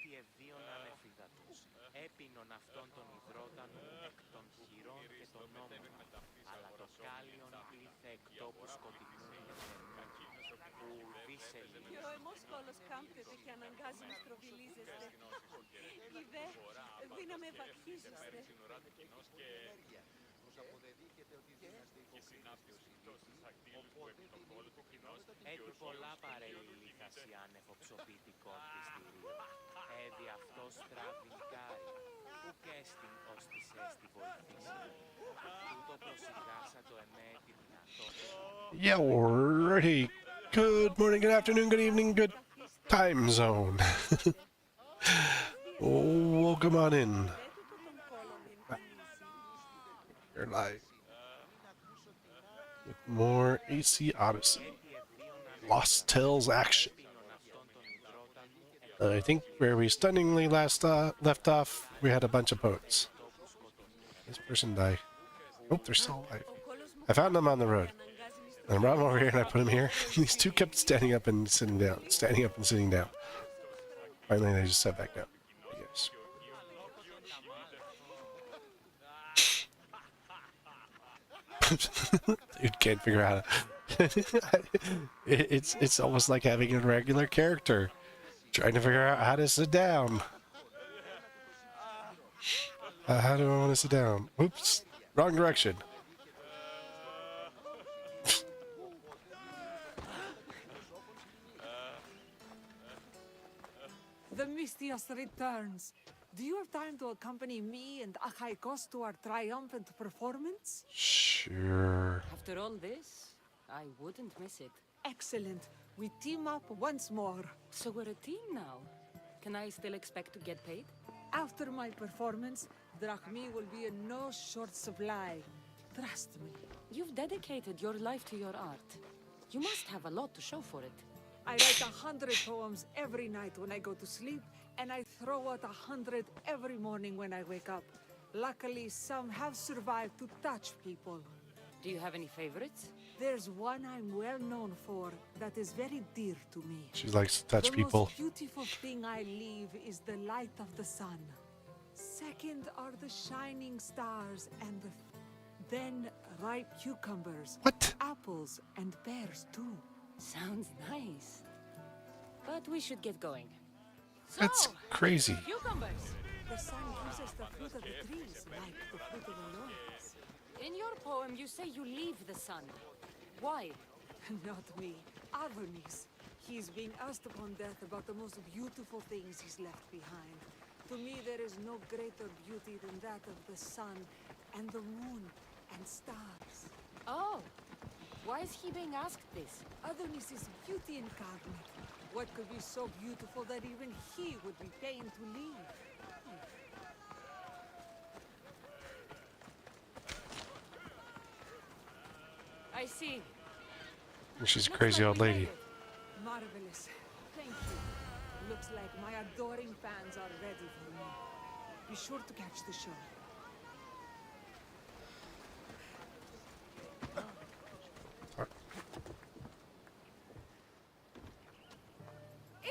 Έτη ευβίωναν εφίδατος, έπινον αυτόν τον υδρότανο εκ των χειρών και των ώμων, αλλά το κάλιον πλήθε εκ τόπου σκοτεινού που ουδήσε Και ο αιμός κόλος κάμπτεται και αναγκάζει να στροβιλίζεστε. Είδε, δύναμε βακχίζεστε. Έτι πολλά παρελιλίκαση άνευ οψοποιητικών πιστηρίο. Έδι αυτός τραβηλκάρι, ουκ έστιν ως της έστι βοηθήσει. Τούτο προσυγάσα το εμέ τη δυνατότητα. Yeah, alrighty. Good morning, good afternoon, good evening, good time zone. Welcome on in. You're live with more AC Odyssey. Lost Tales action. I think where we stunningly left off, we had a bunch of boats. This person died. Oh, they're still alive. I found them on the road. And I brought them over here and I put them here. These two kept standing up and sitting down, standing up and sitting down. Finally, they just sat back down. Yes. Dude can't figure out it's almost like having a regular character trying to figure out how to sit down. How do I want to sit down? Oops, wrong direction. The Misthios returns. Do you have time to accompany me and Achaikos to our triumphant performance? Sure. After all this, I wouldn't miss it. Excellent. We team up once more. So we're a team now. Can I still expect to get paid? After my performance, drachmi will be in no short supply. Trust me. You've dedicated your life to your art. You must have a lot to show for it. I write 100 poems every night when I go to sleep, and I throw out 100 every morning when I wake up. Luckily, some have survived to touch people. Do you have any favorites? There's one I'm well known for that is very dear to me. She likes to touch The people. most beautiful thing I leave is the light of the sun. Second are the shining stars and then ripe cucumbers. What? Apples and pears too. Sounds nice. But we should get going. That's crazy. Cucumbers! The sun gives us the fruit of the trees, like the fruit of the loins. In your poem, you say you leave the sun. Why? Not me. Adonis. He's being asked upon death about the most beautiful things he's left behind. To me, there is no greater beauty than that of the sun and the moon and stars. Oh, why is he being asked this? Adonis is beauty incarnate. What could be so beautiful that even he would be pained to leave? I see. She's a crazy old lady. Marvelous. Thank you. Looks like my adoring fans are ready for me. Be sure to catch the show.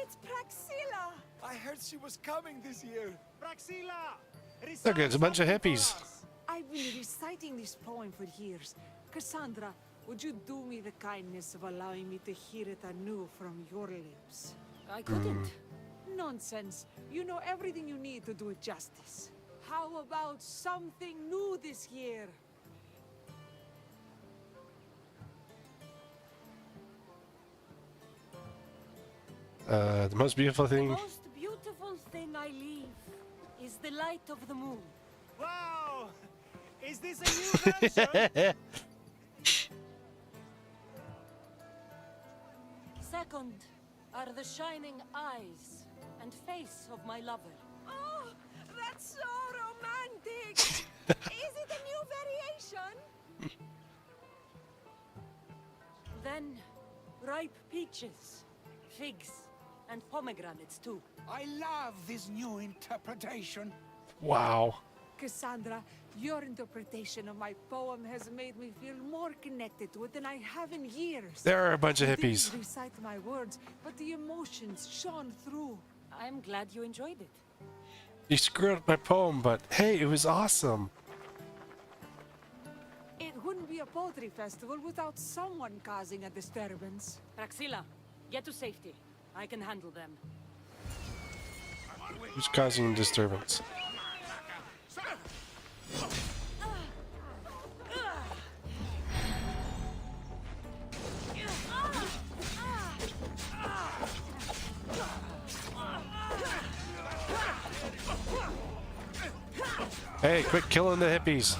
It's Praxilla! I heard she was coming this year. Praxilla! Look, it's a bunch of hippies. I've been reciting this poem for years. Cassandra, would you do me the kindness of allowing me to hear it anew from your lips? I couldn't. Nonsense. You know everything you need to do it justice. How about something new this year? The most beautiful The thing. most beautiful thing I leave is the light of the moon. Wow! Is this a new version? Second are the shining eyes and face of my lover. Oh, that's so romantic! Is it a new variation? Then ripe peaches, figs, and pomegranates too. I love this new interpretation. Wow. Cassandra, your interpretation of my poem has made me feel more connected to it than I have in years. There are a bunch of You hippies. didn't recite my words, but the emotions shone through. I'm glad you enjoyed it. You screwed up my poem, but hey, it was awesome. It wouldn't be a poetry festival without someone causing a disturbance. Praxila, get to safety. I can handle them. Who's causing disturbance? Hey, quit killing the hippies.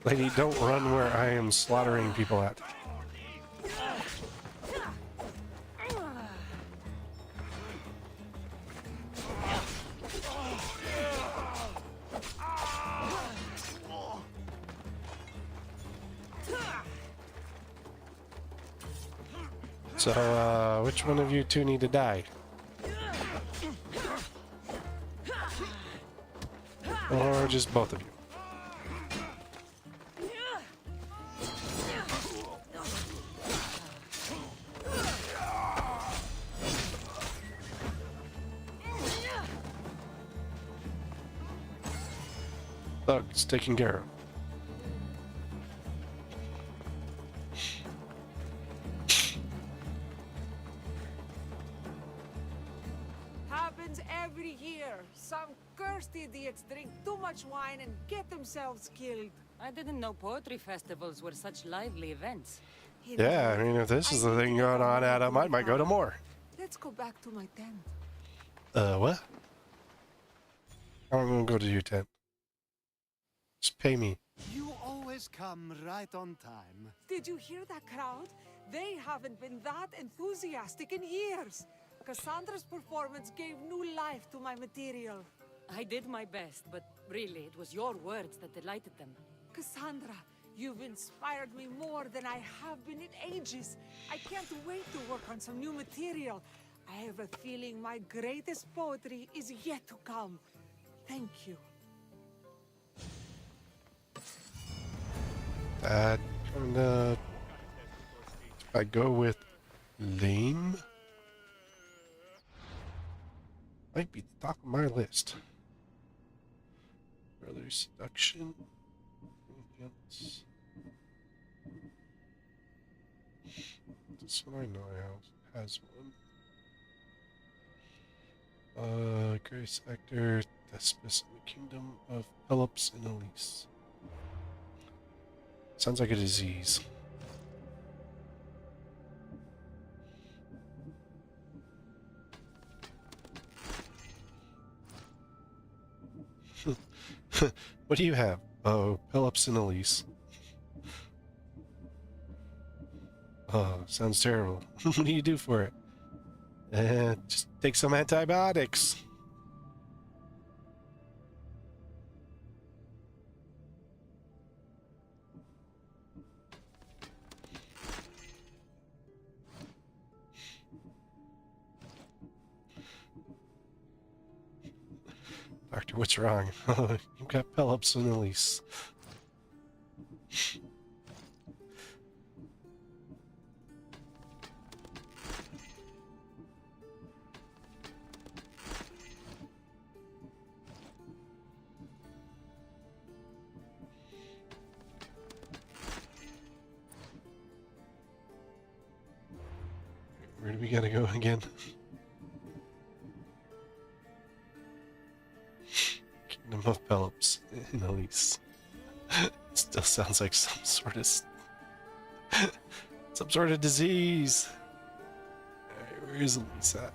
Lady, don't run where I am slaughtering people at. So, which one of you two need to die? Or just both of you? Look, it's taken care of. Happens every year. Some cursed idiots drink too much wine and get themselves killed. I didn't know poetry festivals were such lively events. Yeah, I mean, if this is the thing going on, Adam, I might go to more. Let's go back to my tent. What? I'm gonna go to your tent. Just pay me. You always come right on time. Did you hear that crowd? They haven't been that enthusiastic in years. Cassandra's performance gave new life to my material. I did my best, but really, it was your words that delighted them. Cassandra, you've inspired me more than I have been in ages. I can't wait to work on some new material. I have a feeling my greatest poetry is yet to come. Thank you. If I go with lame, might be the top of my list. Brother seduction. Anything else? This one I know has one. Grace actor, Thespis in the kingdom of Pelops and Elise. Sounds like a disease. What do you have? Oh, Pelops and Elise. Oh, sounds terrible. What do you do for it? Just take some antibiotics. Doctor, what's wrong? You've got Pelops and Elise. Where do we gotta go again? Kingdom of Pelops and Elise. Still sounds like some sort of disease. Alright, where is Elise at?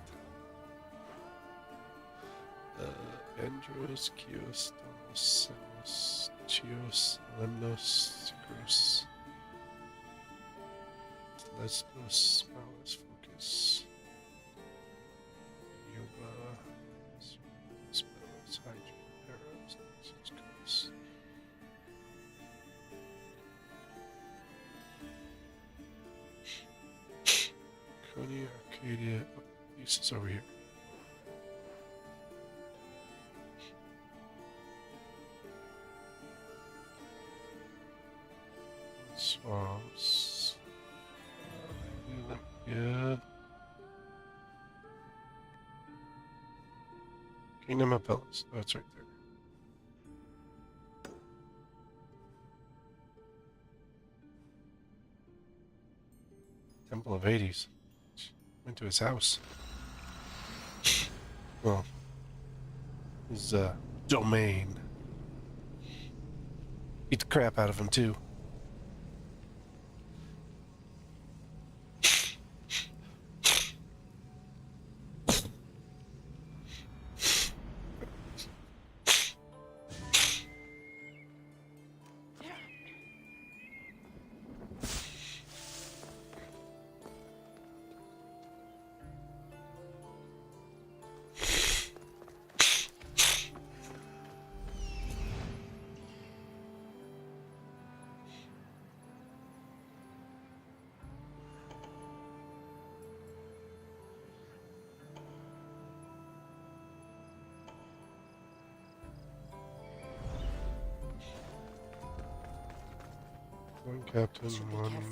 Andros, Chios, Thomas, Senos, Chios, Lemnos, Cruz, Lesbos, Malis, Focus, Yoba, Spells, Hydra, Arrows, Cruz. Coney, Arcadia, East is over here. swamps. Good. Kingdom of Pillars. Oh, it's right there. Temple of Hades. Went to his house. Well, his domain. Beat the crap out of him too. One captain, Should be one careful.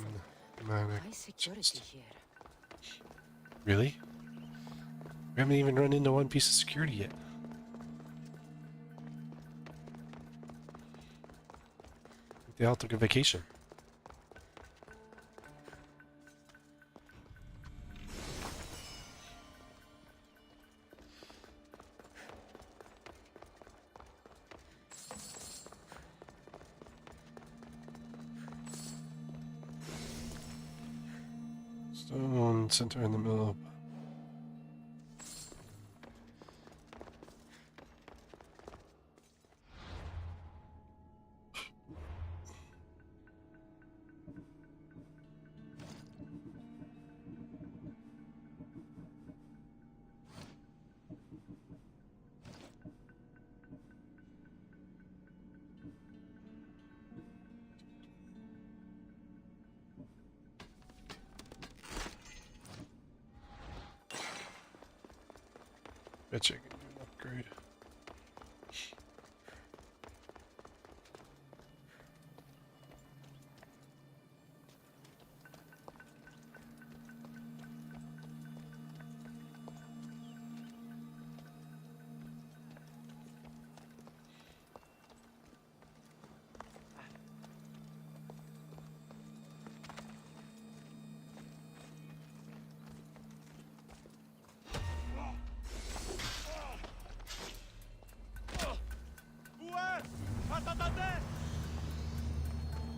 medic. High security here. Really? We haven't even run into one piece of security yet. They all took a vacation. Stone center in the middle. Bet you I can do an upgrade.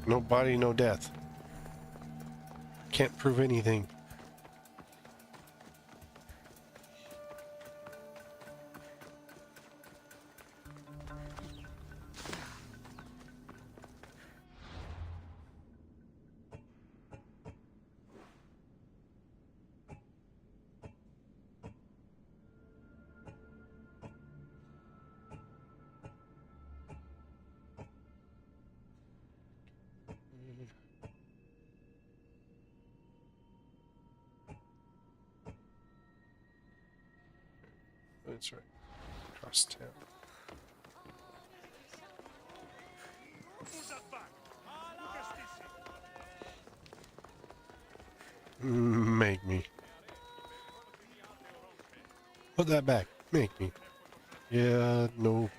No body, no death. Can't prove anything. That's right. Across town. Make me. Put that back. Make me. Yeah, no.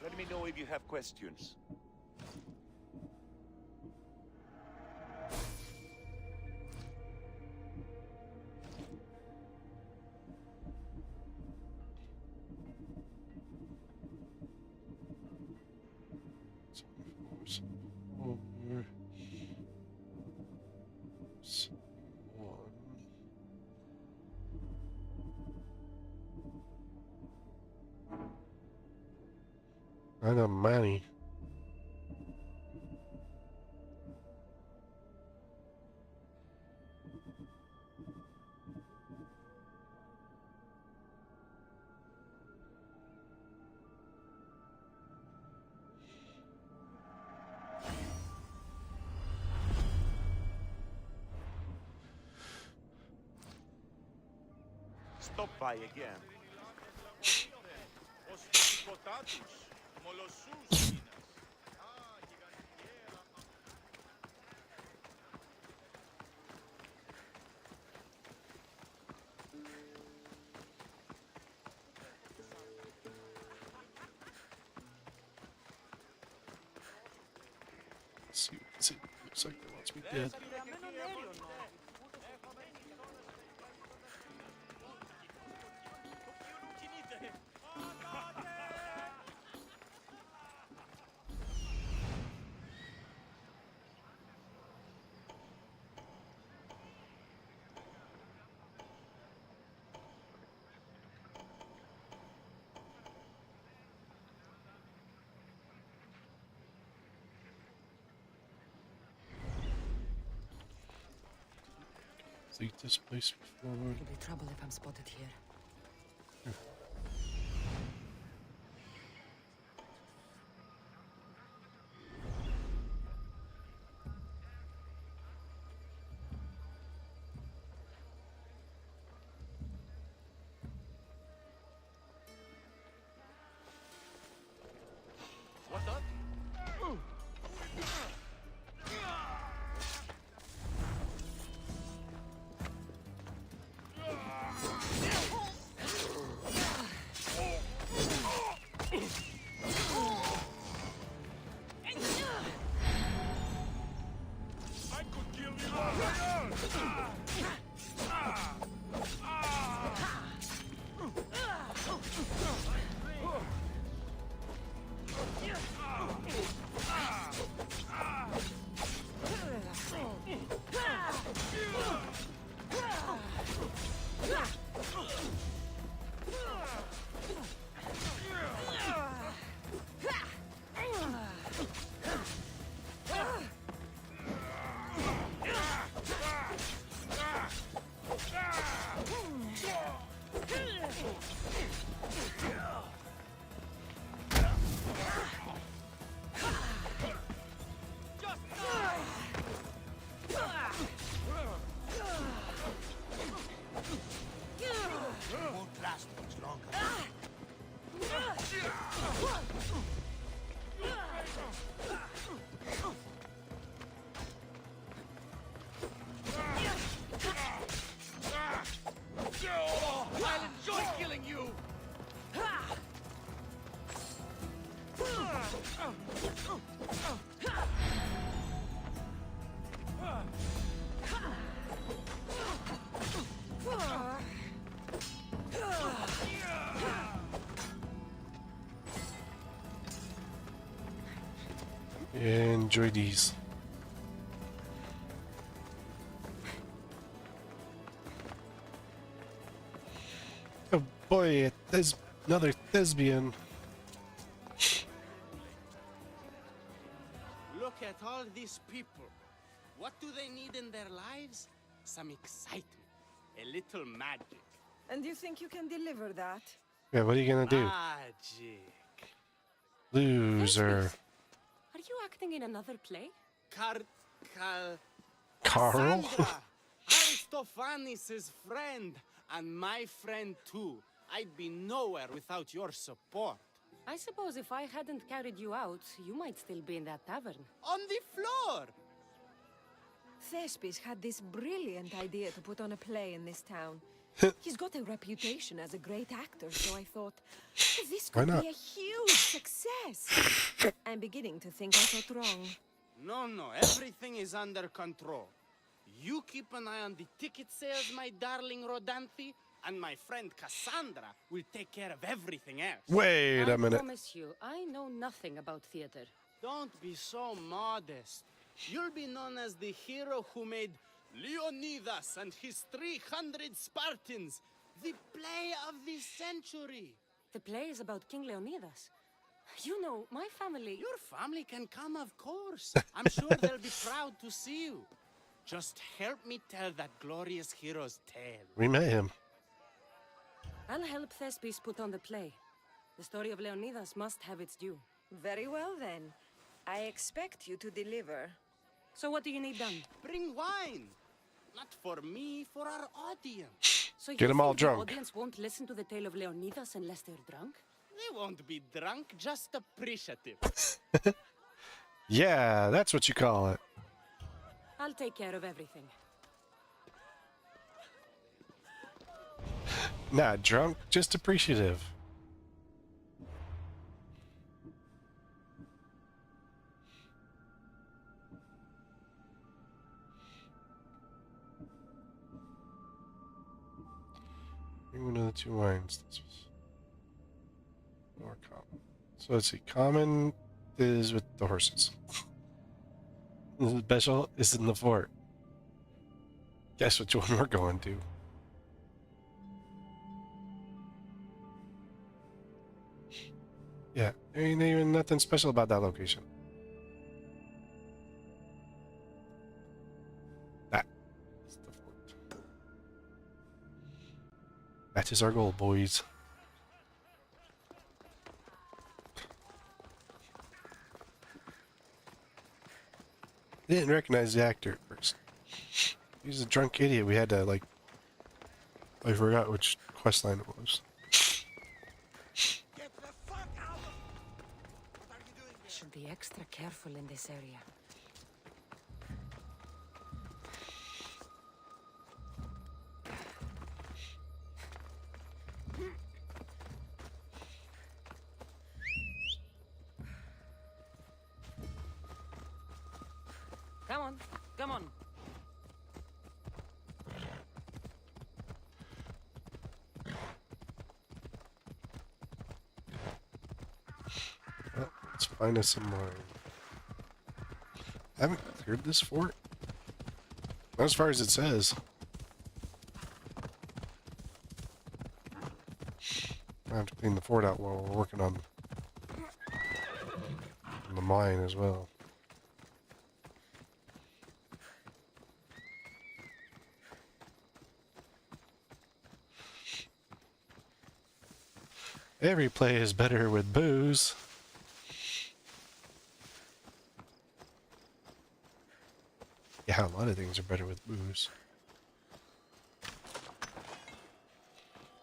Let me know if you have questions. I got money. stop by again. Let's see what it looks like that wants me dead. Leave this place before. It'll be trouble if I'm spotted here. What's up? Enjoy these. Oh boy, there's another thespian. Look at all these people. What do they need in their lives? Some excitement, a little magic. And you think you can deliver that? Yeah, what are you gonna do? Magic. Loser. Are you acting in another play? Carl? Cassandra, Aristophanes' friend, and my friend too. I'd be nowhere without your support. I suppose if I hadn't carried you out, you might still be in that tavern. On the floor! Thespis had this brilliant idea to put on a play in this town. He's got a reputation as a great actor, so I thought, this Why could not? be a huge success. I'm beginning to think I thought wrong. No, everything is under control. You keep an eye on the ticket sales, my darling Rodanthe, and my friend Cassandra will take care of everything else. Wait a I minute. promise you, I know nothing about theater. Don't be so modest. You'll be known as the hero who made Leonidas and his 300 Spartans, the play of the century. The play is about King Leonidas. You know, my family... Your family can come, of course. I'm sure they'll be proud to see you. Just help me tell that glorious hero's tale. We met him. I'll help Thespis put on the play. The story of Leonidas must have its due. Very well then. I expect you to deliver. So what do you need done? Bring wine. Not for me, for our audience. So Get you 'em all think the drunk. audience won't listen to the tale of Leonidas unless they're drunk? They won't be drunk, just appreciative. Yeah, that's what you call it. I'll take care of everything. Not drunk, just appreciative. Bring one of the two wines. This was more common. So let's see. Common is with the horses. The special is in the fort. Guess which one we're going to. Yeah, there ain't even nothing special about that location. That is the fort. That is our goal, boys. I didn't recognize the actor at first. He's a drunk idiot. We had to, like... I forgot which quest line it was. Get the fuck out of... What are you doing I should be extra careful in this area. Come on, come on. Well, let's find us some wine. I haven't cleared this fort. Not as far as it says. I have to clean the fort out while we're working on the mine as well. Every play is better with booze. Yeah, a lot of things are better with booze.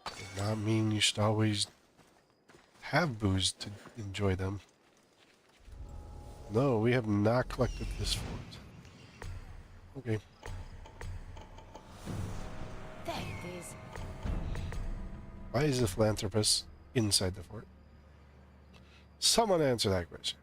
Does not mean you should always have booze to enjoy them. No, we have not collected this fort. Okay. There it is. Why is the philanthropist inside the fort? Someone answer that question.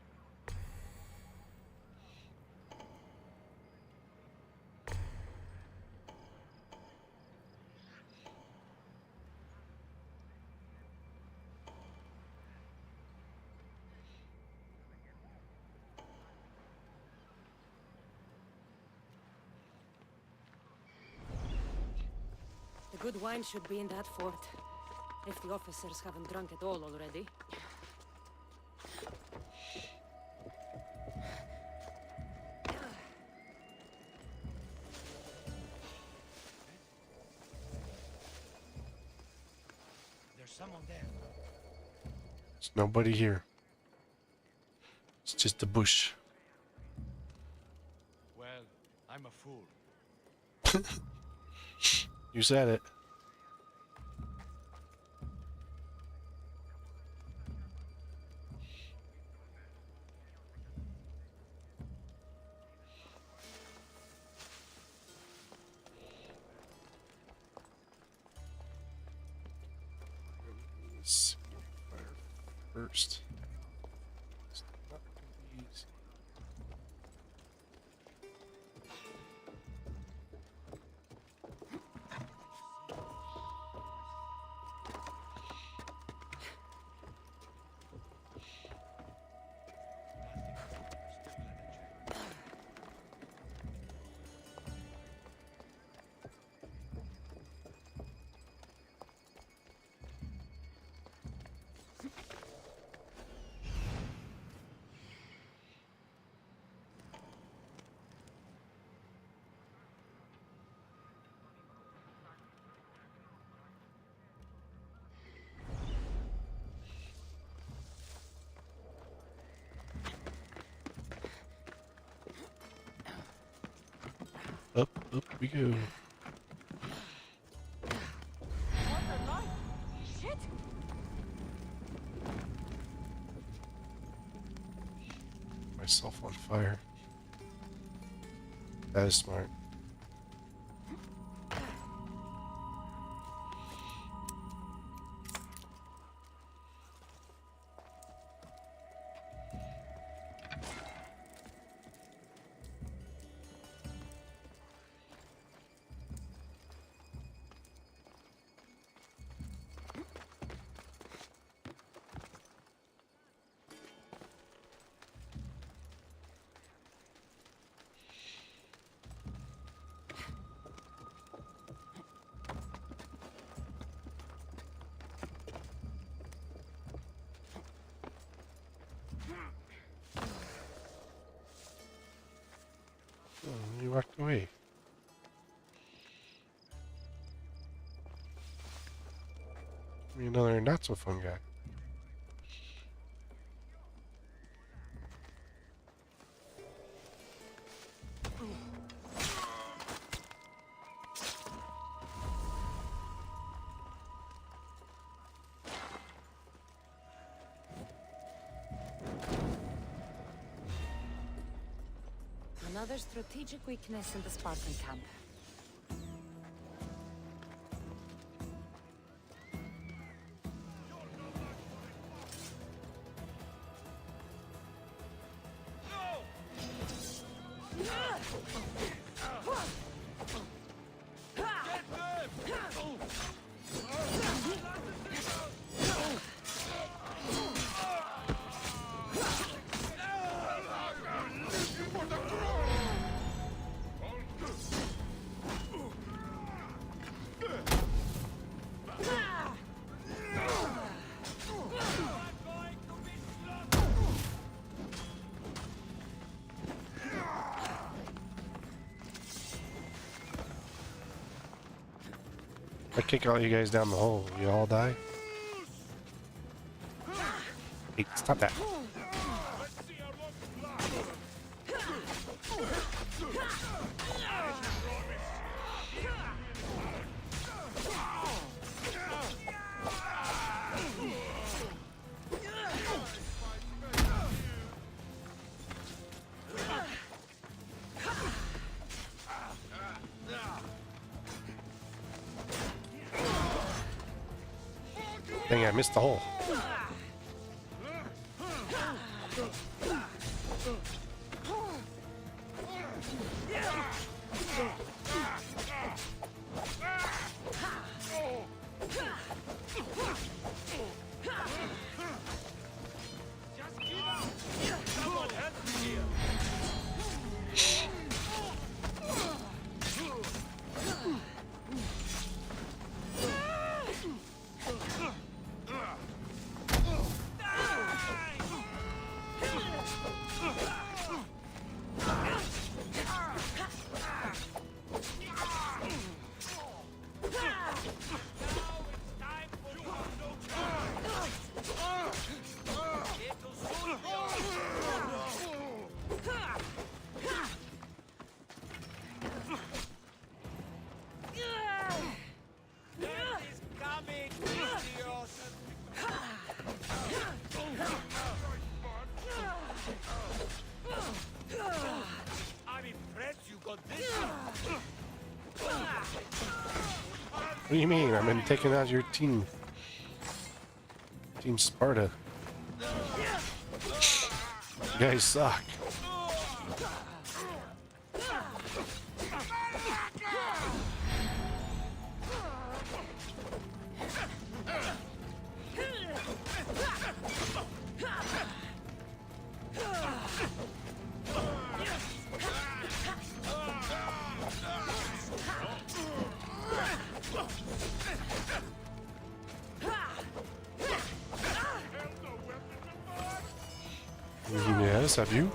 The good wine should be in that fort. If the officers haven't drunk it all already. There's someone there. There's nobody here. It's just a bush. Well, I'm a fool. You said it. Let's fire first. It's not gonna be easy. Up we go. Shit! Myself on fire. That is smart. Oh, you walked away. Be another not so fun guy. Another strategic weakness in the Spartan camp. If I kick all you guys down the hole, you all die? Hey, stop that. Dang, I missed the hole. What do you mean? I've been taking out your team. Team Sparta. You guys suck. Yes, have you?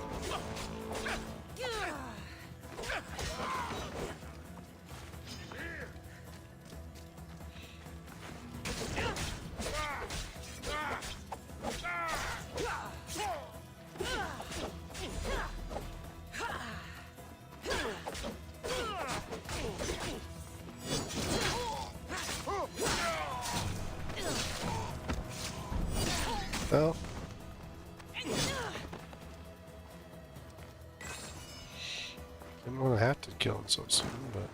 Well. Didn't want to have to kill him so soon, but...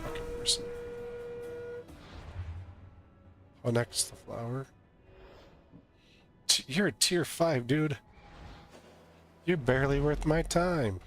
Fucking person. Oh, next, the flower. You're a tier 5, dude. You're barely worth my time.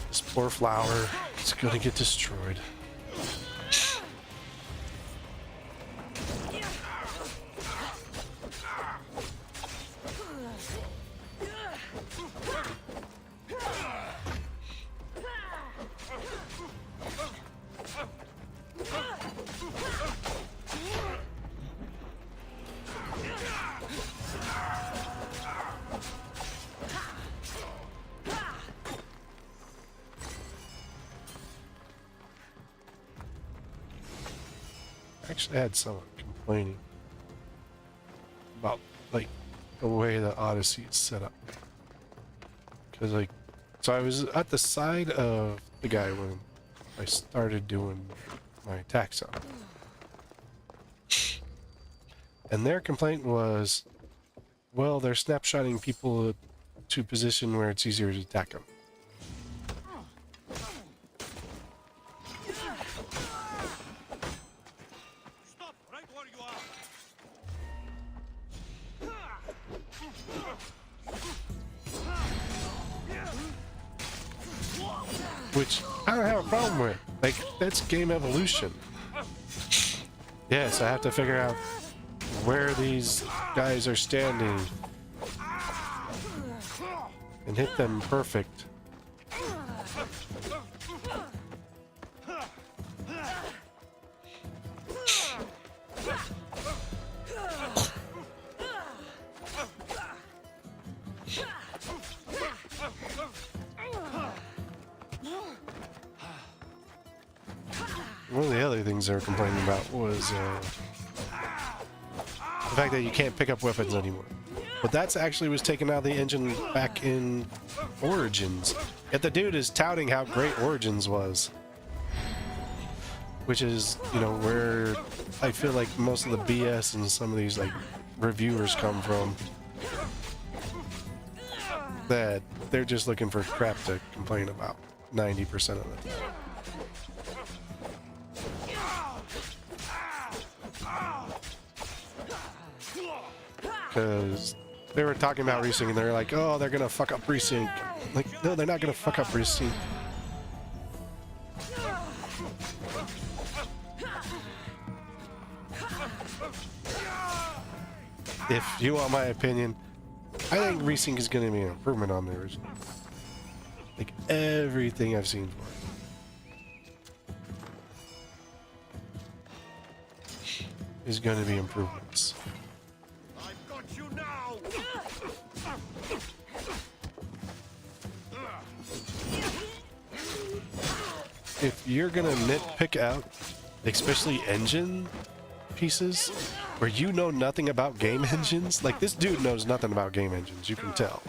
This poor flower is gonna get destroyed. Actually, I had someone complaining about, like, the way the Odyssey is set up. Because, like, so I was at the side of the guy when I started doing my attack on. And their complaint was, well, they're snapshotting people to a position where it's easier to attack them. Stop right where you are. Which I don't have a problem with. Like, that's game evolution. Yes, I have to figure out where these guys are standing and hit them perfect. One of the other things they were complaining about was the fact that you can't pick up weapons anymore. But that's actually was taken out of the engine back in Origins. Yet the dude is touting how great Origins was. Which is, you know, where I feel like most of the BS and some of these, like, reviewers come from. That they're just looking for crap to complain about 90% of the time. Because they were talking about resync and they're like, oh, they're gonna fuck up resync. Like, no, they're not gonna fuck up resync. If you want my opinion, I think resync is gonna be an improvement on the original. Like, everything I've seen for it is gonna be improvements. If you're gonna nitpick out, especially engine pieces, where you know nothing about game engines, like this dude knows nothing about game engines, you can tell.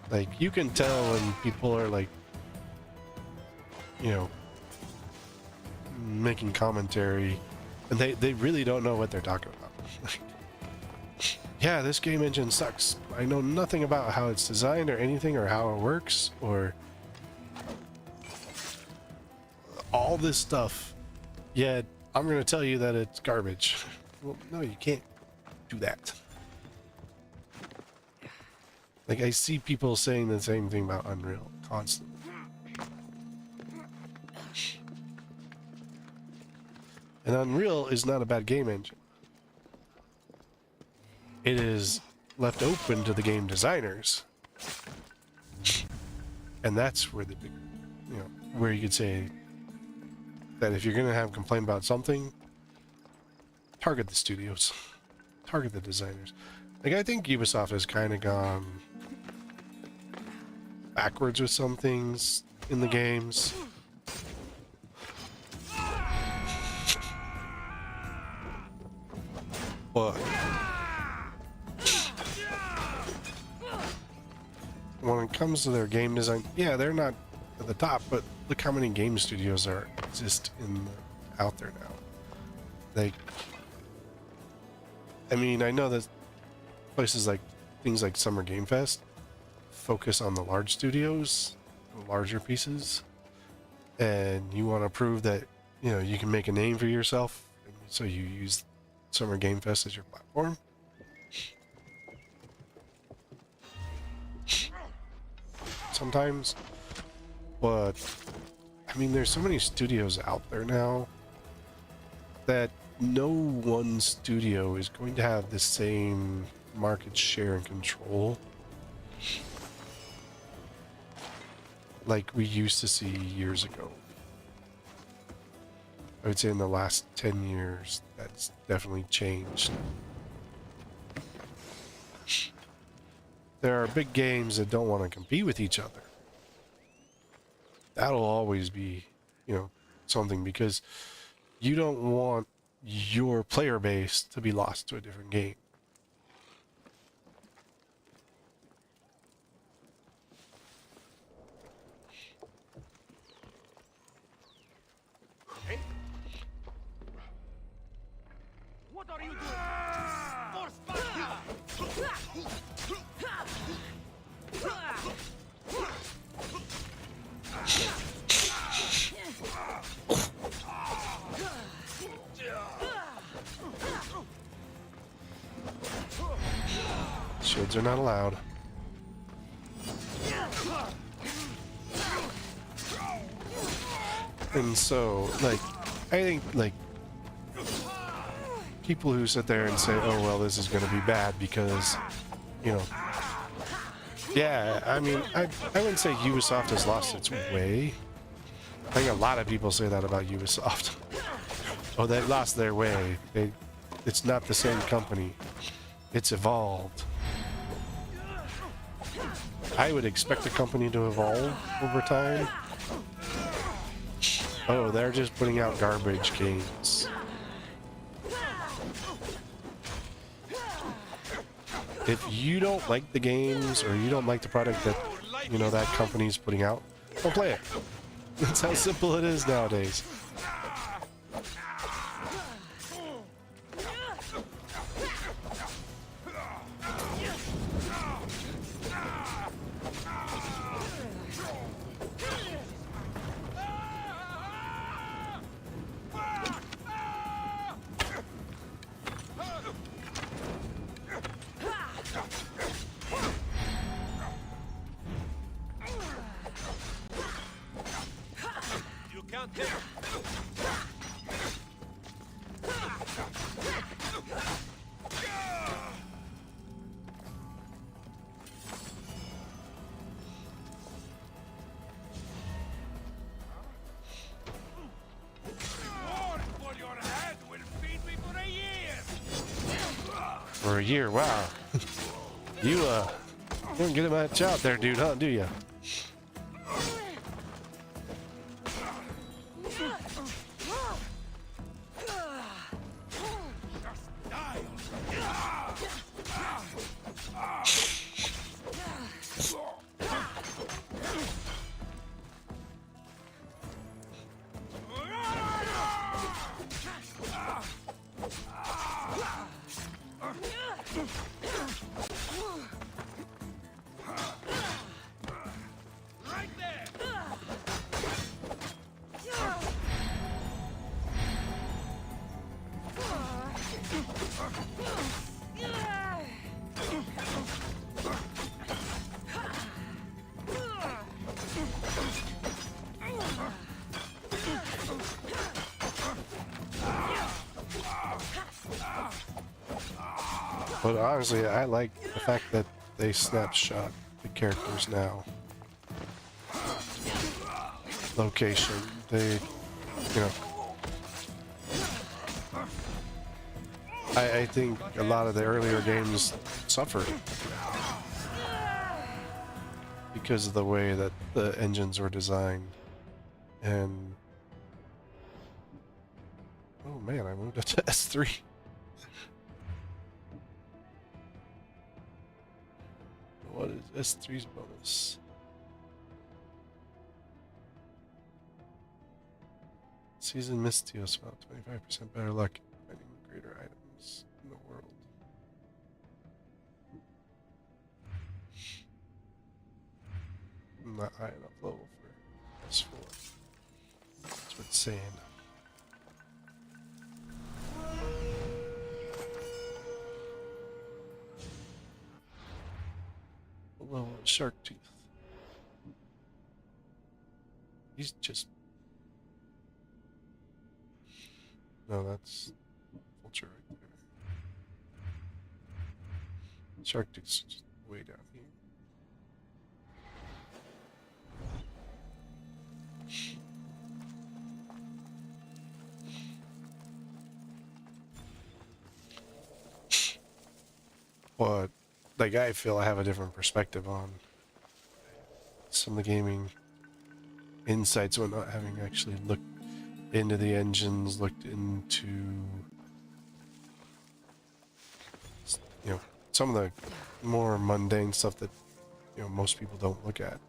Like, you can tell when people are like, you know, making commentary, and they really don't know what they're talking about. Yeah, this game engine sucks. I know nothing about how it's designed or anything or how it works or all this stuff. Yet I'm going to tell you that it's garbage. Well, no, you can't do that. Like, I see people saying the same thing about Unreal constantly. And Unreal is not a bad game engine. It is left open to the game designers. And that's where the big, you know, where you could say that if you're going to have complaint about something, target the studios, target the designers. Like, I think Ubisoft has kind of gone backwards with some things in the games. But when it comes to their game design, yeah, they're not at the top, but look how many game studios exist out there now. Like, I mean, I know that places like things like Summer Game Fest focus on the large studios, the larger pieces, and you want to prove that, you know, you can make a name for yourself, so you use Summer Game Fest as your platform. Sometimes, but I mean, there's so many studios out there now that no one studio is going to have the same market share and control like we used to see years ago. I would say in the last 10 years, that's definitely changed. There are big games that don't want to compete with each other. That'll always be, you know, something, because you don't want your player base to be lost to a different game. What are you doing? More Sparta! Shields are not allowed. And so, like, I think, like, people who sit there and say, oh, well, this is going to be bad because, you know, yeah, I mean, I wouldn't say Ubisoft has lost its way. I think a lot of people say that about Ubisoft. Oh, they lost their way. It's not the same company. It's evolved. I would expect a company to evolve over time. Oh, they're just putting out garbage games. If you don't like the games, or you don't like the product that, you know, that company's putting out, don't play it. That's how simple it is nowadays. For a year, wow. You don't get much out there, dude, huh? Do you? But honestly, I like the fact that they snapshot the characters now. Location, they, you know. I think a lot of the earlier games suffered because of the way that the engines were designed. And oh man, I moved up to S3. What is S3's bonus? Season Misthios about 25% better luck finding greater items in the world. I'm not high enough level for S4. That's what it's saying. Well, shark tooth. He's just... No, that's vulture right there. Shark tooth's just way down here. But, like, I feel I have a different perspective on some of the gaming insights when not having actually looked into the engines, looked into, you know, some of the more mundane stuff that, you know, most people don't look at.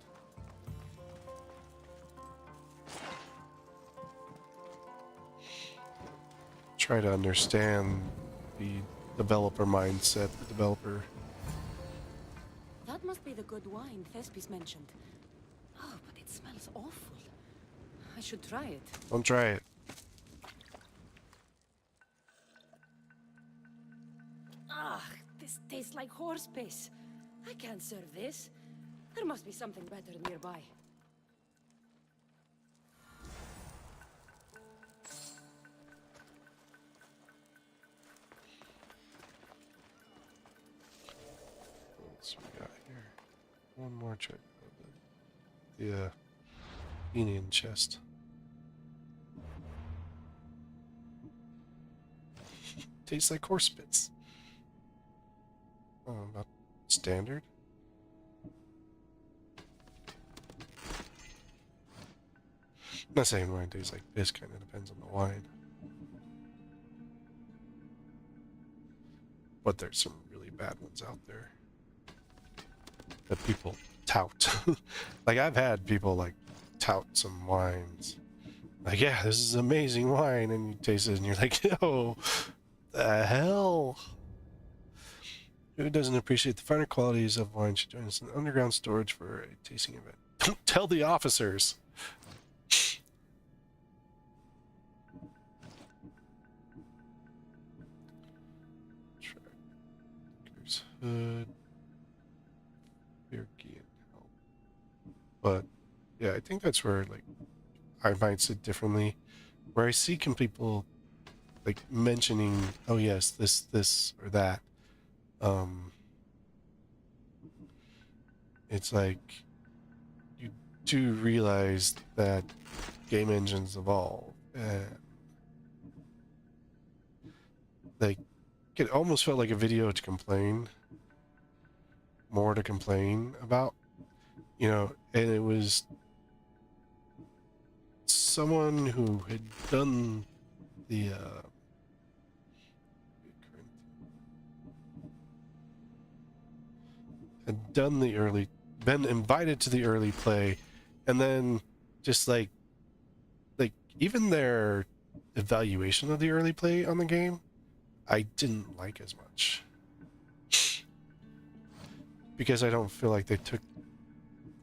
Try to understand the developer mindset, the developer. That must be the good wine Thespis mentioned. Oh, but it smells awful. I should try it. Don't try it. Ah, this tastes like horse piss. I can't serve this. There must be something better nearby. What's we got here? One more check. The Indian chest. Tastes like horse spits. Oh, about standard? I'm not saying wine tastes like this, kind of depends on the wine. But there's some really bad ones out there that people tout. Like, I've had people, like, tout some wines. Like, yeah, this is amazing wine, and you taste it and you're like, yo, the hell? Who doesn't appreciate the finer qualities of wine should join us in underground storage for a tasting event. Don't tell the officers. Tracker's hood. Beer key and help. But yeah, I think that's where, like, I might sit differently. Where I see people like mentioning, oh yes, this or that. It's like you do realize that game engines evolve, and like it almost felt like a video to complain, more to complain about, you know, and it was someone who had done the been invited to the early play, and then just like even their evaluation of the early play on the game, I didn't like as much. Because I don't feel like they took,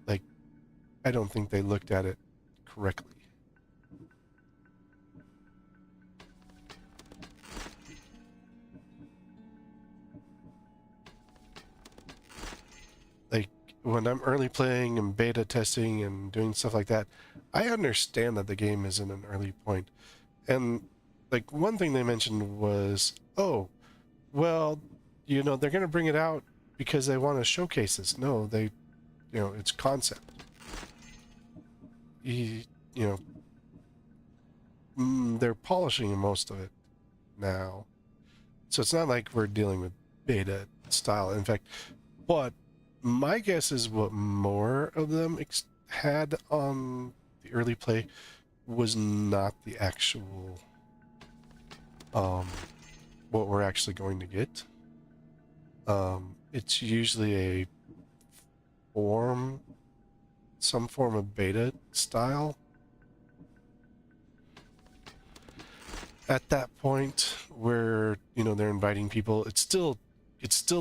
like, I don't think they looked at it correctly. Like, when I'm early playing and beta testing and doing stuff like that, I understand that the game is in an early point. And, like, one thing they mentioned was, oh, well, you know, they're going to bring it out because they want to showcase this. No, they, you know, it's concept. You know, they're polishing most of it now. So it's not like we're dealing with beta style. In fact, but my guess is what more of them had on the early play was not the actual what we're actually going to get. It's usually a some form of beta style at that point where, you know, they're inviting people. It's still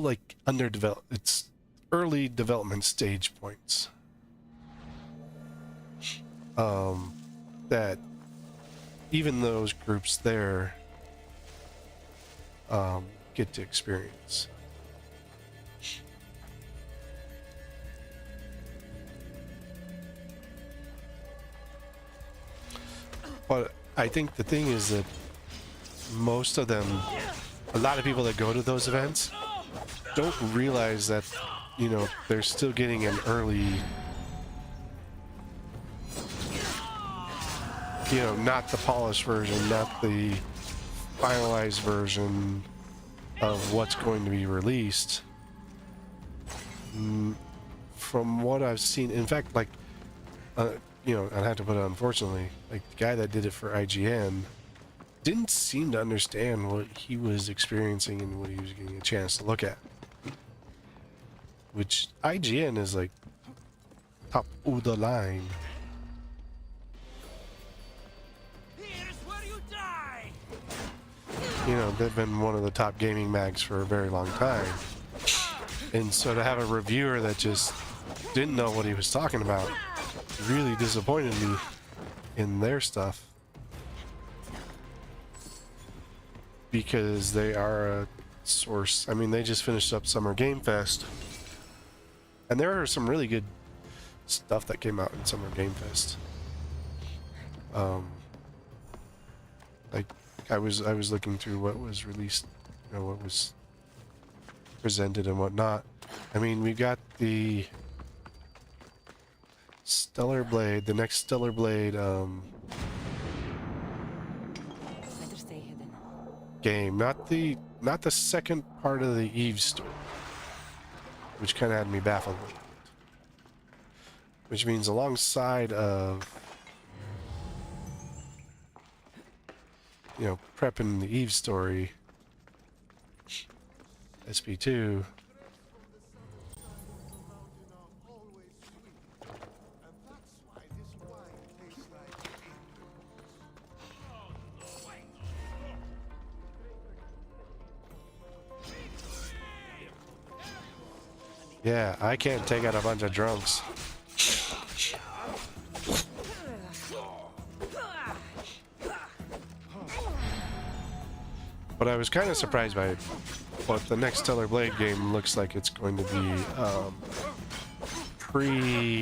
like underdeveloped. It's early development stage points that even those groups there get to experience. But I think the thing is that most of them, a lot of people that go to those events don't realize that, you know, they're still getting an early, you know, not the polished version, not the finalized version of what's going to be released. From what I've seen, in fact, like, you know, I have to put it unfortunately, like the guy that did it for IGN didn't seem to understand what he was experiencing and what he was getting a chance to look at. Which IGN is like top of the line. Here's where you die. You know, they've been one of the top gaming mags for a very long time. And so to have a reviewer that just didn't know what he was talking about really disappointed me in their stuff. Because they are a source. I mean, they just finished up Summer Game Fest. And there are some really good stuff that came out in Summer Game Fest. Like I was looking through what was released, you know, what was presented and whatnot. I mean, we got the Stellar Blade, the next Stellar Blade Better stay hidden. game, not the second part of the Eve story, which kind of had me baffled. Which means alongside of, you know, prepping the Eve story, SP2. Yeah, I can't take out a bunch of drunks. But I was kind of surprised by what the next Stellar Blade game looks like. It's going to be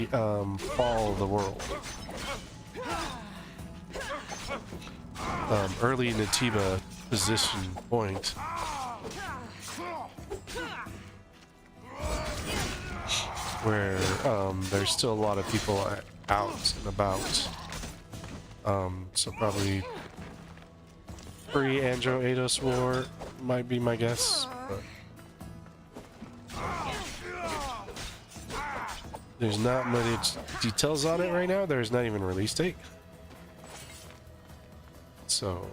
Fall of the World. Early Natiba position point. Where there's still a lot of people out and about. So probably pre-Andro Eidos War might be my guess. But there's not much details on it right now. There's not even a release date. So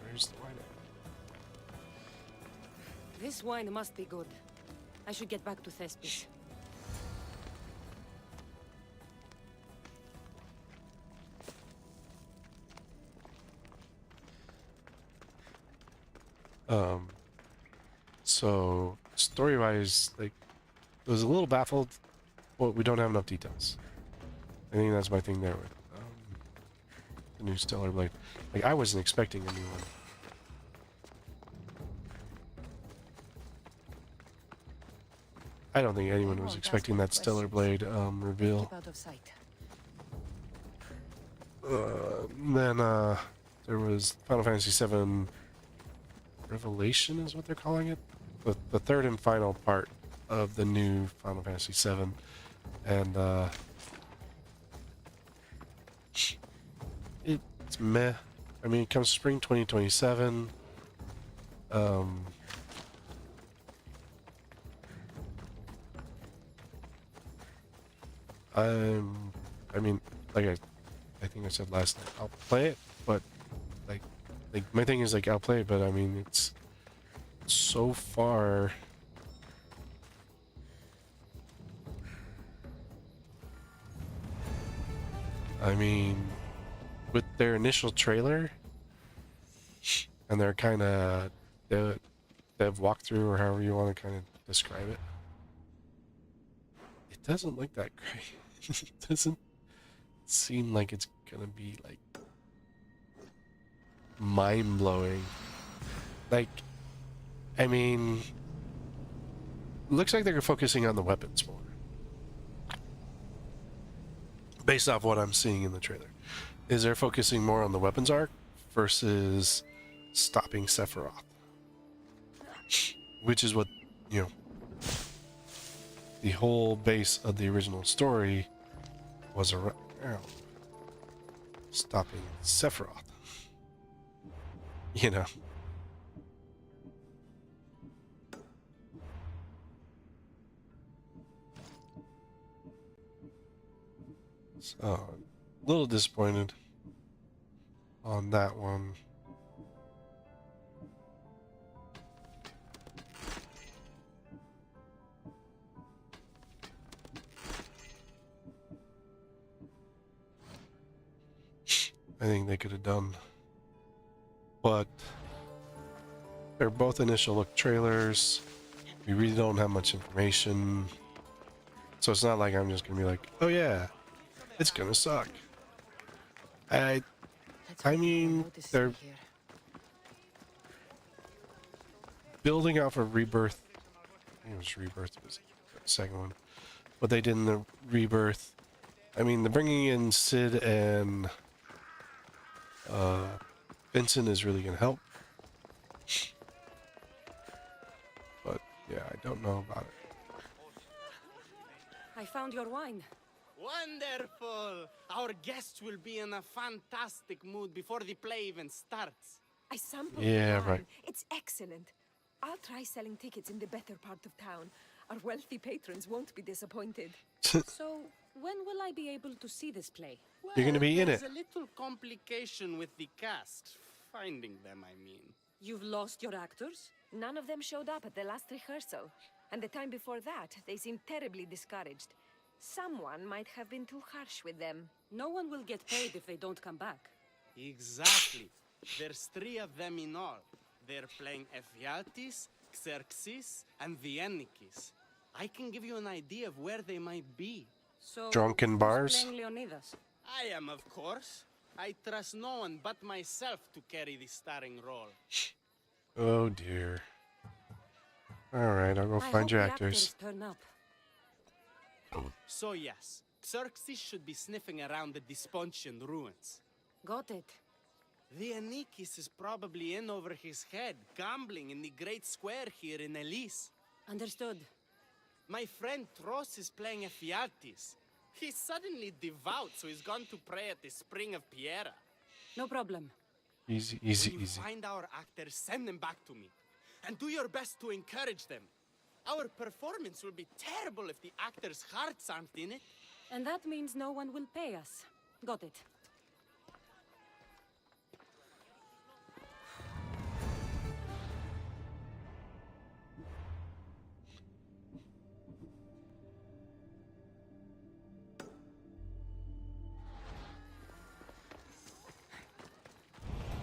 where's the wine at? This wine must be good. I should get back to Thespis. So story-wise, like, I was a little baffled, but we don't have enough details. I think that's my thing there with the new Stellar Blade. Like, I wasn't expecting a new one. I don't think anyone was expecting that Stellar Blade reveal. Keep out of sight. Then there was Final Fantasy VII Revelation is what they're calling it. The third and final part of the new Final Fantasy VII. And it's meh. I mean, it comes spring 2027. I mean, like I think I said last night, I'll play it, but like my thing is like I'll play it, but I mean it's so far. I mean, with their initial trailer and their kind of dev walkthrough or however you want to kind of describe it, it doesn't look that great. It doesn't seem like it's gonna be like mind-blowing. Like, I mean, looks like they're focusing on the weapons more based off what I'm seeing in the trailer. Is they're focusing more on the weapons arc versus stopping Sephiroth, which is what, you know, the whole base of the original story was around stopping Sephiroth. You know. So, a little disappointed on that one. I think they could have done, but they're both initial look trailers. We really don't have much information, so it's not like I'm just gonna be like, oh yeah, it's gonna suck. I mean, they're building off of Rebirth. I think it was Rebirth was the second one. What they did in the Rebirth. I mean, the bringing in Sid and Vincent is really gonna help. But yeah, I don't know about it. I found your wine. Wonderful! Our guests will be in a fantastic mood before the play even starts. I sampled Yeah, the wine. right. It's excellent. I'll try selling tickets in the better part of town. Our wealthy patrons won't be disappointed. So, when will I be able to see this play? You're gonna be in There's it. a little complication with the cast. Finding them, I mean. You've lost your actors? None of them showed up at the last rehearsal. And the time before that, they seemed terribly discouraged. Someone might have been too harsh with them. No one will get paid if they don't come back. Exactly. There's 3 of them in all. They're playing Ephialtes, Xerxes, and the Ennikis. I can give you an idea of where they might be. So, Drunken who's bars? playing Leonidas? I am, of course. I trust no one but myself to carry the starring role. Oh dear. Alright, I'll go I find hope your the actors. turn up. So yes, Xerxes should be sniffing around the Despontian ruins. Got it. The Ennikis is probably in over his head, gambling in the great square here in Elise. Understood. My friend Tros is playing Ephialtes. He's suddenly devout, so he's gone to pray at the spring of Piera. No problem. Easy, easy, When you easy. find our actors, send them back to me. And do your best to encourage them. Our performance will be terrible if the actors' hearts aren't in it. And that means no one will pay us. Got it.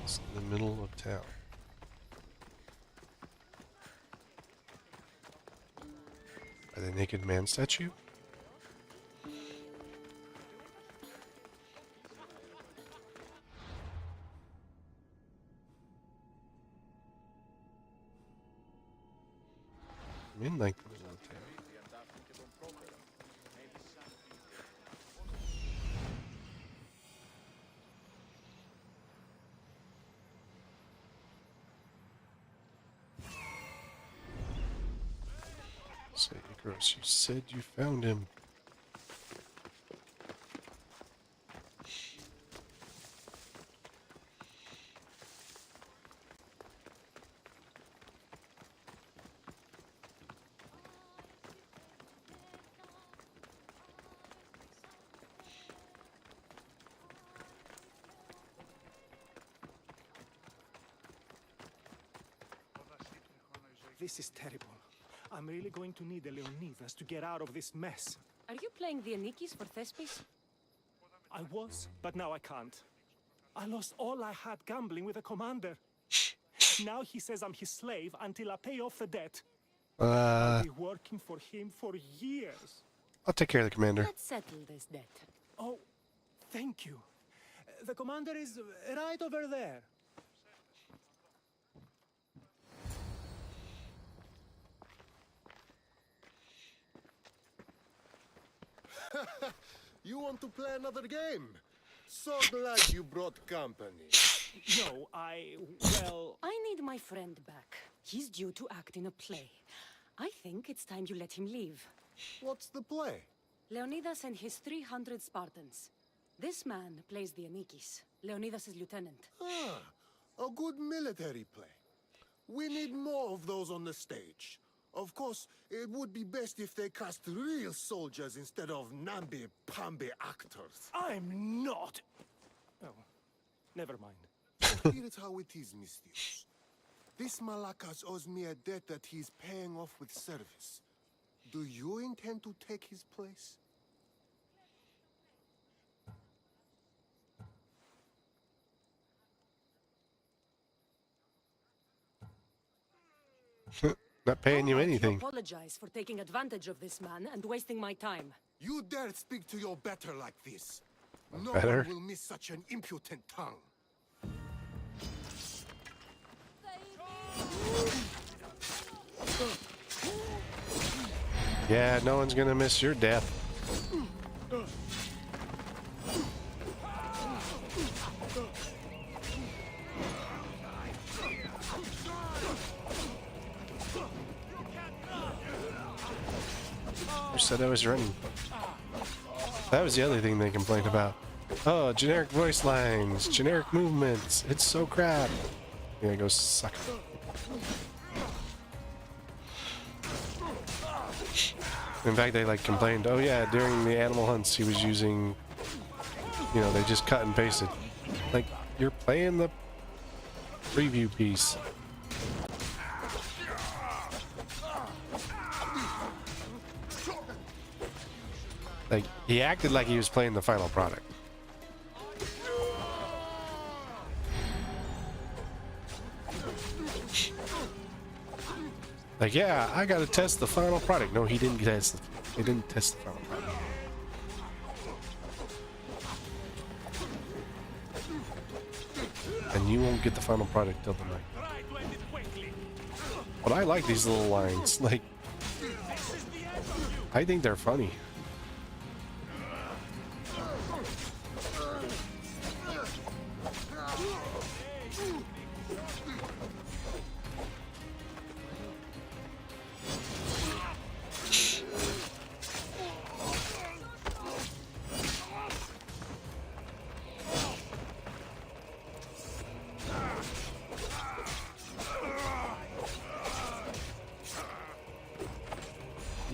It's in the middle of town. By the naked man statue? I'm in like the middle of town. Gross, you said you found him. This is terrible. I'm really going to need the Leonidas to get out of this mess. Are you playing the Anikis for Thespis? I was, but now I can't. I lost all I had gambling with the commander. Now he says I'm his slave until I pay off the debt. I'll be working for him for years. I'll take care of the commander. Let's settle this debt. Oh, thank you. The commander is right over there. You want to play another game? So glad you brought company. No, well... I need my friend back. He's due to act in a play. I think it's time you let him leave. What's the play? Leonidas and his 300 Spartans. This man plays the Anikis, Leonidas' lieutenant. Ah, a good military play. We need more of those on the stage. Of course, it would be best if they cast real soldiers instead of namby-pamby actors. I'm not... Oh, never mind. Here's how it is, Misthios. This Malakas owes me a debt that he's paying off with service. Do you intend to take his place? Not paying you anything. I apologize for taking advantage of this man and wasting my time. You dare speak to your better like this? No Better? one will miss such an impudent tongue. Yeah, no one's gonna miss your death. Who said I was running? That was the other thing they complained about. Oh, generic voice lines, generic movements. It's so crap. I'm gonna go suck it. In fact, they like complained, oh yeah, during the animal hunts he was using, you know, they just cut and pasted. Like, you're playing the preview piece. Like, he acted like he was playing the final product. Like, yeah, I gotta test the final product. No, he didn't test. He didn't test the final product. And you won't get the final product till tonight. But I like these little lines. Like, I think they're funny.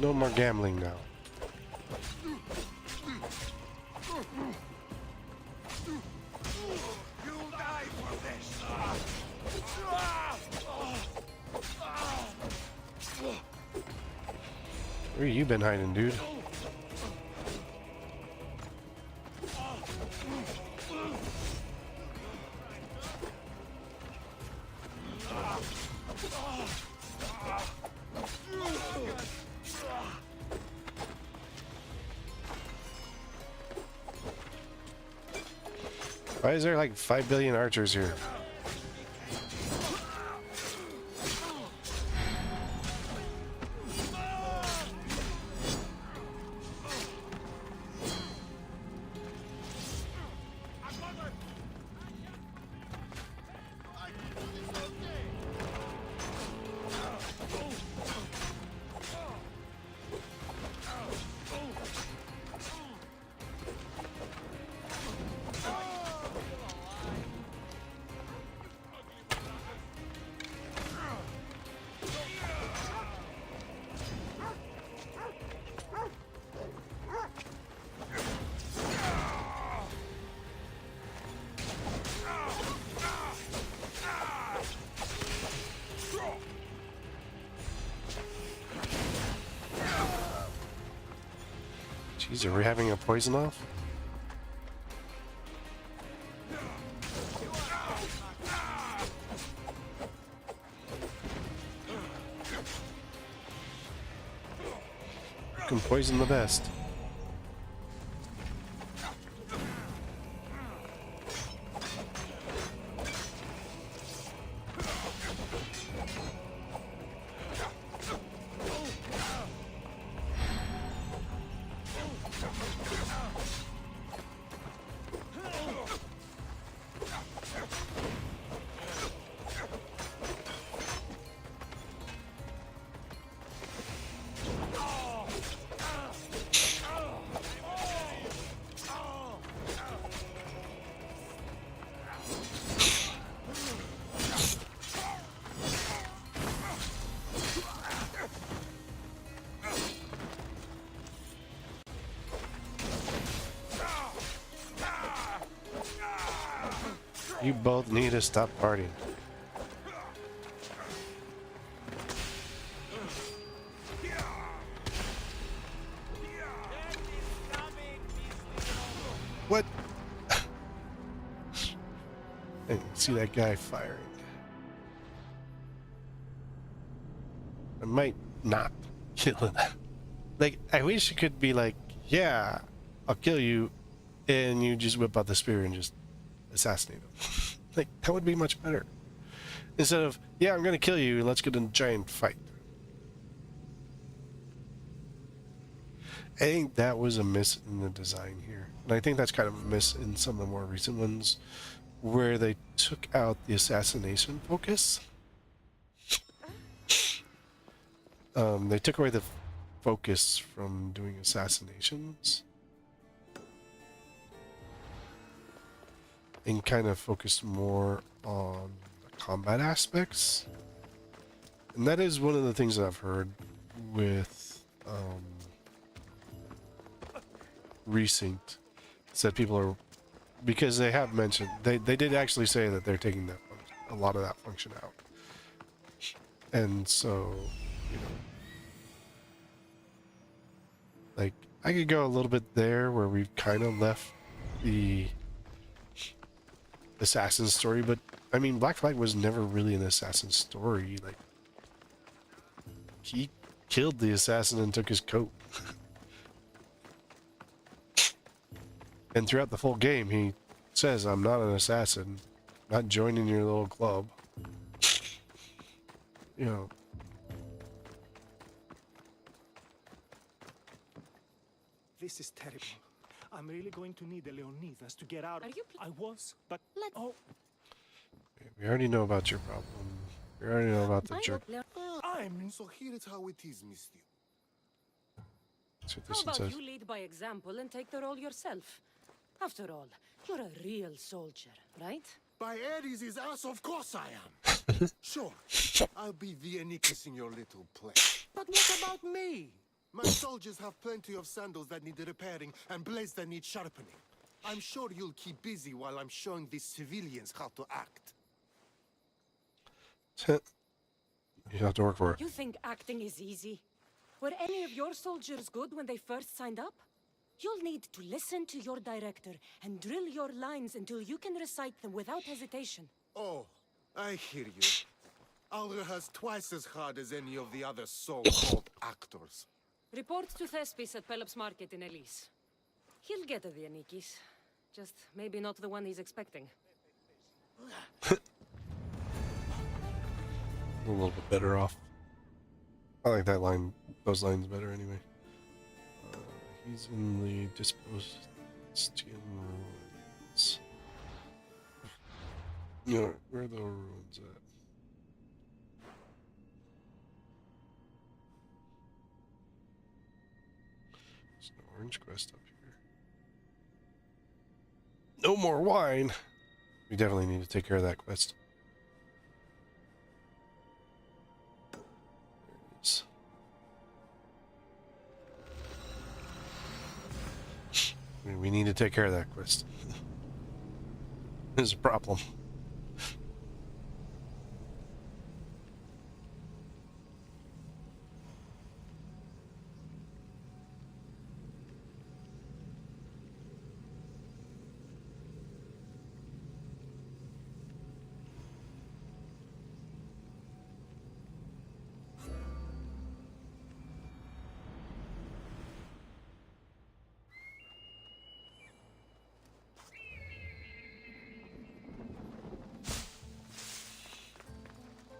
No more gambling now. You'll die for this. Where you been hiding, dude? Why is there like 5 billion archers here? Jeez, are we having a poison off? Who can poison the best? You both need to stop partying. What? I can see that guy firing. I might not kill him. Like, I wish it could be like, yeah, I'll kill you, and you just whip out the spear and just assassinate him. Like, that would be much better. Instead of, yeah, I'm gonna kill you, let's get in a giant fight. I think that was a miss in the design here. And I think that's kind of a miss in some of the more recent ones, where they took out the assassination focus. They took away the focus from doing assassinations and kind of focused more on the combat aspects. And that is one of the things that I've heard with recent, that people are, because they have mentioned, they did actually say that they're taking that a lot of that function out. And so, you know, like, I could go a little bit there where we've kind of left the assassin story, but I mean, Black Flag was never really an assassin story. Like, he killed the assassin and took his coat. And throughout the full game, he says, I'm not an assassin, not joining your little club. You know. This is terrible. I'm really going to need a Leonidas to get out. Are you I was, but oh, We already know about your problem. We already know about the jerk. So here is how it is, Misthios. That's what how this one about says. you lead by example and take the role yourself? After all, you're a real soldier, right? By Ares' ass, of course I am. Sure, I'll be the Anikis in your little play. But what about me? My soldiers have plenty of sandals that need repairing and blades that need sharpening. I'm sure you'll keep busy while I'm showing these civilians how to act. You have to work for it. You think acting is easy? Were any of your soldiers good when they first signed up? You'll need to listen to your director and drill your lines until you can recite them without hesitation. Oh, I hear you. I'll rehearse twice as hard as any of the other so-called actors. Report to Thespis at Pelops Market in Elise. He'll get to the Anikis. Just maybe not the one he's expecting. A little bit better off. I like that line, those lines better anyway. He's in the disposed ruins. No, where are the ruins at? There's an orange quest up here. No more wine! We definitely need to take care of that quest. There it is. We need to take care of that quest. There's a problem.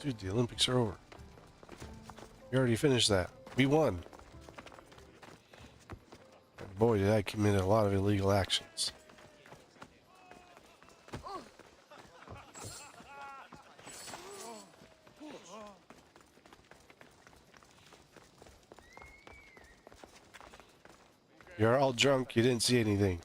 Dude, the Olympics are over. We already finished that. We won. And boy, did I commit a lot of illegal actions. You're all drunk, you didn't see anything.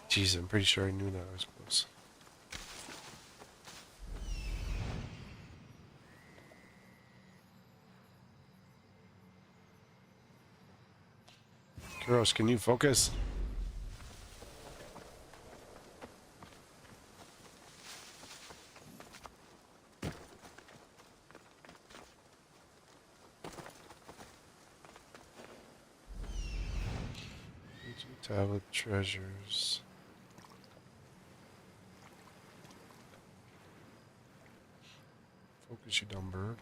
Jeez, I'm pretty sure I knew that I was close. Kuros, can you focus? Tablet treasures. Focus, you dumb bird.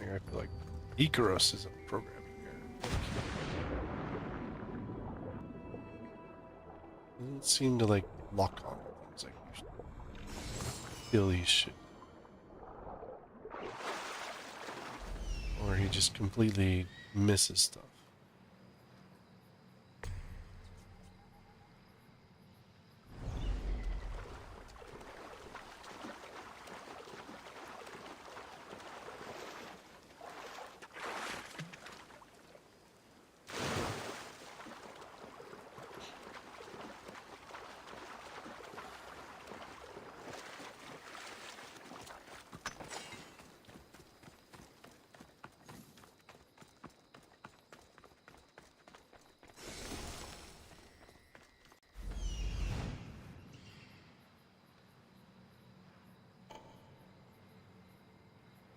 I feel like Icarus is a program here. Doesn't seem to like lock on things like Billy should. Or he just completely misses stuff.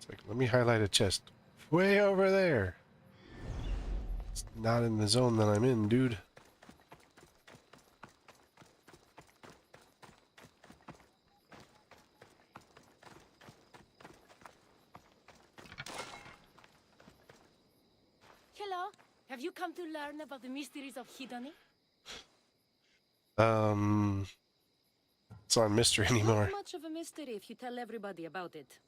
Like, let me highlight a chest way over there. It's not in the zone that I'm in, dude. Hello. Have you come to learn about the mysteries of Hedony? It's not a mystery anymore. Not much of a mystery if you tell everybody about it.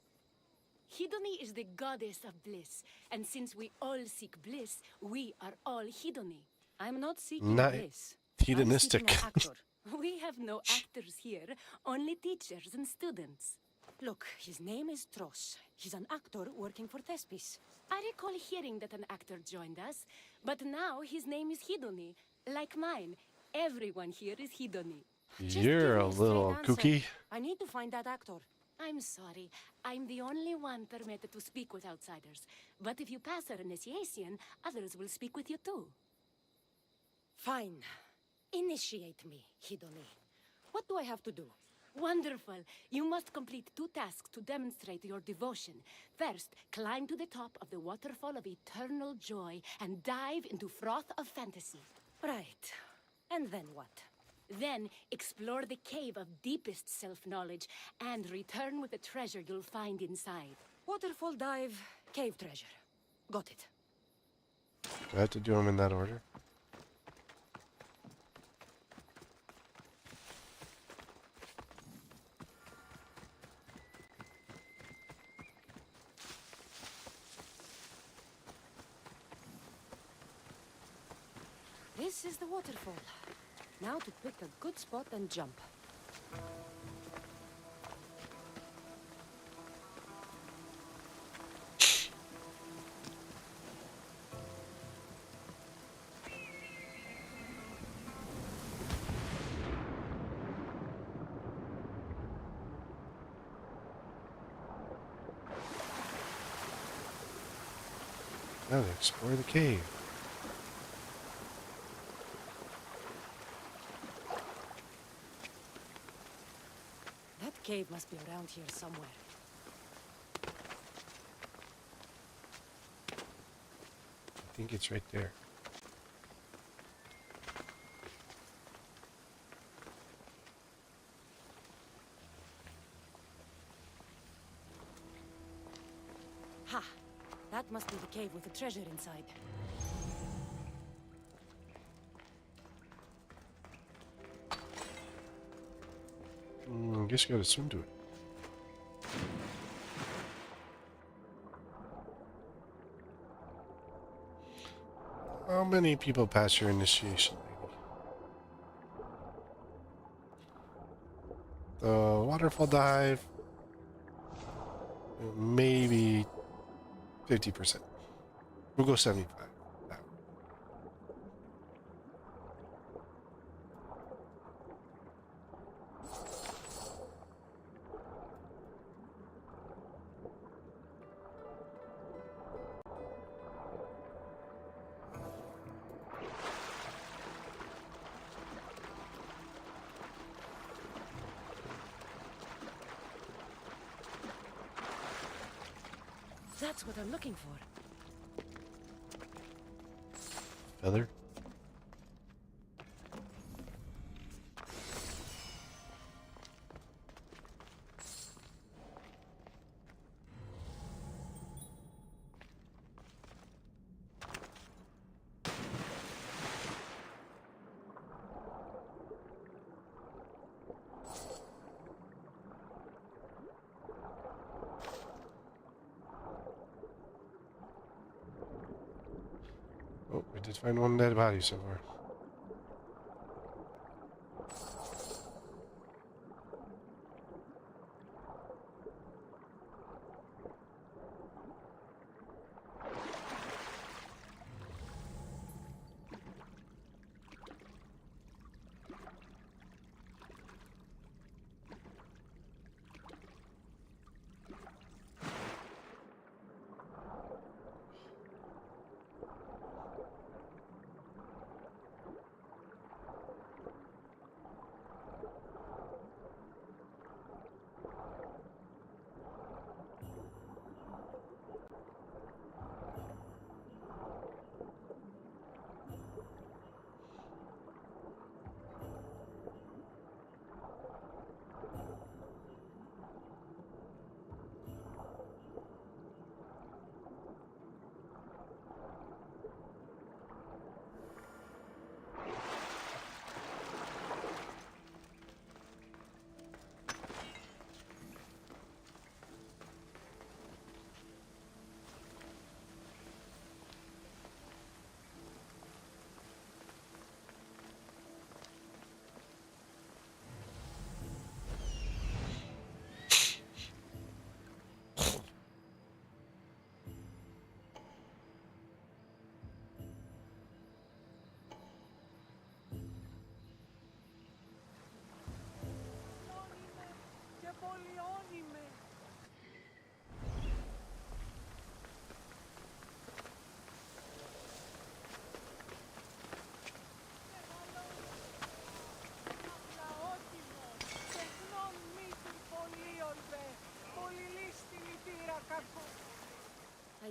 Hedony is the goddess of bliss, and since we all seek bliss, we are all Hedony. I'm not seeking bliss. Hedonistic. I'm seeking an actor. We have no actors here, only teachers and students. Look, his name is Tros. He's an actor working for Thespis. I recall hearing that an actor joined us, but now his name is Hedony, like mine. Everyone here is Hedony. You're a little kooky. I need to find that actor. I'm sorry. I'm the only one permitted to speak with outsiders. But if you pass our initiation, others will speak with you too. Fine. Initiate me, Hedony. What do I have to do? Wonderful. You must complete 2 tasks to demonstrate your devotion. First, climb to the top of the waterfall of eternal joy and dive into froth of fantasy. Right. And then what? Then, explore the cave of deepest self-knowledge and return with the treasure you'll find inside. Waterfall dive, cave treasure. Got it. Do I have to do them in that order? This is the waterfall. Now to pick a good spot and jump. Now to explore the cave. That cave must be around here somewhere. I think it's right there. Ha! That must be the cave with the treasure inside. I guess you gotta swim to it. How many people pass your initiation, lady? The waterfall dive, maybe 50%. We'll go 75. Now. That's what I'm looking for. Feather? Oh, we did find one dead body so far.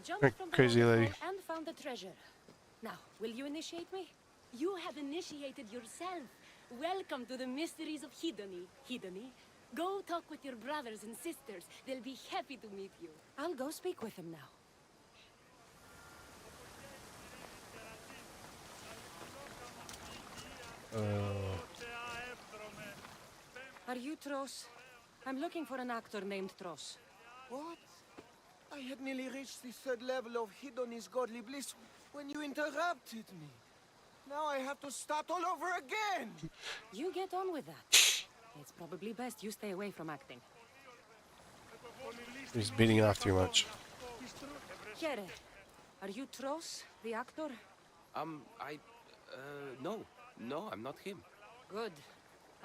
jumped Hey, from the crazy lady. waterfall and found the treasure. Now, will you initiate me? You have initiated yourself. Welcome to the mysteries of Hedony. Hedony, go talk with your brothers and sisters. They'll be happy to meet you. I'll go speak with them now. Are you Tros? I'm looking for an actor named Tros. What? I had nearly reached the third level of Hedony's godly bliss when you interrupted me. Now I have to start all over again! You get on with that. It's probably best you stay away from acting. He's beating off too much. Kere, are you Tros, the actor? No, I'm not him. Good.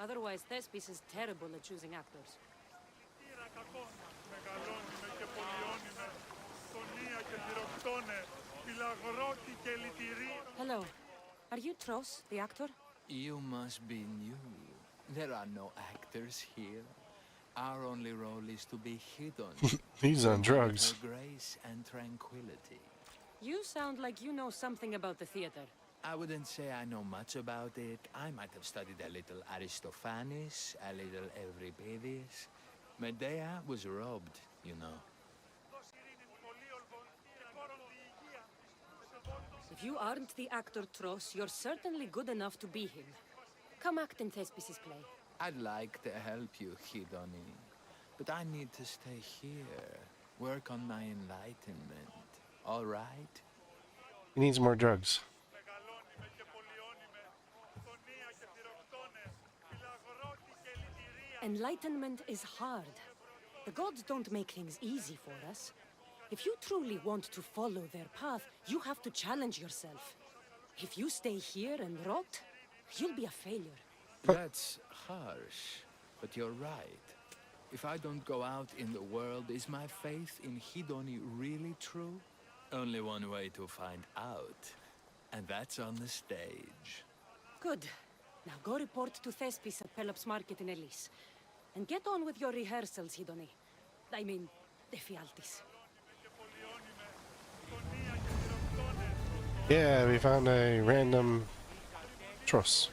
Otherwise, Thespis is terrible at choosing actors. Hello. Are you Tros, the actor? You must be new. There are no actors here. Our only role is to be hidden. He's on drugs. Grace and tranquility. You sound like you know something about the theater. I wouldn't say I know much about it. I might have studied a little Aristophanes, a little Euripides. Medea was robbed, you know. If you aren't the actor Tros, you're certainly good enough to be him. Come act in Thespis' play. I'd like to help you, Hedony. But I need to stay here. Work on my enlightenment. All right? He needs more drugs. Enlightenment is hard. The gods don't make things easy for us. If you truly want to follow their path, you have to challenge yourself. If you stay here and rot, you'll be a failure. That's harsh, but you're right. If I don't go out in the world, is my faith in Hedony really true? Only one way to find out, and that's on the stage. Good. Now go report to Thespis at Pelops Market in Elis. And get on with your rehearsals, Hedony. I mean, Ephialtes. Yeah, we found a random truss.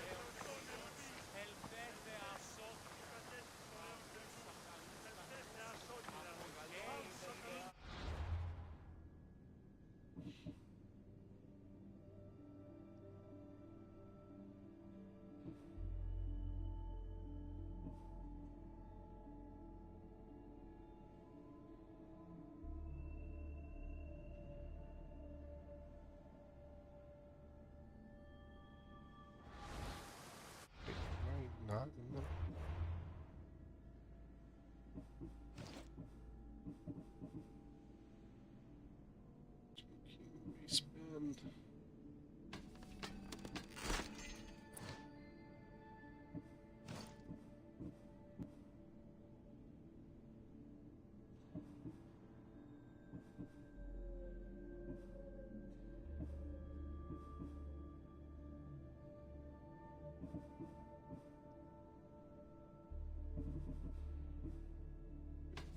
Not in the... Respond.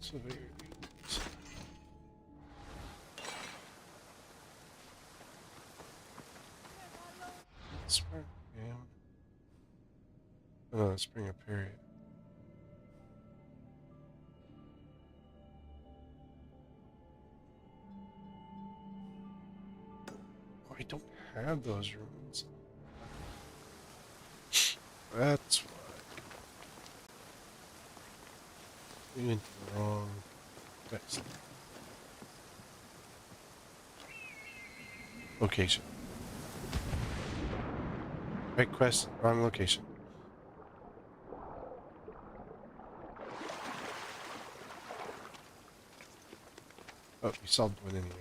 So there it is. Spring, yeah. Oh, spring a period. Oh, I don't have those runes. That's why. We went to the wrong place. Location. Right quest, wrong location. Oh, we solved one anyway.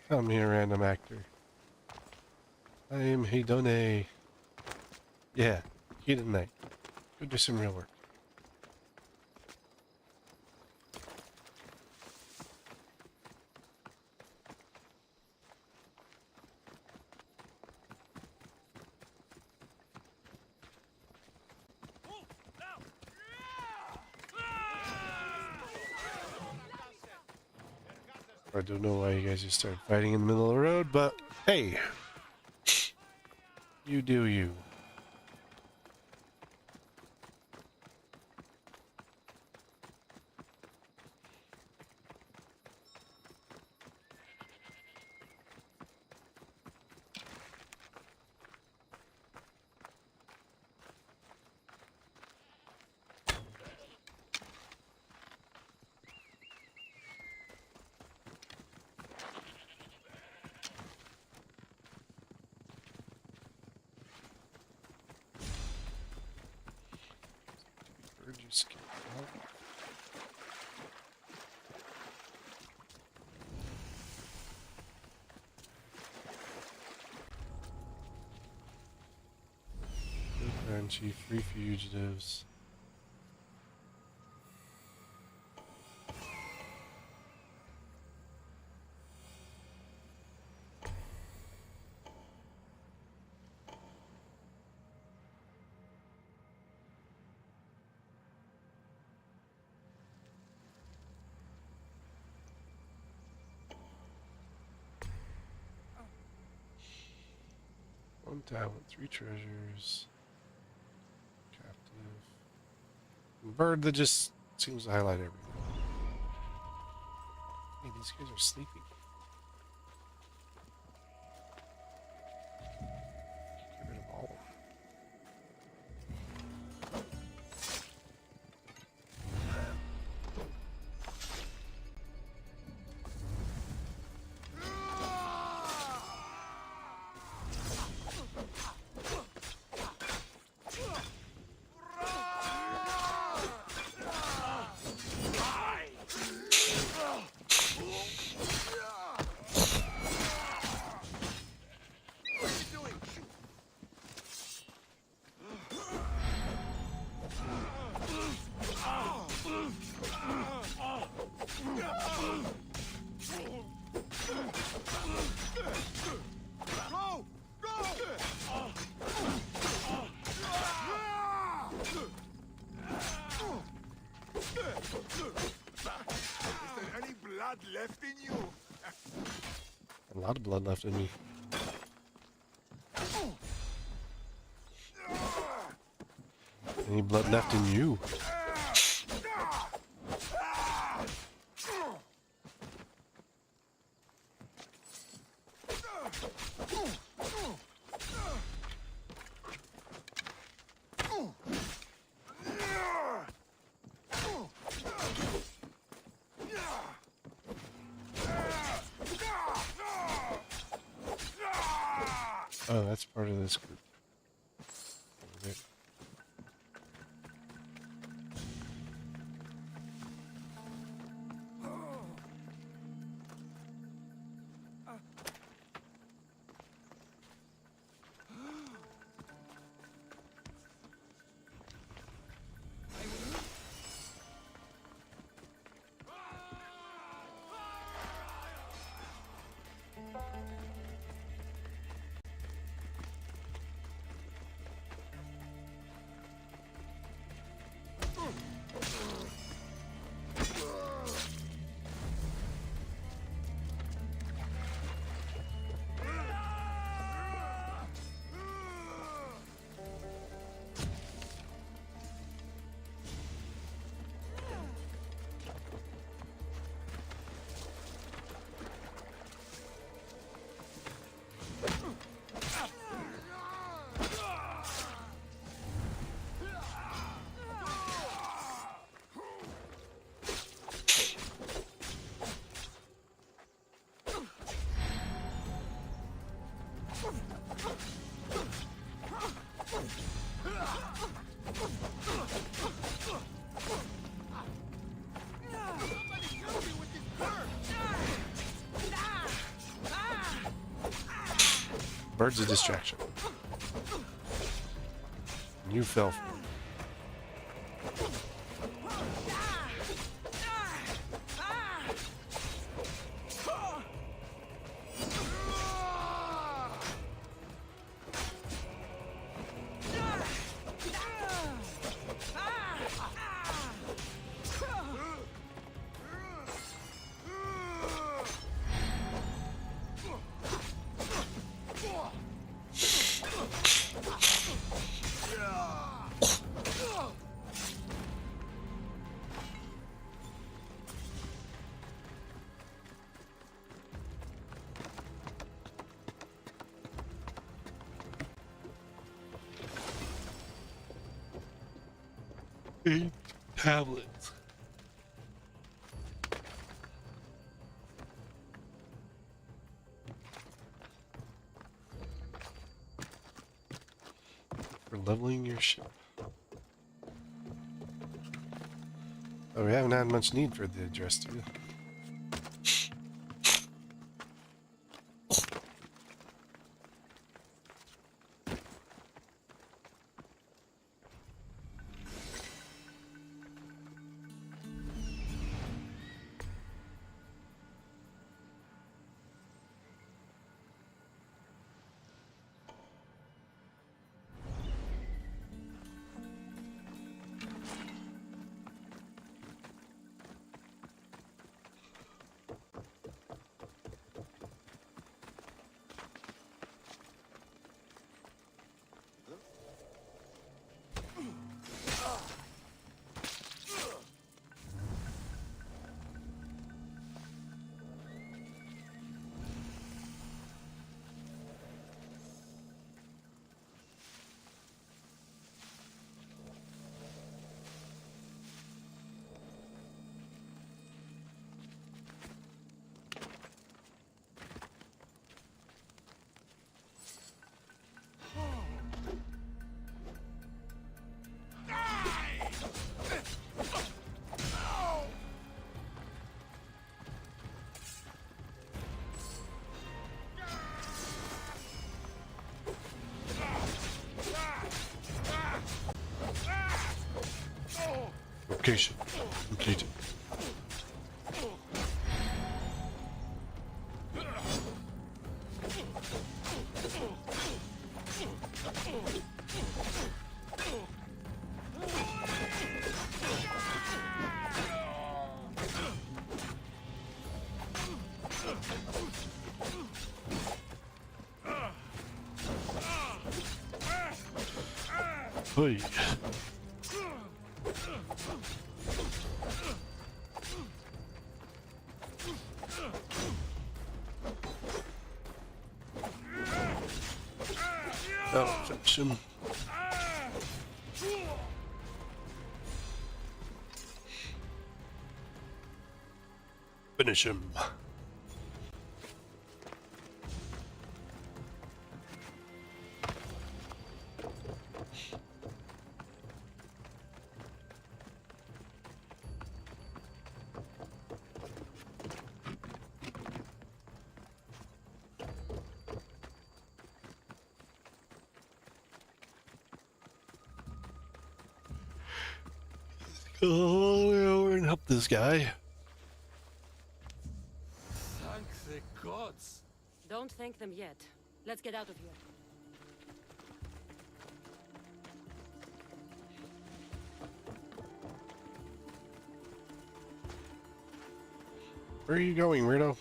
Come here, random actor. I am Hedone. Yeah, Hedone. Go do some real work. I don't know why you guys just started fighting in the middle of the road, but hey, you do you. Bird you skip. Grand Chief, free fugitives. One talent, 3 treasures. Captive. Bird that just seems to highlight everything. Hey, these guys are sleeping. Get rid of all of them. Left in you. A lot of blood left in me. Any blood left in you? Oh, that's part of this group. Over there. Bird's a distraction. You fell for it. 8 tablets. For leveling your ship. Oh, we haven't had much need for the address, dude. Location completed. Hey. Oh, finish him. Finish him. Go over and help this guy. Thank the gods. Don't thank them yet. Let's get out of here. Where are you going, weirdo?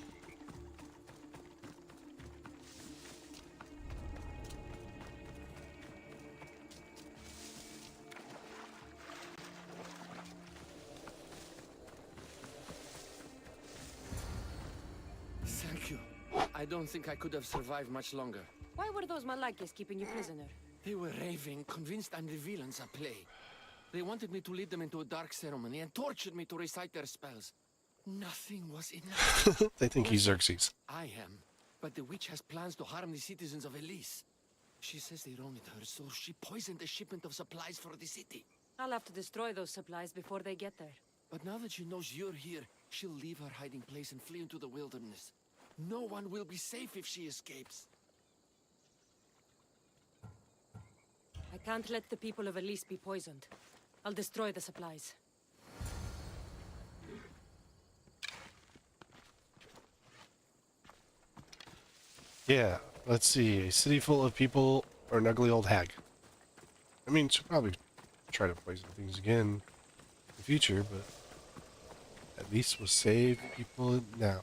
Thank you. I don't think I could have survived much longer. Why were those Malakis keeping you prisoner? They were raving, convinced I'm the villains at play. They wanted me to lead them into a dark ceremony and tortured me to recite their spells. Nothing was enough. They think he's Xerxes. I am, but the witch has plans to harm the citizens of Elise. She says they wronged her, so she poisoned the shipment of supplies for the city. I'll have to destroy those supplies before they get there. But now that she knows you're here, she'll leave her hiding place and flee into the wilderness. No one will be safe if she escapes. I can't let the people of Elise be poisoned. I'll destroy the supplies. Yeah, let's see. A city full of people or an ugly old hag. I mean, she'll probably try to poison things again in the future, but at least we'll save people now.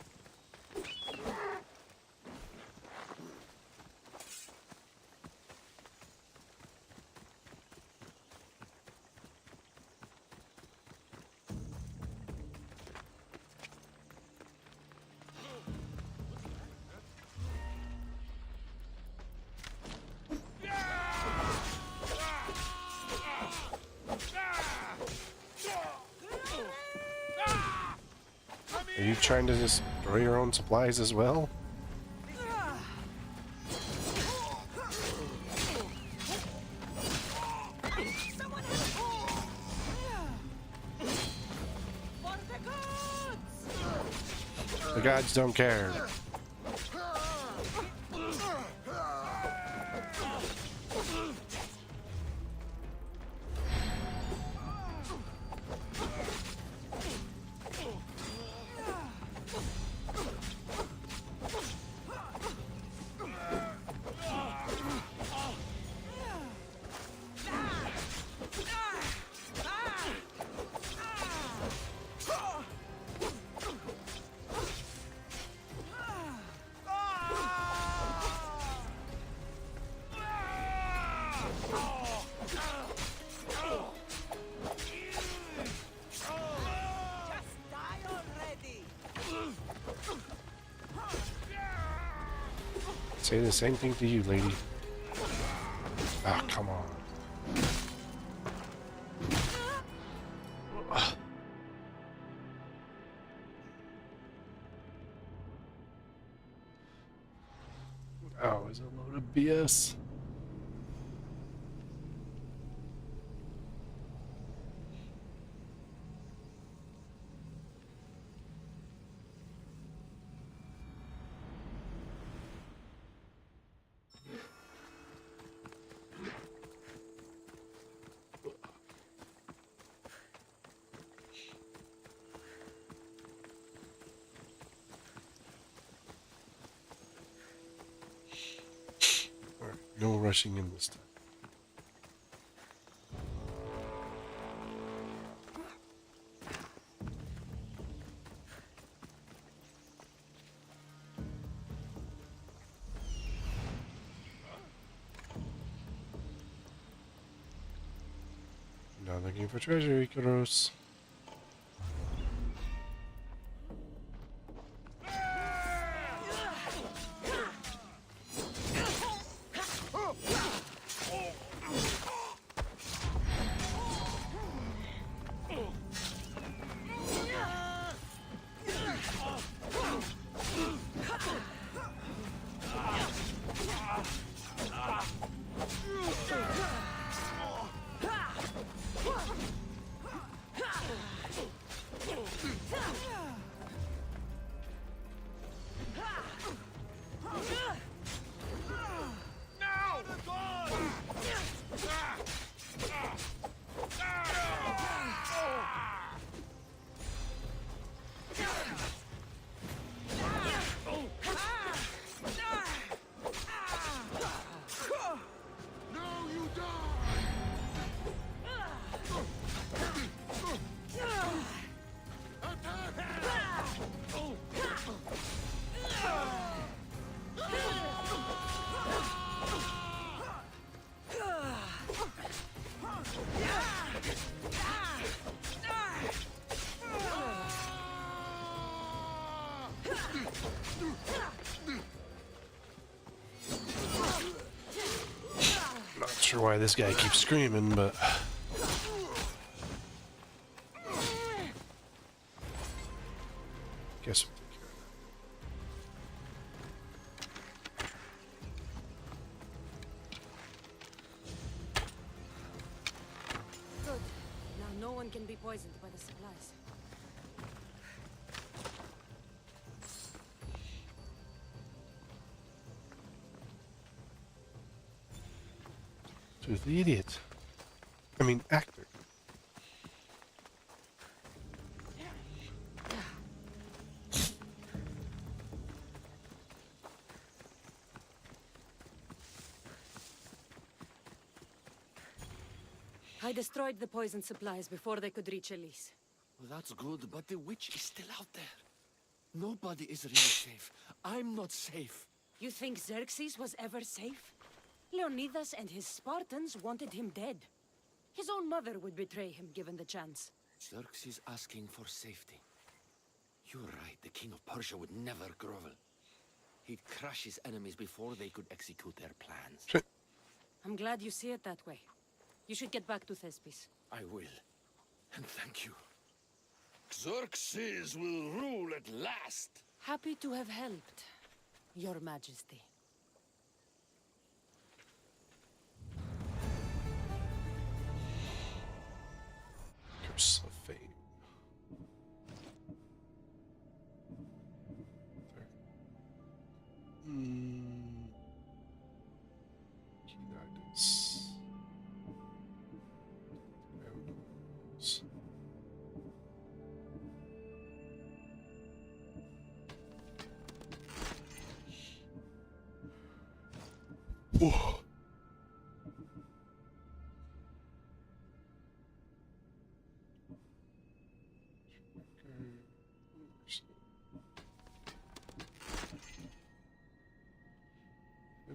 Are you trying to destroy your own supplies as well? The gods don't care. Say the same thing to you, lady. Ah, come on. Oh, it's a load of BS. No rushing in this time. Not looking for treasure, Ikaros. Not sure why this guy keeps screaming, but guess we'll take care of Good. Now no one can be poisoned by the supplies. that. To the idiot. I mean, actor. I destroyed the poison supplies before they could reach Elise. Well, that's good, but the witch is still out there. Nobody is really safe. I'm not safe. You think Xerxes was ever safe? Leonidas and his Spartans wanted him dead. His own mother would betray him given the chance. Xerxes asking for safety. You're right, the king of Persia would never grovel. He'd crush his enemies before they could execute their plans. I'm glad you see it that way. You should get back to Thespis. I will. And thank you. Xerxes will rule at last. Happy to have helped, Your Majesty. Curse of Fame. Key items. Whoa.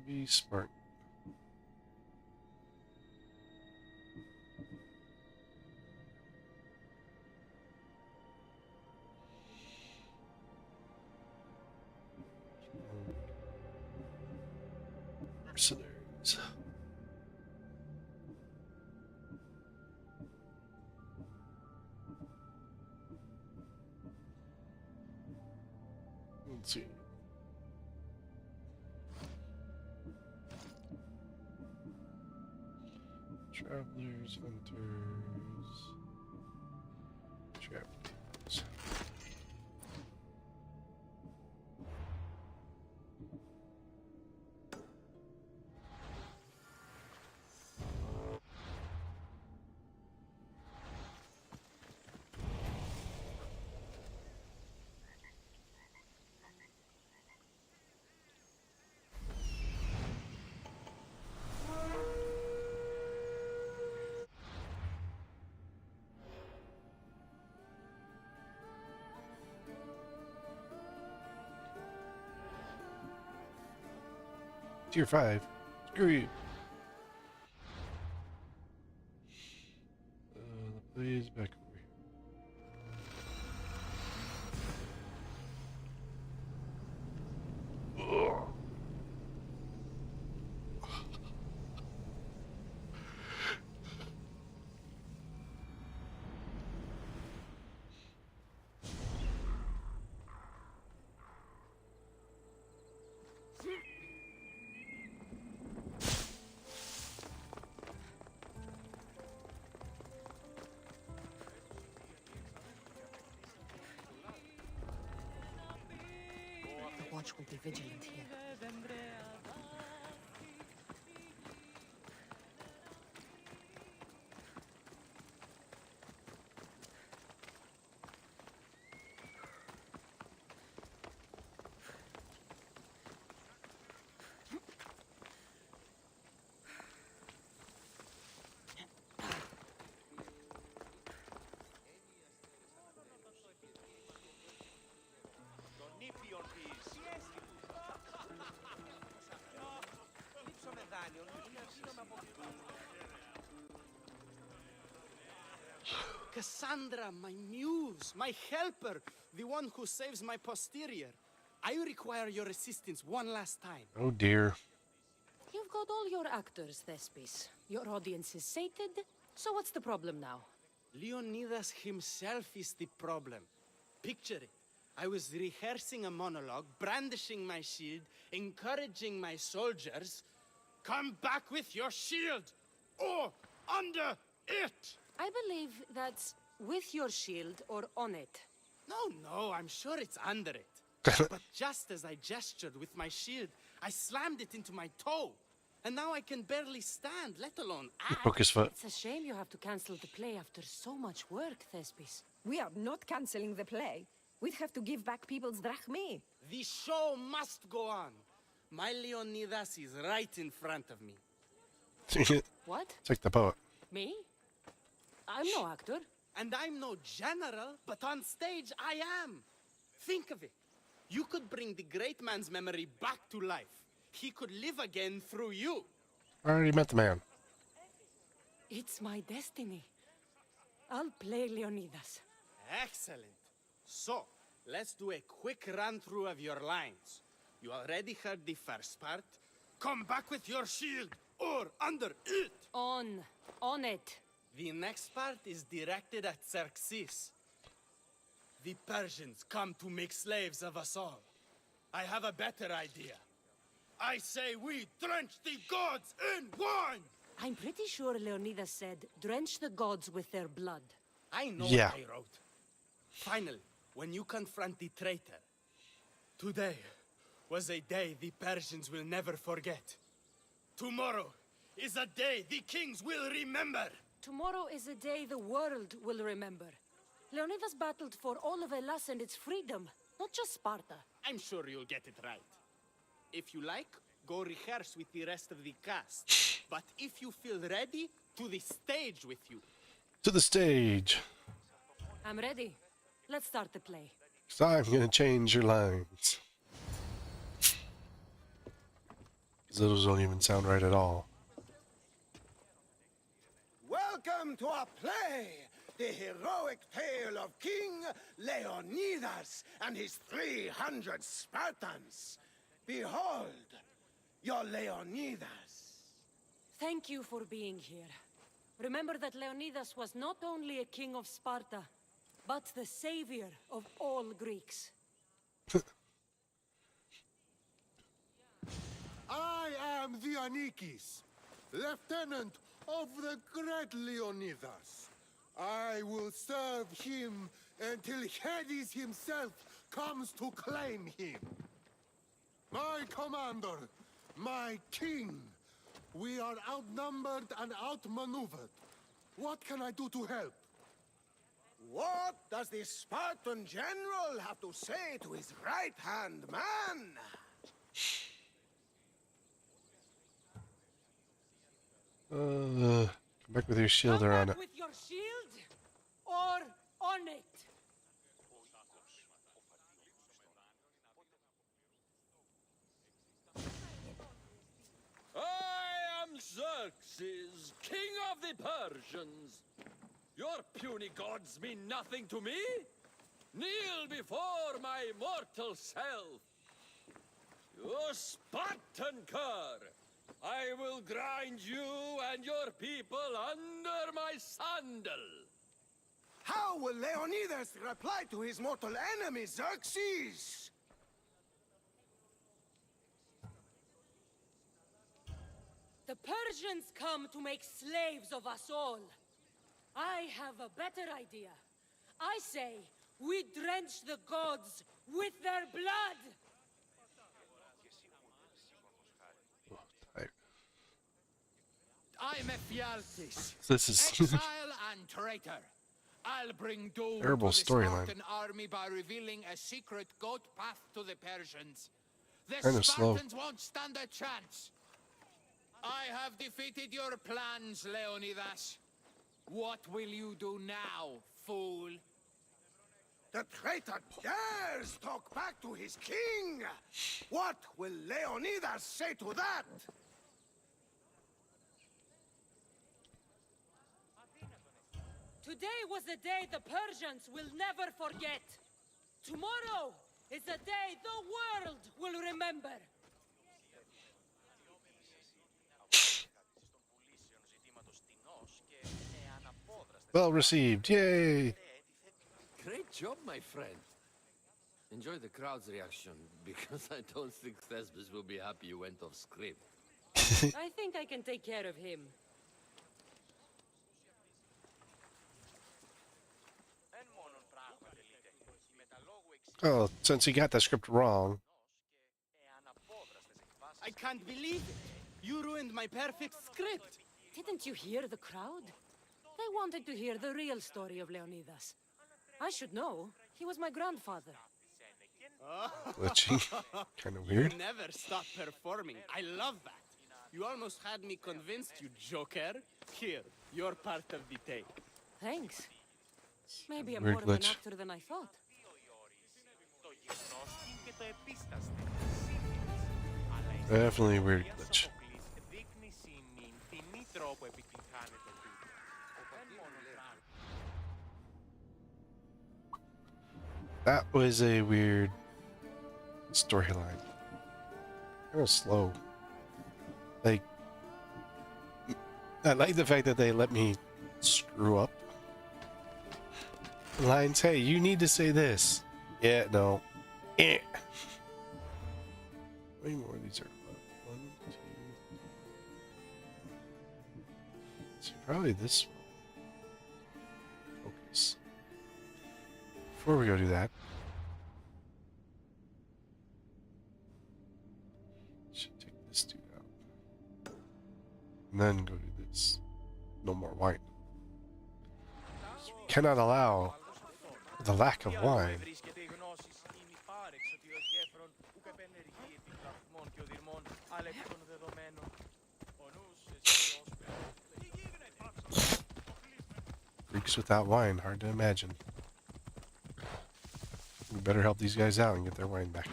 Be smart. Mercenaries. Let's see. Travelers, hunters, travelers. Tier 5. Screw you. The play is back over here. Ugh. Watch will be vigilant here. Cassandra, my muse, my helper, the one who saves my posterior. I require your assistance one last time. Oh dear. You've got all your actors, Thespis. Your audience is sated, so what's the problem now? Leonidas himself is the problem. Picture it. I was rehearsing a monologue, brandishing my shield, encouraging my soldiers. Come back with your shield, or under it! I believe that's with your shield or on it. No, I'm sure it's under it. But just as I gestured with my shield, I slammed it into my toe. And now I can barely stand, let alone act. Broke his foot. It's a shame you have to cancel the play after so much work, Thespis. We are not canceling the play. We'd have to give back people's drachmae. The show must go on. My Leonidas is right in front of me. What? It's like the poet. Me? I'm no actor. And I'm no general, but on stage I am. Think of it. You could bring the great man's memory back to life. He could live again through you. I already met the man. It's my destiny. I'll play Leonidas. Excellent. So, let's do a quick run-through of your lines. You already heard the first part. Come back with your shield, or under it. On it. The next part is directed at Xerxes. the Persians come to make slaves of us all. I have a better idea. I say we drench the gods in wine! I'm pretty sure Leonidas said, drench the gods with their blood. I know Yeah. what I wrote. Finally, when you confront the traitor, today was a day the Persians will never forget. Tomorrow is a day the kings will remember. Tomorrow is a day the world will remember. Leonidas battled for all of Hellas and its freedom, not just Sparta. I'm sure you'll get it right. If you like, go rehearse with the rest of the cast. But if you feel ready, to the stage with you. To the stage. I'm ready. Let's start the play. So I'm gonna change your lines. Because those don't even sound right at all. Welcome to our play, the heroic tale of King Leonidas and his 300 Spartans. Behold, your Leonidas. Thank you for being here. Remember that Leonidas was not only a king of Sparta, but the savior of all Greeks. I am Dionysus, lieutenant of the great Leonidas. I will serve him until Hades himself comes to claim him. My commander, my king, we are outnumbered and outmaneuvered. What can I do to help? What does the Spartan general have to say to his right-hand man? Come back with your shield or on it. With your shield or on it. I am Xerxes, king of the Persians. Your puny gods mean nothing to me. Kneel before my mortal self. You Spartan cur! I will grind you and your people under my sandal. How will Leonidas reply to his mortal enemy, Xerxes? The Persians come to make slaves of us all. I have a better idea. I say, we drench the gods with their blood! I'm Ephialtes, This is exile and traitor. I'll bring doom terrible to the storyline. Spartan army by revealing a secret goat path to the Persians. The Kinda slow. Spartans won't stand a chance. I have defeated your plans, Leonidas. What will you do now, fool? The traitor dares talk back to his king! What will Leonidas say to that? Today was a day the Persians will never forget. Tomorrow is a day the world will remember. well received. Yay! Great job, my friend. Enjoy the crowd's reaction, because I don't think Thespis will be happy you went off script. I think I can take care of him. Oh, since he got the script wrong. I can't believe it. You ruined my perfect script. Didn't you hear the crowd? They wanted to hear the real story of Leonidas. I should know. He was my grandfather. Glitchy. Kind of weird. You never stop performing. I love that. You almost had me convinced, you joker. Here, you're part of the take. Thanks. Maybe I'm Weird more of an glitch. actor than I thought. Definitely a weird glitch. That was a weird storyline. Kind of slow. Like, I like the fact that they let me screw up. lines. Hey, you need to say this. Yeah, no. Eh. How many more of these are left? 1, 2. So probably this one. Focus. Before we go do that, should take this dude out. And then go do this. No more wine. We cannot allow the lack of wine. Freaks without wine, hard to imagine. We better help these guys out and get their wine back.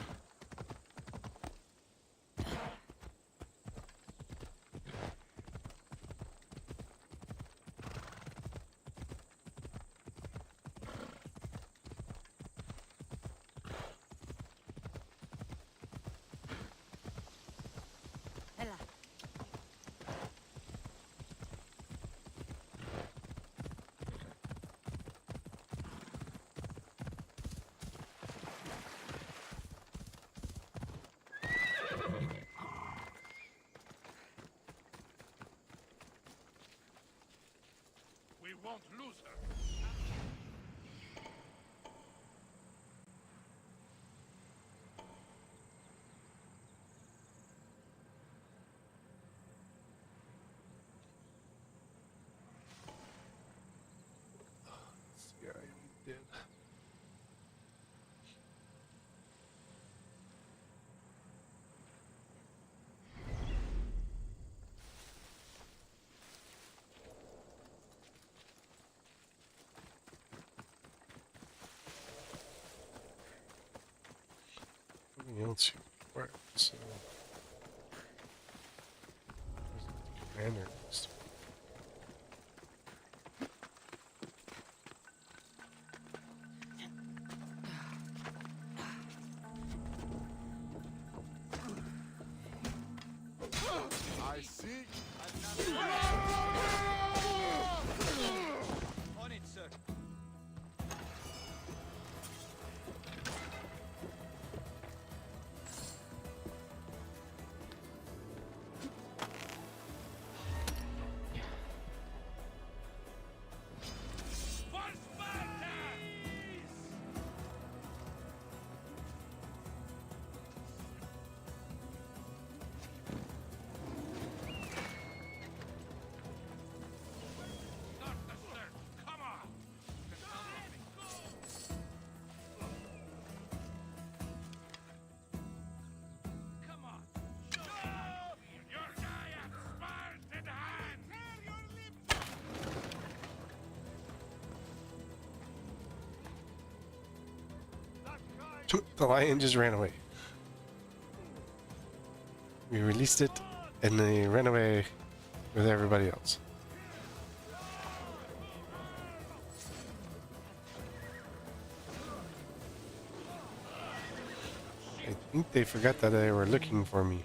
Won't lose her. Yeah, I did. Something else here. Right, so commander list. I see. On it, sir. The lion just ran away. We released it, and they ran away with everybody else. I think they forgot that they were looking for me.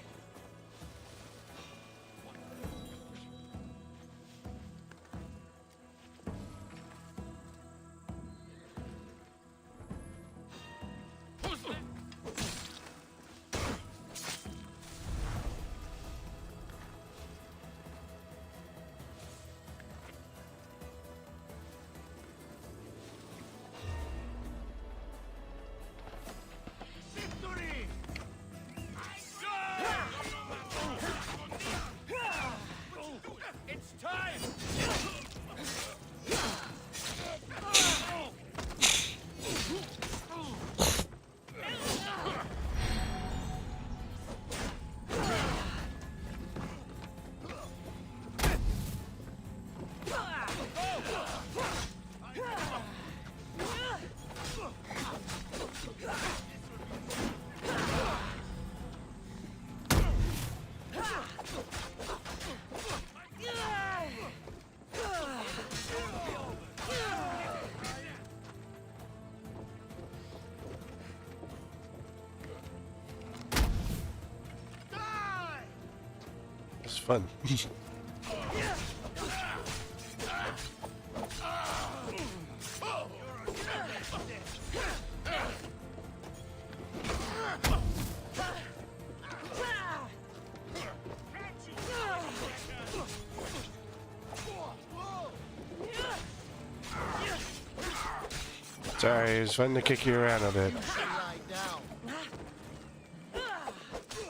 It's fun. Sorry, it was fun to kick you around a bit.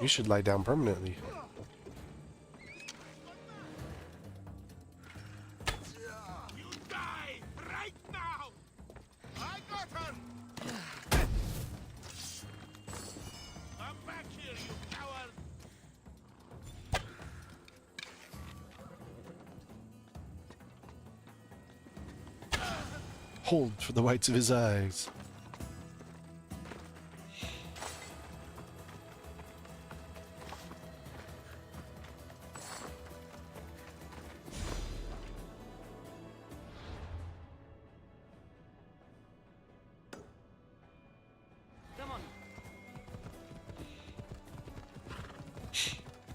You should lie down permanently. You die right now! I got her! Come back here, you coward! Hold for the whites of his eyes.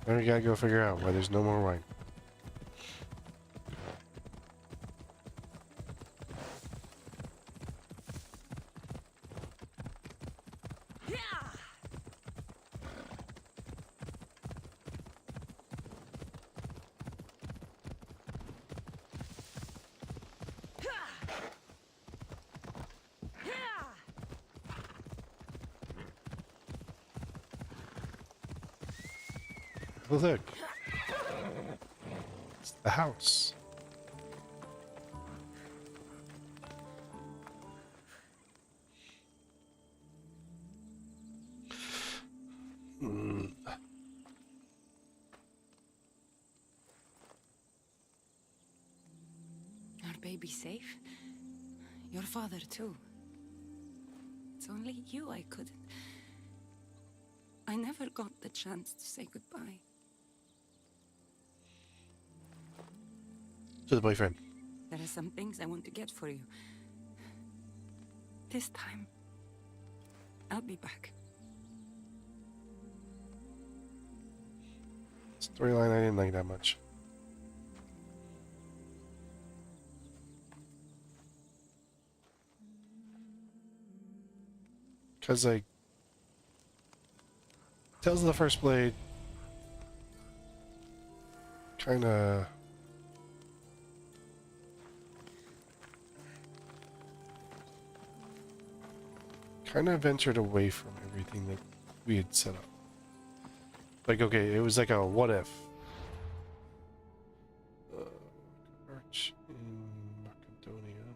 Now we gotta go figure out why there's no more wine. Oh, look. It's the house. Our baby safe? Your father, too. It's only you I couldn't. I never got the chance to say goodbye. To the boyfriend. There are some things I want to get for you. This time, I'll be back. Storyline I didn't like that much. Because, like, Tales of the First Blade kind of ventured away from everything that we had set up. Like, okay, it was like a what if. Arch in Macedonia.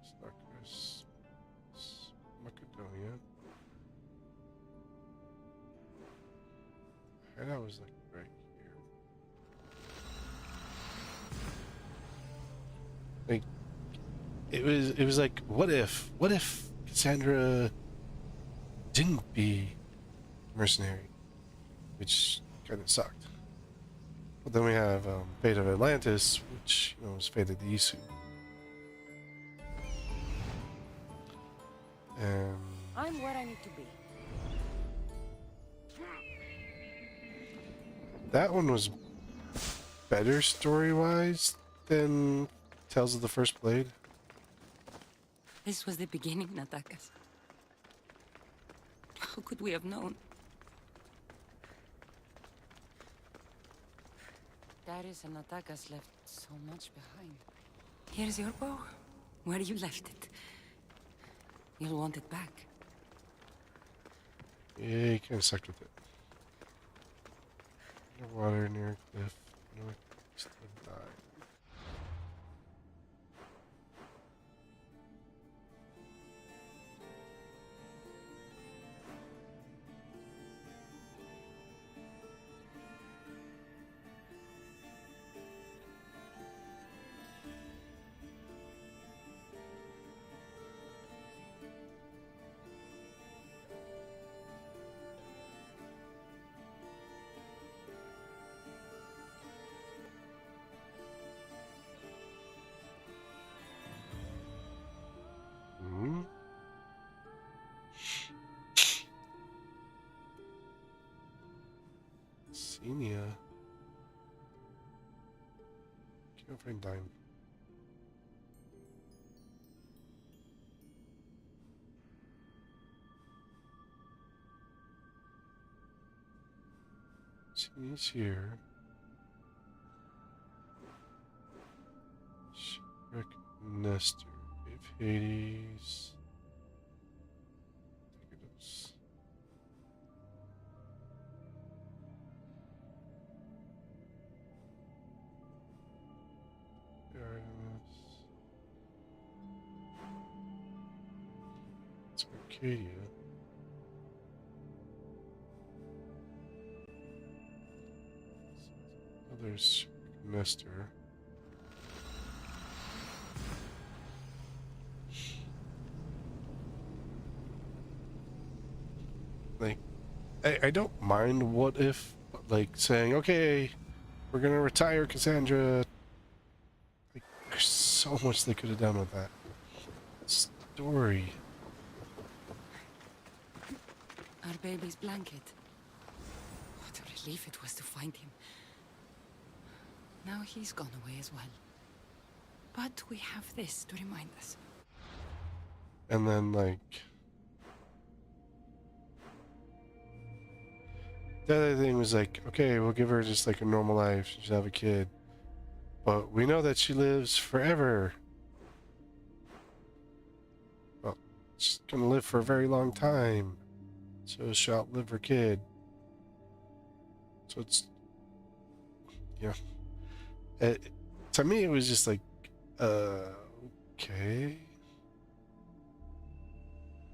Snarkus, Macedonia. And that was like right here. Like, it was like, what if Cassandra didn't be mercenary, which kind of sucked. But then we have Fate of Atlantis, which, you know, was Fate of the Isu. And I'm where I need to be. that one was better story-wise than Tales of the First Blade. This was the beginning, Natakas. How could we have known? Darius and Natakas left so much behind. Here's your bow. Where you left it. You'll want it back. Yeah, he kind of sucked with it. Water near a cliff. Northeast of die. Xenia. Go find Dime. He's here. Shipwreck Nestor. If Hades. Tegedos. Artemis. It's Arcadia. There's Nestor. Like, I don't mind what if, like, saying, okay, we're gonna retire Cassandra. Like, there's so much they could have done with that story. Our baby's blanket. What a relief it was to find him. Now he's gone away as well. But we have this to remind us. And then, like, the other thing was like, okay, we'll give her just like a normal life. She'll have a kid. But we know that she lives forever. Well, she's gonna live for a very long time. So she'll outlive her kid. So it's, yeah. To me, it was just like, okay.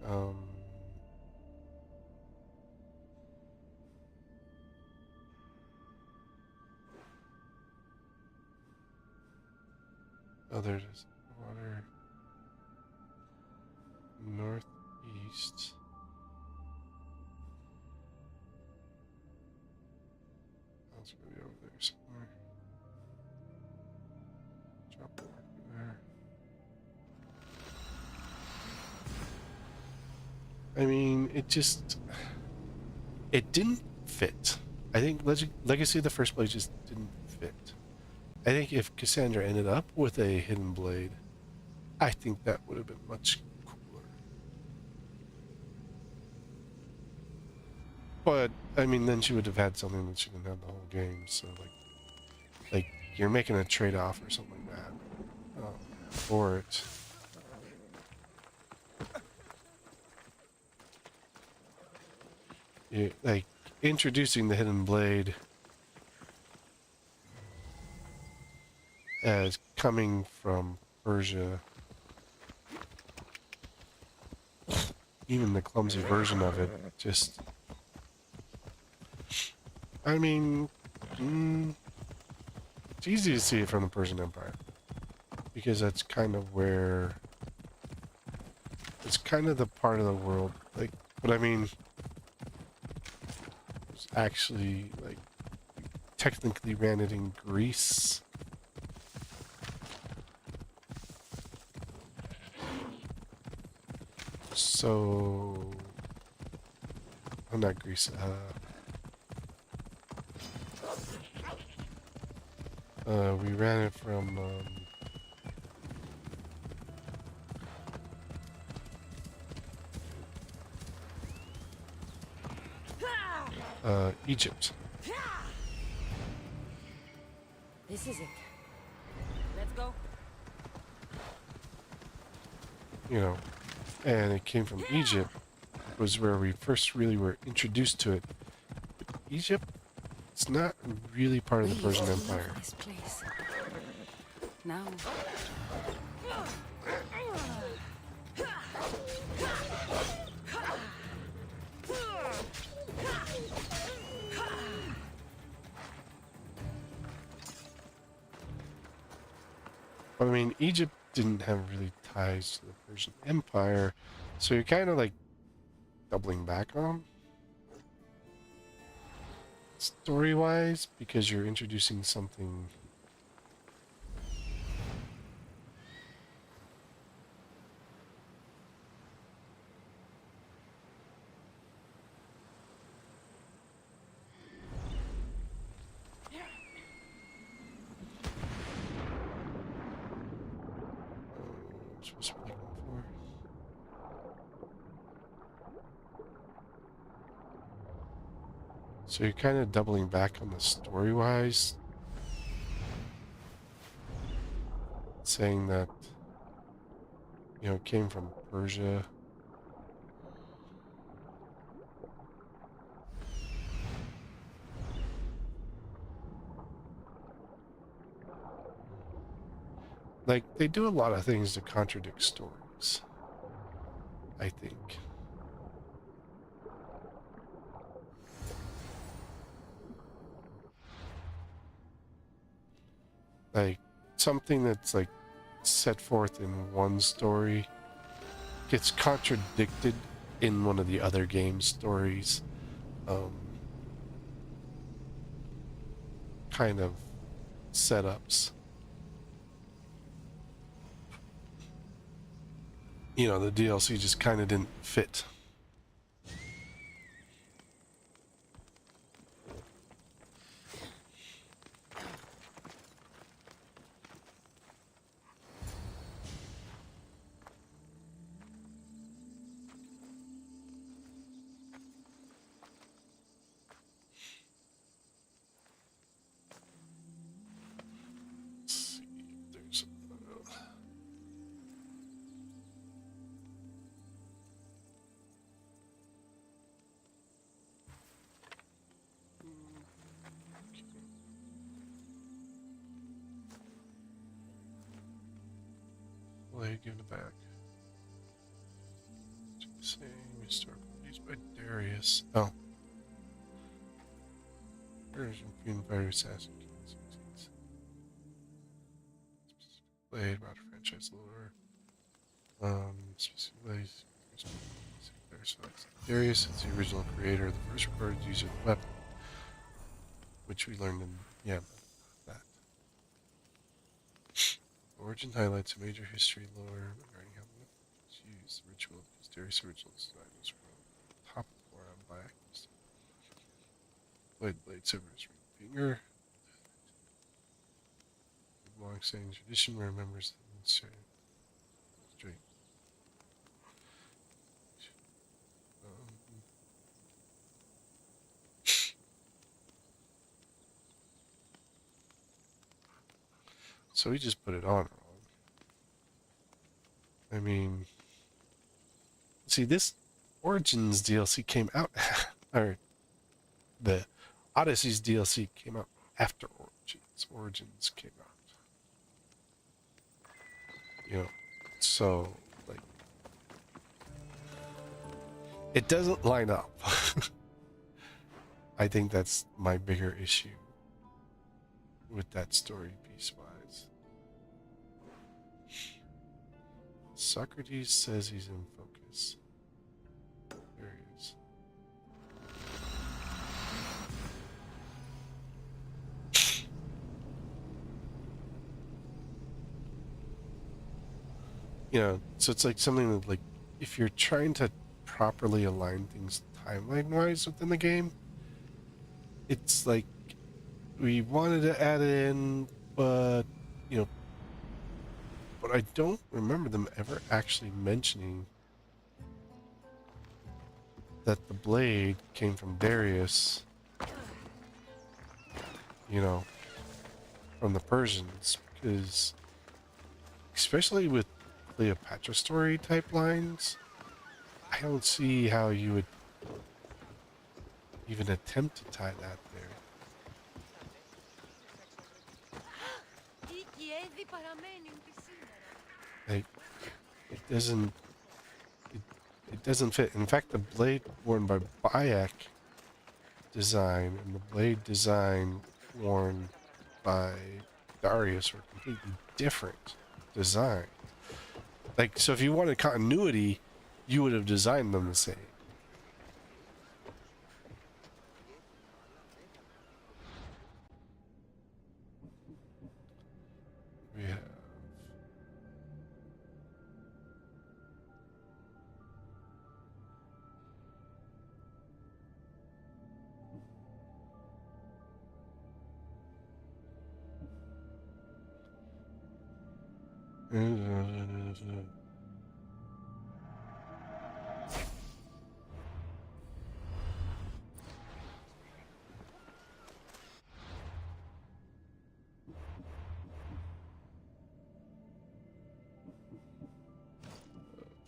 Oh, there's water. Northeast. That's gonna be over there somewhere. Drop it there. I mean, it didn't fit. I think Legacy of the First Blade just didn't fit. I think if Cassandra ended up with a hidden blade, I think that would have been much cooler. But, I mean, then she would have had something that she didn't have the whole game, so, like you're making a trade-off or something like that for it. Like, introducing the hidden blade as coming from Persia, even the clumsy version of it, just, I mean, it's easy to see it from the Persian Empire, because that's kind of where, it's kind of the part of the world, like, but I mean, it's actually, like, technically ran it in Greece. So, I'm not Greece. We ran it from Egypt. This is it. Let's go. You know, and it came from Egypt, was where we first really were introduced to it. But Egypt, it's not really part of the Persian Empire. This place. Now. I mean, Egypt didn't have really ties to the Persian Empire, so you're kind of like doubling back on story-wise, because you're introducing something supposed to be looking for. So you're kind of doubling back on the story-wise, saying that, you know, it came from Persia. Like, they do a lot of things to contradict stories, I think. Like, something that's, like, set forth in one story gets contradicted in one of the other game stories. Kind of setups. You know, the DLC just kind of didn't fit. Give it back. Saying historical used by Darius. Oh. Version between various assassin kings. Played about a franchise lore. Specifically, Darius is the original creator, the first recorded user of the weapon, which we learned in that. Origin highlights a major history lore regarding how it's used. The ritual because Darius' original design was from the top of the by actors. Blade silver is ring finger. A long-standing tradition where members of the straight. So we just put it on wrong. I mean, see, this Origins DLC came out, or the Odyssey's DLC came out after Origins. Origins came out. You know, so, like, it doesn't line up. I think that's my bigger issue with that story piece-wise. Socrates says he's in focus. There he is. You know, so it's like something that, like, if you're trying to properly align things timeline-wise within the game, it's like, we wanted to add it in, but, you know, but I don't remember them ever actually mentioning that the blade came from Darius, you know, from the Persians, because especially with Cleopatra story type lines, I don't see how you would even attempt to tie that there. Like, it doesn't fit. In fact, the blade worn by Bayek design and the blade design worn by Darius were completely different design. Like, so if you wanted continuity, you would have designed them the same. We have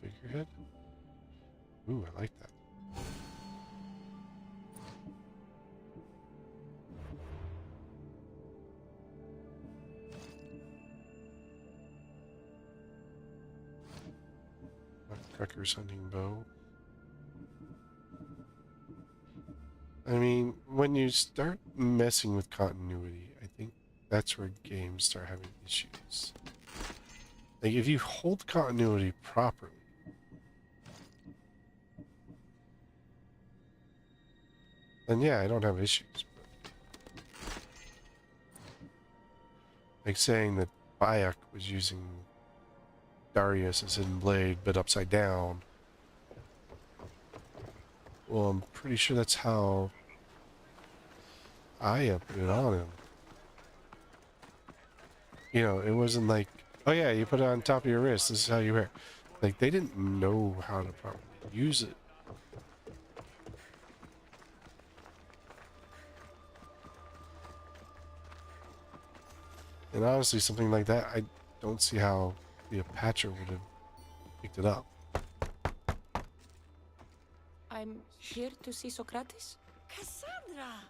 Figurehead? Ooh, I like that. Nutcracker's hunting bow. I mean, when you start messing with continuity, I think that's where games start having issues. Like, if you hold continuity properly, then yeah, I don't have issues. But like saying that Bayek was using Darius as hidden blade, but upside down. Well, I'm pretty sure that's how Aya put it on him. You know, it wasn't like, oh yeah, you put it on top of your wrist, this is how you wear it. Like, they didn't know how to properly use it. And honestly, something like that, I don't see how the Apacher would have picked it up. I'm here to see Socrates. Cassandra!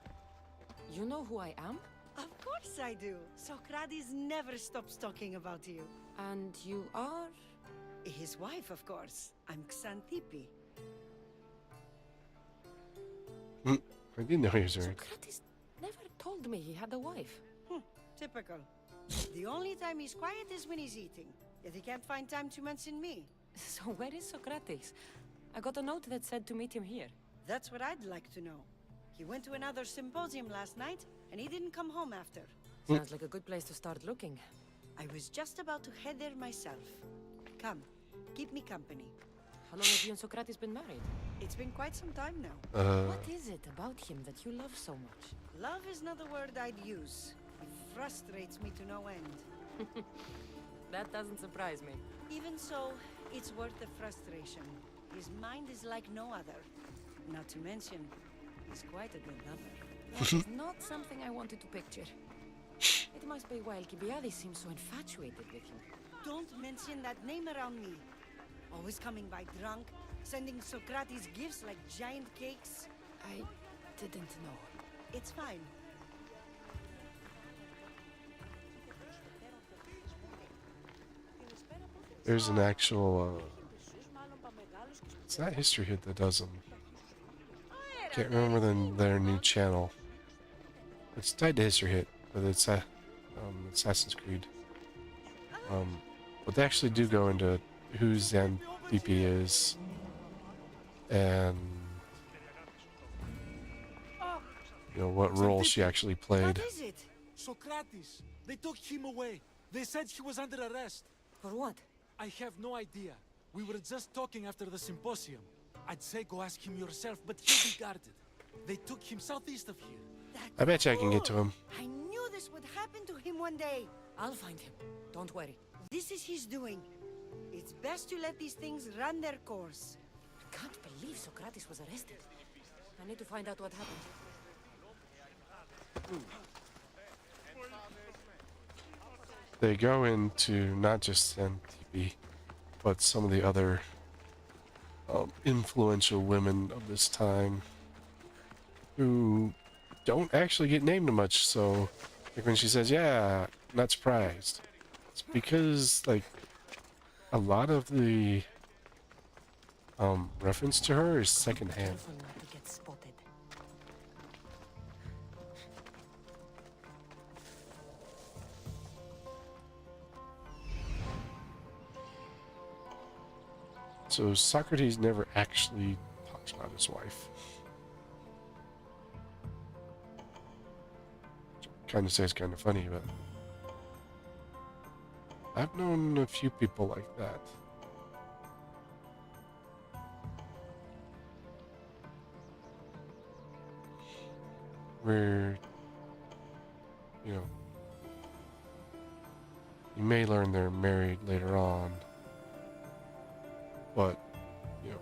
You know who I am? Of course I do. Socrates never stops talking about you. And you are? His wife, of course. I'm Xanthippe. I didn't know he was married. Socrates never told me he had a wife. Typical. The only time he's quiet is when he's eating. Yet he can't find time to mention me. So where is Socrates? I got a note that said to meet him here. That's what I'd like to know. He went to another symposium last night, and he didn't come home after. Sounds like a good place to start looking. I was just about to head there myself. Come, keep me company. How long have you and Socrates been married? It's been quite some time now. What is it about him that you love so much? Love is not a word I'd use. He frustrates me to no end. That doesn't surprise me. Even so, it's worth the frustration. His mind is like no other. Not to mention, he's quite a good lover. That is not something I wanted to picture. It must be why Alcibiades seems so infatuated with you. Don't mention that name around me. Always coming by drunk, sending Socrates gifts like giant cakes. I didn't know. It's fine. There's an actual, it's that history hit that does them. Can't remember their new channel. It's tied to history hit, but it's Assassin's Creed. But they actually do go into who Xanthippe is, and you know what role she actually played. What is it? Socrates. They took him away. They said he was under arrest. For what? I have no idea. We were just talking after the symposium. I'd say go ask him yourself, but he'll be guarded. They took him southeast of here. I bet you I can get to him. I knew this would happen to him one day. I'll find him. Don't worry. This is his doing. It's best to let these things run their course. I can't believe Socrates was arrested. I need to find out what happened. They go into not just Xanthippe, but some of the other influential women of this time who don't actually get named much. So, like when she says, "Yeah, not surprised," it's because like a lot of the reference to her is secondhand. Careful not to get spotted. So Socrates never actually talks about his wife. Kind of say it's kind of funny, but I've known a few people like that. Where, you know, You may learn they're married later on, but you know,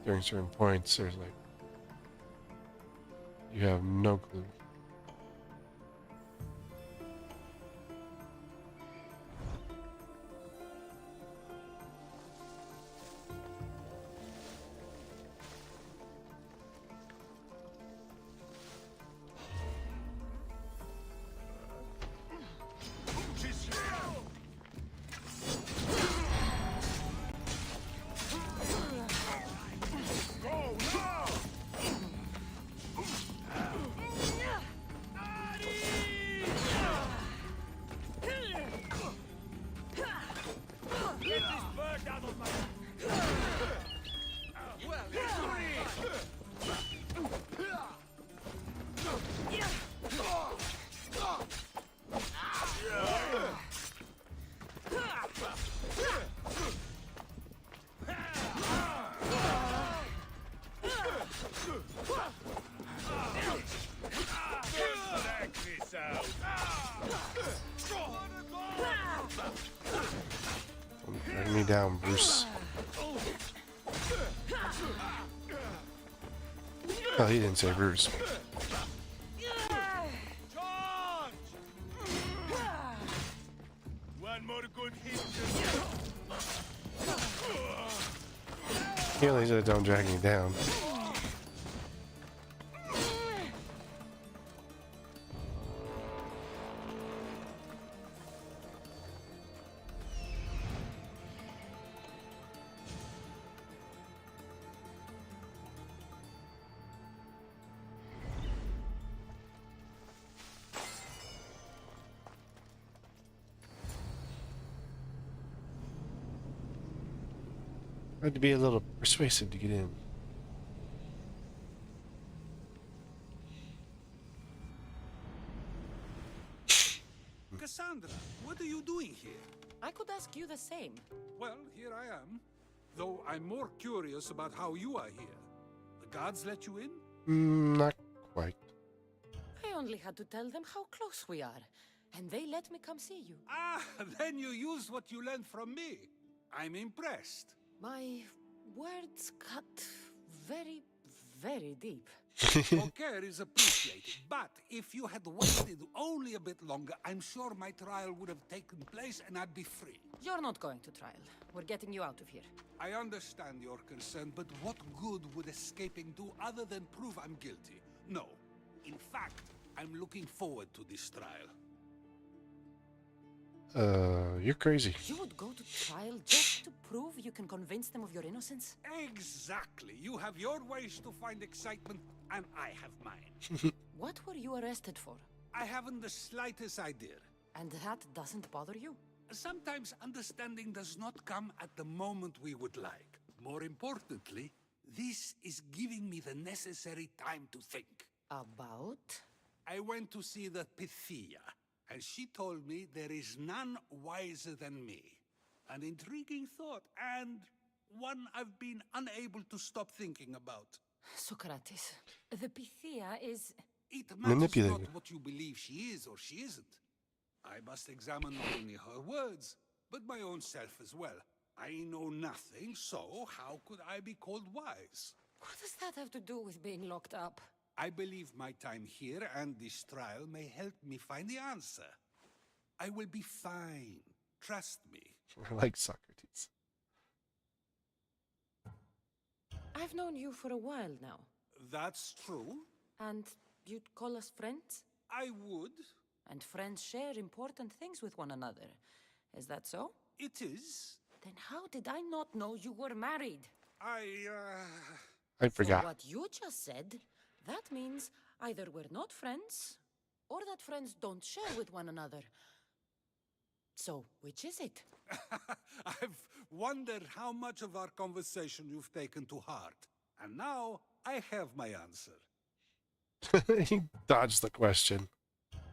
during certain points, there's like you have no clue. Bring me down, Bruce. Oh, he didn't say Bruce. One more good hit. He only said don't drag me down. Had to be a little persuasive to get in. Cassandra, what are you doing here? I could ask you the same. Well, here I am. Though I'm more curious about how you are here. The guards let you in? Not quite. I only had to tell them how close we are, and they let me come see you. Ah, then you used what you learned from me. I'm impressed. My words cut very, very deep. Your care is appreciated, but if you had waited only a bit longer, I'm sure my trial would have taken place and I'd be free. You're not going to trial. We're getting you out of here. I understand your concern, but what good would escaping do other than prove I'm guilty? No. In fact, I'm looking forward to this trial. You're crazy. You would go to trial just to prove you can convince them of your innocence? Exactly. You have your ways to find excitement, and I have mine. What were you arrested for? I haven't the slightest idea. And that doesn't bother you? Sometimes understanding does not come at the moment we would like. More importantly, this is giving me the necessary time to think. About? I went to see the Pythia, and she told me there is none wiser than me. An intriguing thought, and one I've been unable to stop thinking about. Socrates, the Pythia is... It matters not what you believe she is or she isn't. I must examine not only her words, but my own self as well. I know nothing, so how could I be called wise? What does that have to do with being locked up? I believe my time here and this trial may help me find the answer. I will be fine. Trust me. Like Socrates. I've known you for a while now. That's true. And you'd call us friends? I would. And friends share important things with one another. Is that so? It is. Then how did I not know you were married? I forgot. For what you just said, that means either we're not friends, or that friends don't share with one another. So, which is it? I've wondered how much of our conversation you've taken to heart. And now, I have my answer. He dodged the question.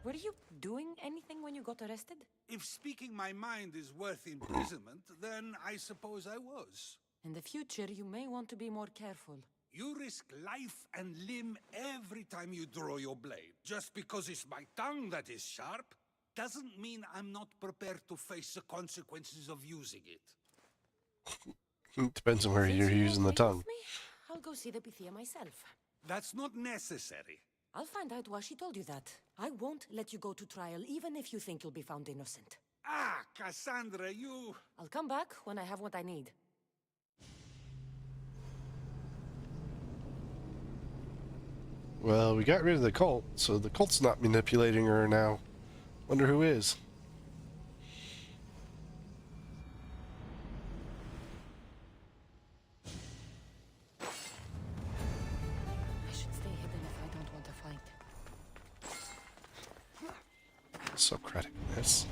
Were you doing anything when you got arrested? If speaking my mind is worth imprisonment, then I suppose I was. In the future, you may want to be more careful. You risk life and limb every time you draw your blade. Just because it's my tongue that is sharp? doesn't mean I'm not prepared to face the consequences of using it. Depends on where Since you're you using the agree tongue. with me, I'll go see the Pythia myself. That's not necessary. I'll find out why she told you that. I won't let you go to trial, even if you think you'll be found innocent. Ah, Cassandra, you... I'll come back when I have what I need. Well, we got rid of the cult, so the cult's not manipulating her now. Wonder who is. I should stay hidden if I don't want to fight. Socraticness.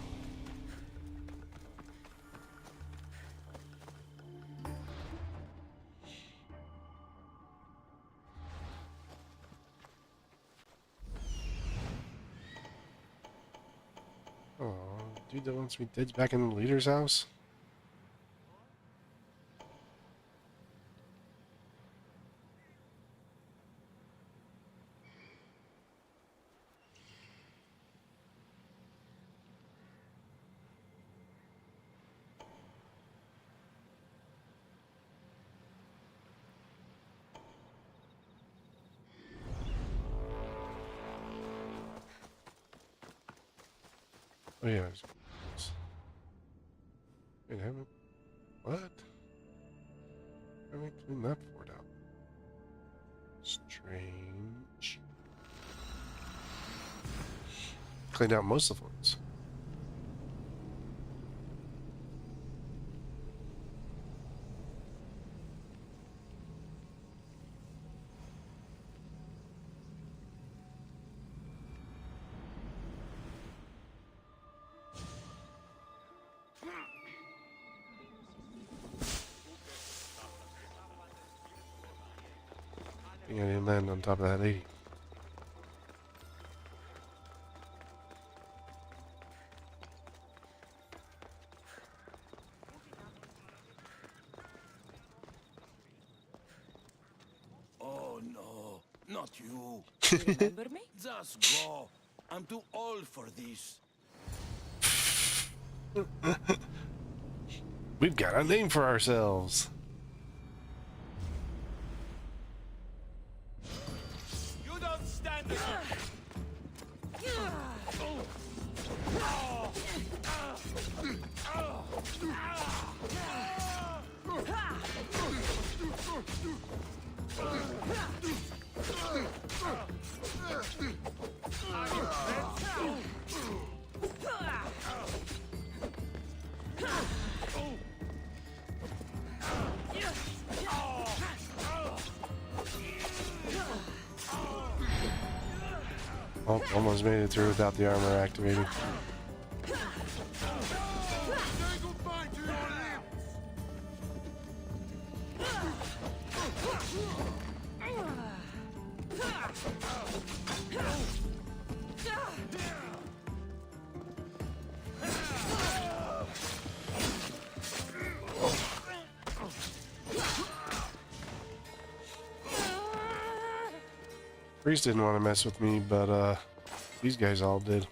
Oh, dude that wants me dead back in the leader's house? Oh yeah. Wait, I haven't. What? I haven't cleaned that fort out. Strange. Cleaned out most of the forts. I think I didn't land on top of that lady. Oh no, not you. You remember me? Just go. I'm too old for this. We've got a name for ourselves. You don't stand it. Oh, almost made it through without the armor activating. Priest didn't want to mess with me, but these guys all did.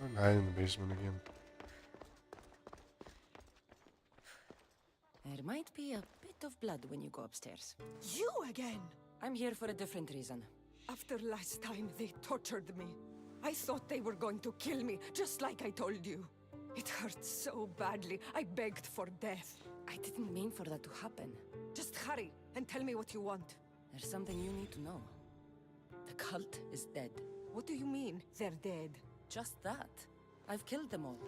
I'm hiding in the basement again. There might be a bit of blood when you go upstairs. You again? I'm here for a different reason. After last time, they tortured me. I thought they were going to kill me, just like I told you. It hurt so badly. I begged for death. I didn't mean for that to happen. Just hurry and tell me what you want. There's something you need to know. The cult is dead. What do you mean, they're dead? Just that. I've killed them all.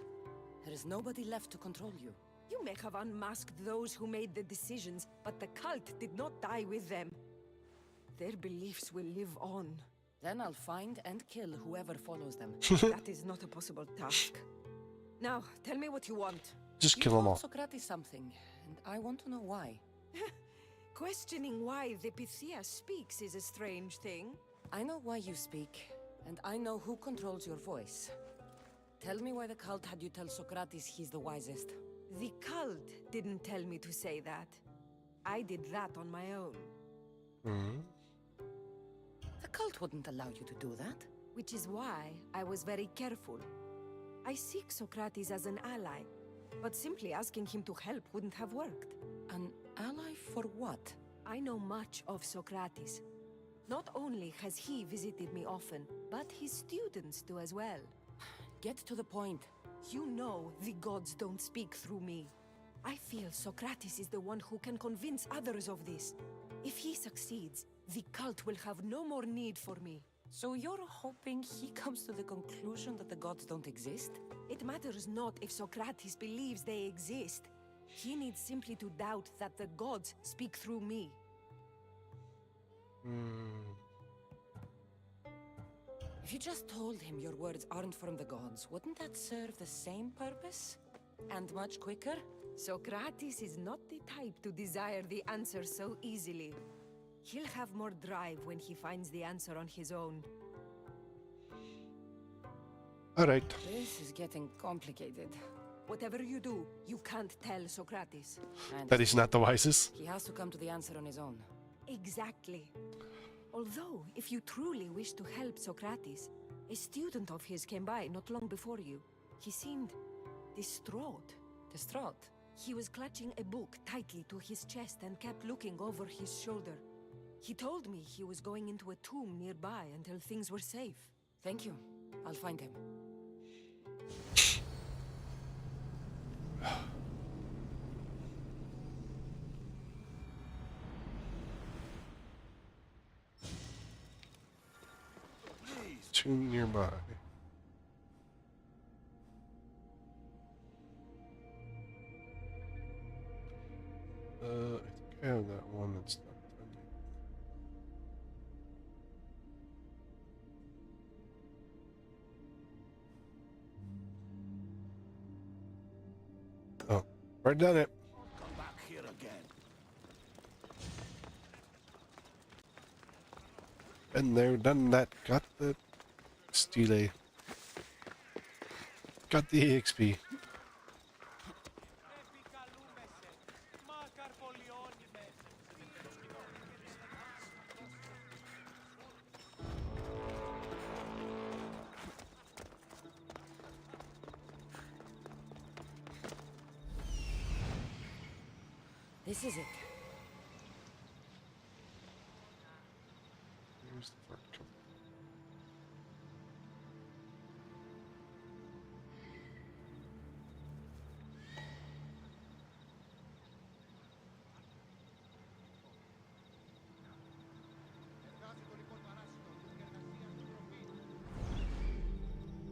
There is nobody left to control you. You may have unmasked those who made the decisions, but the cult did not die with them. Their beliefs will live on. Then I'll find and kill whoever follows them. That is not a possible task. Now, tell me what you want. Just kill them all. Socrates something, and I want to know why. Questioning why the Pythia speaks is a strange thing. I know why you speak, and I know who controls your voice. Tell me why the cult had you tell Socrates he's the wisest. The cult didn't tell me to say that. I did that on my own. Hmm. The cult wouldn't allow you to do that. Which is why I was very careful. I seek Socrates as an ally, but simply asking him to help wouldn't have worked. An ally for what? I know much of Socrates. Not only has he visited me often, but his students do as well. Get to the point. You know the gods don't speak through me. I feel Socrates is the one who can convince others of this. If he succeeds, the cult will have no more need for me. So you're hoping he comes to the conclusion that the gods don't exist? It matters not if Socrates believes they exist. He needs simply to doubt that the gods speak through me. If you just told him your words aren't from the gods, wouldn't that serve the same purpose? And much quicker? Socrates is not the type to desire the answer so easily. He'll have more drive when he finds the answer on his own. Alright. This is getting complicated. Whatever you do, you can't tell Socrates. That he's not the wisest. He has to come to the answer on his own. Exactly. Although, if you truly wish to help Socrates, a student of his came by not long before you. He seemed distraught. Distraught? He was clutching a book tightly to his chest and kept looking over his shoulder. He told me he was going into a tomb nearby until things were safe. Thank you. I'll find him. Tomb nearby. I think I have that one that's not pending. Oh, already done it. Come back here again. Been there, done that, got the stele. Got the EXP. This is it. Here's the front cover.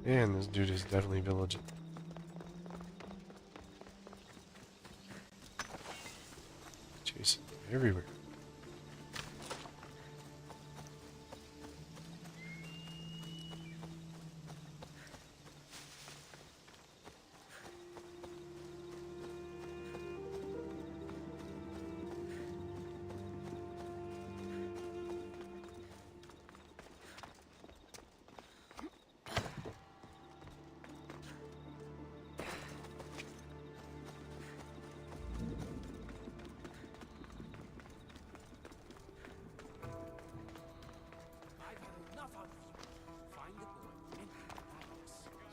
Man, this dude is definitely vigilant. Chasing everywhere.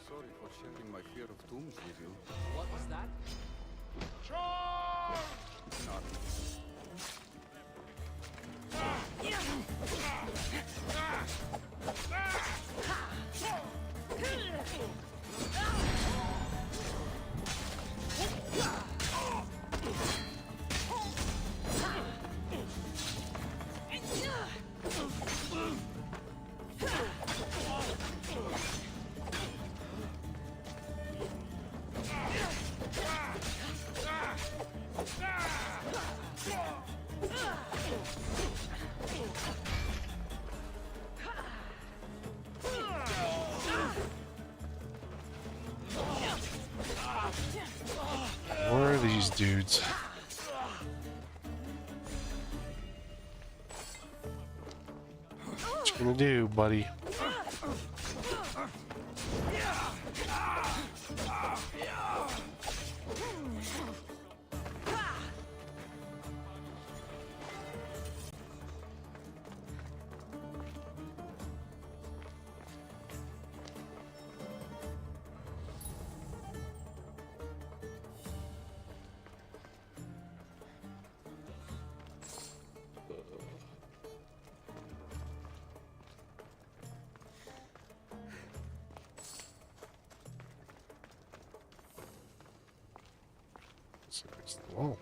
Sorry for sharing my fear of tombs with you. What was that? Where are these dudes? What you gonna do, buddy? It's against the wall.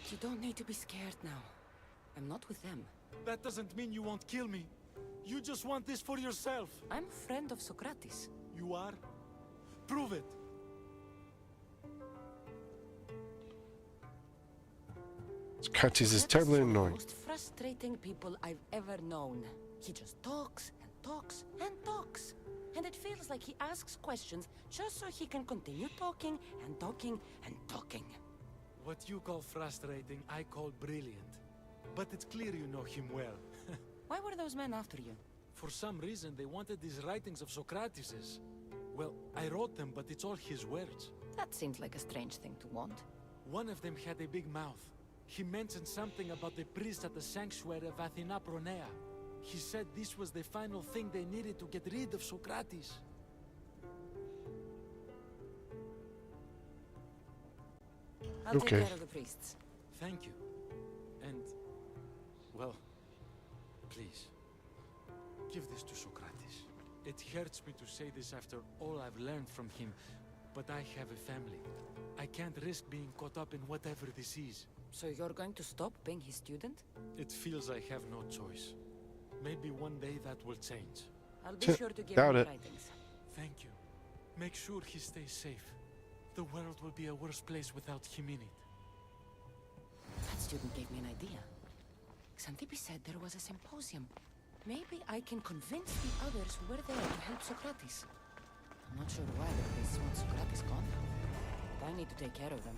You don't need to be scared now. I'm not with them. That doesn't mean you won't kill me. You just want this for yourself. I'm a friend of Socrates. You are? Prove it. Socrates is terribly One of the annoying. most frustrating people I've ever known. He just talks and talks and talks. And it feels like he asks questions just so he can continue talking and talking and talking. What you call frustrating, I call brilliant. But it's clear you know him well. Why were those men after you? For some reason, they wanted these writings of Socrates's. Well, I wrote them, but it's all his words. That seems like a strange thing to want. One of them had a big mouth. He mentioned something about the priest at the sanctuary of Athena Pronea. He said this was the final thing they needed to get rid of Socrates. I'll take care of the priests. Thank you. And, well, please, give this to Socrates. It hurts me to say this after all I've learned from him, but I have a family. I can't risk being caught up in whatever this is. So you're going to stop being his student? It feels I have no choice. Maybe one day that will change. I'll be sure to give him the writings. Thank you. Make sure he stays safe. The world will be a worse place without him in it. That student gave me an idea. Xanthippe said there was a symposium. Maybe I can convince the others who were there to help Socrates. I'm not sure why the priests want Socrates gone, but I need to take care of them.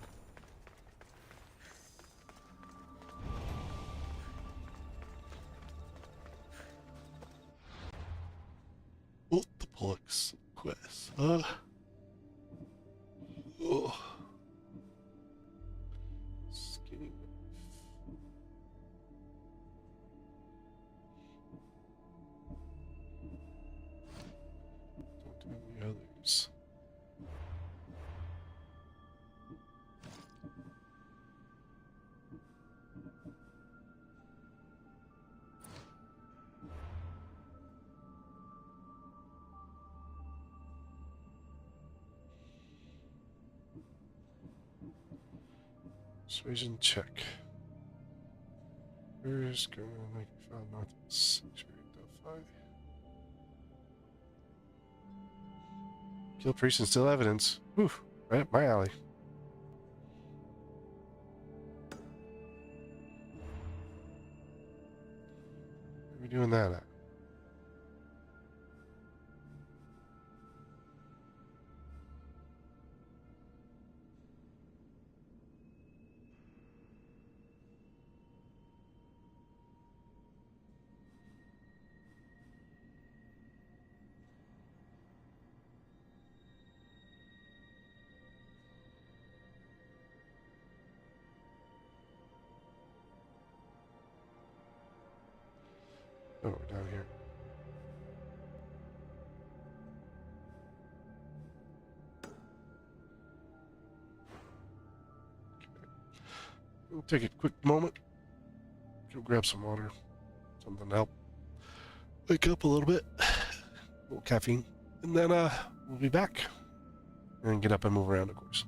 Multiple quests. Oh. Skinny. Don't do any others. Persuasion check. Where's going to make found northeast sanctuary Delphi? Kill priest and steal evidence. Whew, right up my alley. Where are we doing that at? Oh, we're down here. Okay. We'll take a quick moment. Go grab some water. Something to help wake up a little bit. A little caffeine. And then we'll be back. And get up and move around, of course.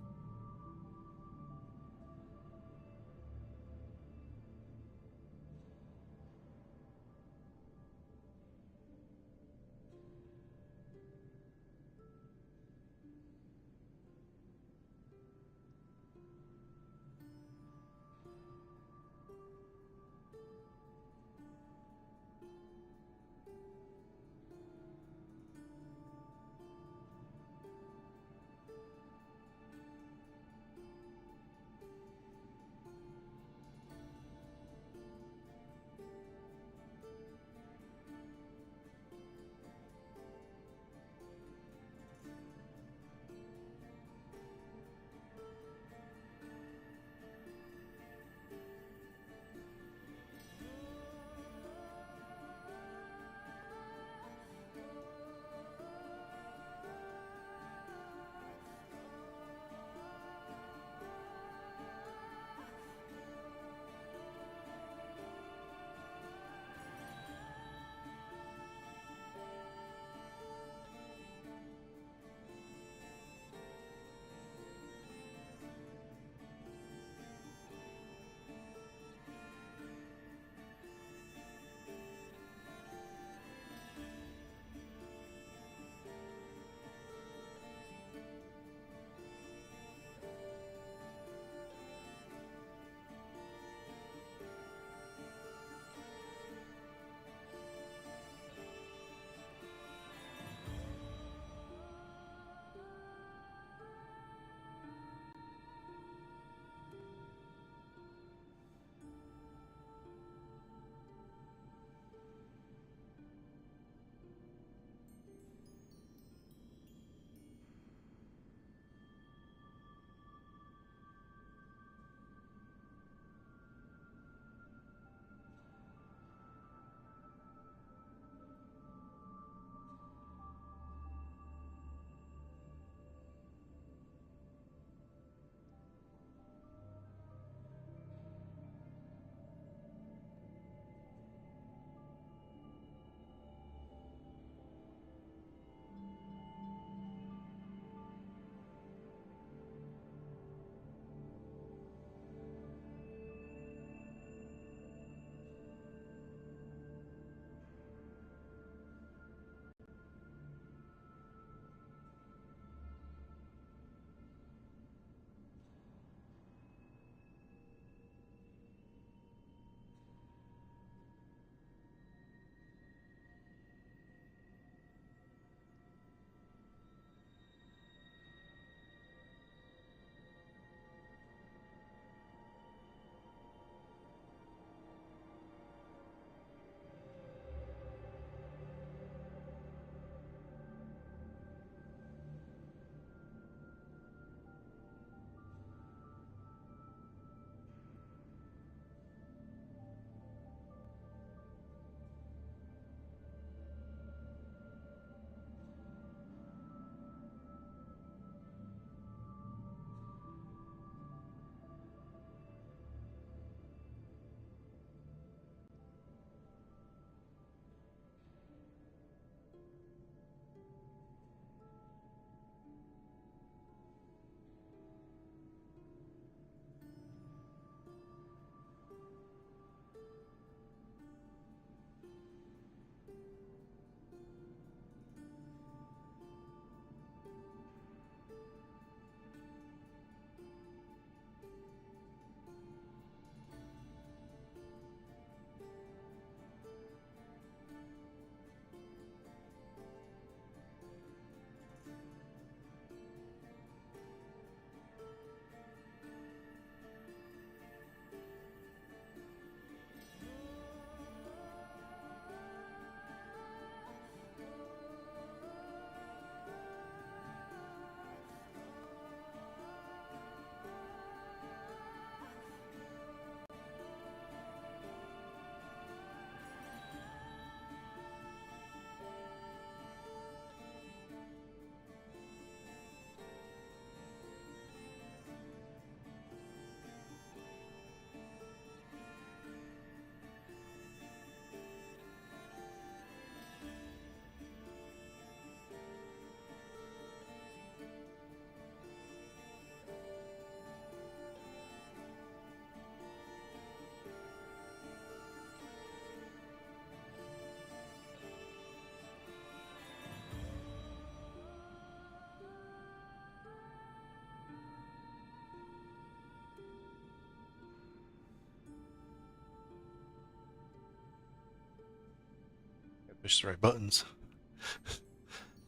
push the right buttons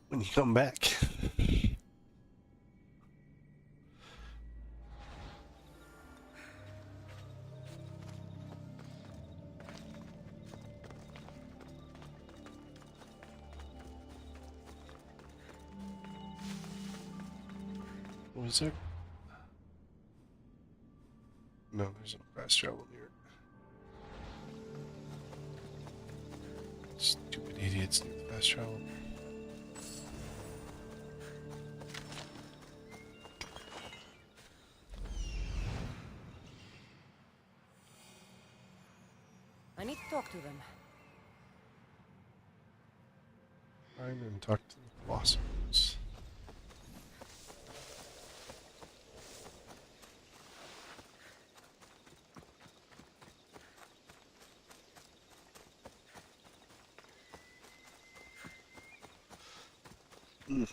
when you come back. Was there? No, there's no fast travel here. Stupid idiots need fast travel. I need to talk to them. Find and talk to the philosophers. Maybe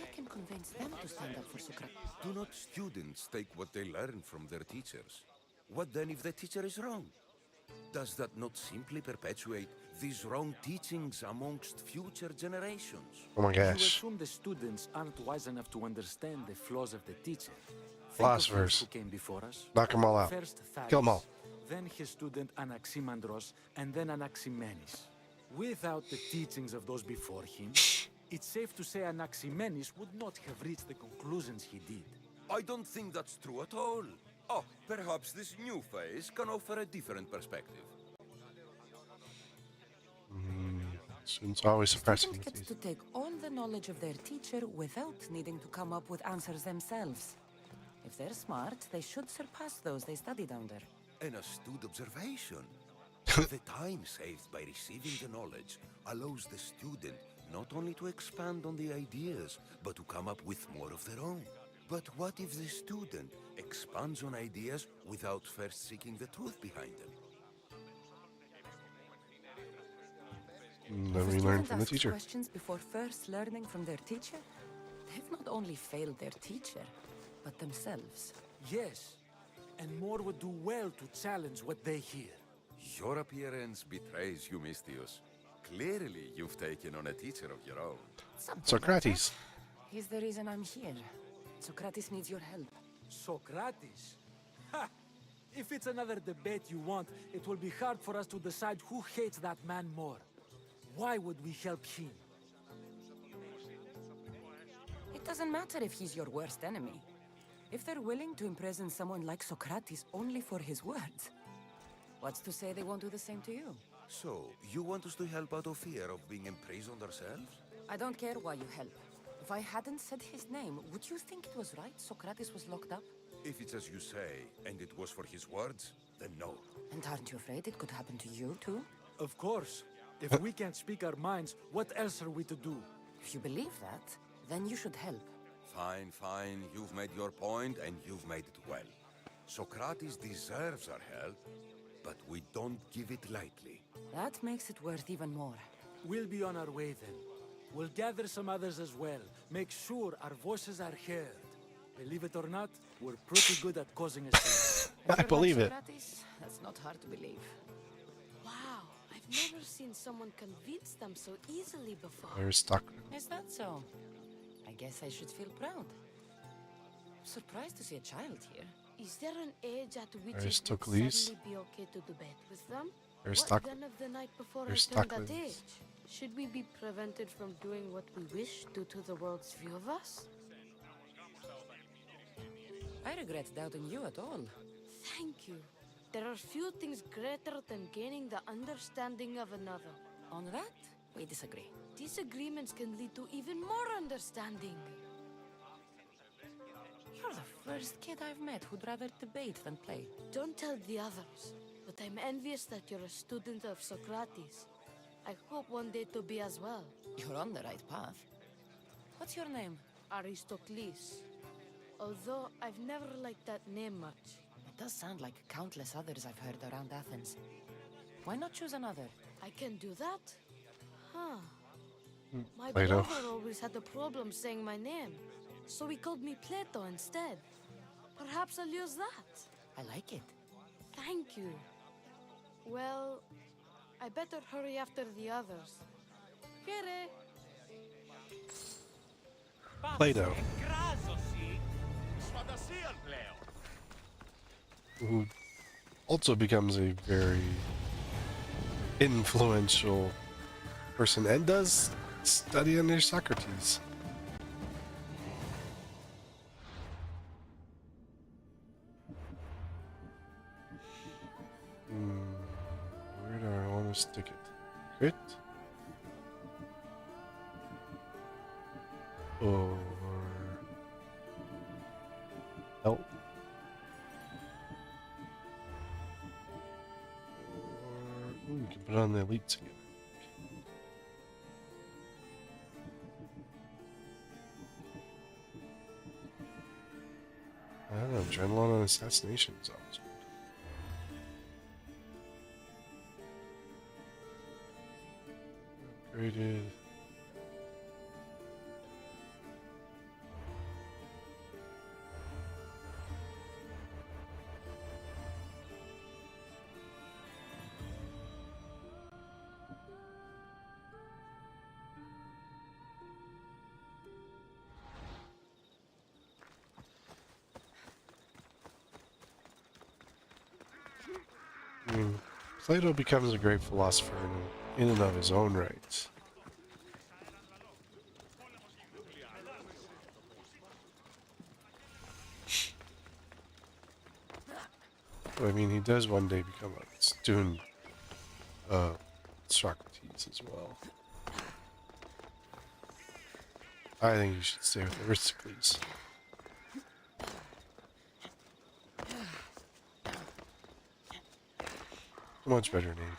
I can convince them to stand up for Socrates. Do not students take what they learn from their teachers? What then if the teacher is wrong? Does that not simply perpetuate these wrong teachings amongst future generations? Oh my You gosh. assume the students aren't wise enough to understand the flaws of the teacher. Think of Philosophers. those who came before us. Knock them all out. First Kill them all. Thales, then his student Anaximandros, and then Anaximenes. Without the teachings of those before him, it's safe to say Anaximenes would not have reached the conclusions he did. I don't think that's true at all. Oh, perhaps this new phase can offer a different perspective. Students always suppressing Students the get to take all the knowledge of their teacher without needing to come up with answers themselves. If they're smart, they should surpass those they studied under. An astute observation. The time saved by receiving the knowledge allows the student not only to expand on the ideas, but to come up with more of their own. But what if the student expands on ideas without first seeking the truth behind them? Then we learn from the Asks teacher. questions before first learning from their teacher? They've not only failed their teacher, but themselves. Yes, and more would do well to challenge what they hear. Your appearance betrays you, Misthios. Clearly, you've taken on a teacher of your own. Socrates. He's the reason I'm here. Socrates needs your help. Socrates? Ha! If it's another debate you want, it will be hard for us to decide who hates that man more. Why would we help him? It doesn't matter if he's your worst enemy. If they're willing to imprison someone like Socrates only for his words, what's to say they won't do the same to you? So, you want us to help out of fear of being imprisoned ourselves? I don't care why you help. If I hadn't said his name, would you think it was right Socrates was locked up? If it's as you say, and it was for his words, then no. And aren't you afraid it could happen to you too? Of course. If we can't speak our minds, what else are we to do? If you believe that, then you should help. Fine, fine. You've made your point, and you've made it well. Socrates deserves our help, but we don't give it lightly. That makes it worth even more. We'll be on our way then. We'll gather some others as well. Make sure our voices are heard. Believe it or not, we're pretty good at causing a scene. I believe it. Socrates, that's not hard to believe. Wow, I've never seen someone convince them so easily before. There's Stockman. Is that so? I guess I should feel proud. I'm surprised to see a child here. Is there an age at which There's it would Stocles. suddenly be okay to debate with them? There's What Stock- then of the night before there's I turned that Stockles. age? Should we be prevented from doing what we wish due to the world's view of us? I regret doubting you at all. Thank you. There are few things greater than gaining the understanding of another. On that, we disagree. Disagreements can lead to even more understanding. You're the first kid I've met who'd rather debate than play. Don't tell the others, but I'm envious that you're a student of Socrates. I hope one day to be as well. You're on the right path. What's your name? Aristocles. Although I've never liked that name much. It does sound like countless others I've heard around Athens. Why not choose another? I can do that? Huh. My Plato. brother always had a problem saying my name. so he called me Plato instead. Perhaps I'll use that. I like it. Thank you. Well, I better hurry after the others. Here. Plato, who also becomes a very influential person and does study under Socrates. Where do I want to stick it? Crit? Or help? Or we can put it on the elites again. I don't know, adrenaline on assassination is always good. Upgraded. Plato becomes a great philosopher in and of his own right. But I mean, he does one day become a student of Socrates as well. I think you should stay with Aristocles. Much better name.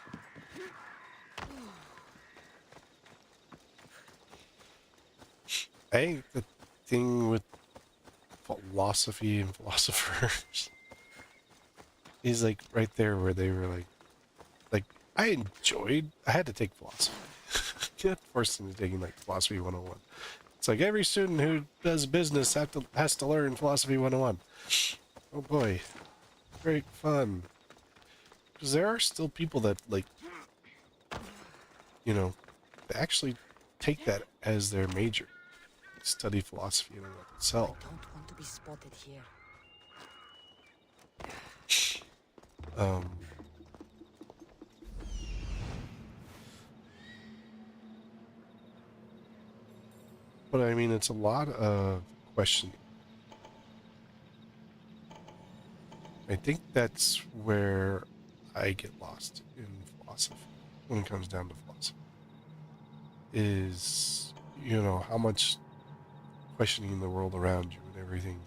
I think the thing with philosophy and philosophers is like right there where they were like I had to take philosophy. Get forced into taking like philosophy 101. It's like every student who does business has to learn philosophy 101. Oh boy. Great fun. Because there are still people that, like, you know, they actually take that as their major. Study philosophy in and of itself. I don't want to be spotted here. But I mean, it's a lot of questioning. I think that's where I get lost in philosophy when it comes down to philosophy. Is, you know, how much questioning the world around you and everything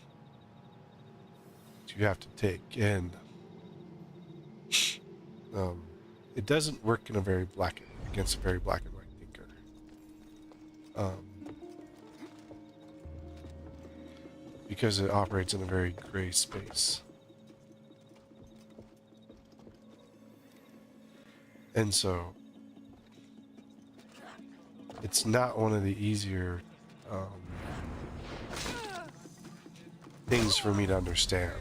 you have to take. And it doesn't work in a very against a very black and white thinker. Because it operates in a very gray space. And so, it's not one of the easier things for me to understand.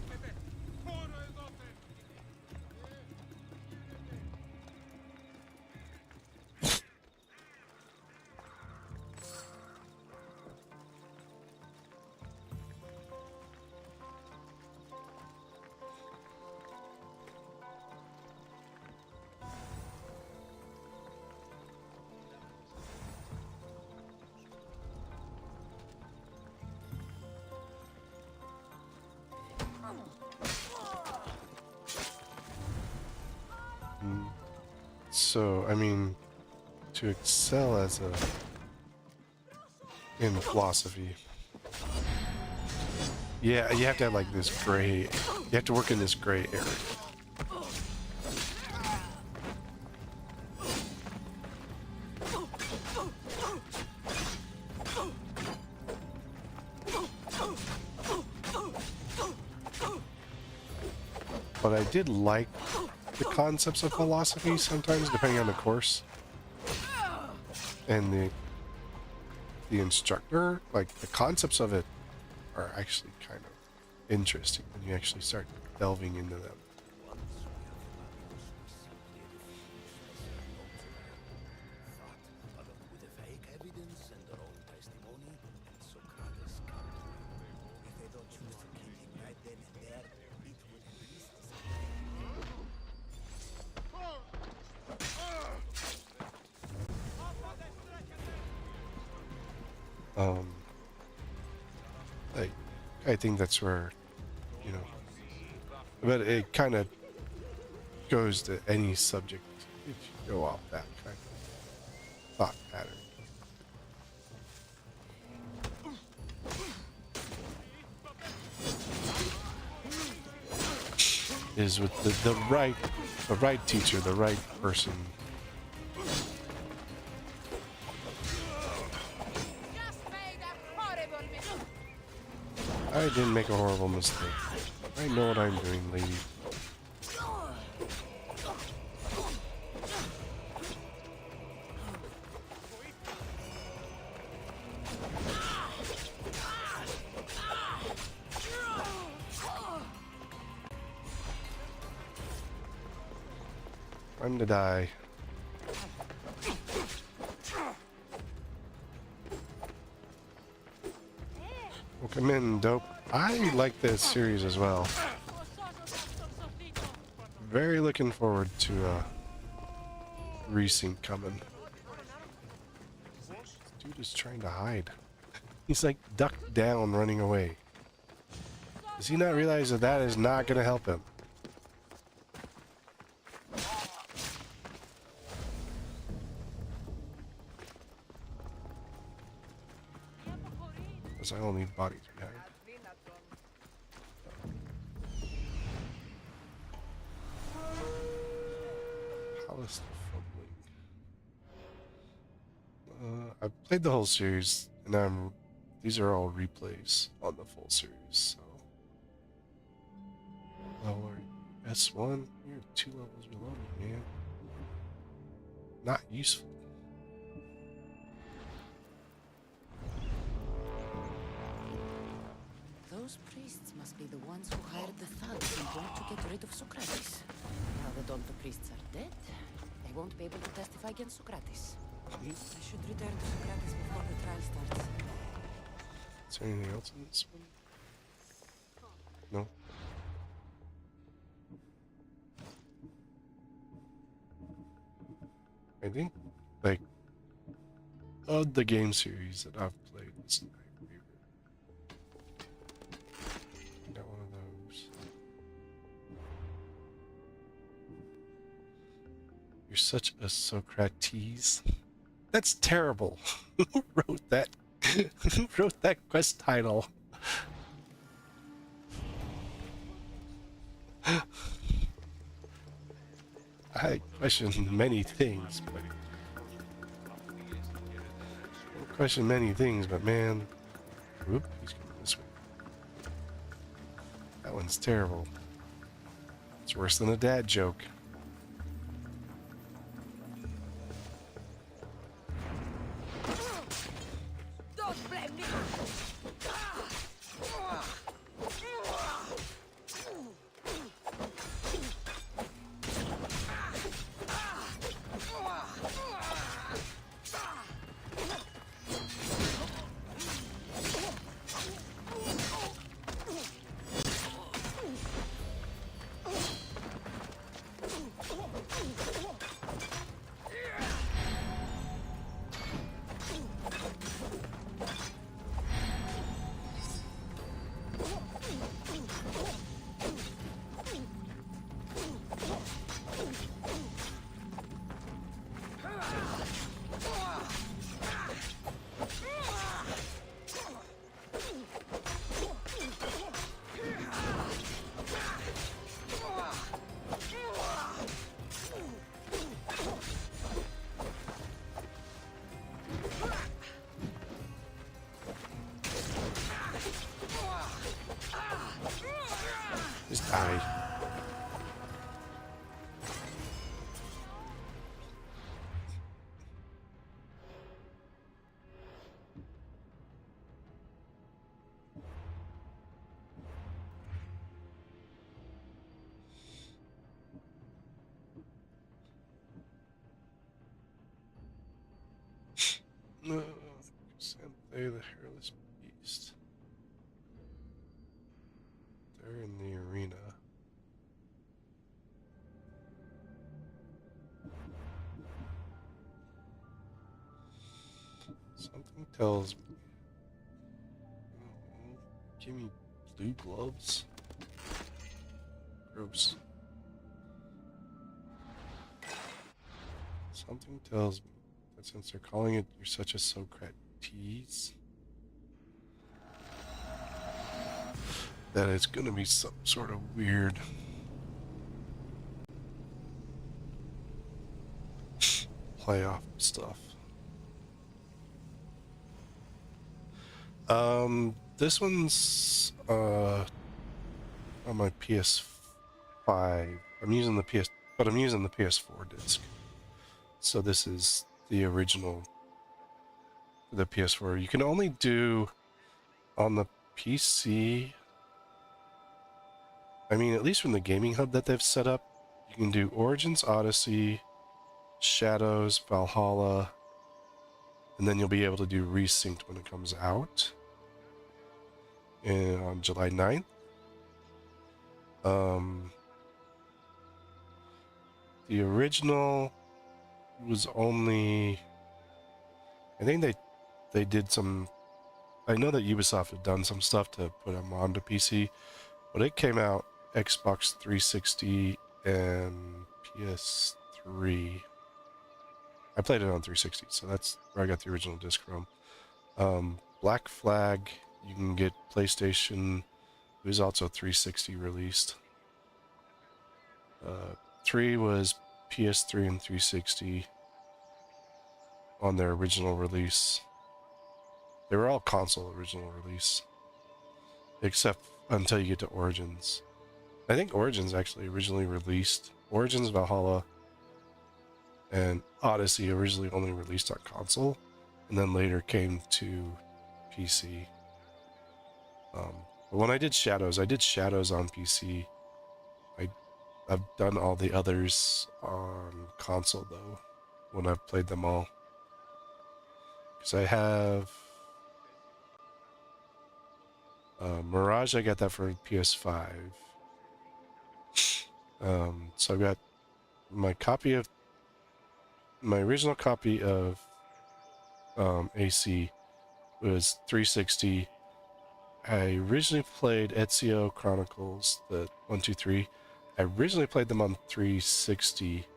So, I mean, to excel as in philosophy, yeah, you have to have like this gray, you have to work in this gray area. But I did like the concepts of philosophy sometimes, depending on the course and the instructor. Like the concepts of it are actually kind of interesting when you actually start delving into them. I think that's where, you know, but it kind of goes to any subject if you go off that kind of thought pattern. Is with the right teacher, the right person. I didn't make a horrible mistake. I know what I'm doing, lady. Time to die. Welcome in, dope. I like this series as well. Very looking forward to resync coming. This dude is trying to hide. He's like ducked down, running away. Does he not realize that that is not going to help him? Because I only need bodies behind. Palace of Fumbling. I've played the whole series, and these are all replays on the full series, so. Lower S1, you're 2 levels below me, man. Not useful. Those priests must be the ones who hired the thugs and want to get rid of Socrates. Now that all the priests are dead, they won't be able to testify against Socrates. I should return to Socrates before the trial starts. Is there anything else in this one? No. I think, like, of the game series that I've played, it's my favorite. Got one of those. You're such a Socrates. That's terrible. Who wrote that? Who wrote that quest title? I question many things, but man, whoop, he's going this way. That one's terrible. It's worse than a dad joke. Don't blame me. They the hairless beast. They're in the arena. Something tells me. Give me blue gloves. Gross. Something tells me that since they're calling it you're such a Socrates, that it's gonna be some sort of weird playoff stuff. This one's on my PS5. I'm using the PS4 disc. So this is the original for the PS4. You can only do on the PC. I mean, at least from the gaming hub that they've set up, you can do Origins, Odyssey, Shadows, Valhalla, and then you'll be able to do Resynced when it comes out on July 9th. The original was only, I think they did some, I know that Ubisoft had done some stuff to put them onto PC, but it came out Xbox 360 and PS3. I played it on 360, so that's where I got the original disc from. Black Flag, you can get PlayStation. It was also 360 released. 3 was PS3 and 360 on their original release. They were all console original release, except until you get to Origins. I think Origins actually originally released, Origins, Valhalla, and Odyssey originally only released on console, and then later came to PC. But when I did Shadows on PC. I've done all the others on console though, when I've played them all. Because I have Mirage, I got that for PS5. So I got my original copy of AC was 360. I originally played Ezio Chronicles, the 1, 2, 3. I originally played them on 360,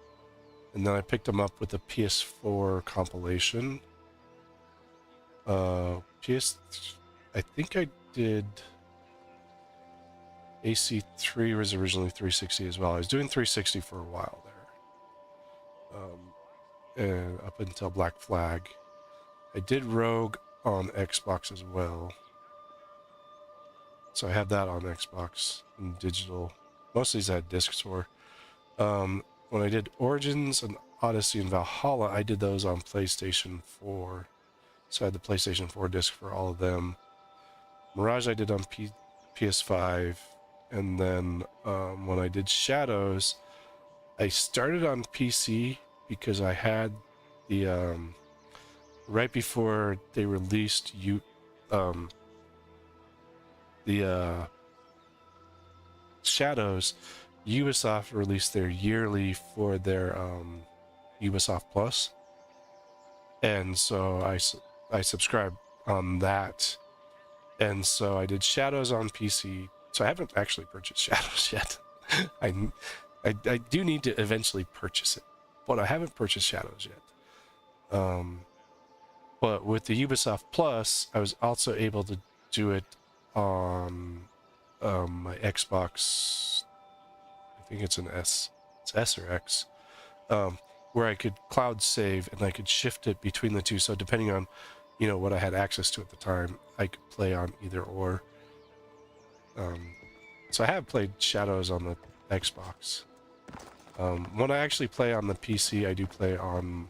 and then I picked them up with the PS4 compilation. I think I did AC3 was originally 360 as well. I was doing 360 for a while there, and up until Black Flag. I did Rogue on Xbox as well, so I had that on Xbox in digital. Most of these I had discs for. When I did Origins and Odyssey and Valhalla, I did those on PlayStation 4. So I had the PlayStation 4 disc for all of them. Mirage I did on PS5. And then when I did Shadows, I started on PC because I had the... right before they released Shadows, Ubisoft released their yearly for their Ubisoft Plus, and so I subscribed on that, and so I did Shadows on PC. So I haven't actually purchased Shadows yet. I do need to eventually purchase it, but I haven't purchased Shadows yet. But with the Ubisoft Plus, I was also able to do it on my Xbox. I think it's it's S or X, where I could cloud save and I could shift it between the two. So depending on, what I had access to at the time, I could play on either or. So I have played Shadows on the Xbox. When I actually play on the PC, I do play on.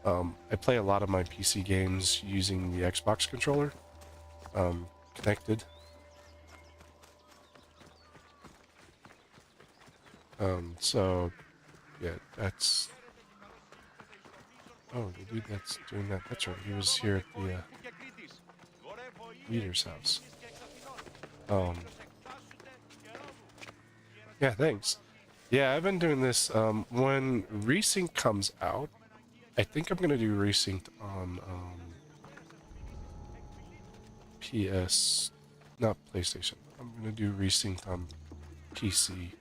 I play a lot of my PC games using the Xbox controller, connected. So, yeah, that's... Oh, the dude that's doing that. That's right. He was here at the leader's house. Yeah, thanks. Yeah, I've been doing this. When Resync comes out, I think I'm gonna do Resync on PS, not PlayStation. I'm gonna do Resync on PC.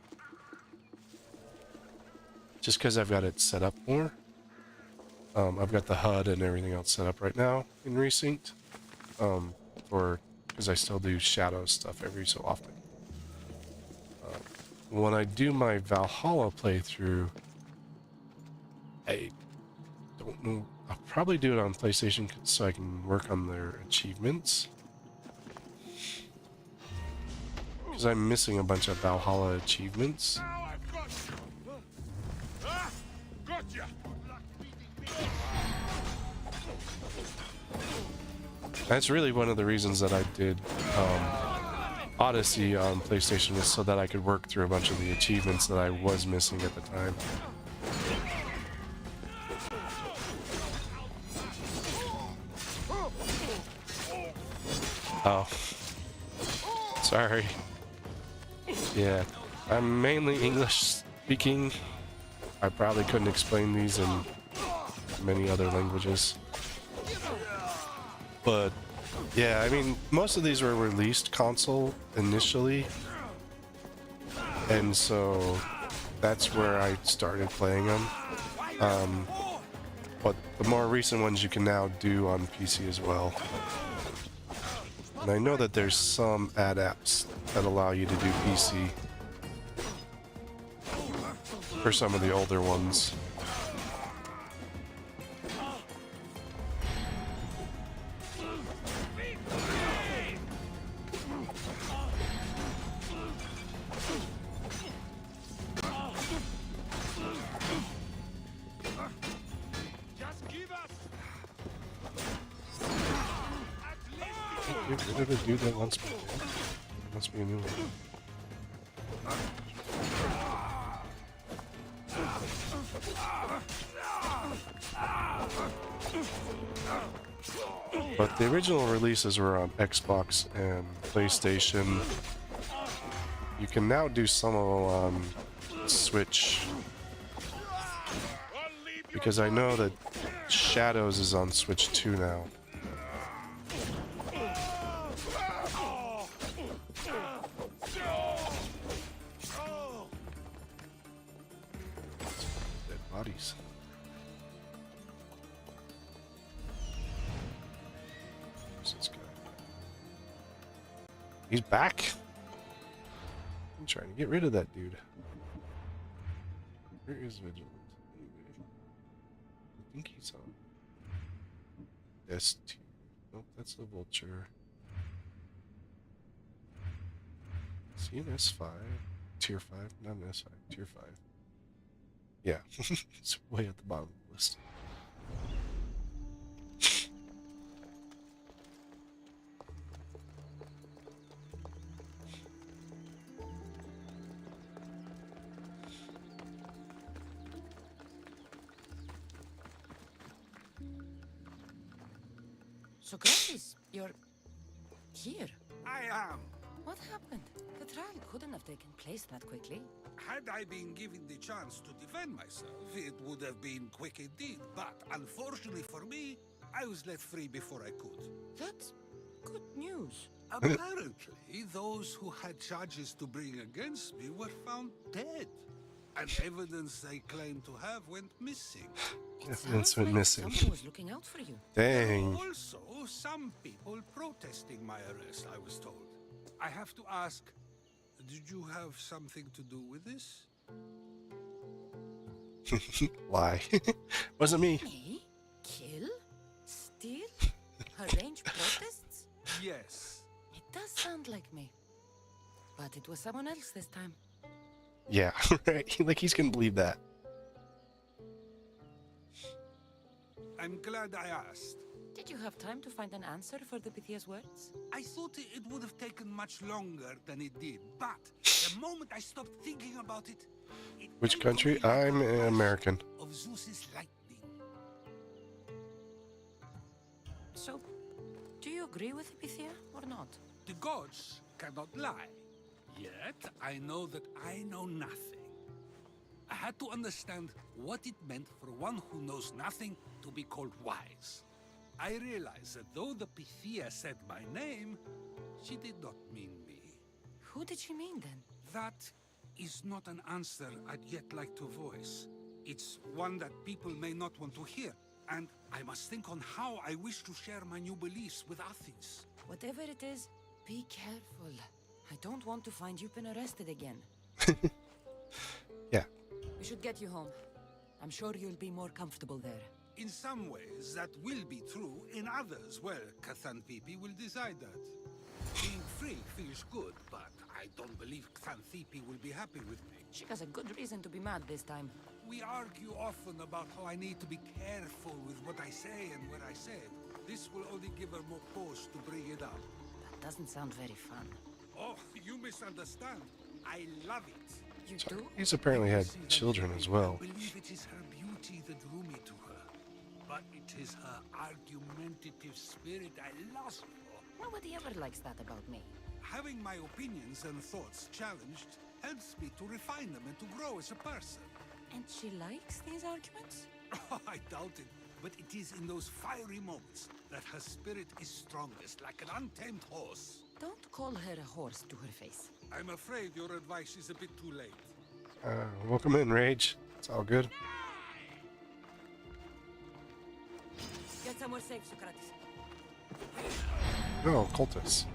Just because I've got it set up more. I've got the HUD and everything else set up right now in Resynced. Because I still do shadow stuff every so often. When I do my Valhalla playthrough, I don't know. I'll probably do it on PlayStation so I can work on their achievements. Because I'm missing a bunch of Valhalla achievements. That's really one of the reasons that I did Odyssey on PlayStation, was so that I could work through a bunch of the achievements that I was missing at the time. Oh. Sorry. Yeah. I'm mainly English speaking. I probably couldn't explain these in many other languages. But yeah, I mean, most of these were released console initially, and so that's where I started playing them. But the more recent ones you can now do on PC as well. And I know that there's some apps that allow you to do PC for some of the older ones. Get rid of the dude that wants me. Must be a new one. But the original releases were on Xbox and PlayStation. You can now do some of them on Switch. Because I know that Shadows is on Switch 2 now. Dead bodies. Where's this guy? He's back? I'm trying to get rid of that dude. Where is Vigilant? I think he's on S2. Nope, that's the Vulture. Is he an S5? Tier 5? Not an S5, Tier 5. Yeah, it's way at the bottom of the list. Socrates, you're here. I am. What happened? The trial couldn't have taken place that quickly. Had I been given the chance to defend myself, it would have been quick indeed. But unfortunately for me, I was let free before I could. That's good news. Apparently, those who had charges to bring against me were found dead. And evidence they claimed to have went missing. Evidence went missing. Someone was looking out for you. Dang. Also, some people protesting my arrest, I was told. I have to ask, did you have something to do with this? Lie. Wasn't me. Me? Kill? Steal? Arrange protests? Yes. It does sound like me. But it was someone else this time. Yeah, right. Like he's gonna believe that. I'm glad I asked. Did you have time to find an answer for the Misthios words? I thought it would have taken much longer than it did, but the moment I stopped thinking about it, Which country? I'm an American. Of Zeus's lightning. you agree with Epithea or not? The gods cannot lie. Yet, I know that I know nothing. I had to understand what it meant for one who knows nothing to be called wise. I realized that though the Pythia said my name, she did not mean me. Who did she mean then? That is not an answer I'd yet like to voice. It's one that people may not want to hear, and I must think on how I wish to share my new beliefs with Athens. Whatever it is, be careful. I don't want to find you've been arrested again. Yeah. We should get you home. I'm sure you'll be more comfortable there. In some ways, that will be true. In others, well, Xanthippe will decide that. Being free feels good, but I don't believe Xanthippe will be happy with me. She has a good reason to be mad this time. We argue often about how I need to be careful with what I say and what I said. This will only give her more cause to bring it up. That doesn't sound very fun. Oh, you misunderstand. I love it. You So do? he's apparently had children as well. I believe it is her beauty that drew me to her. But it is her argumentative spirit I lost for. Nobody ever likes that about me. Having my opinions and thoughts challenged helps me to refine them and to grow as a person. And she likes these arguments? Oh, I doubt it. But it is in those fiery moments that her spirit is strongest, like an untamed horse. Don't call her a horse to her face. I'm afraid your advice is a bit too late. Welcome in, Rage. It's all good. Get somewhere safe, Socrates. No, cultists.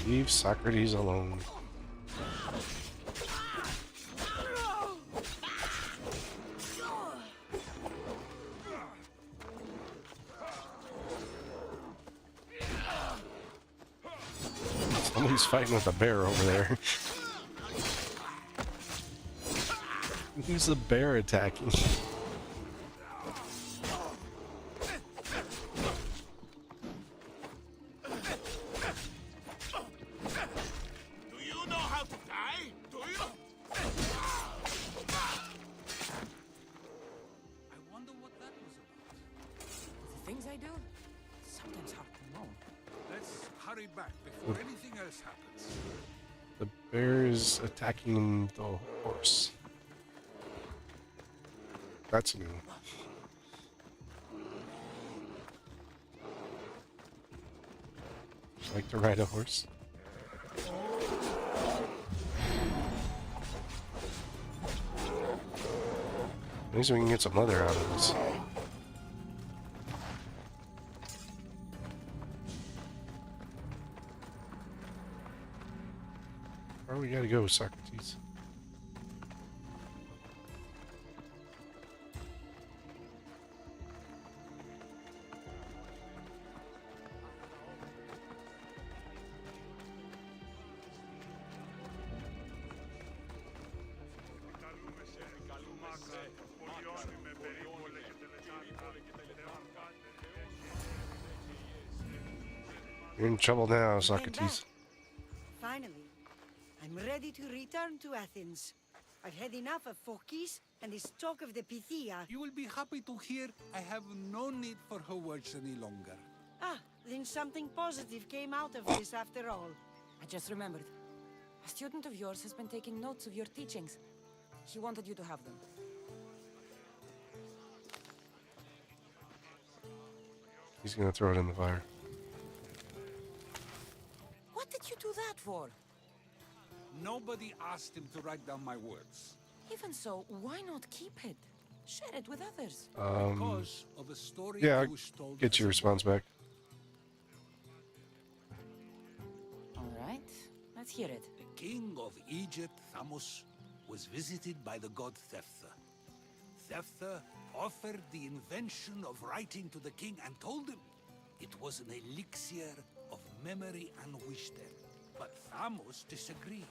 Leave Socrates alone. Somebody's fighting with a bear over there. Who's the bear attacking? Things I do? Sometimes hard to know. Let's hurry back before anything else happens. The bear is attacking the horse. That's new. Like to ride a horse? At least we can get some leather out of this. Where we gotta go, Socrates? You're in trouble now, Socrates. Finally, I'm ready to return to Athens. I've had enough of Phokis and this talk of the Pythia. You will be happy to hear I have no need for her words any longer. Ah, then something positive came out of this after all. I just remembered. A student of yours has been taking notes of your teachings. He wanted you to have them. He's gonna throw it in the fire. What did you do that for? Nobody asked him to write down my words. Even so, why not keep it? Share it with others. Because of a story Yeah, I I'll was told. get your response back. All right, let's hear it. The king of Egypt, Thamos, was visited by the god Thephtha. Thephtha offered the invention of writing to the king and told him it was an elixir of memory and wisdom. But Thamos disagreed.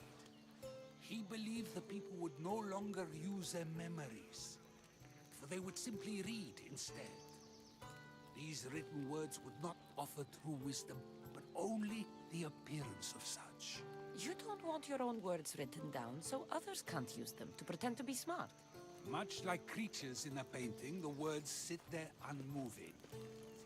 He believed the people would no longer use their memories, for they would simply read instead. These written words would not offer true wisdom, but only the appearance of such. You don't want your own words written down so others can't use them to pretend to be smart. Much like creatures in a painting, the words sit there unmoving.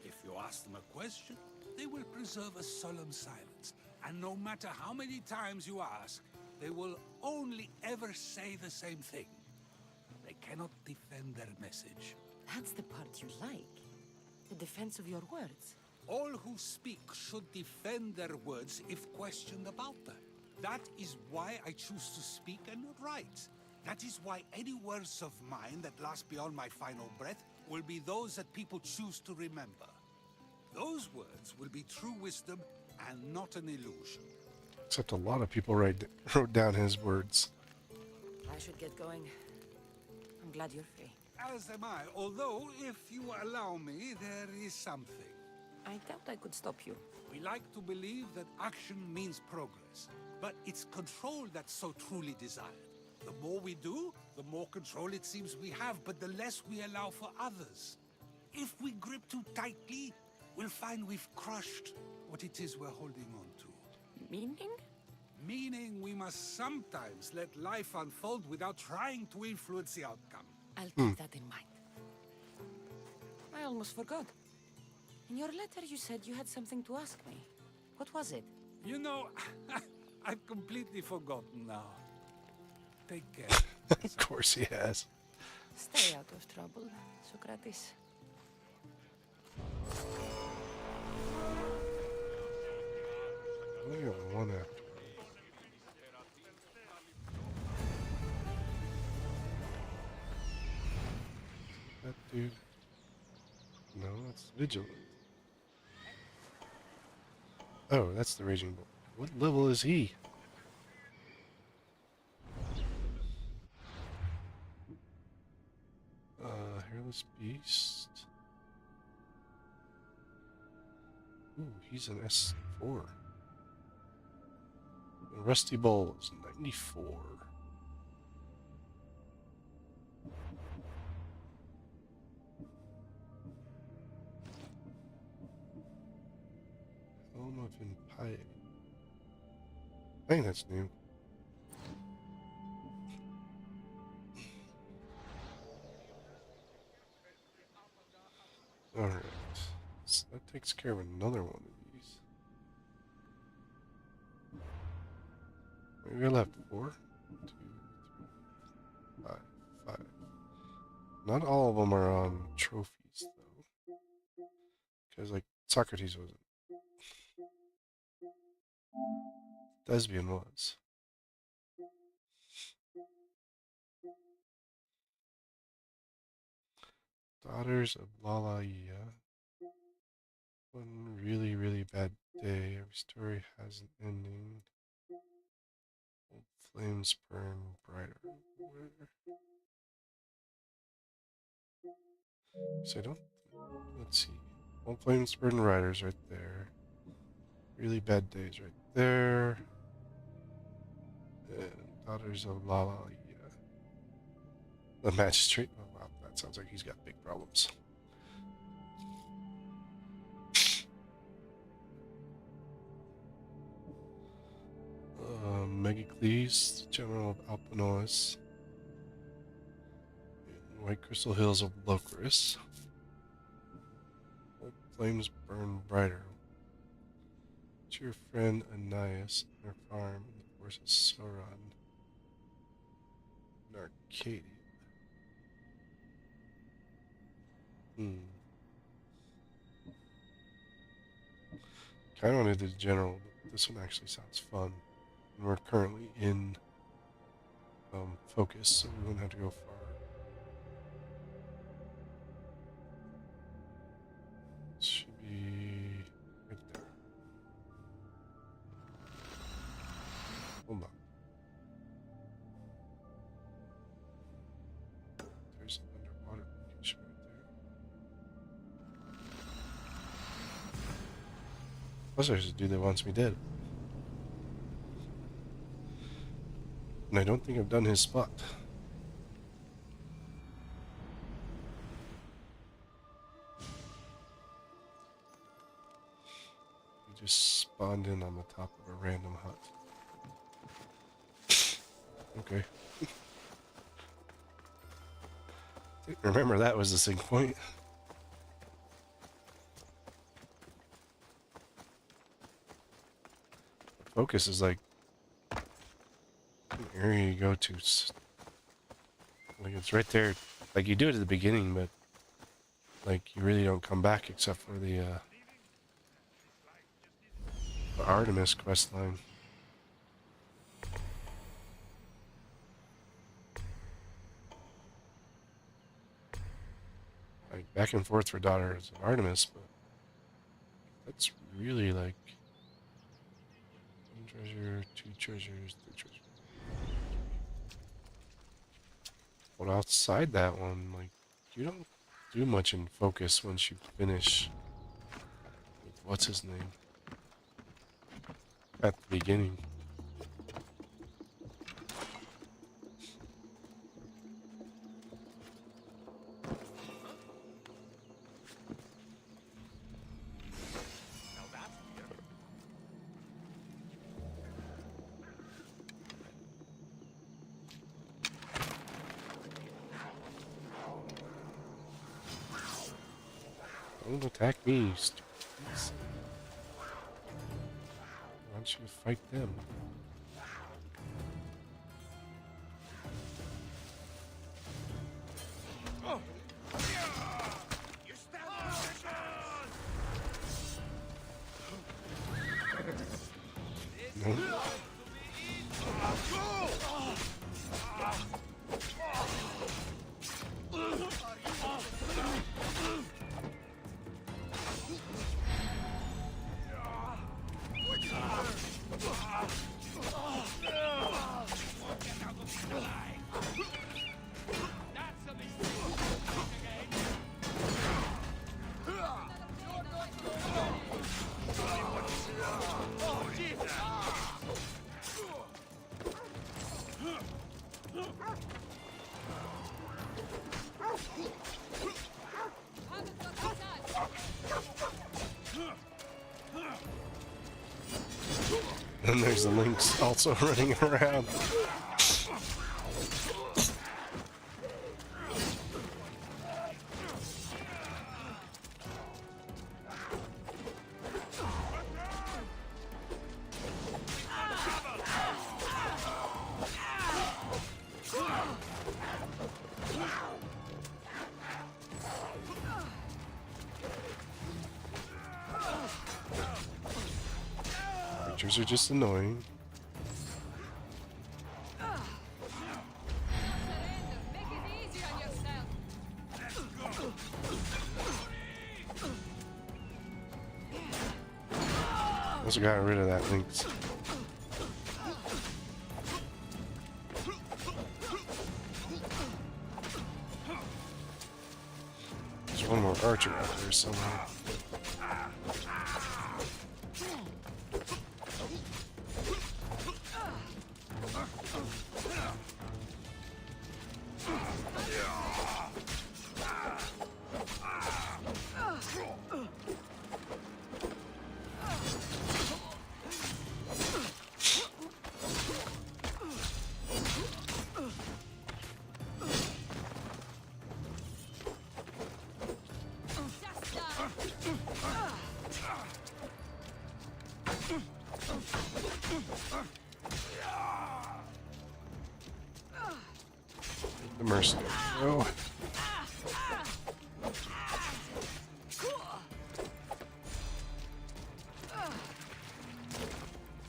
If you ask them a question, they will preserve a solemn silence. And no matter how many times you ask, they will only ever say the same thing. They cannot defend their message. That's the part you like. The defense of your words. All who speak should defend their words if questioned about them. That is why I choose to speak and not write. That is why any words of mine that last beyond my final breath will be those that people choose to remember. Those words will be true wisdom and not an illusion. Except a lot of people wrote down his words. I should get going. I'm glad you're free. As am I, although, if you allow me, there is something. I doubt I could stop you. We like to believe that action means progress, but it's control that's so truly desired. The more we do, the more control it seems we have, but the less we allow for others. If we grip too tightly, we'll find we've crushed what it is we're holding on to. Meaning? Meaning we must sometimes let life unfold without trying to influence the outcome. I'll keep that in mind. I almost forgot. In your letter you said you had something to ask me. What was it? You know, I've completely forgotten now. Take care. Of course he has. Stay out of trouble, Socrates. I only got one after. That dude. No, that's Vigilant. Oh, that's the Raging Bull. What level is he? Hairless Beast. Ooh, he's an S4. And Rusty Bull is 94. Helm of Impiety. I think that's new. Alright. So that takes care of another one of these. We left 4, 2, 3, 5. Not all of them are on trophies, though. Because, like, Socrates wasn't. Thespian was. Daughters of Lalaya. One really, really bad day. Every story has an ending. Old flames burn brighter. So I don't. Let's see. Old flames burn brighter's right there. Really bad days right there. And Daughters of Lalaya. The magistrate. Oh wow, that sounds like he's got big problems. Megacles, General of Alpinois. White Crystal Hills of Locris. Old flames burn brighter. To your friend Ananias on her farm in the forest of Sauron. In Arcadia. Kind of wanted the general, but this one actually sounds fun. And we're currently in focus, so we wouldn't have to go far. Should be right there. Hold on. There's an underwater location right there. Plus there's a dude that wants me dead. And I don't think I've done his spot. He just spawned in on the top of a random hut. Okay. Remember, that was the sync point. Focus is like an area you go to. Like it's right there. Like you do it at the beginning, but like you really don't come back except for the Artemis quest line. Like back and forth for Daughters of Artemis, but that's really like one treasure, 2 treasures, 3 treasures. But outside that one, like you don't do much in focus once you finish with what's his name at the beginning. Don't attack me, stupid. Why don't you fight them? No. And there's the lynx also running around. Creatures are just annoying. Also got rid of that lynx. There's one more archer out there somewhere. The mercenary. Oh.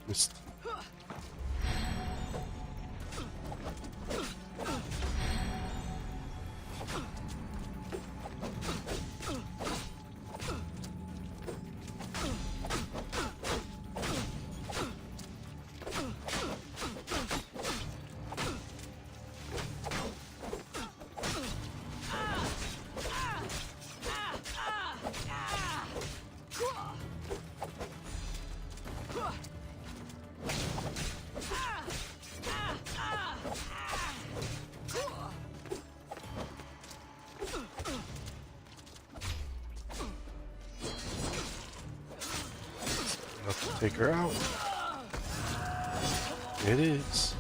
Missed. take her out. It is.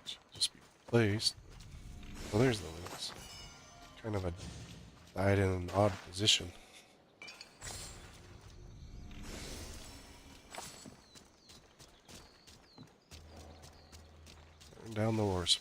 Should just be placed. Well, there's the links. Kind of a died in an odd position. Turn down the horse.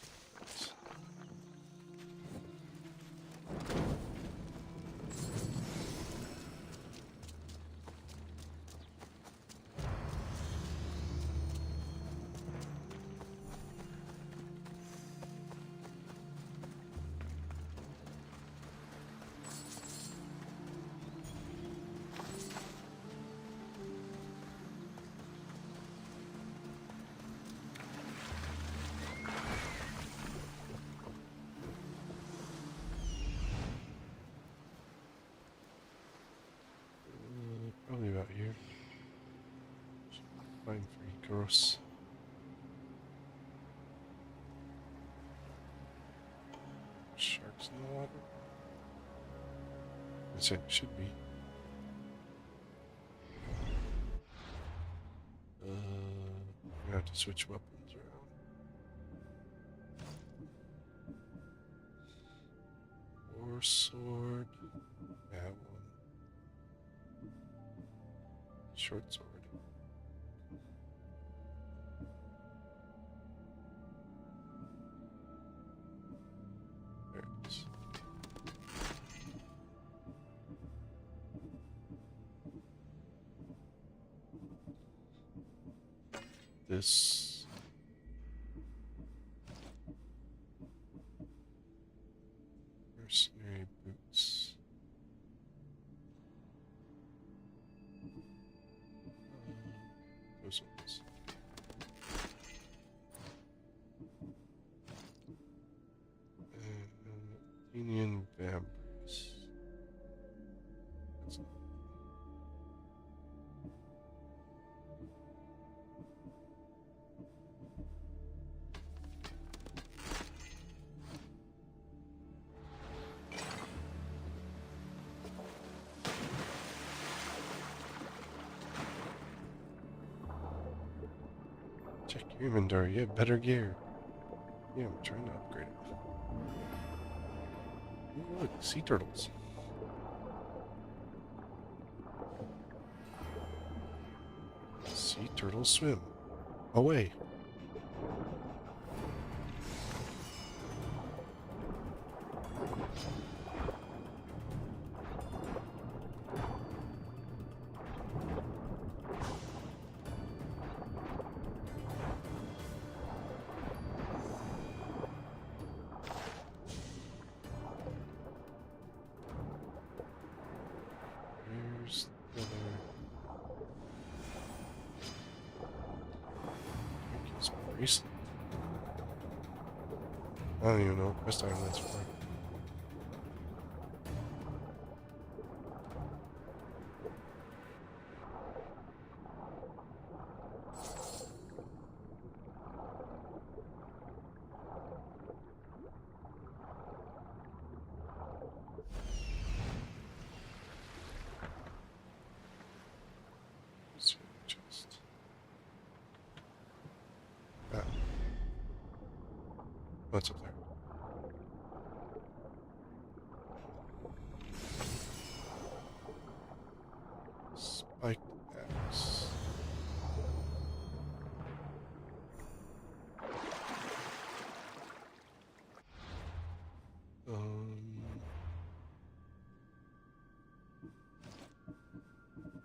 Probably about here. Fine for Icarus. Sharks in the water? I said it should be. I'm gonna have to switch weapons around. War sword. That one. Short sword. There it is. This. Mercenary boots. Those ones. Union vampires. Check your inventory. You have better gear. Yeah, I'm trying to upgrade it. Ooh, look, sea turtles. Sea turtles swim away. Where's the other? His bracelet. I don't even know what quest item that's for. Chest. Ah. What's up there? Spiked axe.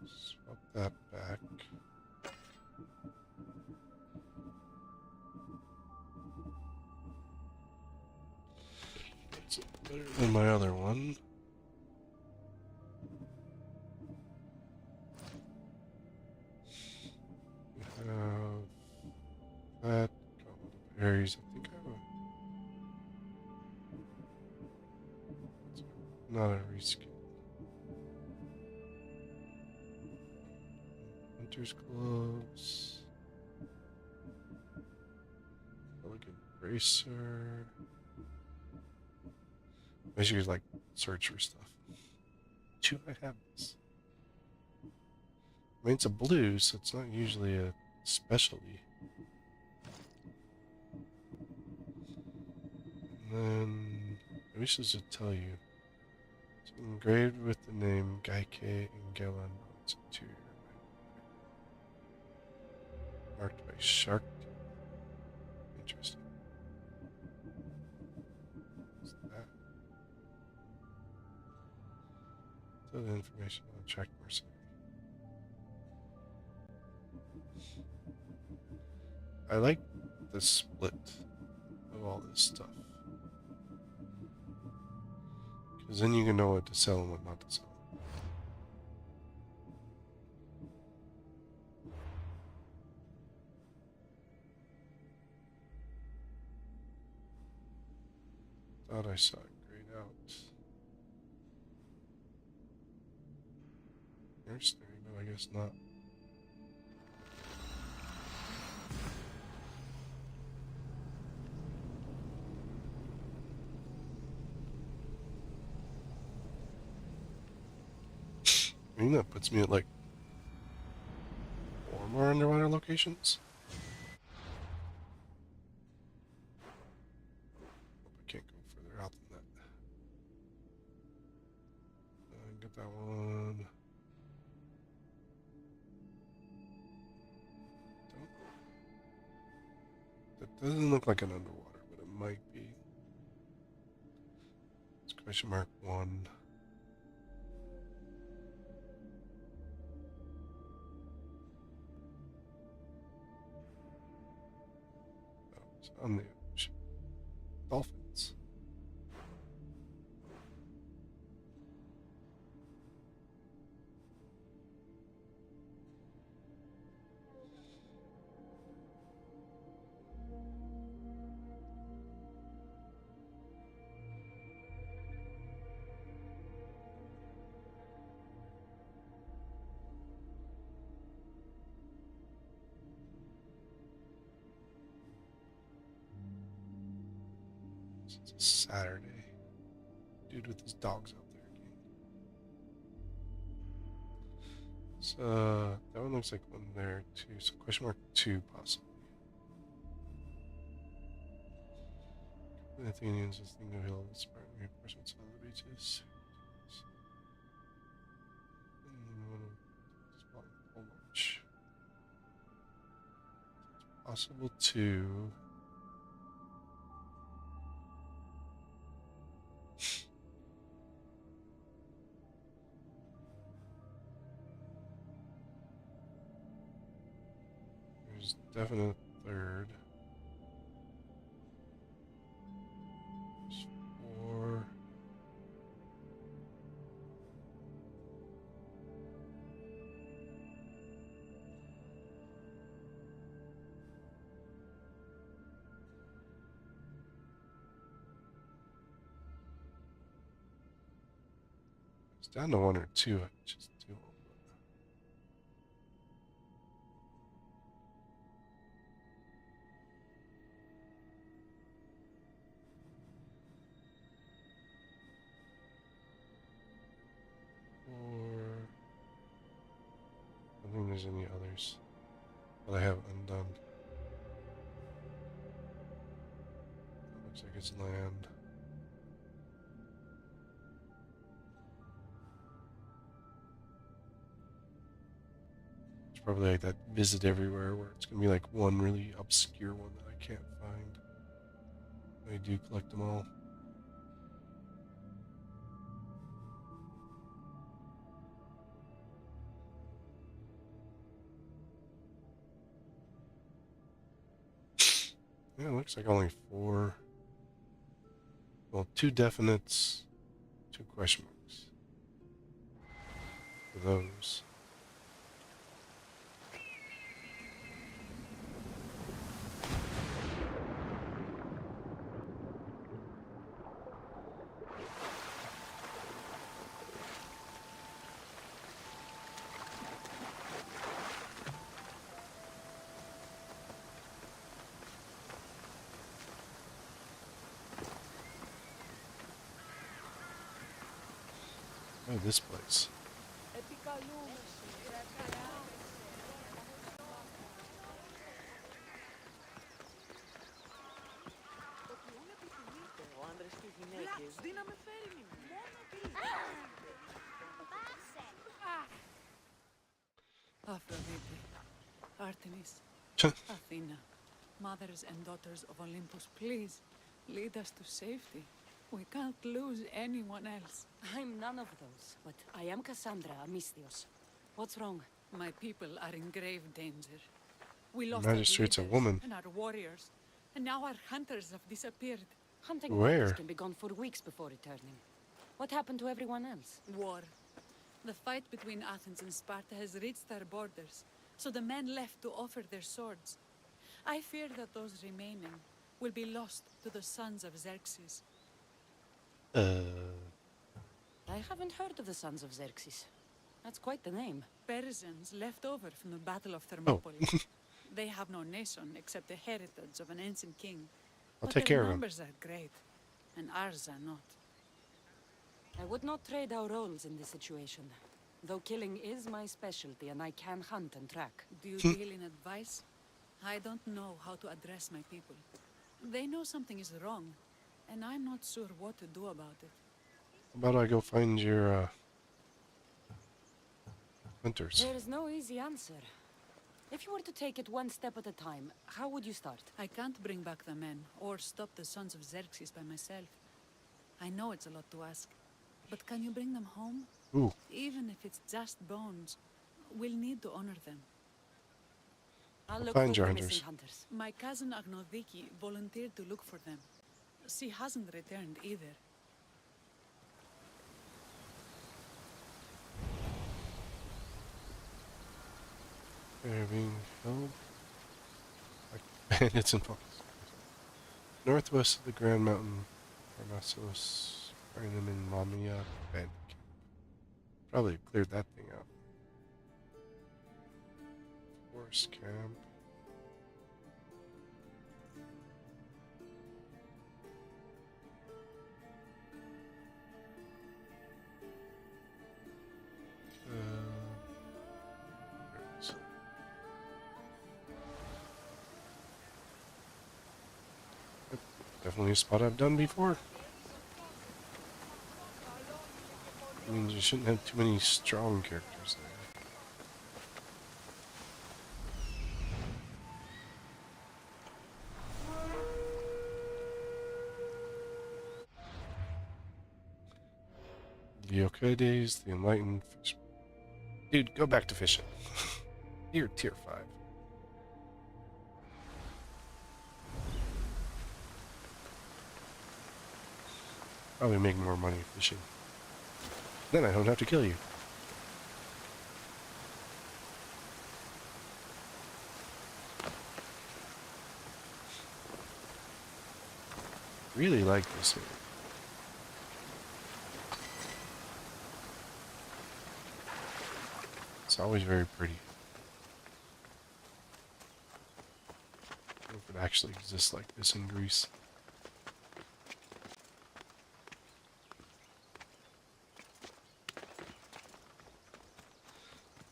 Swap that back. That's better than my other one. We have that. Berries. I think I have a. Not a reskin. Hunter's gloves. Elegant bracer. Basically, like search for stuff. do I have this? I mean, it's a blue, so it's not usually a specialty. And then, I wish this would tell you. It's engraved with the name Gaike and Gelan on its interior. Marked by shark. Interesting. What's that? So the information on track mercenary. I like the split of all this stuff. Because then you can know what to sell and what not to sell. Thought I saw it grayed out. Mercenary, but I guess not. I think that puts me at like 4 more underwater locations. Hope I can't go further out than that. Get that one. That doesn't look like an underwater, but it might be. It's question mark 1. On the ocean. Dolphins. It's a Saturday. Dude with his dogs out there again. So that one looks like one there too. So question mark 2 possibly. The Athenians is thinking of all the Spartan reinforcements on the beaches. It's possible to. There's definite third. There's 4. It's down to 1 or 2. I just do. I don't think there's any others that I have undone. Looks like it's land. It's probably like that visit everywhere where it's gonna be like one really obscure one that I can't find. I do collect them all. Yeah, it looks like only 4. Well, 2 definites, 2 question marks. For those. Oh, this place. Aphrodite, Artemis, Athena, mothers and daughters of Olympus, please lead us to safety. We can't lose anyone else. I'm none of those, but I am Cassandra, a Misthios. What's wrong? My people are in grave danger. We lost Magistrate's a our leaders woman. and our warriors, and now our hunters have disappeared. Hunting Where? parties can be gone for weeks before returning. What happened to everyone else? War. The fight between Athens and Sparta has reached our borders, so the men left to offer their swords. I fear that those remaining will be lost to the sons of Xerxes. I haven't heard of the sons of Xerxes. That's quite the name. Persians left over from the Battle of Thermopylae. They have no nation except the heritage of an ancient king. I'll But take their care of him. numbers are great, and ours are not. I would not trade our roles in this situation. Though killing is my specialty and I can hunt and track. Do you deal in advice? I don't know how to address my people. They know something is wrong, and I'm not sure what to do about it. How about I go find your hunters? There is no easy answer. If you were to take it one step at a time, how would you start? I can't bring back the men, or stop the sons of Xerxes by myself. I know it's a lot to ask, but can you bring them home? Ooh. Even if it's just bones, we'll need to honor them. I'll look Find for your the hunters. missing hunters. My cousin Agnodiki volunteered to look for them. She hasn't returned either. They're being held like bandits and foxes. Northwest of the Grand Mountain, Parnassus, find them in Lamia Bandit Camp. Probably cleared that thing out. Forest Camp. Definitely a spot I've done before. I mean, you shouldn't have too many strong characters there. The Yokai days, the enlightened fish. Dude, go back to fishing. You're tier 5. Probably make more money fishing. Then I don't have to kill you. Really like this area. It's always very pretty. I don't know if it actually exists like this in Greece.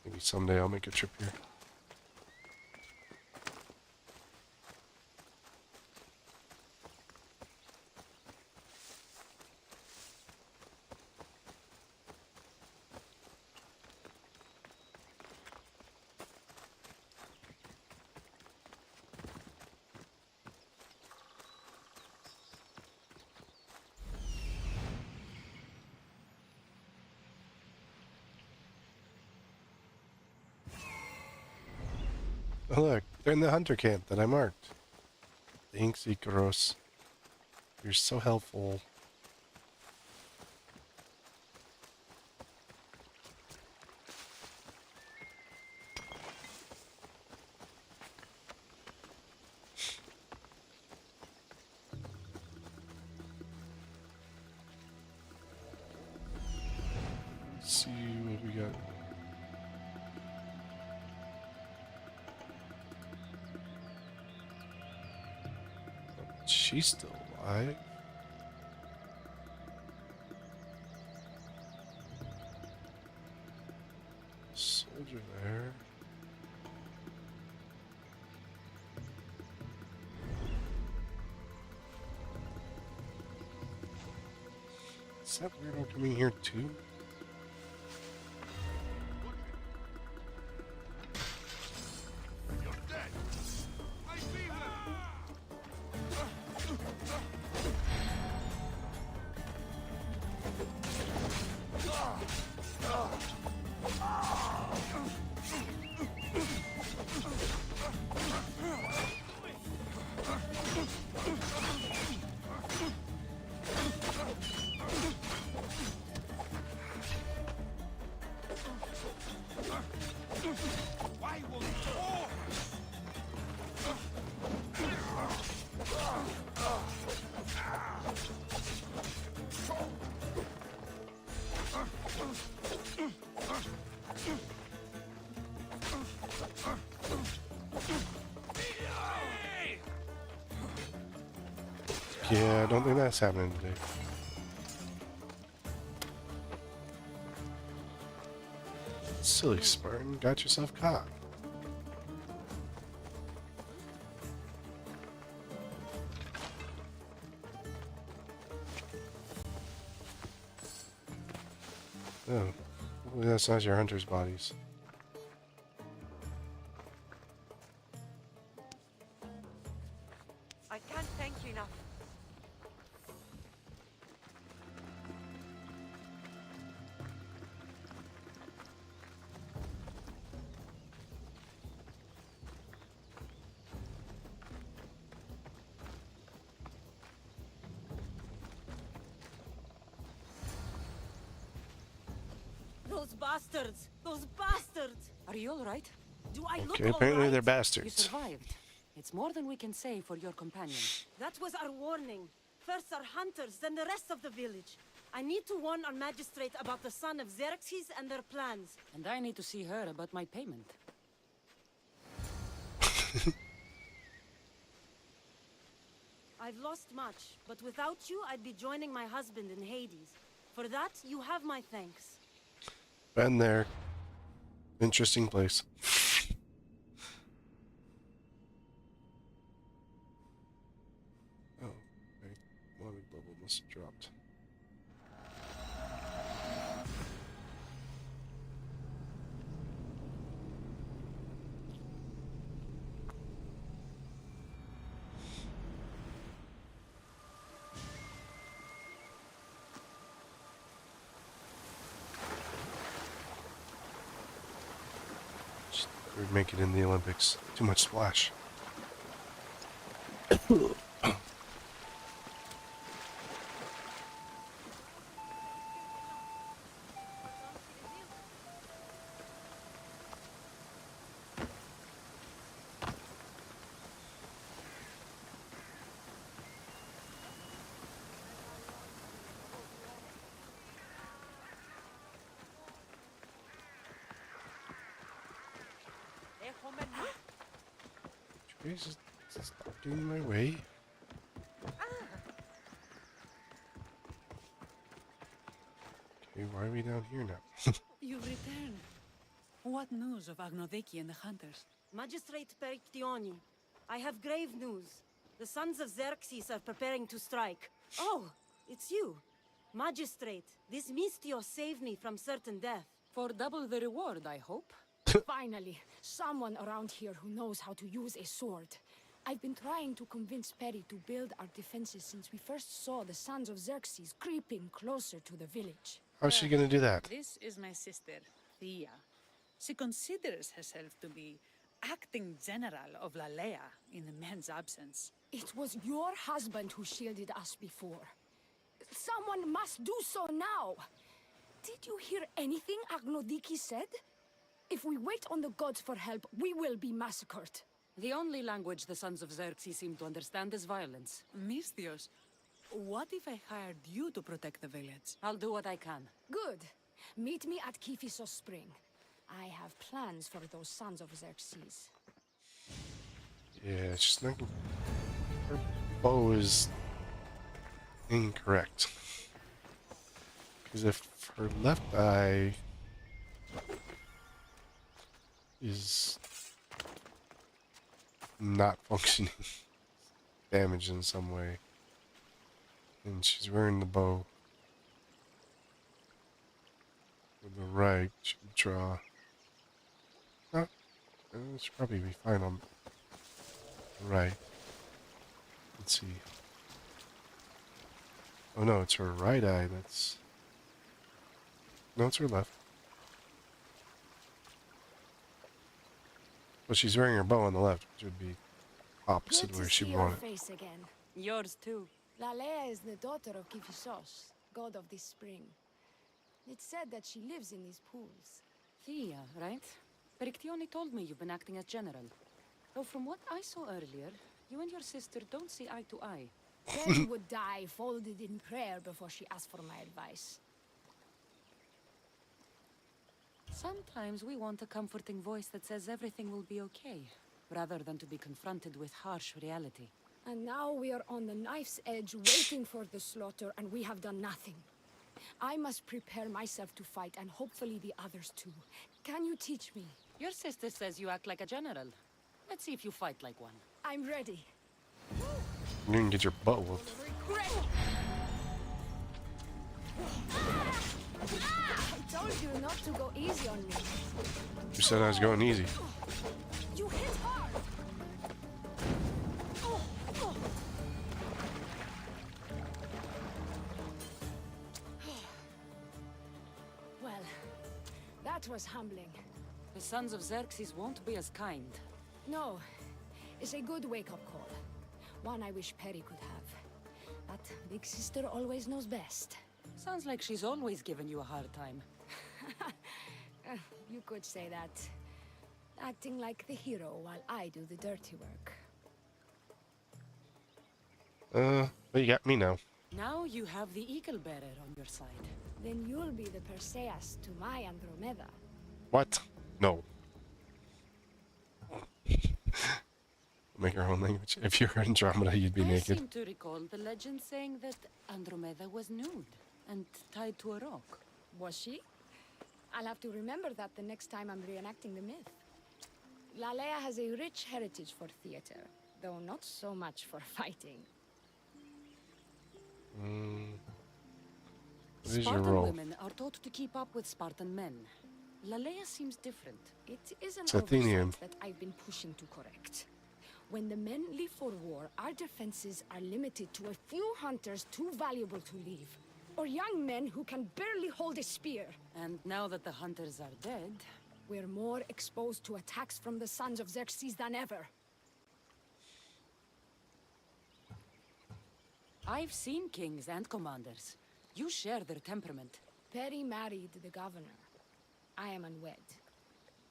Maybe someday I'll make a trip here. Oh look, they're in the hunter camp that I marked. Thanks, Ikaros. You're so helpful. Let's see what we got. She's still alive. soldier there. Is that weirdo coming here too? Yeah, I don't think that's happening today. Silly Spartan, got yourself caught. Oh, hopefully that's not your hunter's bodies. I can't thank you enough. Those bastards! Those bastards! Are you all right? Do I look Okay, apparently alright? they're You bastards. survived. It's more than we can say for your companion. That was our warning. First our hunters, then the rest of the village. I need to warn our magistrate about the son of Xerxes and their plans. And I need to see her about my payment. I've lost much, but without you, I'd be joining my husband in Hades. For that, you have my thanks. Been there. Interesting place. Oh, okay. Water level must have dropped. We'd make it in the Olympics. Too much splash. Jesus, stop getting in my way. Okay, why are we down here now? You've returned. What news of Agnodiki and the hunters? Magistrate Perictioni, I have grave news. The sons of Xerxes are preparing to strike. Oh, it's you. Magistrate, this Misthios saved me from certain death. For double the reward, I hope. Finally, someone around here who knows how to use a sword. I've been trying to convince Peri to build our defenses since we first saw the sons of Xerxes creeping closer to the village. How's she gonna do that? This is my sister, Thea. She considers herself to be acting general of Lalea in the men's absence. It was your husband who shielded us before. Someone must do so now. Did you hear anything Agnodiki said? If we wait on the gods for help, we will be massacred. The only language the sons of Xerxes seem to understand is violence. Misthios, what if I hired you to protect the village? I'll do what I can. Good. Meet me at Kiphisos Spring. I have plans for those sons of Xerxes. Yeah, she's not. Her bow is incorrect. Because if her left eye is not functioning. Damaged in some way. And she's wearing the bow. With the right, she can draw. Oh, it should probably be fine on the right. Let's see. Oh no, it's her right eye that's... No, it's her left. Well, she's wearing her bow on the left, which would be opposite where she would want it. Face again. Yours too. Lalea is the daughter of Misthios, god of the spring. It's said that she lives in these pools. Thea, right? Perictione told me you've been acting as general. Though from what I saw earlier, you and your sister don't see eye to eye. Betty would die folded in prayer before she asked for my advice. Sometimes we want a comforting voice that says everything will be okay, rather than to be confronted with harsh reality. And now we are on the knife's edge waiting for the slaughter, and we have done nothing. I must prepare myself to fight, and hopefully the others too. Can you teach me? Your sister says you act like a general. Let's see if you fight like one. I'm ready. You can get your butt whooped. I told you not to go easy on me. You said I was going easy. You hit hard. Well, that was humbling. The sons of Xerxes won't be as kind. No, it's a good wake-up call. One I wish Perry could have. But Big Sister always knows best. Sounds like she's always given you a hard time. You could say that. Acting like the hero while I do the dirty work. But you got me now. Now you have the Eagle Bearer on your side. Then you'll be the Perseus to my Andromeda. What? No. Make your own language. If you're Andromeda, you'd be naked. I seem to recall the legend saying that Andromeda was nude and tied to a rock. Was she? I'll have to remember that the next time I'm reenacting the myth. Lalea has a rich heritage for theater, though not so much for fighting. What is your Spartan role? women are taught to keep up with Spartan men. Lalea seems different. It is an It's Athenian. oversight that I've been pushing to correct. When the men leave for war, our defenses are limited to a few hunters too valuable to leave. Or young men who can barely hold a spear. And now that the hunters are dead... We're more exposed to attacks from the sons of Xerxes than ever. I've seen kings and commanders. You share their temperament. Perry married the governor. I am unwed.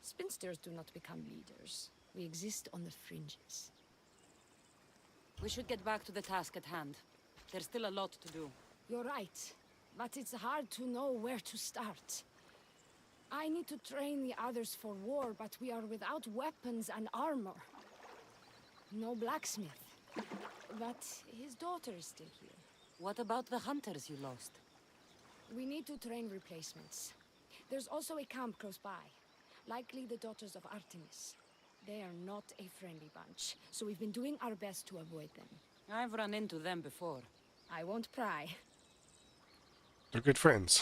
Spinsters do not become leaders. We exist on the fringes. We should get back to the task at hand. There's still a lot to do. You're right, but it's hard to know where to start. I need to train the others for war, but we are without weapons and armor. No blacksmith. But his daughter is still here. What about the hunters you lost? We need to train replacements. There's also a camp close by. Likely the daughters of Artemis. They are not a friendly bunch, so we've been doing our best to avoid them. I've run into them before. I won't pry. They're good friends.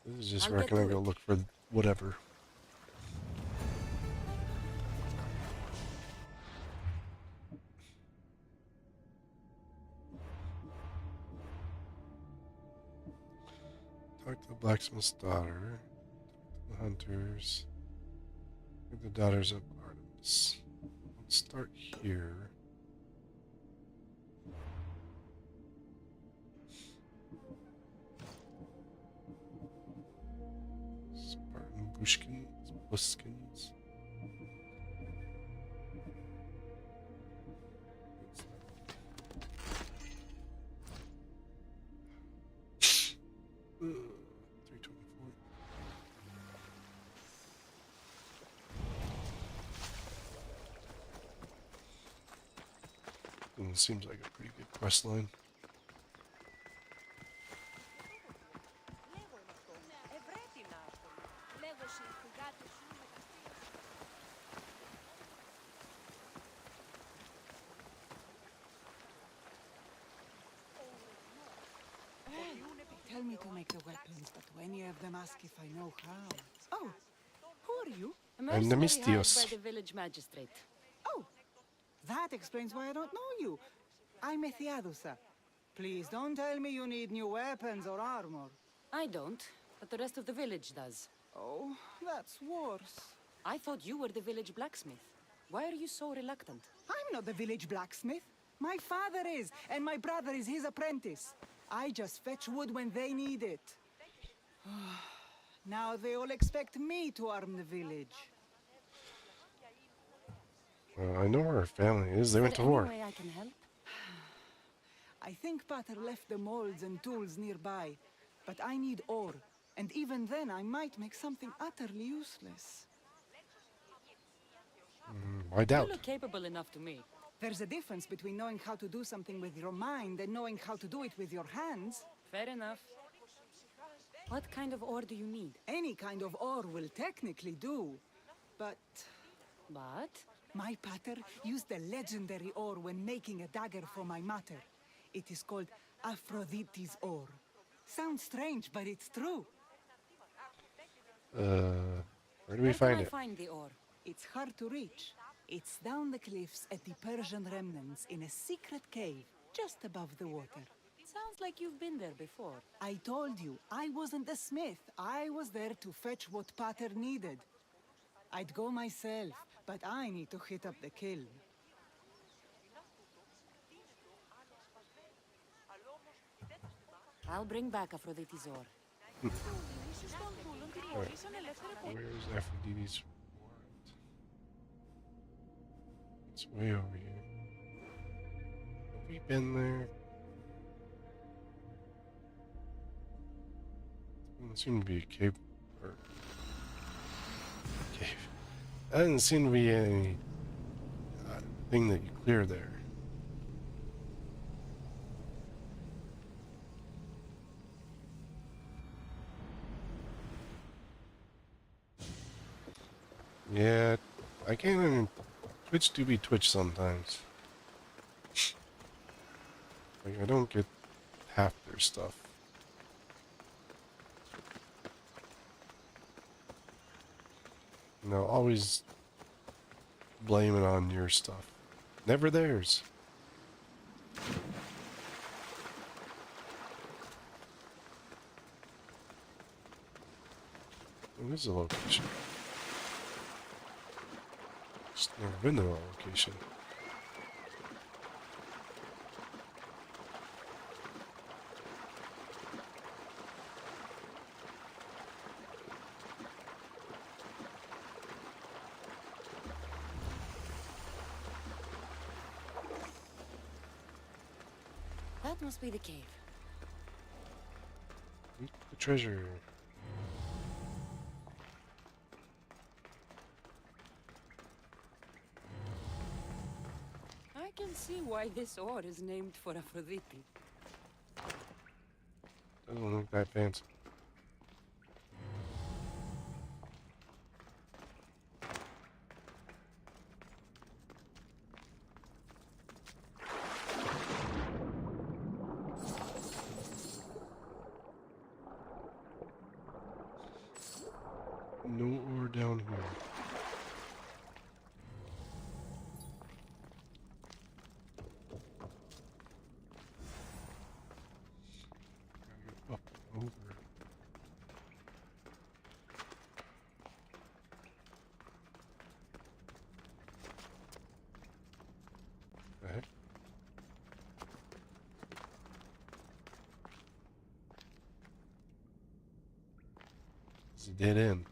This is just where can I go look for whatever. Talk to the blacksmith's daughter. The hunters. The daughters of Artemis. Let's start here. Spartan Buskins. Seems like a pretty good quest line. tell me to make the weapons, but any of them ask if I know how. Oh, who are you? I'm the Misthios. By the village magistrate. Oh, that explains why I don't know you. I'm Misthios. Please don't tell me you need new weapons or armor. I don't, but the rest of the village does. Oh, that's worse. I thought you were the village blacksmith. Why are you so reluctant? I'm not the village blacksmith. My father is, and my brother is his apprentice. I just fetch wood when they need it. Now they all expect me to arm the village. Well, I know where her family is. They went to war. Any way I can help? I think Pater left the molds and tools nearby, but I need ore, and even then I might make something utterly useless. I doubt. You look capable enough to me. There's a difference between knowing how to do something with your mind and knowing how to do it with your hands. Fair enough. What kind of ore do you need? Any kind of ore will technically do, but... But? My pater used the legendary ore when making a dagger for my mater. It is called Aphrodite's ore. Sounds strange, but it's true. Where do we find it? Find the ore? It's hard to reach. It's down the cliffs at the Persian remnants in a secret cave just above the water. Sounds like you've been there before. I told you, I wasn't a smith. I was there to fetch what Pater needed. I'd go myself, but I need to hit up the kiln. I'll bring back Aphrodite's ore. Where's Aphrodite's warrant? It's way over here. Have we been there? Doesn't seem to be a cave. Or cave. That doesn't seem to be any thing that you clear there. Yeah, I can't even... Twitch do be Twitch sometimes. Like, I don't get half their stuff. No, always blame it on your stuff. Never theirs. What is the location? Just never been to that location. That must be the cave. The treasure. I can see why this ore is named for Aphrodite. Doesn't look that fancy. No ore down here. Up and over. The heck? It's a dead end.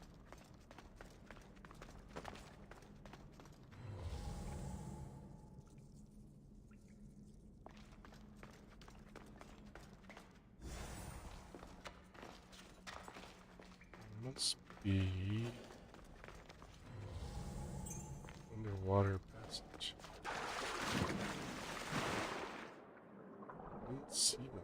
Must be underwater passage. Let's see that.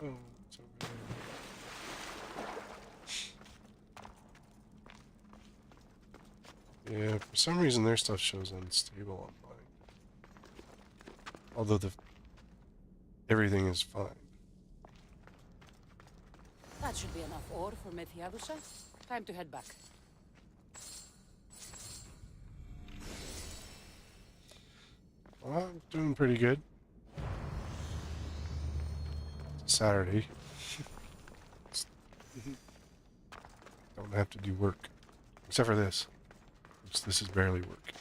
Oh, it's over there. Yeah, for some reason their stuff shows unstable on mine. Although everything is fine. That should be enough ore for Misthios. Time to head back. Well, I'm doing pretty good. It's Saturday. Don't have to do work. Except for this. This is barely work.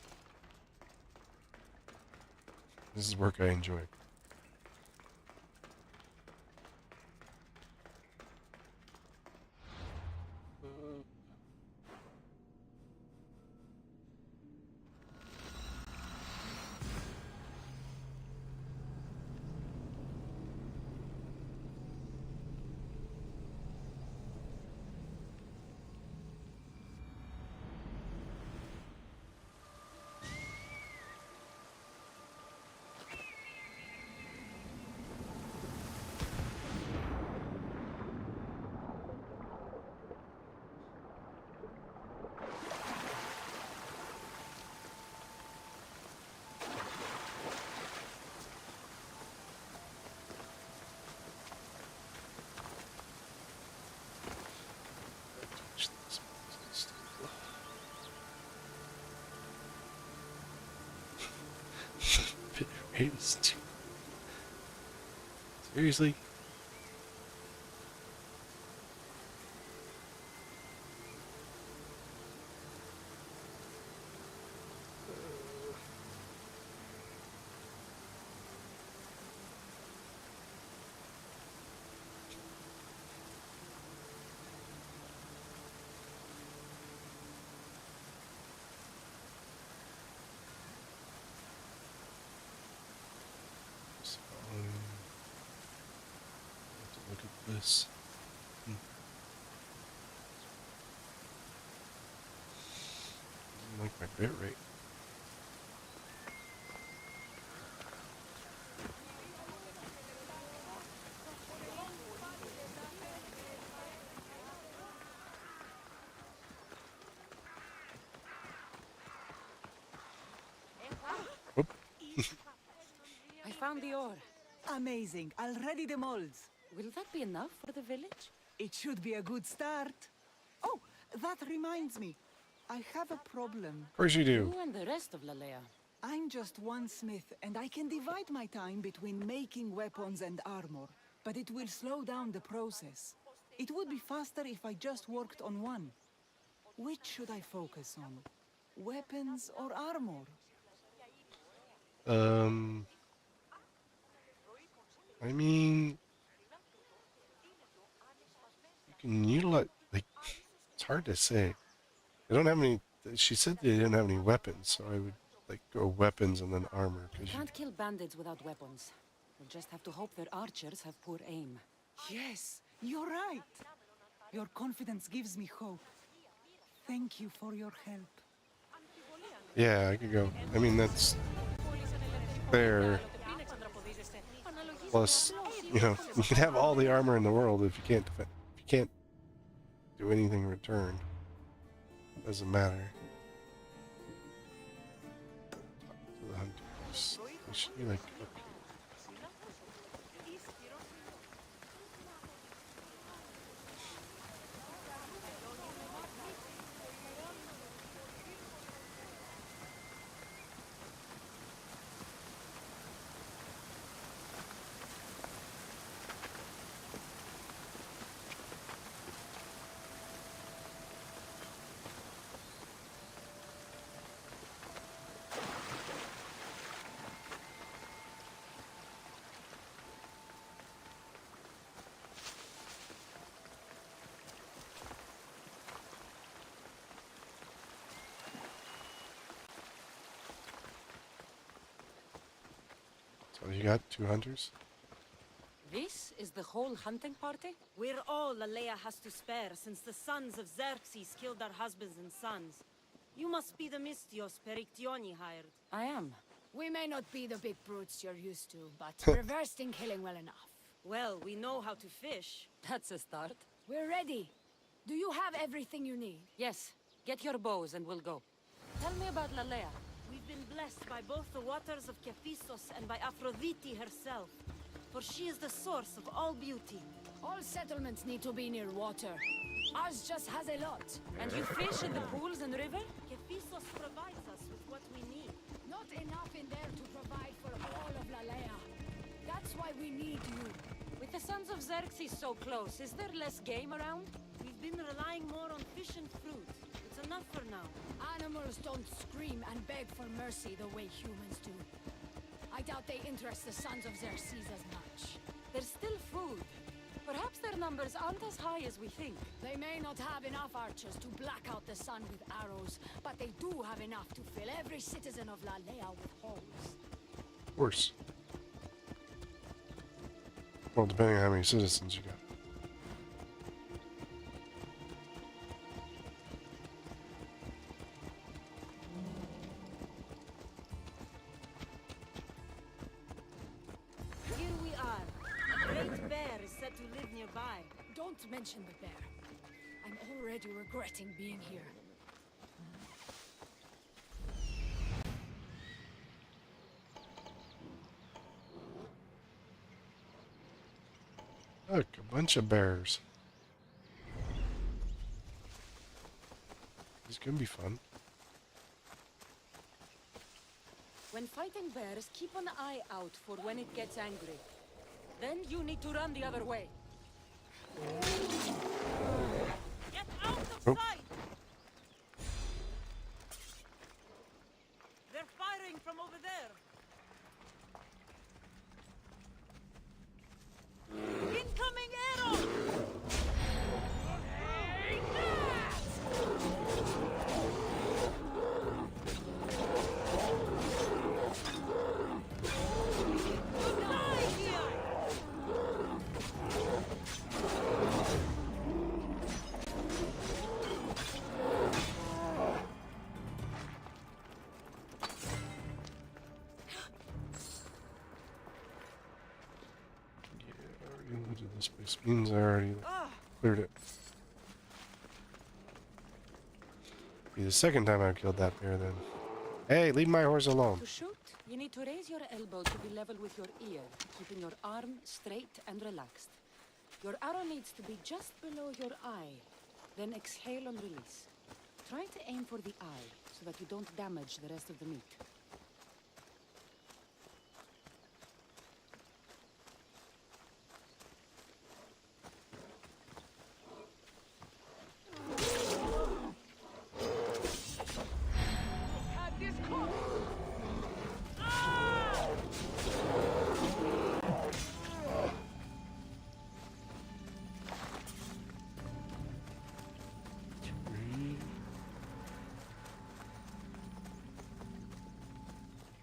This is work I enjoy. Seriously? Look at this. I like my bit rate. I found the ore. Amazing. I'll ready the molds. Will that be enough for the village? It should be a good start. Oh, that reminds me. I have a problem. Of course you do. You and the rest of Lalea. I'm just one smith, and I can divide my time between making weapons and armor, but it will slow down the process. It would be faster if I just worked on one. Which should I focus on? Weapons or armor? I mean, you can utilize, like, it's hard to say. They don't have any, she said they didn't have any weapons, so I would, like, go weapons and then armor. You can't kill bandits without weapons. We'll just have to hope their archers have poor aim. Yes, you're right. Your confidence gives me hope. Thank you for your help. Yeah, I could go. I mean, that's fair. Plus, you know, you can have all the armor in the world if you can't defend. If you can't do anything in return, doesn't matter. Talk to the hunters. They should be like up here. So you got 2 hunters? This is the whole hunting party? We're all Lalea has to spare since the sons of Xerxes killed our husbands and sons. You must be the Misthios Perictioni hired. I am. We may not be the big brutes you're used to, but we're versed in killing well enough. Well, we know how to fish. That's a start. We're ready. Do you have everything you need? Yes. Get your bows and we'll go. Tell me about Lalea. We've been blessed by both the waters of Kephisos and by Aphrodite herself. For she is the source of all beauty. All settlements need to be near water. Ours just has a lot. And you fish in the pools and river? Kephisos provides us with what we need. Not enough in there to provide for all of Lalea. That's why we need you. With the sons of Xerxes so close, is there less game around? We've been relying more on fish and fruit. It's enough for now. Animals don't scream and beg for mercy the way humans do. I doubt they interest the sons of Xerxes as much. There's still food. Perhaps their numbers aren't as high as we think. They may not have enough archers to black out the sun with arrows, but they do have enough to fill every citizen of Lalea with holes. Of course. Well, depending on how many citizens you got. Here we are. A great bear is said to live nearby. Don't mention the bear. I'm already regretting being here. Look, a bunch of bears. This could be fun. When fighting bears, keep an eye out for when it gets angry. Then you need to run the other way. Get out of Oh. sight! They're firing from over there. Incoming arrow! This place means I already cleared it. Be the second time I've killed that bear then. Hey, leave my horse alone. To shoot, you need to raise your elbow to be level with your ear, keeping your arm straight and relaxed. Your arrow needs to be just below your eye. Then exhale on release. Try to aim for the eye, so that you don't damage the rest of the meat.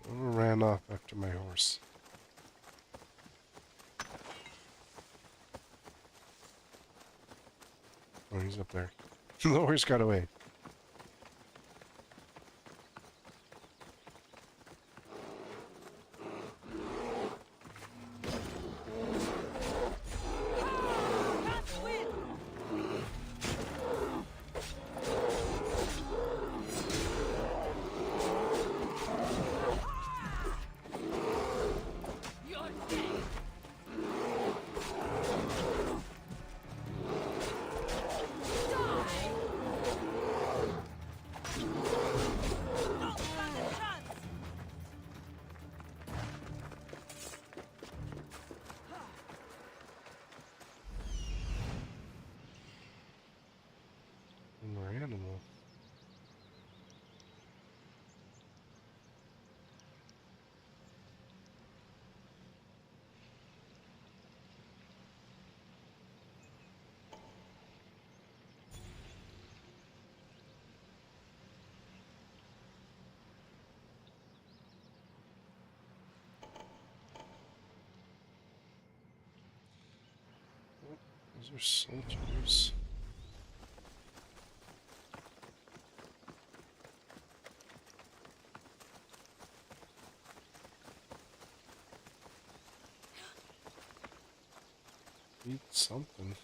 Ran off after my horse. Oh, he's up there. The horse got away. More animal. Those are soldiers. Eat something.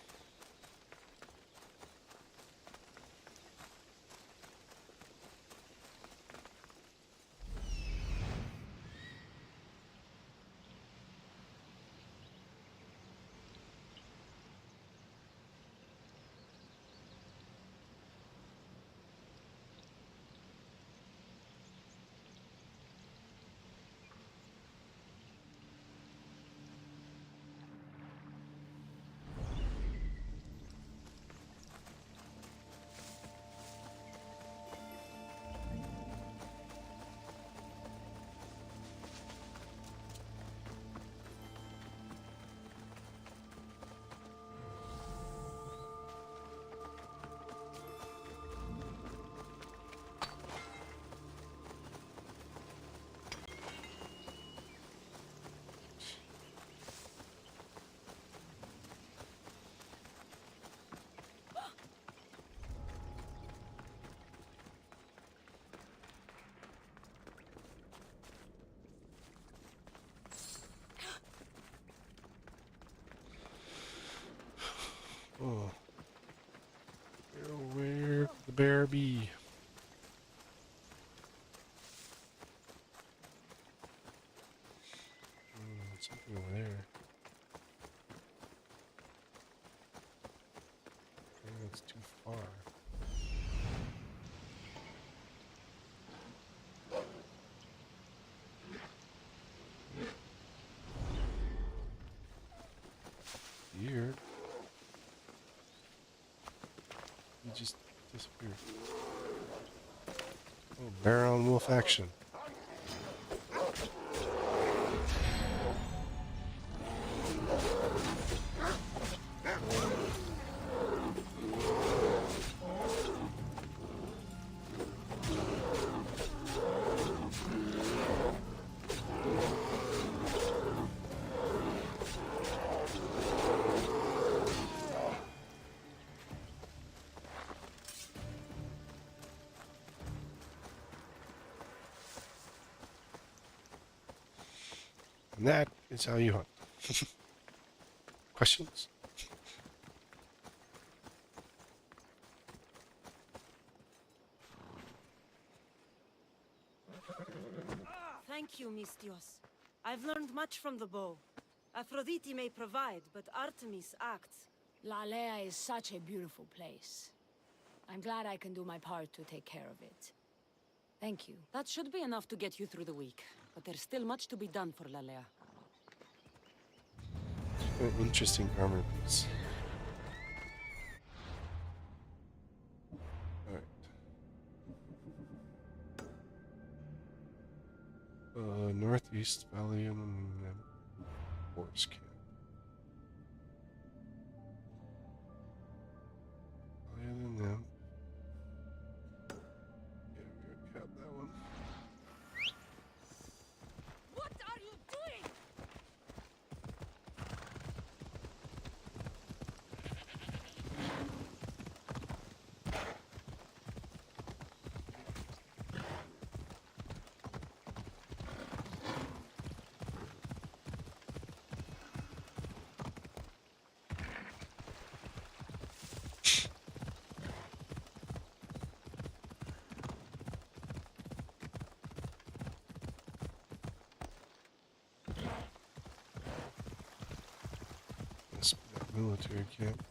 Oh. Where could the bear be? Something over there. I think that's too far. Weird. He just disappeared. Oh, bear on wolf action. And that is how you hunt. Questions? Thank you, Misthios. I've learned much from the bow. Aphrodite may provide, but Artemis acts. Lalea is such a beautiful place. I'm glad I can do my part to take care of it. Thank you. That should be enough to get you through the week. But there's still much to be done for Lalea. An interesting armor piece. Alright. Northeast Valley and Forest Camp. Other than them. Yeah, we already have that one. What are you doing? Must be that military camp.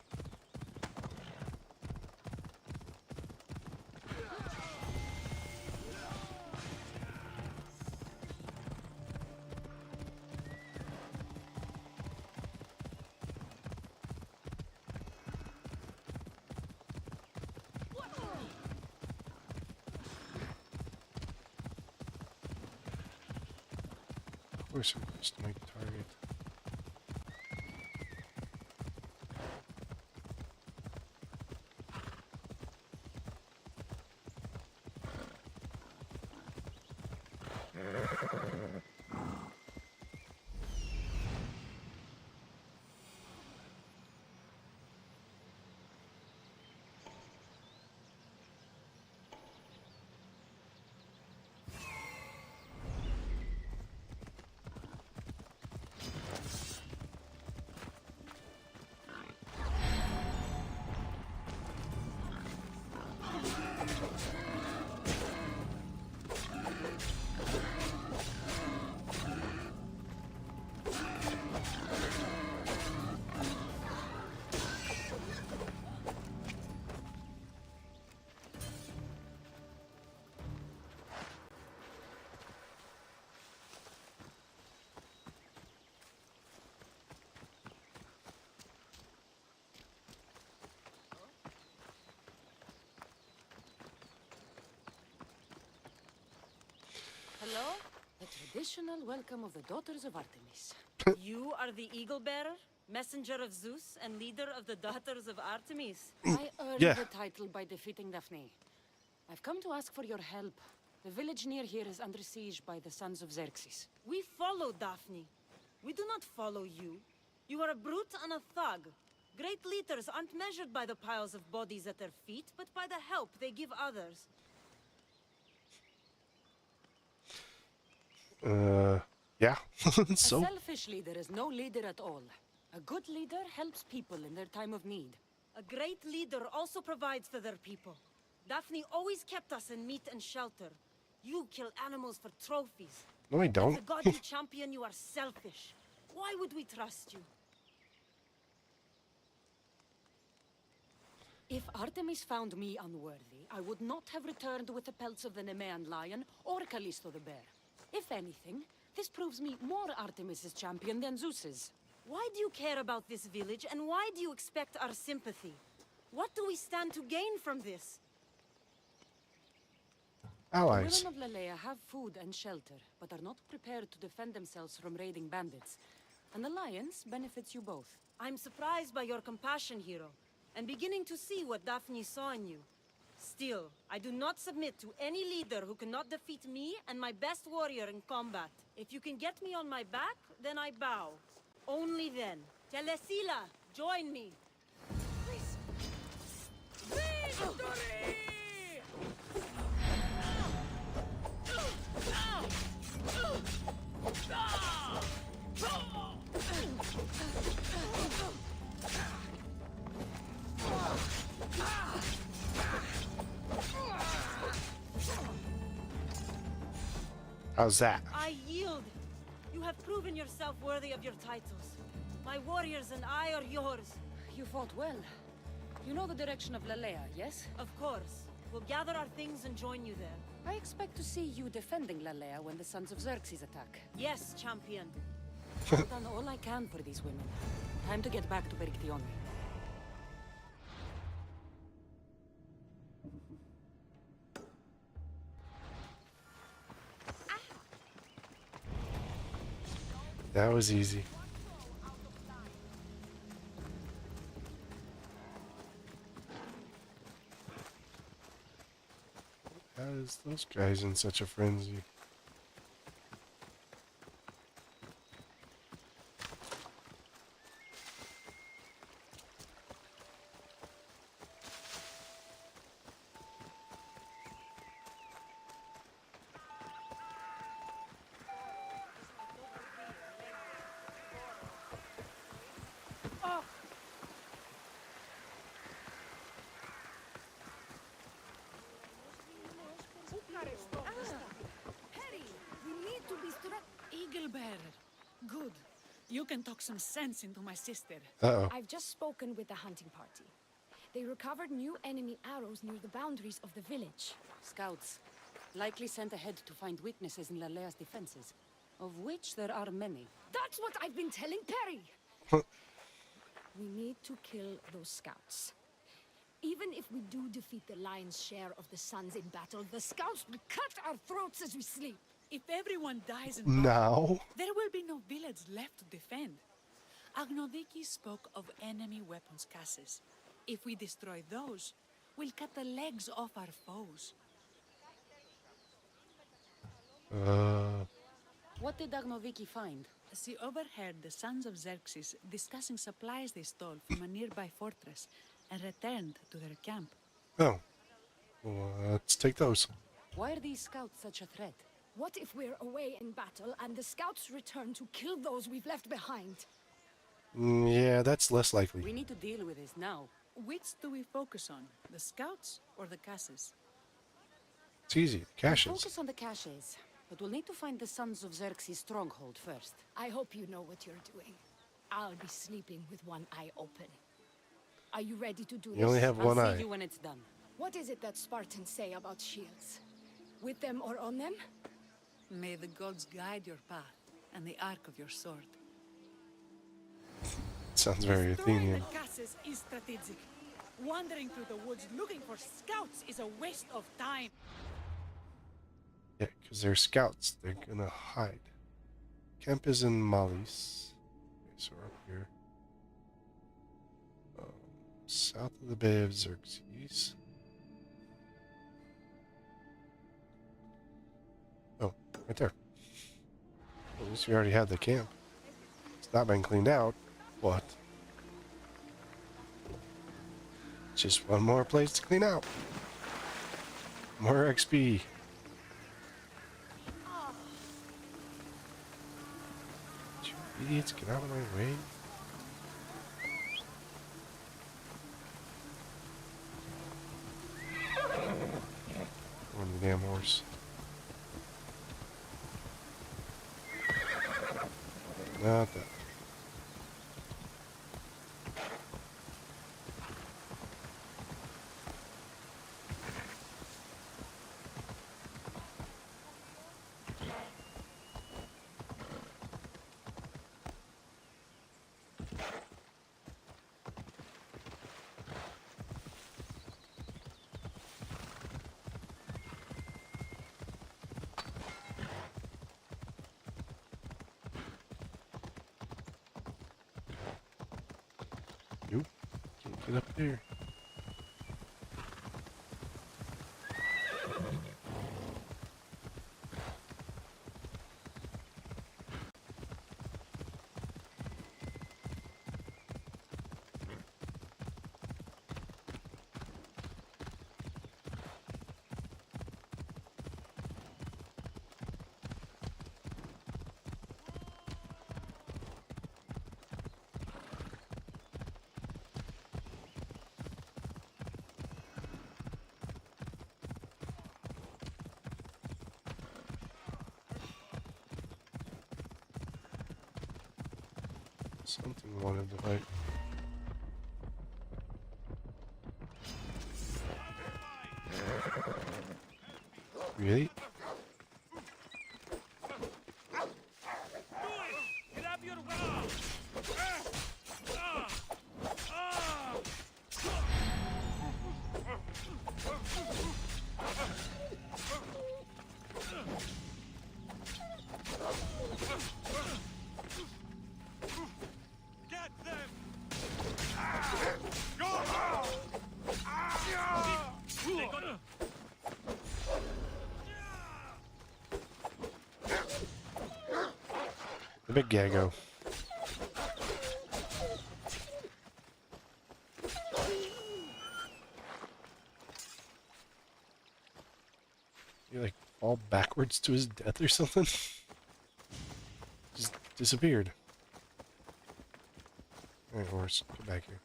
Of course, I'm just my target. Hello? The traditional welcome of the daughters of Artemis. You are the eagle bearer, messenger of Zeus, and leader of the daughters of Artemis. I earned the title by defeating Daphne. I've come to ask for your help. The village near here is under siege by the sons of Xerxes. We follow Daphne. We do not follow you. You are a brute and a thug. Great leaders aren't measured by the piles of bodies at their feet, but by the help they give others. Yeah. A So selfish leader is no leader at all. A good leader helps people in their time of need. A great leader also provides for their people. Daphne always kept us in meat and shelter. You kill animals for trophies. no, I don't. As a godly champion, you are selfish. Why would we trust you? If Artemis found me unworthy, I would not have returned with the pelts of the Nemean lion or Callisto the bear. If anything, this proves me more Artemis's champion than Zeus's. Why do you care about this village, and why do you expect our sympathy? What do we stand to gain from this? Allies. The women of Lalea have food and shelter, but are not prepared to defend themselves from raiding bandits. An alliance benefits you both. I'm surprised by your compassion, hero, and beginning to see what Daphne saw in you. Still, I do not submit to any leader who cannot defeat me and my best warrior in combat. If you can get me on my back, then I bow. Only then. Telesila, join me. Victory! How's that? I yield. You have proven yourself worthy of your titles. My warriors and I are yours. You fought well. You know the direction of Lalea, yes? Of course. We'll gather our things and join you there. I expect to see you defending Lalea when the sons of Xerxes attack. Yes, champion. I've done all I can for these women. Time to get back to Perictione. That was easy. How is those guys in such a frenzy? Harry, we need to be Eagle bearer. Good. You can talk some sense into my sister. Uh-oh. I've just spoken with the hunting party. They recovered new enemy arrows near the boundaries of the village. Scouts. Likely sent ahead to find weaknesses in Lalea's defenses, of which there are many. That's what I've been telling Perry! We need to kill those scouts. Even if we do defeat the lion's share of the sons in battle, the scouts will cut our throats as we sleep. If everyone dies in Now? there will be no village left to defend. Agnodiki spoke of enemy weapons cases. If we destroy those, we'll cut the legs off our foes. What did Agnodiki find? She overheard the sons of Xerxes discussing supplies they stole from a nearby fortress and returned to their camp. Oh. Well, let's take those. Why are these scouts such a threat? What if we're away in battle and the scouts return to kill those we've left behind? Yeah, that's less likely. We need to deal with this now. Which do we focus on? The scouts or the cases? It's easy. Caches. Focus on the caches, but we'll need to find the sons of Xerxes' stronghold first. I hope you know what you're doing. I'll be sleeping with one eye open. Are you ready to do this? You only have one I'll eye. see you when it's done. What is it that Spartans say about shields? With them or on them? May the gods guide your path and the arc of your sword. Sounds very Destroying Athenian. the cases is strategic. Wandering through the woods looking for scouts is a waste of time. Yeah, Because they're scouts. They're gonna hide. Camp is in Malis. Okay, so we're up here. South of the Bay of Xerxes. Oh, right there. At least we already had the camp. It's not been cleaned out. What? Just one more place to clean out. More XP. You idiots, get out of my way. On the damn horse. Not that. Nope. Can't get up there. Something wanted to fight. Really? The big gaggo. You like fall backwards to his death or something? Just disappeared. Alright, horse, get back here.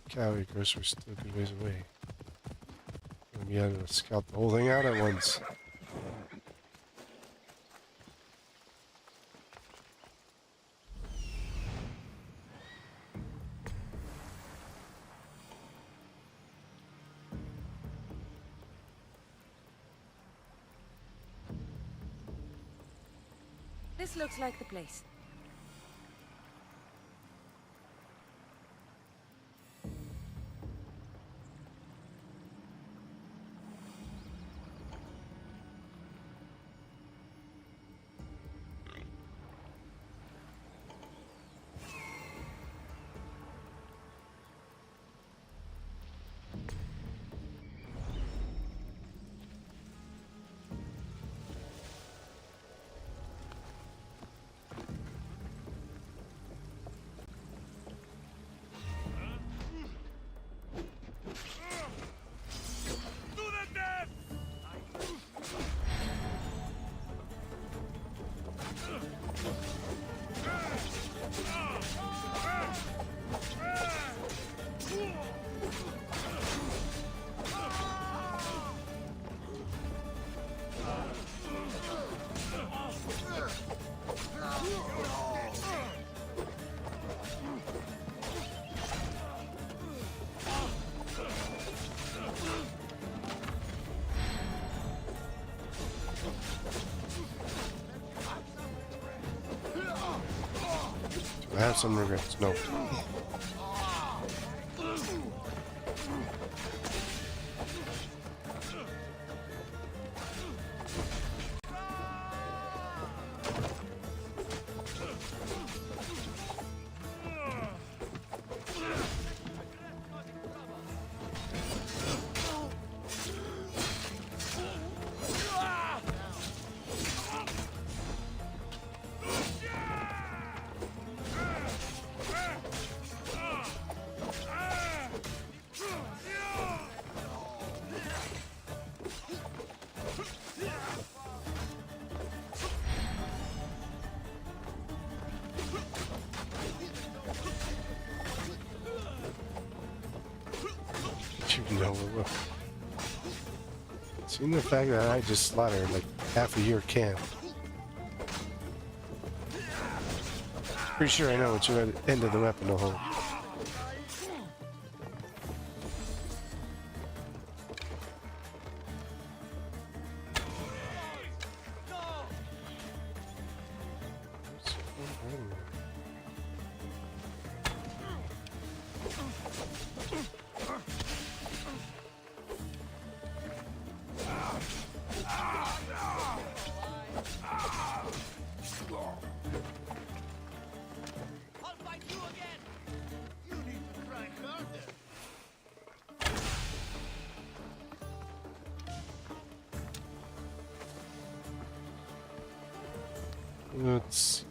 Cow acres are still a good ways away. We had to scout the whole thing out at once. This looks like the place. I have some regrets. No. No, seeing the fact that I just slaughtered like half of your camp. Pretty sure I know what you ended the weapon to hold. Let's see.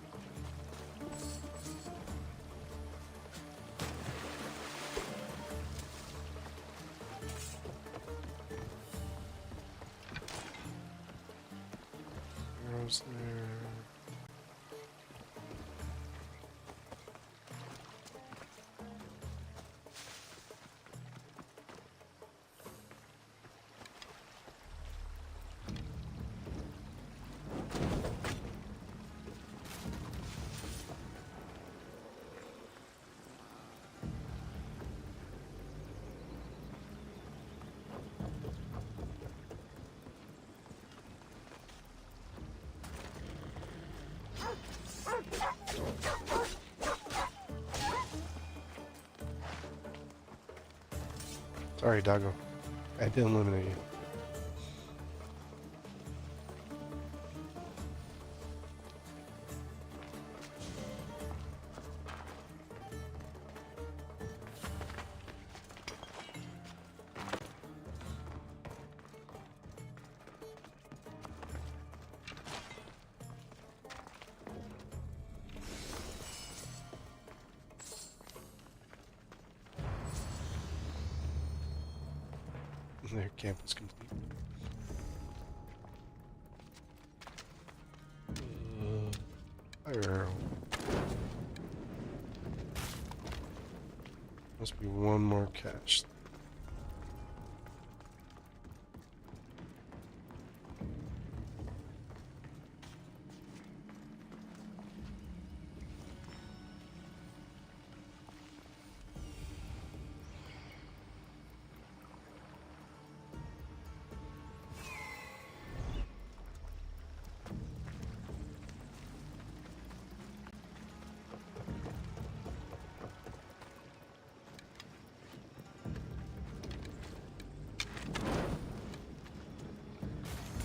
Arrows there. Sorry, doggo. I did eliminate you. Their camp is complete. Fire arrow. Must be one more cache.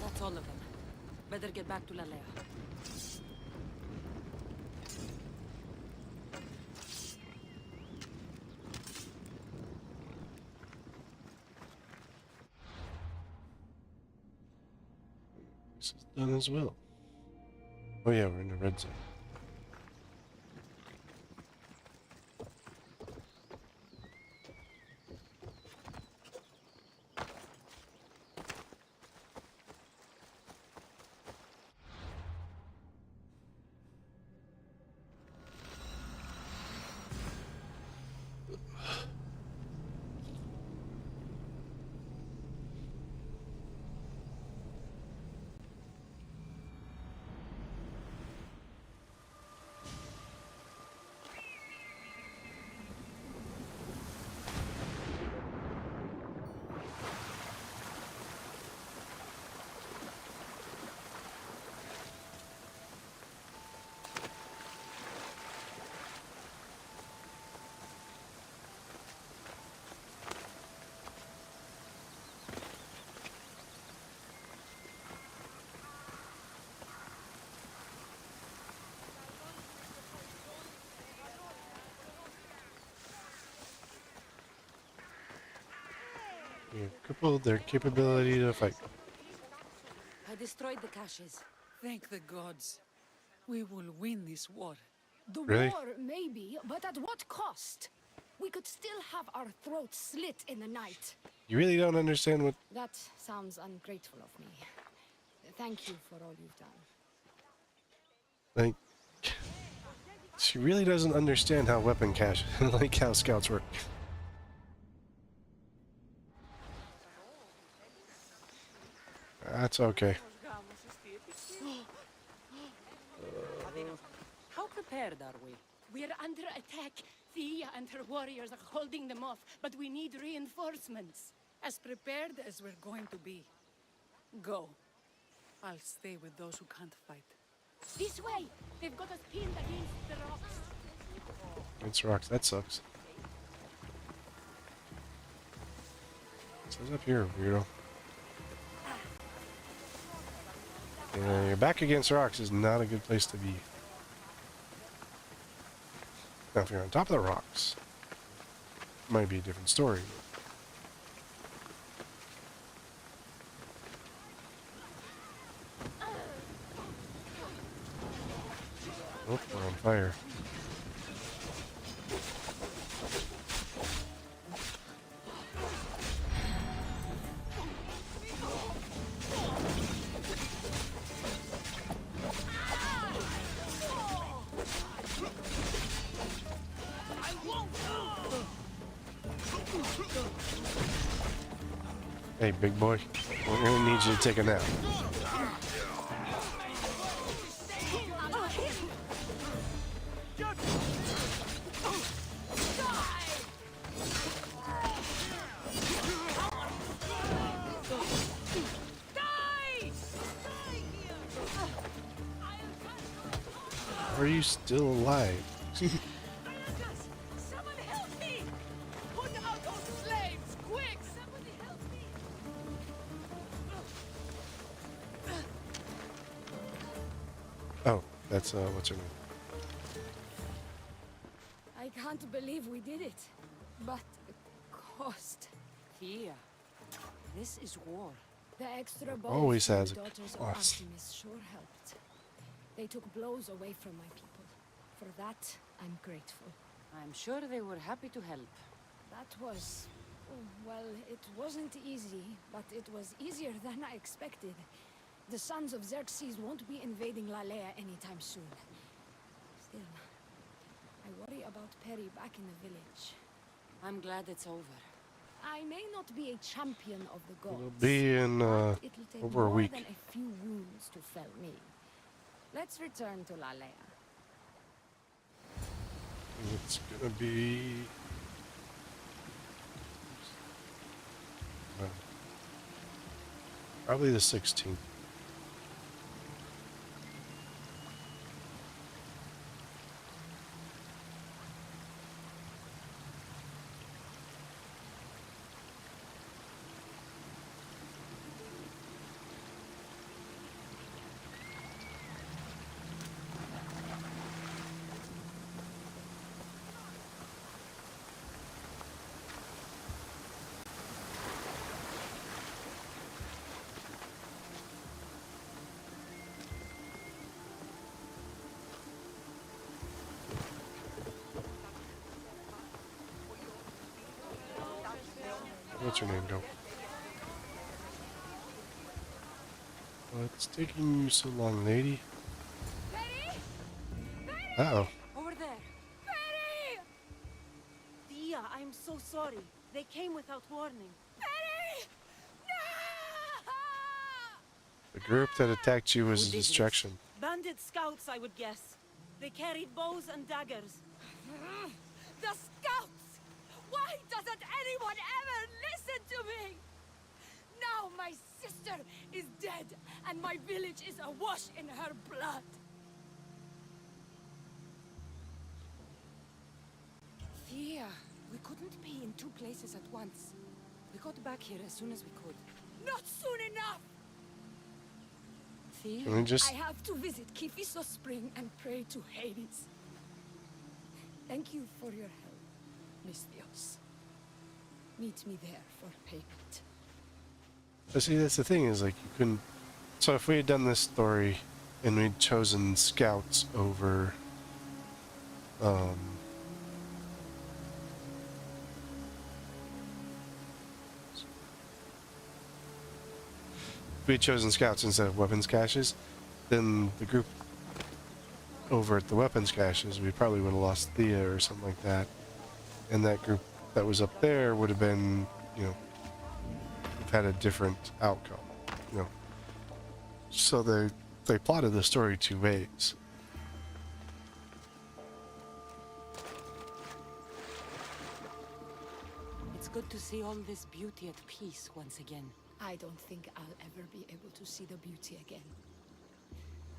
That's all of them. Better get back to Lalea. This is done as well. Oh yeah, we're in the red zone. You crippled their capability to fight. I destroyed the caches. Thank the gods. We will win this war. The Really? war, maybe, but at what cost? We could still have our throats slit in the night. You really don't understand what... That sounds ungrateful of me. Thank you for all you've done. Like... She really doesn't understand how weapon cache, like how scouts work. That's okay. How prepared are we? We're under attack. Thea and her warriors are holding them off, but we need reinforcements. As prepared as we're going to be. Go. I'll stay with those who can't fight. This way! They've got us pinned against the rocks. Against rocks, that sucks. It says up here, weirdo. Yeah, your back against rocks is not a good place to be. Now, if you're on top of the rocks, it might be a different story. Oh, we're on fire. Hey, big boy, we're gonna need you to take a nap. Are you still alive? Someone help me! Put out those flames, quick! Somebody help me! Oh, that's what's her name? I can't believe we did it. But the cost. Thea, this is war. The extra bows Always from has the a daughters of cost. Artemis sure helped. They took blows away from my people. For that, I'm grateful. I'm sure they were happy to help. That was... well, it wasn't easy, but it was easier than I expected. The sons of Xerxes won't be invading Lalea anytime soon. Still, I worry about Perry back in the village. I'm glad it's over. I may not be a champion of the gods. It'll be in but it'll take over a more week. than a few wounds to fell me. Let's return to Lalea. It's gonna be probably the 16th. What's her name go? What's taking you so long, lady? Uh-oh. Over there. Perry! Thea, I'm so sorry. They came without warning. Perry! The group that attacked you was a distraction. Bandit scouts, I would guess. They carried bows and daggers. The scouts! Why doesn't anyone ever listen to me? Now my sister is dead, and my village is awash in her blood. Thea, we couldn't be in two places at once. We got back here as soon as we could. Not soon enough! Thea? Can we just... I have to visit Kiphisos Spring and pray to Hades. Thank you for your help, Misthios. Meet me there for payment. But see, that's the thing, is like you couldn't. So if we had done this story and we'd chosen scouts over if we'd chosen scouts instead of weapons caches, then the group over at the weapons caches, we probably would have lost Thea or something like that. And that group that was up there would have been, you know, had a different outcome, you know. So they plotted the story two ways. It's good to see all this beauty at peace once again. I don't think I'll ever be able to see the beauty again.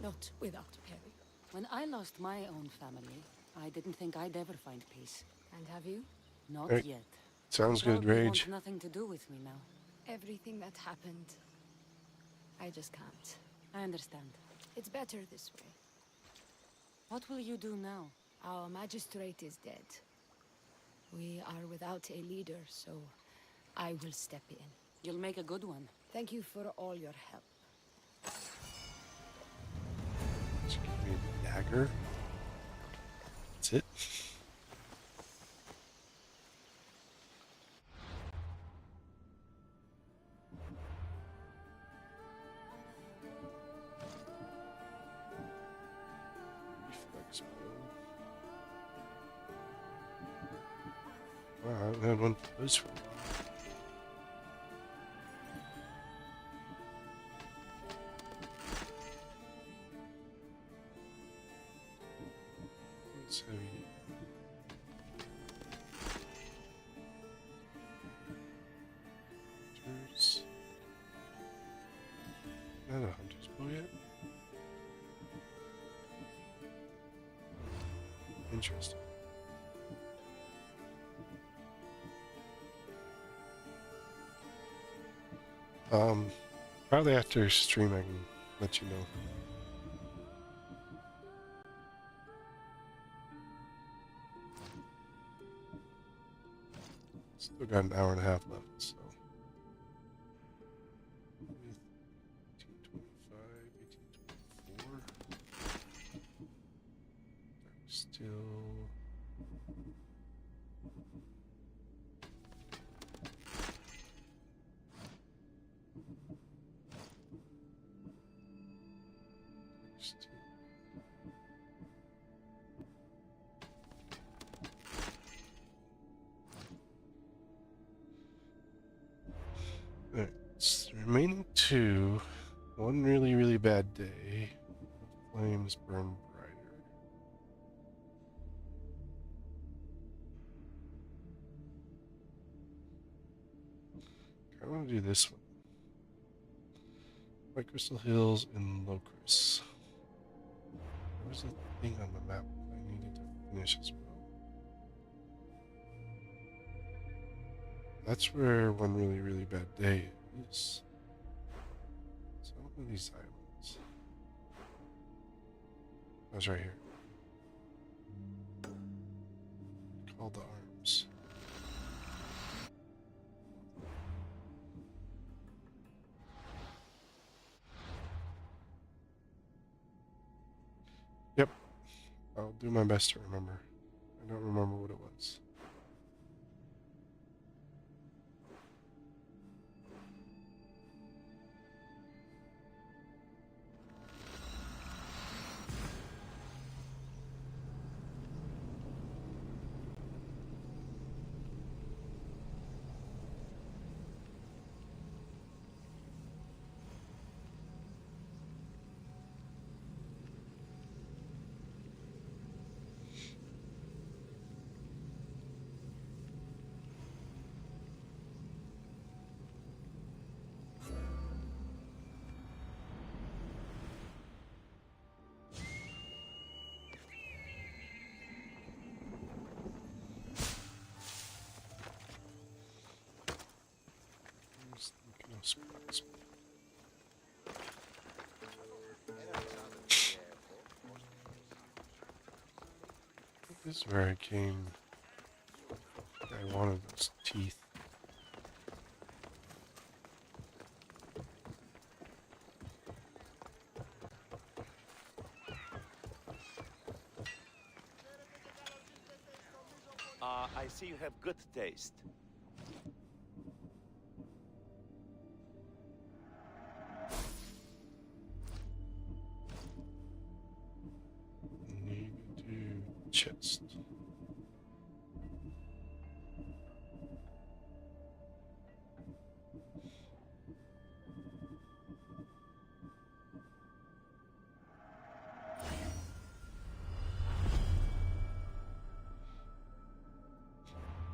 Not without Perry. When I lost my own family, I didn't think I'd ever find peace. And have you? Not Right. yet. Sounds good, Probably Rage. want nothing to do with me now. Everything that happened, I just can't. I understand. It's better this way. What will you do now? Our magistrate is dead. We are without a leader, so I will step in. You'll make a good one. Thank you for all your help. Just give me a dagger. That's it. Wow, I haven't had one of those for a while. Let's see. Hunters. Not a hunter's bow yet. Interesting. Probably after stream I can let you know. Still got an hour and a half left, so. 1825, 1824. Still. Alright, it's the remaining two. One really, really bad day. Flames burn brighter. I want to do this one. White Crystal Hills and Locris. There was a thing on the map that I needed to finish as well. That's where one really, really bad day is. So what are these islands? I was right here. Call to arms. Yep. I'll do my best to remember. I don't remember what it was. This is where I came. I wanted those teeth. I see you have good taste. Need to chest.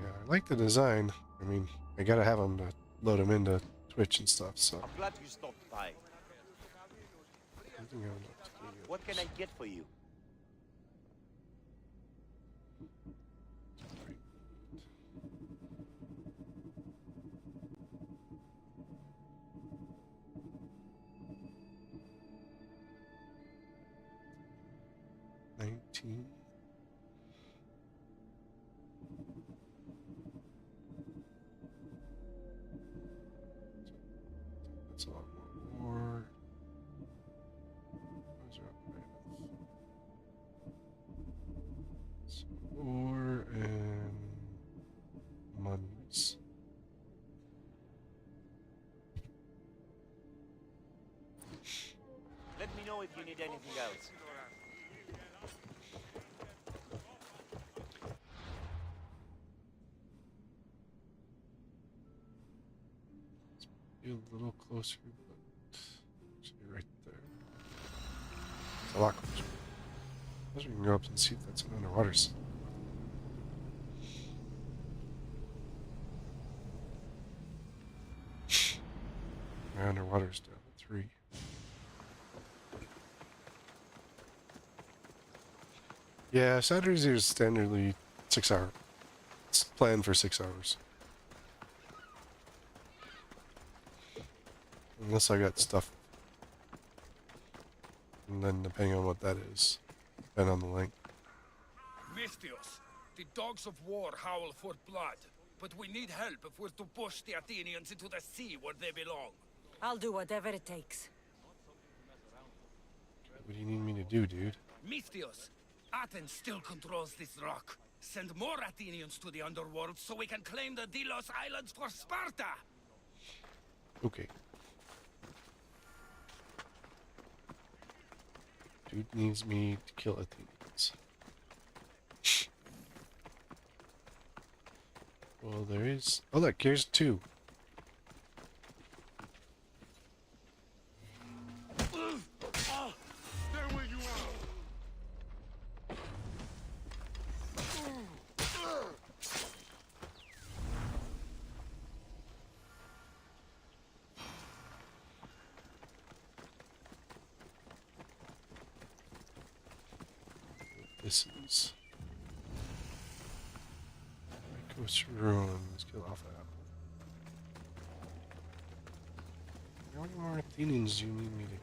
Yeah, I like the design. I mean, I gotta have them to load them into Twitch and stuff, so. I'm glad you stopped by. I think I'm up to do What can I get for you? it. 19. That's a lot more. Those are up there. So, ore and monies. Let me know if you need anything else. Be a little closer, but actually right there. It's a lot closer. I suppose we can go up and see if that's an underwater zone. My underwater's down to 3. Yeah, Saturdays are standardly 6 hours. It's planned for 6 hours. Unless I got stuff. And then depending on what that is, depending on the length. Misthios, the dogs of war howl for blood, but we need help if we're to push the Athenians into the sea where they belong. I'll do whatever it takes. What do you need me to do, dude? Misthios, Athens still controls this rock. Send more Athenians to the underworld so we can claim the Delos Islands for Sparta! Okay. Dude needs me to kill Athenians. Well, there is... Oh, look, here's 2. This is Coast Ruins. Get off that. How many more Athenians do you need me to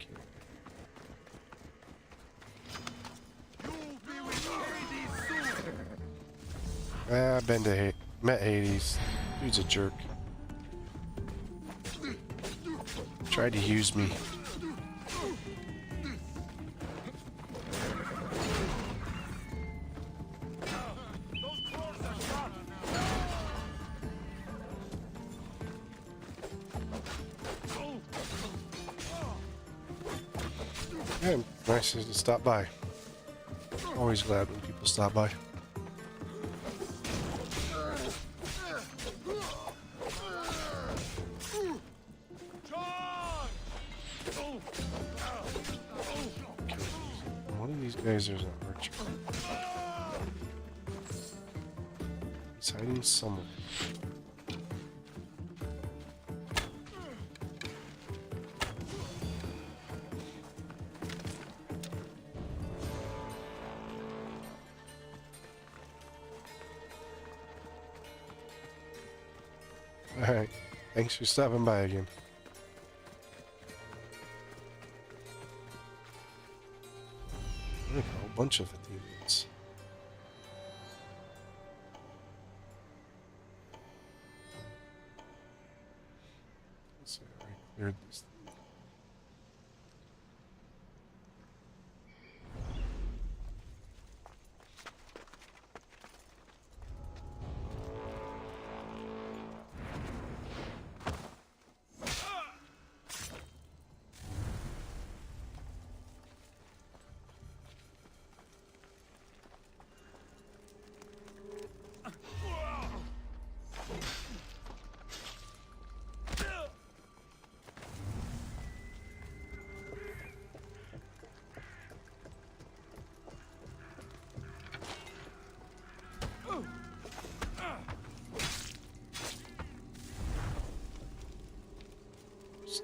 kill? I've been to met Hades. Dude's a jerk. Tried to use me. Yeah, nice to stop by. Always glad when people stop by. One of these guys is an archer. He's hiding somewhere. Alright, thanks for stopping by again. Look, a whole bunch of Athenians. Let's see, I already cleared this thing.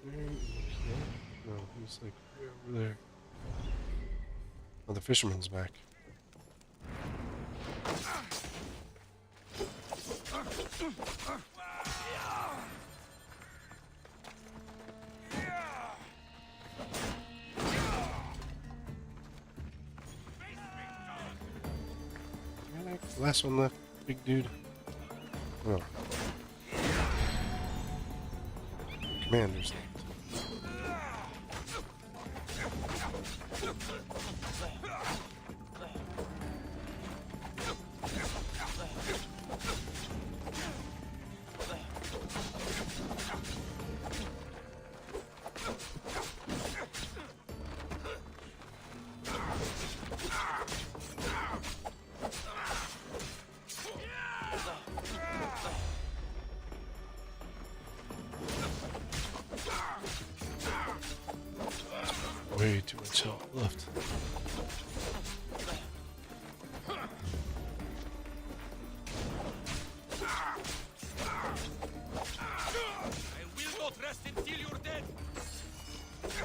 No, he's like way over there. Oh, the fisherman's back. Last one left, big dude. Oh. Commander's left. Way too much health left.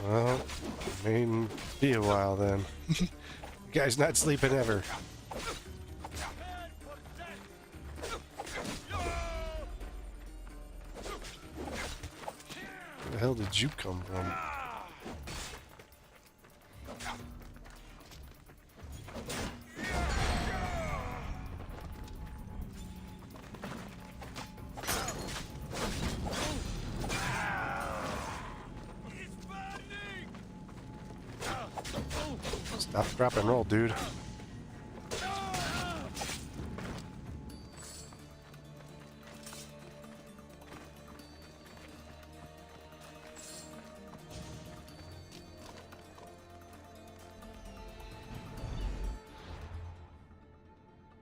Well, may be a while then. The guy's not sleeping ever. Where the hell did you come from? Stop, drop, and roll, dude.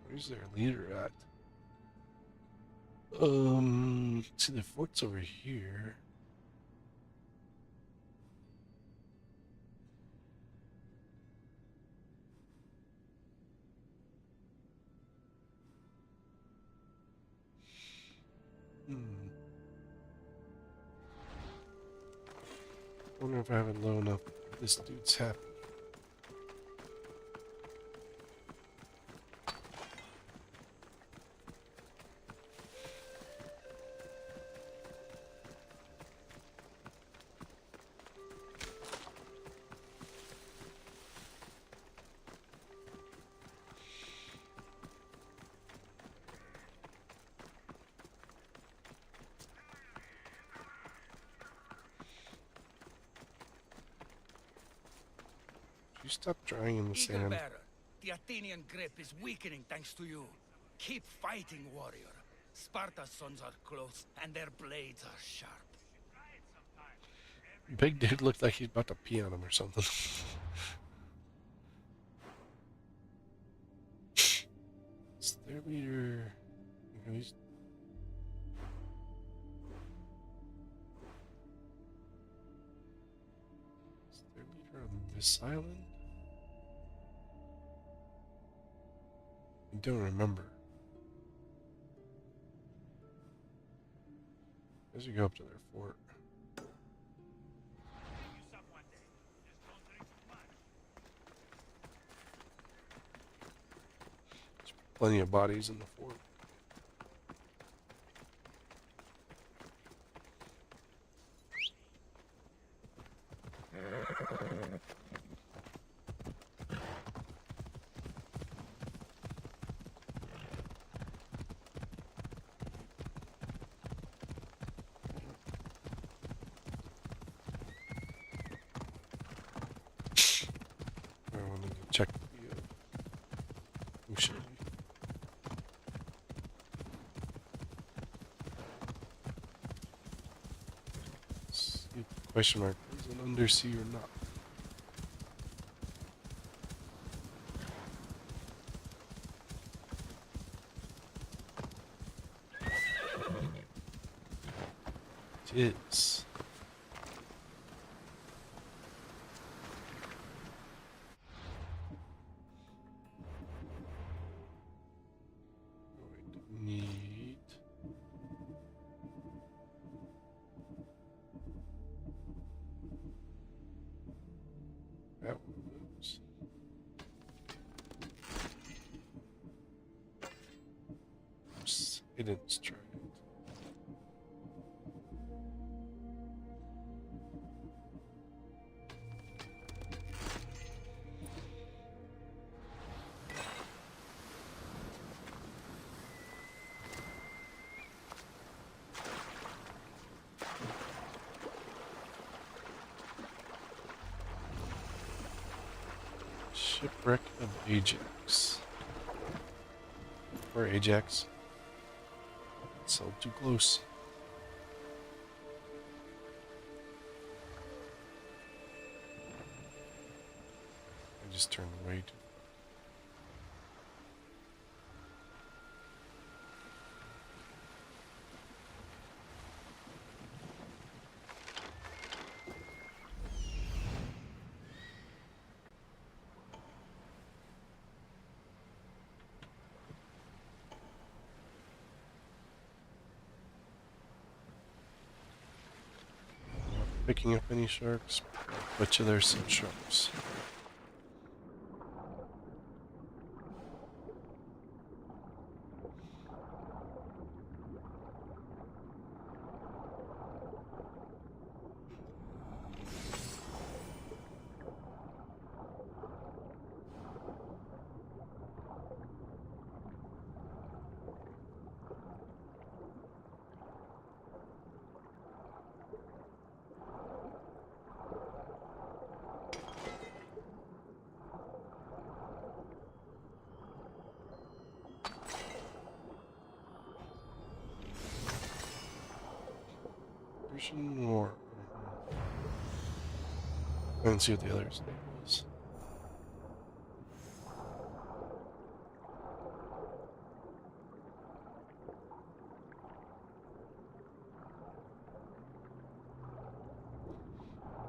Where's their leader at? Let's see, the fort's over here. Wonder if I have it low enough. This dude's happy. You stop drying in the sand. Bearer, the Athenian grip is weakening thanks to you. Keep fighting, warrior. Sparta's sons are close, and their blades are sharp. Big dude looked like he's about to pee on him or something. It's their leader. He's... Is their leader on this island? I don't remember. As you go up to their fort. There's plenty of bodies in the fort. I wanted to check the ocean. See if the question mark is an undersea or not. It is. Need Hidden strike. Shipwreck of Ajax. Or Ajax. So too close. I just turned way too. Picking up any sharks, bet you there's some sharks. Persian War. I didn't see what the others was.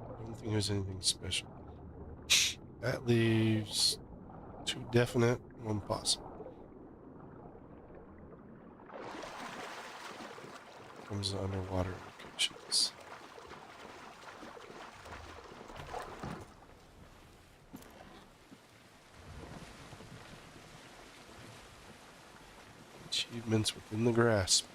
I don't think there's anything special. That leaves 2 definite, 1 possible. Comes to underwater locations. Achievements within the grasp.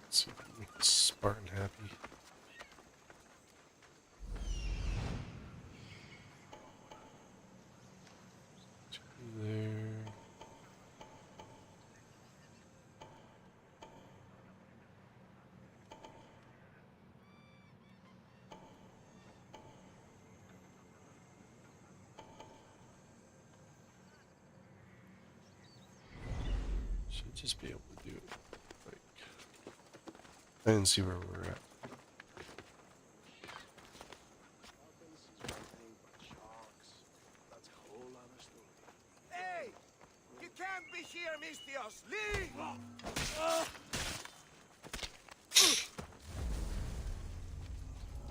Let's see if we can make this Spartan happy. There. Should just be able to do it. Like, I didn't see where we're at. Hey! You can't be here, Misthios! Leave!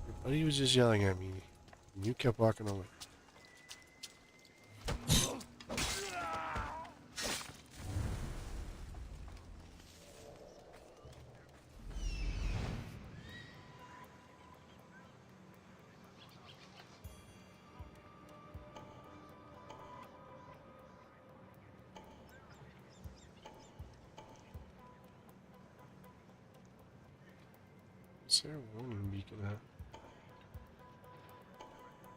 Your buddy was just yelling at me, and you kept walking away. Is there a warning beacon at?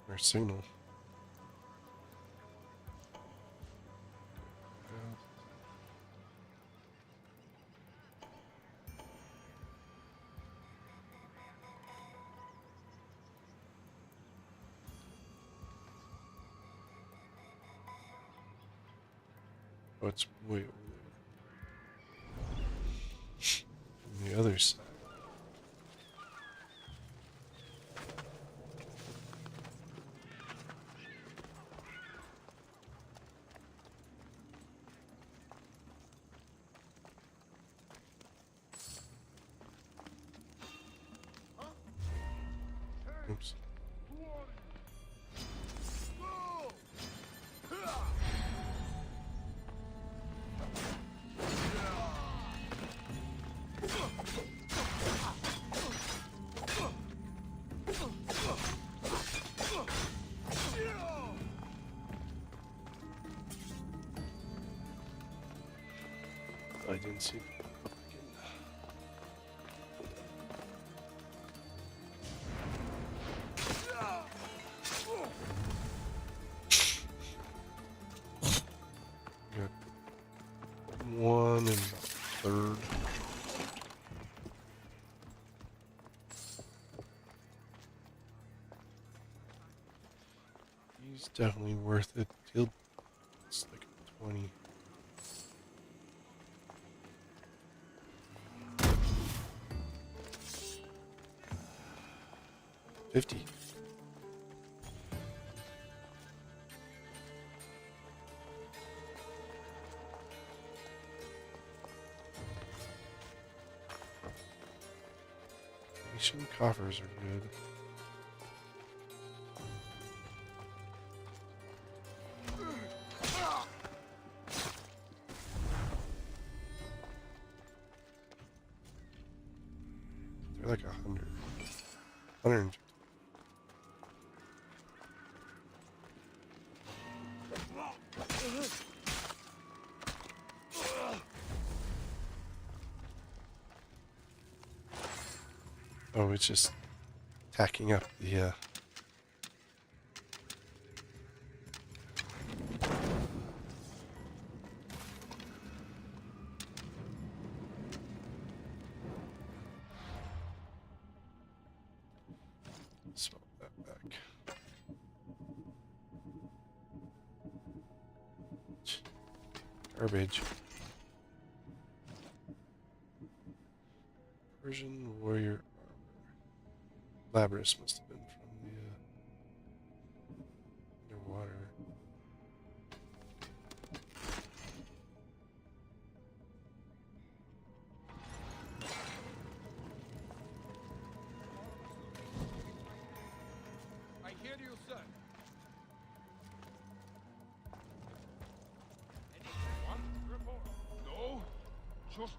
Or signal? Oh, it's way over there. On the other side. Oops. I didn't see. Got one and third. He's definitely worth it. It's like 20. $50. Asian coffers are good. They're like 100. 150. Oh, it's just tacking up the swap that back. Garbage. Persian warrior armor. Labrys must have been from the underwater. I hear you, sir. Anyone report? No, just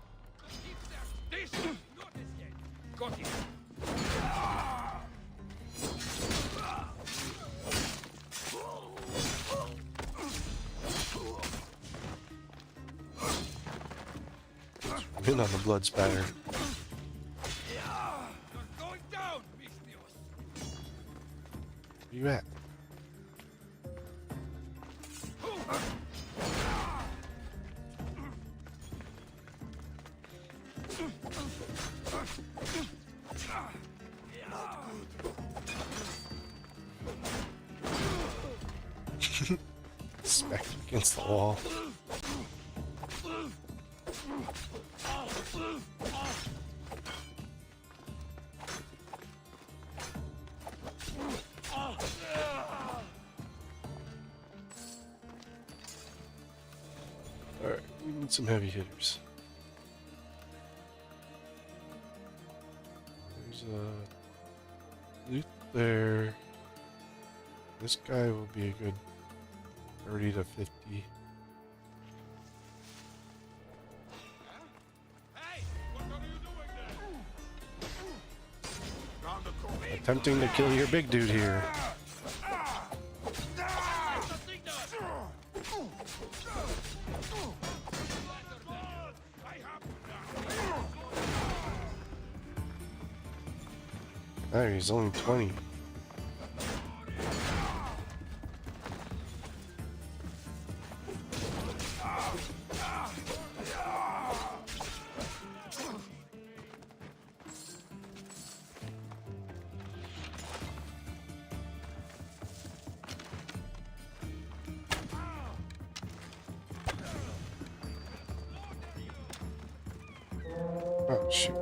keep there. This is not this yet. Got it. Been on the blood spatter. You're going down, Misthios. Where you at? Smacked against the wall. Alright, we need some heavy hitters. There's a loot there. This guy will be a good 30 to 50. Attempting to kill your big dude here. Oh, he's only 20. Oh, shoot.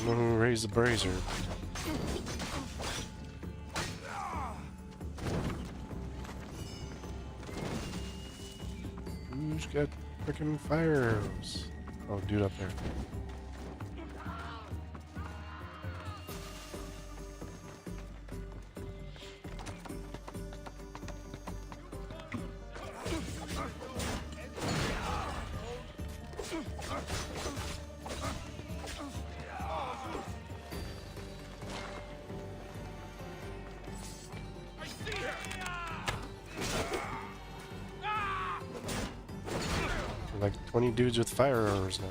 I don't know who raised the brazier. Who's got frickin' fire arrows? Oh, dude up there. Like 20 dudes with fire arrows now.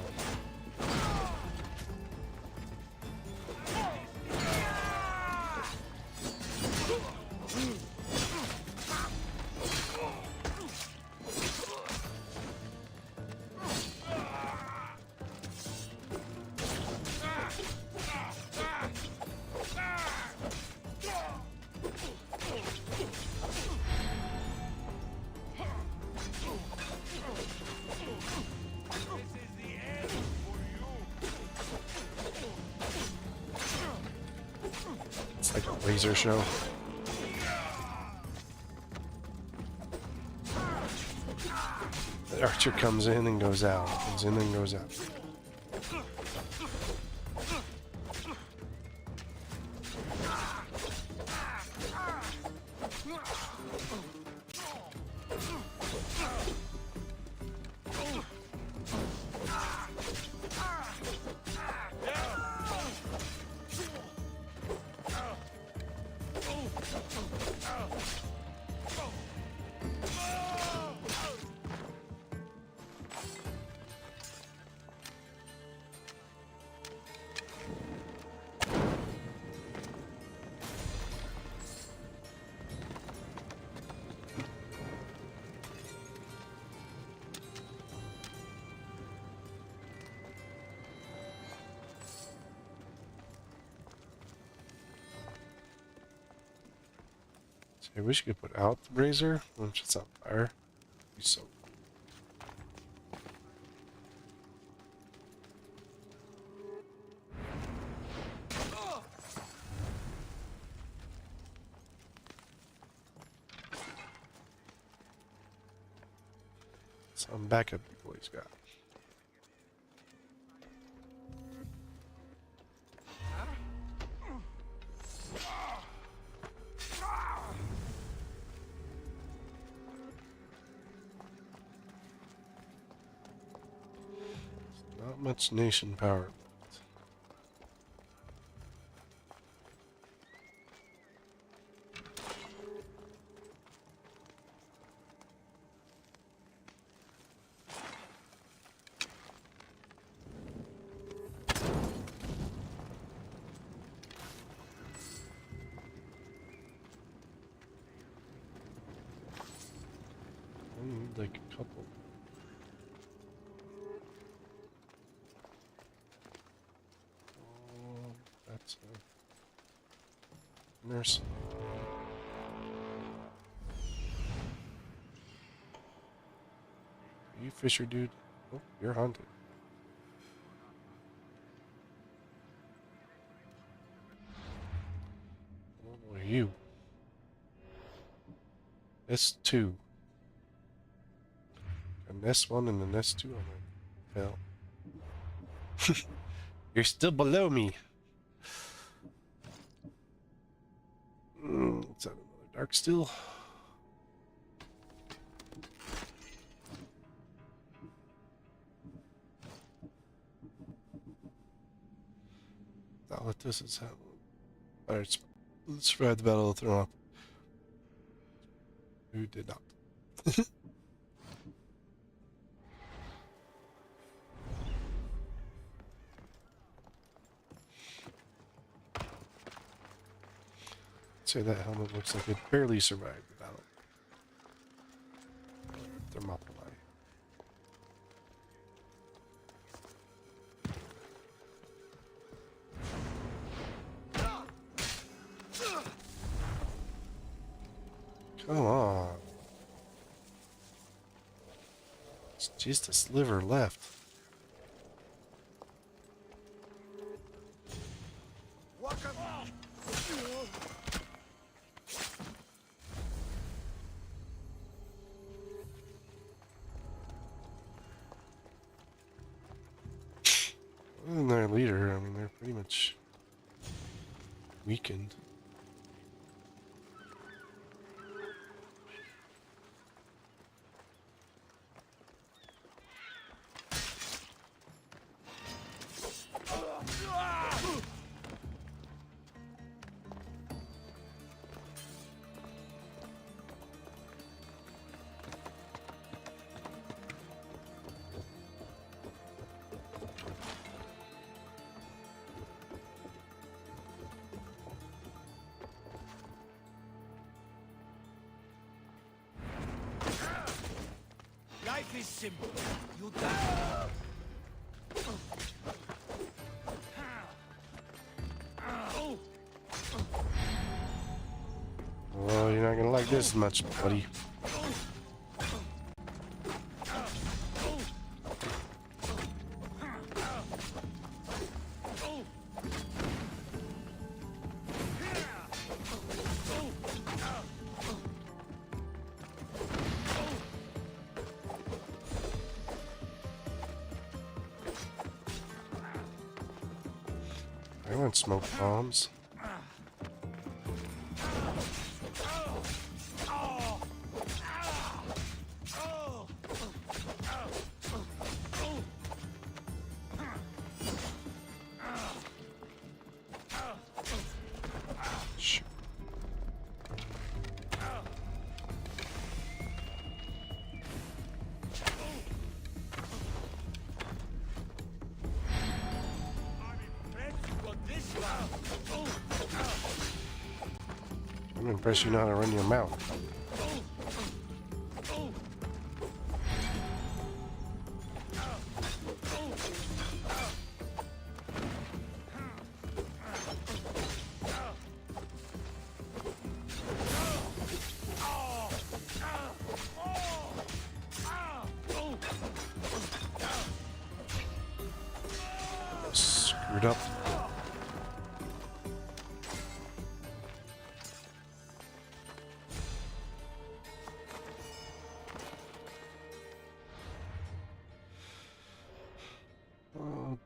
It's like a laser show. The archer comes in and goes out, comes in and goes out. I wish you could put out the brazier once it's on fire. Be so cool. Some backup you boys got. Not much nation power left. I need like a couple. That's a nurse. Are you Fisher, dude? Oh, you're haunted. What are you? S2. An S1 and an S2 on my fell. You're still below me. Is that another dark still? I'll let this is how. Alright, let's survive the battle of Thermopylae. Who did not? Say that helmet looks like it barely survived the battle. Thermopylae. Come on. It's just a sliver left. Other than their leader, I mean, they're pretty much weakened. simple. You die. Well, you're not gonna like this much, buddy. I want smoke bombs. I'm impressed you know how to run your mouth. Screwed up.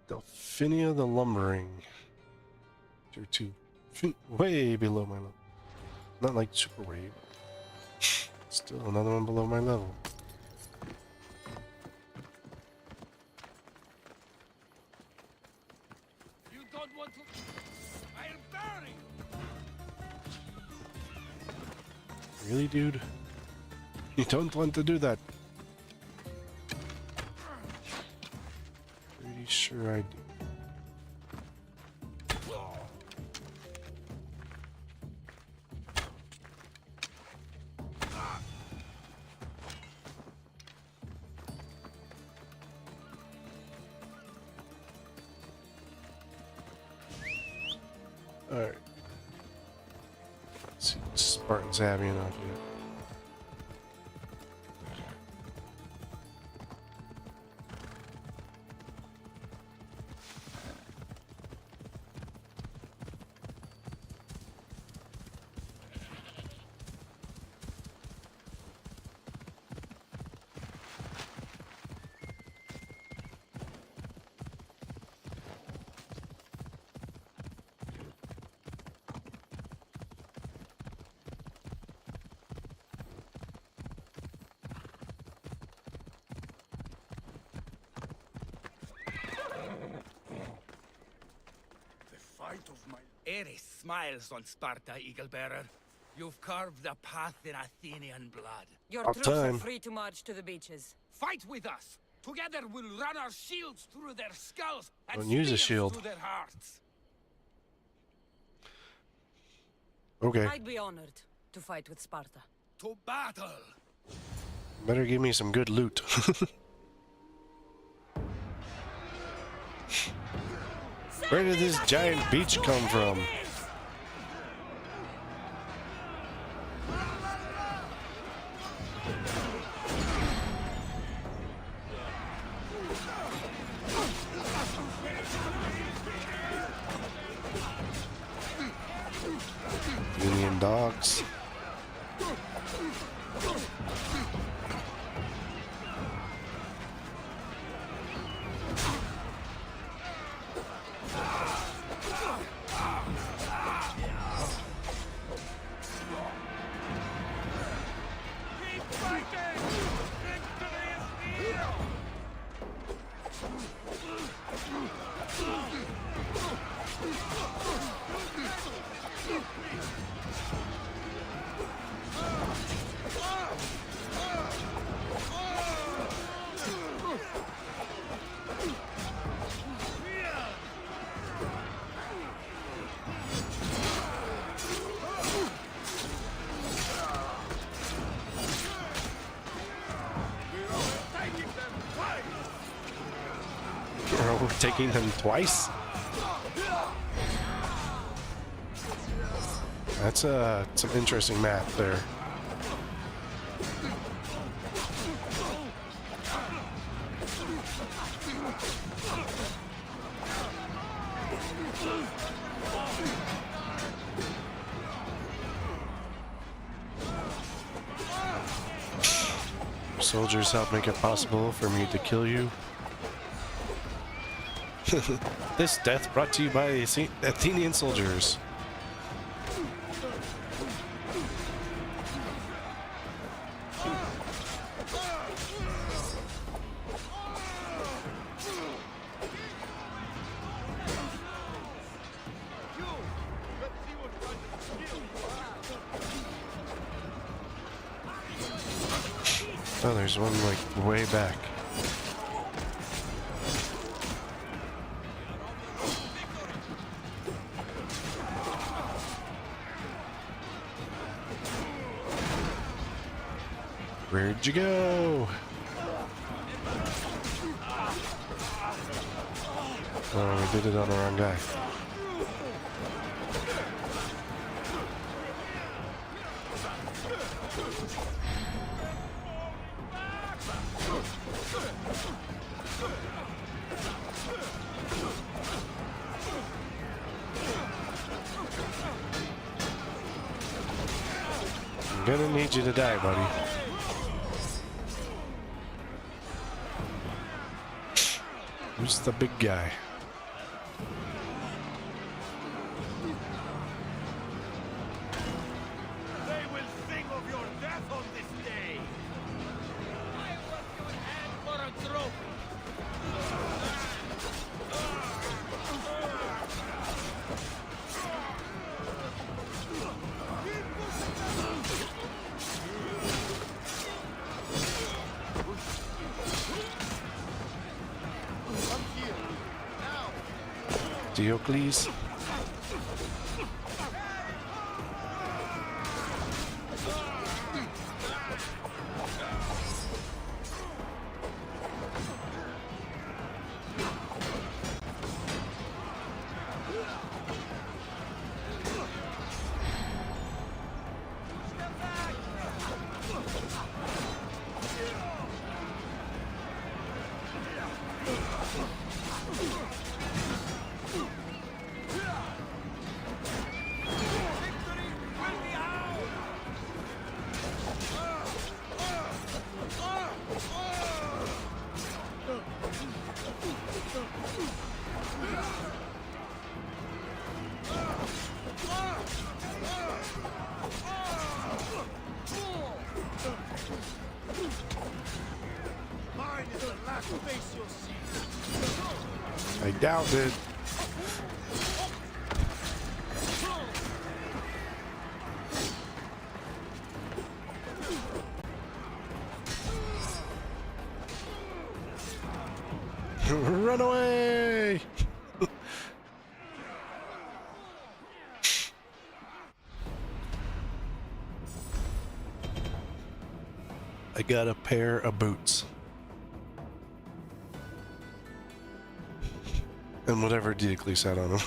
Delphinia the Lumbering. Tier 2. Way below my level. Not like super way. Still another one below my level. You don't want to. I'll bury you. Really, dude? You don't want to do that. Pretty sure I do. Alright. Let's see what Spartans have enough yet. Of my Ares smiles on Sparta, Eagle-bearer. You've carved a path in Athenian blood. Your About troops are time. free to march to the beaches. Fight with us. Together we'll run our shields through their skulls and Don't use a spears shield. through their hearts. Okay. I'd be honored to fight with Sparta. To battle. Better give me some good loot. Where did this giant beach come from? Union dogs. taking him twice? That's some interesting math there. Soldiers help make it possible for me to kill you. This death brought to you by the Athenian soldiers. Oh, there's one like way back. Where'd you go? Oh, we did it on the wrong guy. I'm gonna need you to die, buddy. Who's the big guy? They will sing of your death on this day. I want your hand for a trophy. Diocles. I doubt it. Run away! I got a pair of boots. And whatever Diocles had on him.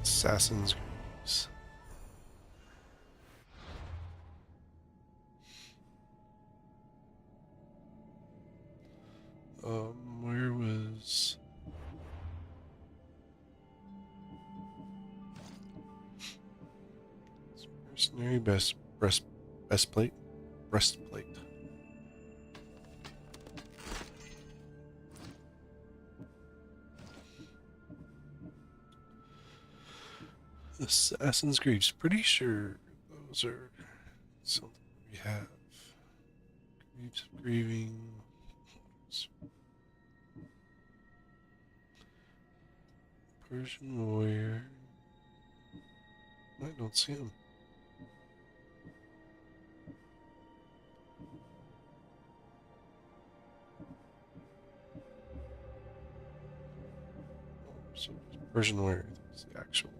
Assassin's Greaves. Where was... Mercenary breastplate. Assassin's Greaves. Pretty sure those are something we have. Greaves of Grieving. Persian warrior. I don't see him. So Persian warrior is the actual root.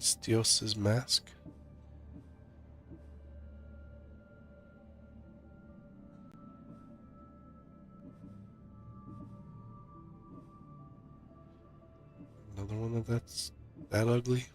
Misthios' mask. Another one that's that ugly.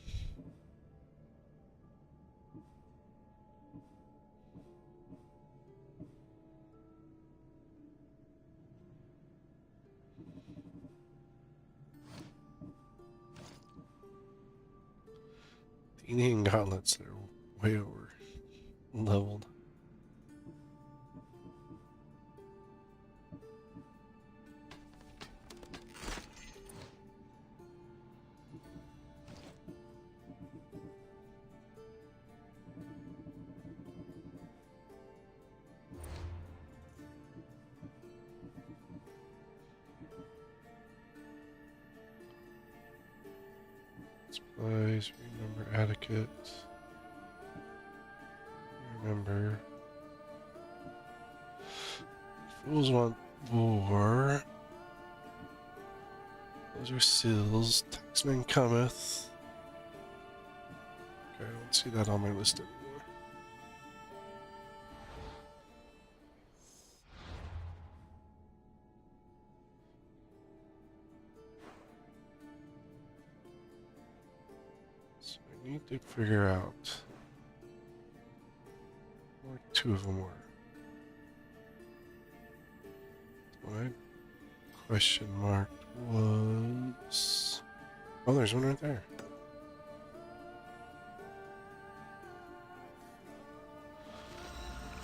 The Indian gauntlets that are way over leveled. Supplies, remember etiquette. Remember. Fools want war. Those are seals. Taxman cometh. Okay, I don't see that on my list anymore. So I need to figure out where two of them were. What I question marked was... Oh, there's one right there.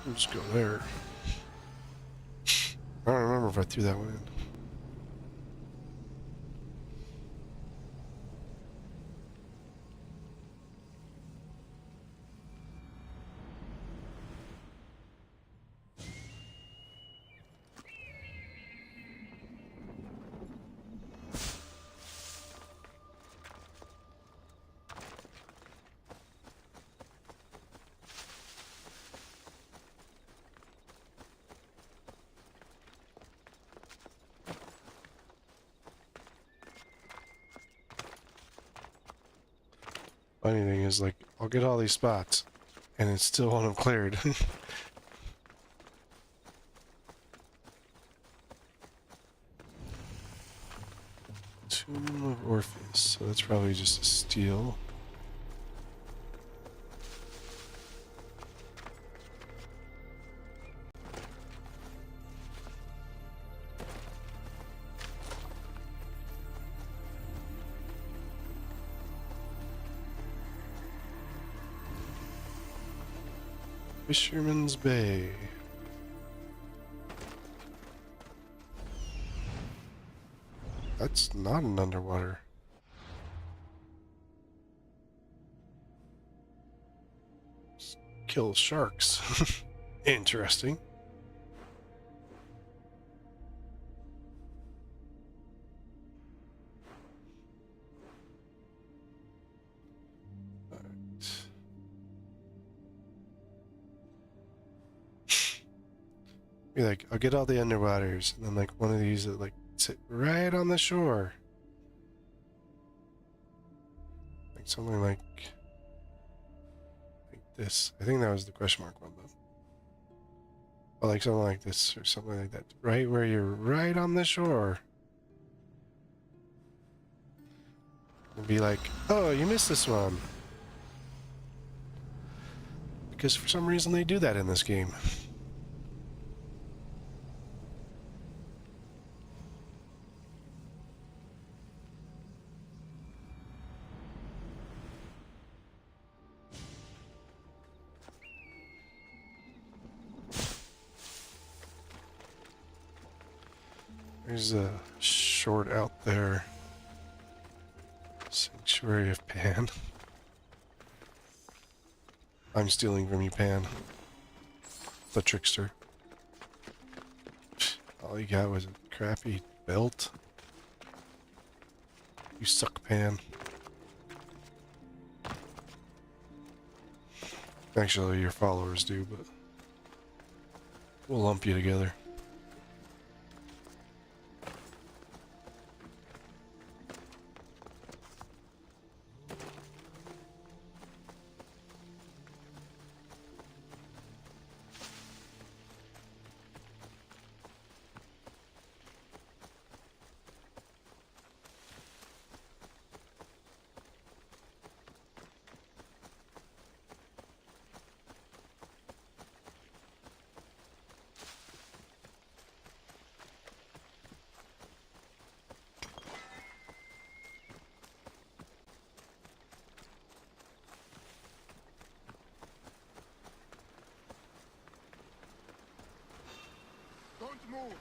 We'll just go there. I don't remember if I threw that one in. Funny thing is, like, I'll get all these spots, and it's still want them cleared. Tomb of Orpheus, so that's probably just a steal. Fisherman's Bay. That's not an underwater. Kill sharks. Interesting. Be like, I'll get all the underwaters, and then like one of these that like sit right on the shore. Like something like this. I think that was the question mark one though. Or like something like this or something like that. Right where you're right on the shore. And be like, oh, you missed this one. Because for some reason they do that in this game. There's a short out there. Sanctuary of Pan. I'm stealing from you, Pan. The trickster. All you got was a crappy belt. You suck, Pan. Actually, your followers do, but we'll lump you together. move.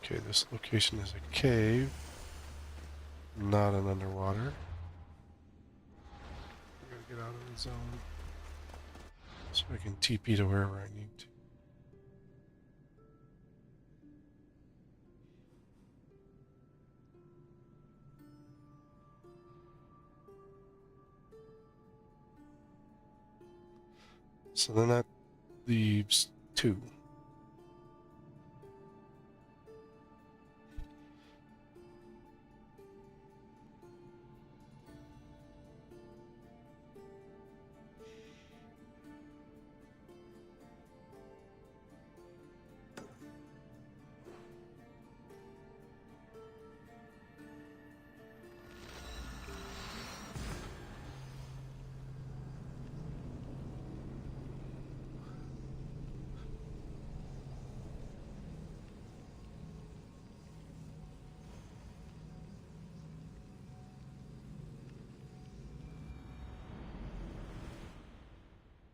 Okay, this location is a cave, not an underwater. I gotta get out of the zone so I can TP to wherever I need to. So then that leaves 2.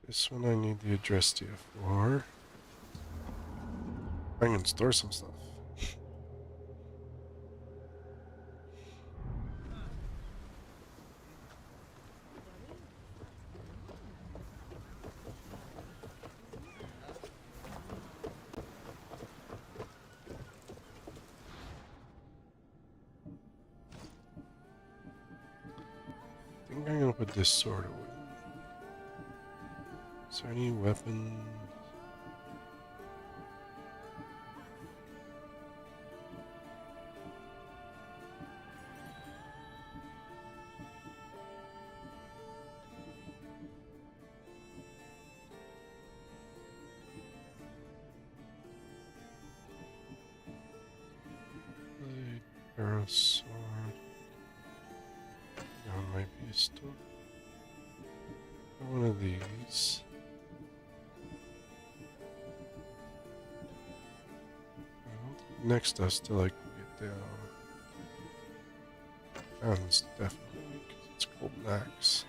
This one I need the address to for. I can store some stuff. I think I'm gonna put this sword away. Is there any weapon? Blade, arrow, sword. That might be a store. One of these. Next us to like get down. That one's definitely because it's golden axe.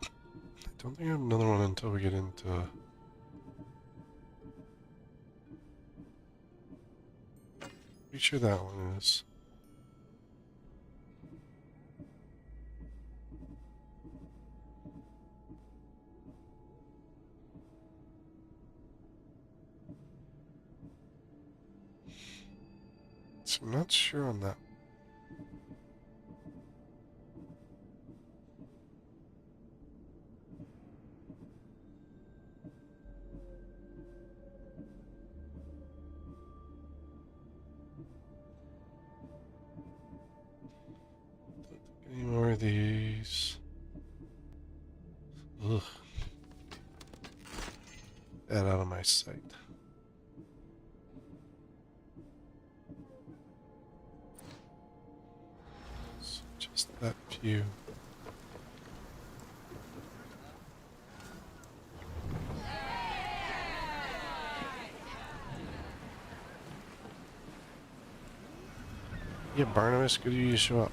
I don't think I have another one until we get into. Pretty sure that one is. So I'm not sure on that. Any more of these? Ugh. That out of my sight. So just that few. Yeah, Barnabas, good of you to show up.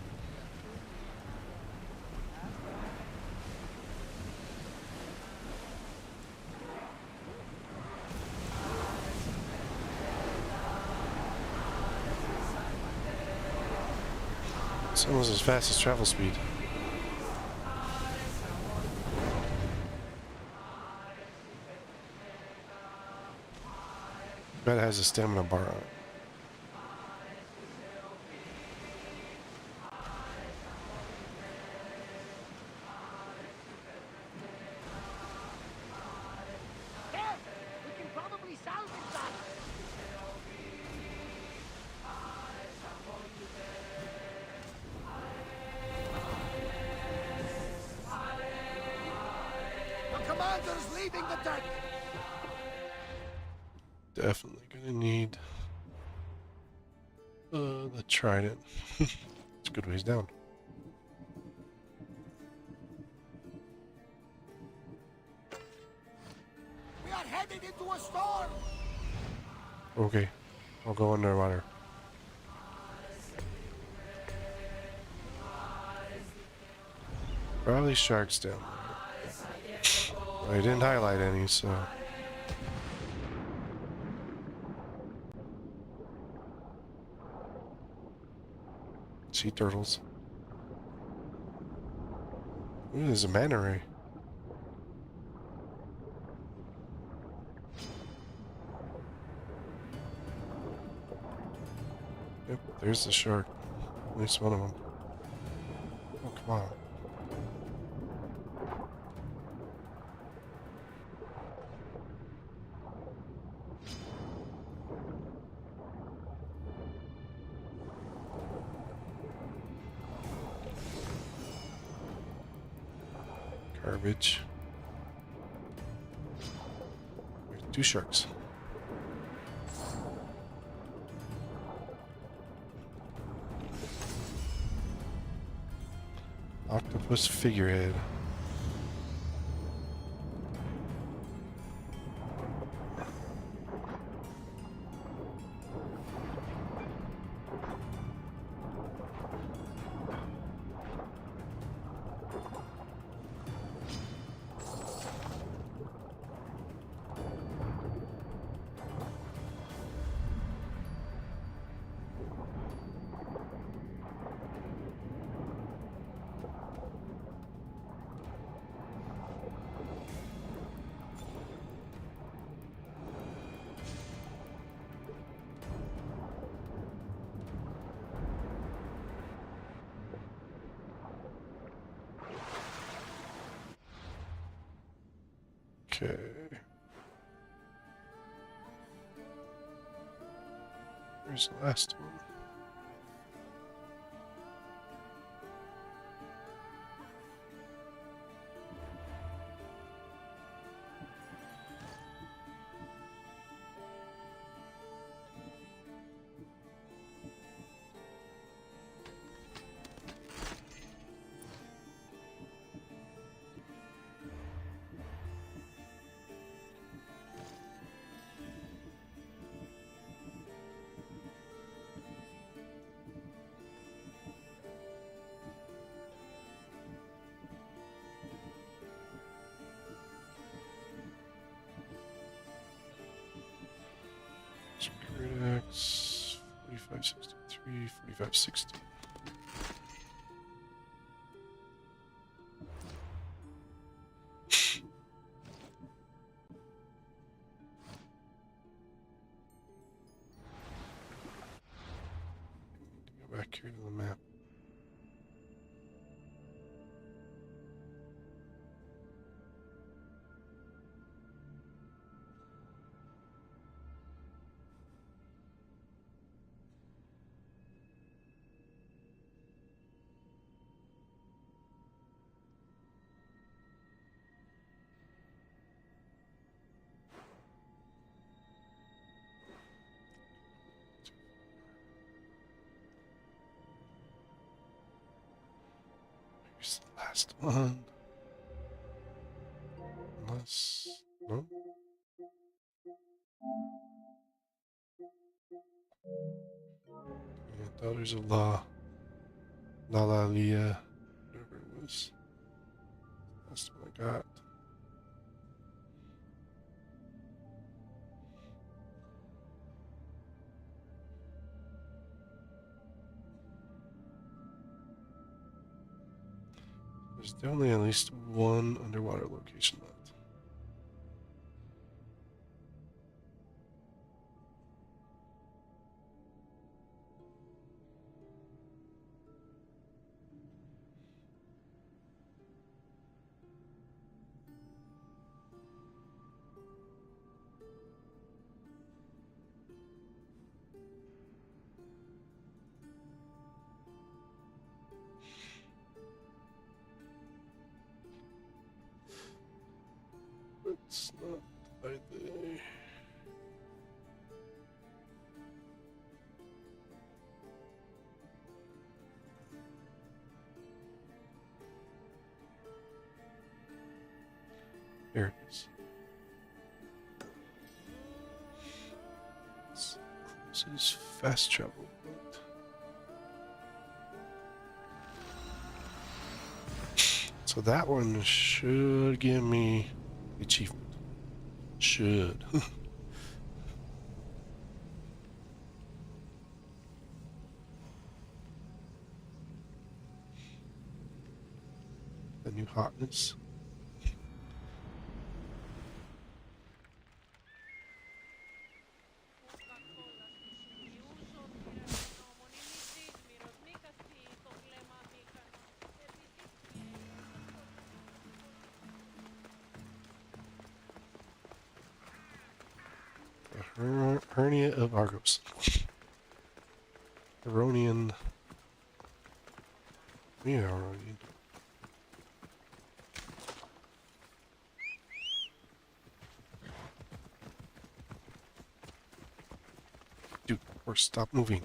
It's almost as fast as travel speed. Bet it has a stamina bar on it. We can probably salvage that. The commander's leaving the deck. Definitely gonna need the trident. It's a good ways down. headed into a storm! Okay, I'll go underwater. Probably sharks down there. I didn't highlight any, so. Sea turtles. Ooh, there's a manta ray. Yep, there's the shark. At least one of them. Oh, come on. Garbage. There's 2 sharks. Octopus figurehead. Okay. Where's the last one? Spirit X 4563, 4560. Go back here to the map. Here's the last one. Unless... no? Yeah, Daughters of La Leah, whatever it was. That's what I got. There's definitely at least one underwater location left. It's not by the... There it is. So it's fast travel. So that one should give me achievement. Should. The new hotness. Hernia of Argos. Aronian. Yeah, Aronian. Dude, or stop moving.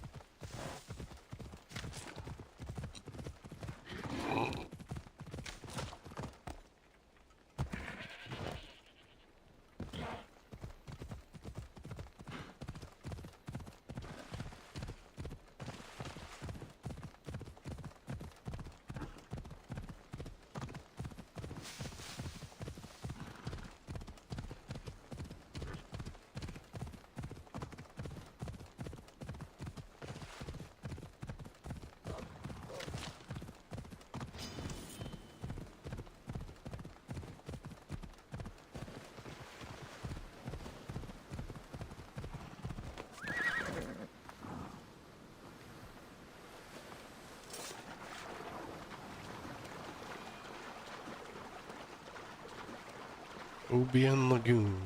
Obian Lagoon.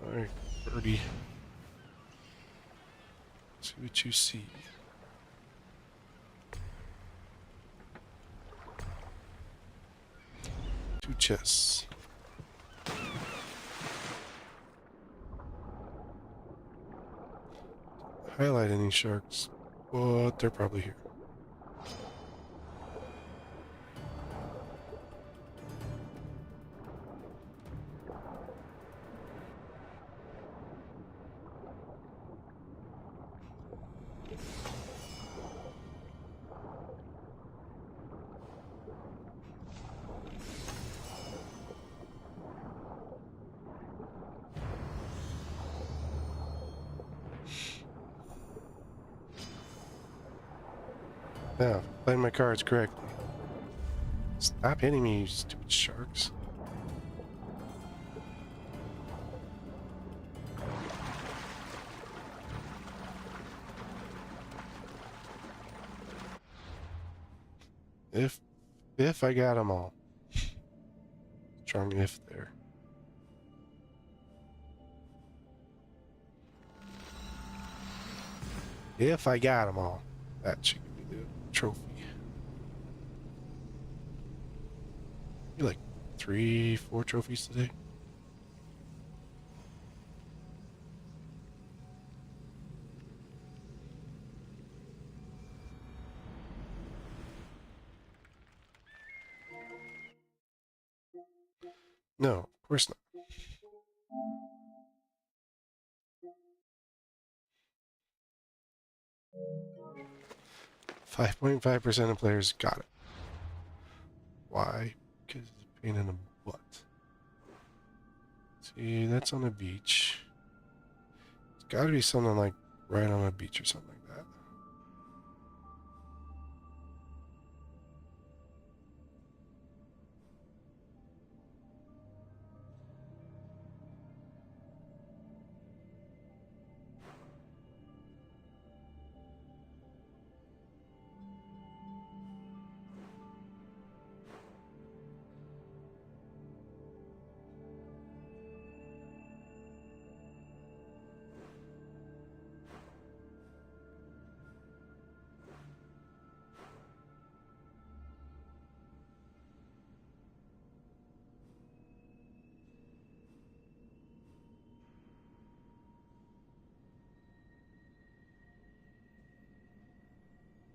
Alright, birdie. See what you see. Two chests. Highlight any sharks, but they're probably here. Yeah, playing my cards correctly. Stop hitting me, you stupid sharks. If I got them all. Strong if there. If I got them all. That should give me the trophy. You like 3-4 trophies today? No, of course not. 5.5% of players got it. Why? Because it's a pain in the butt. See, that's on a beach. It's gotta be something like right on a beach or something like that.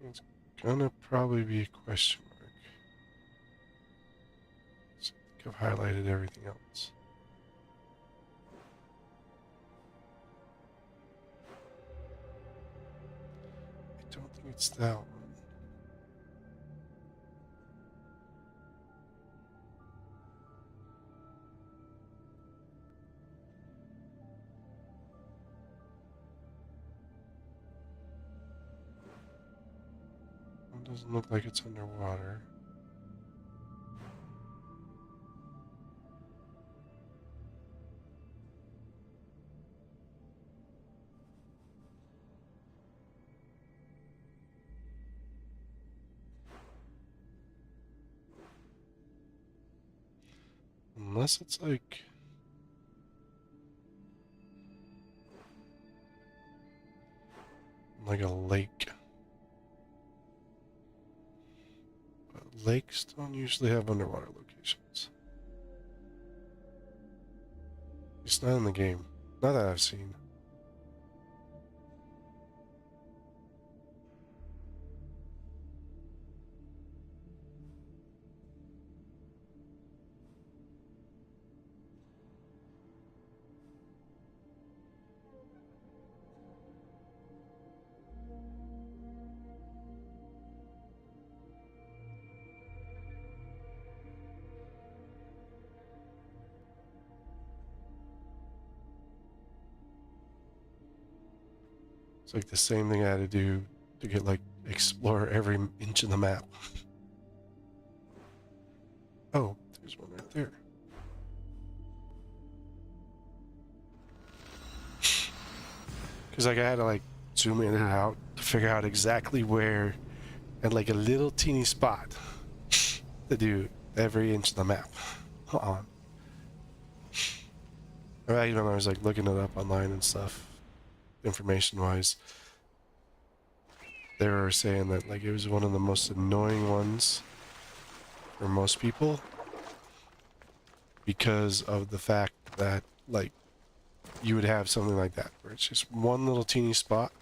It's gonna probably be a question mark. So I think I've highlighted everything else. I don't think it's that one. It doesn't look like it's underwater. Unless it's like a lake. But lakes don't usually have underwater locations. It's not in the game. Not that I've seen. It's like the same thing I had to do to get, like, explore every inch of the map. Oh, there's one right there. Because, like, I had to, like, zoom in and out to figure out exactly where, and, like, a little teeny spot to do every inch of the map. Hold on. Right, even I was, like, looking it up online and stuff, information-wise, they were saying that, like, it was one of the most annoying ones for most people because of the fact that, like, you would have something like that where it's just one little teeny spot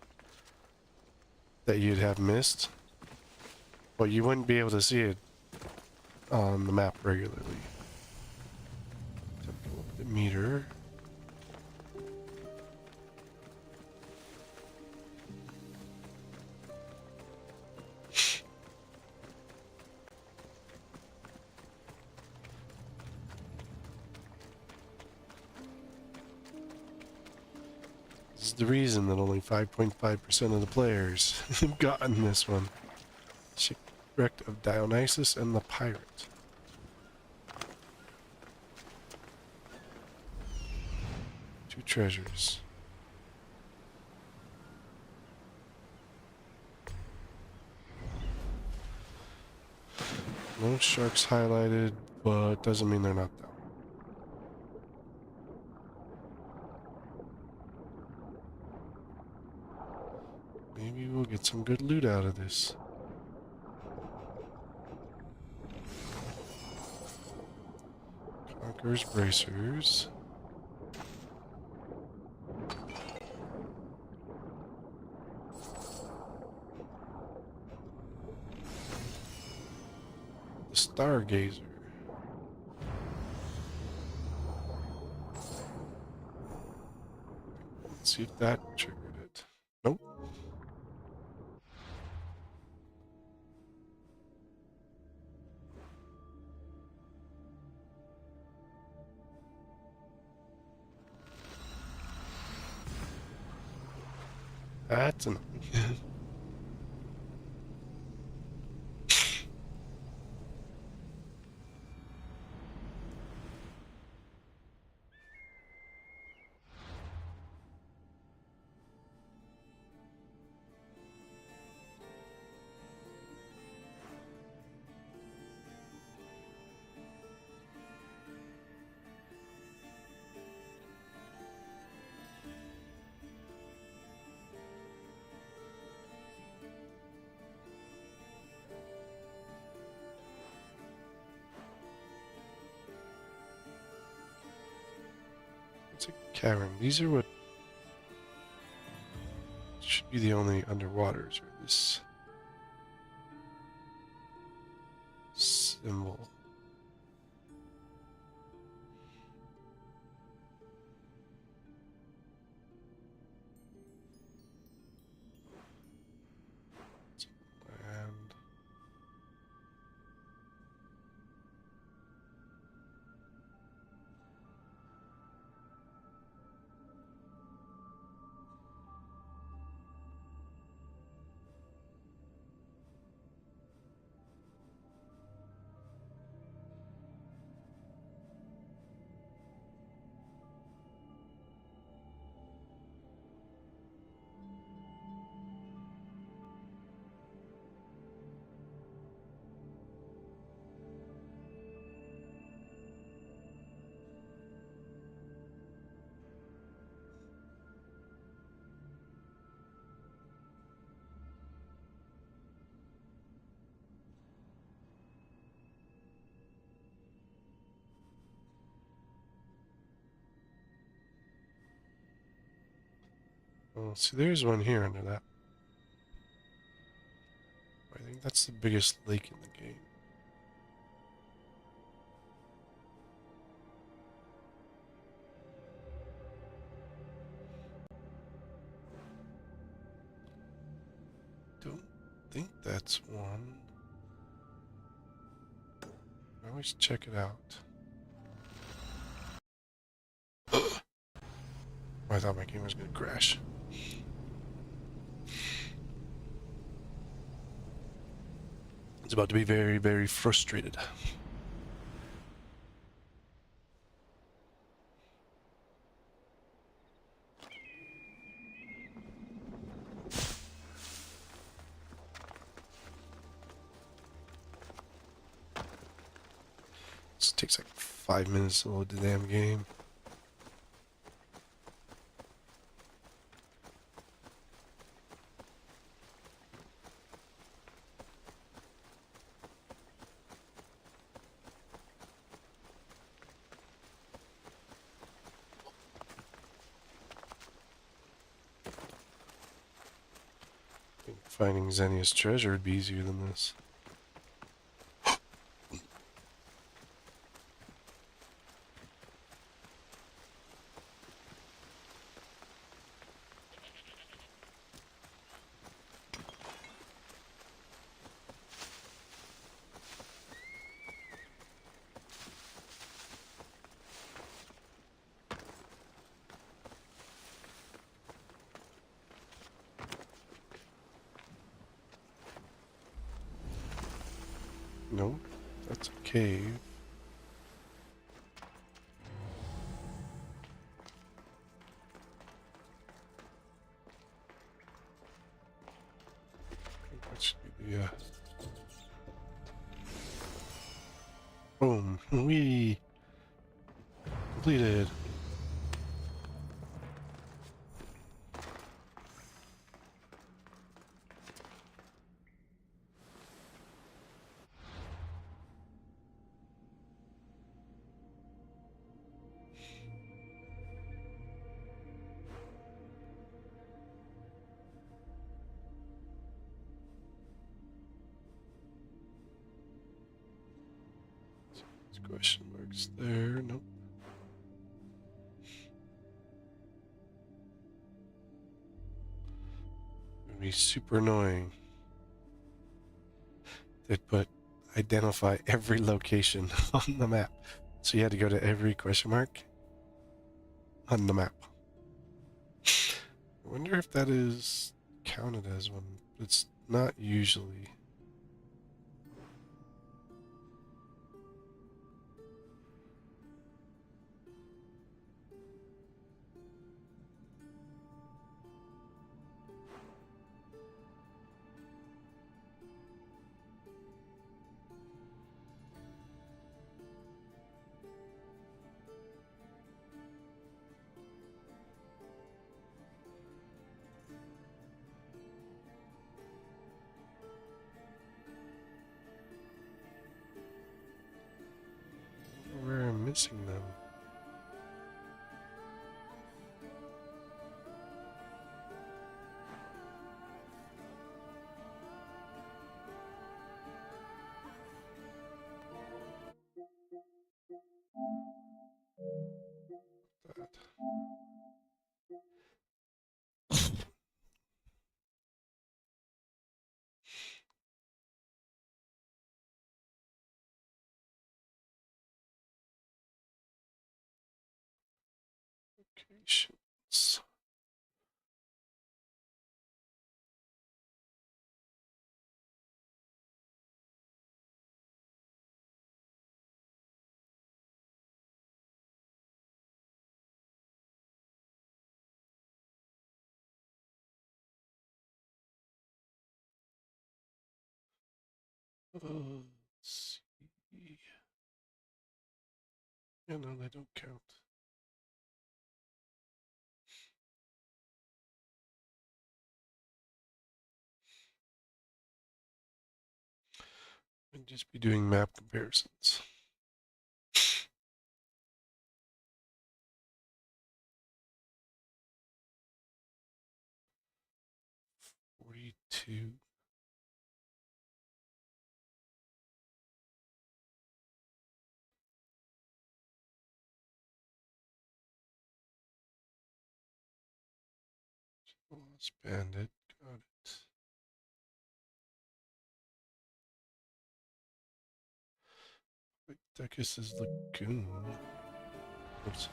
that you'd have missed, but you wouldn't be able to see it on the map regularly. The meter. This is the reason that only 5.5% of the players have gotten this one. Shipwreck of Dionysus and the Pirate. Two treasures. No sharks highlighted, but doesn't mean they're not though. Maybe we'll get some good loot out of this. Conqueror's bracers. The Stargazer. Let's see if that triggered it. Nope. That's annoying. It's a cavern. These are what should be the only underwaters, or this symbol. And oh, see, there's one here under that. I think that's the biggest lake in the game. Don't think that's one. I always check it out. I thought my game was going to crash. It's about to be very, very frustrated. This takes like 5 minutes to load the damn game. Finding Xenia's treasure would be easier than this. No, that's a cave. That should be the, boom. We completed. Question marks there. Nope. It'd be super annoying. They put identify every location on the map. So you had to go to every question mark on the map. I wonder if that is counted as one. It's not usually. Where I'm missing them. Operations. Let's see. Yeah, no, they don't count. I'd just be doing map comparisons. $42. Lost Bandit, got it. Wait, Decus' Lagoon. Oops.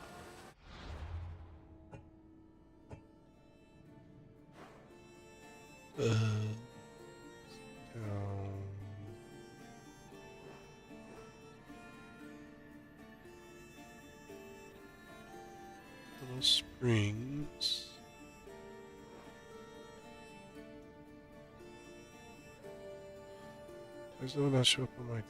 Down. Little Springs. There's no one else show up on my team.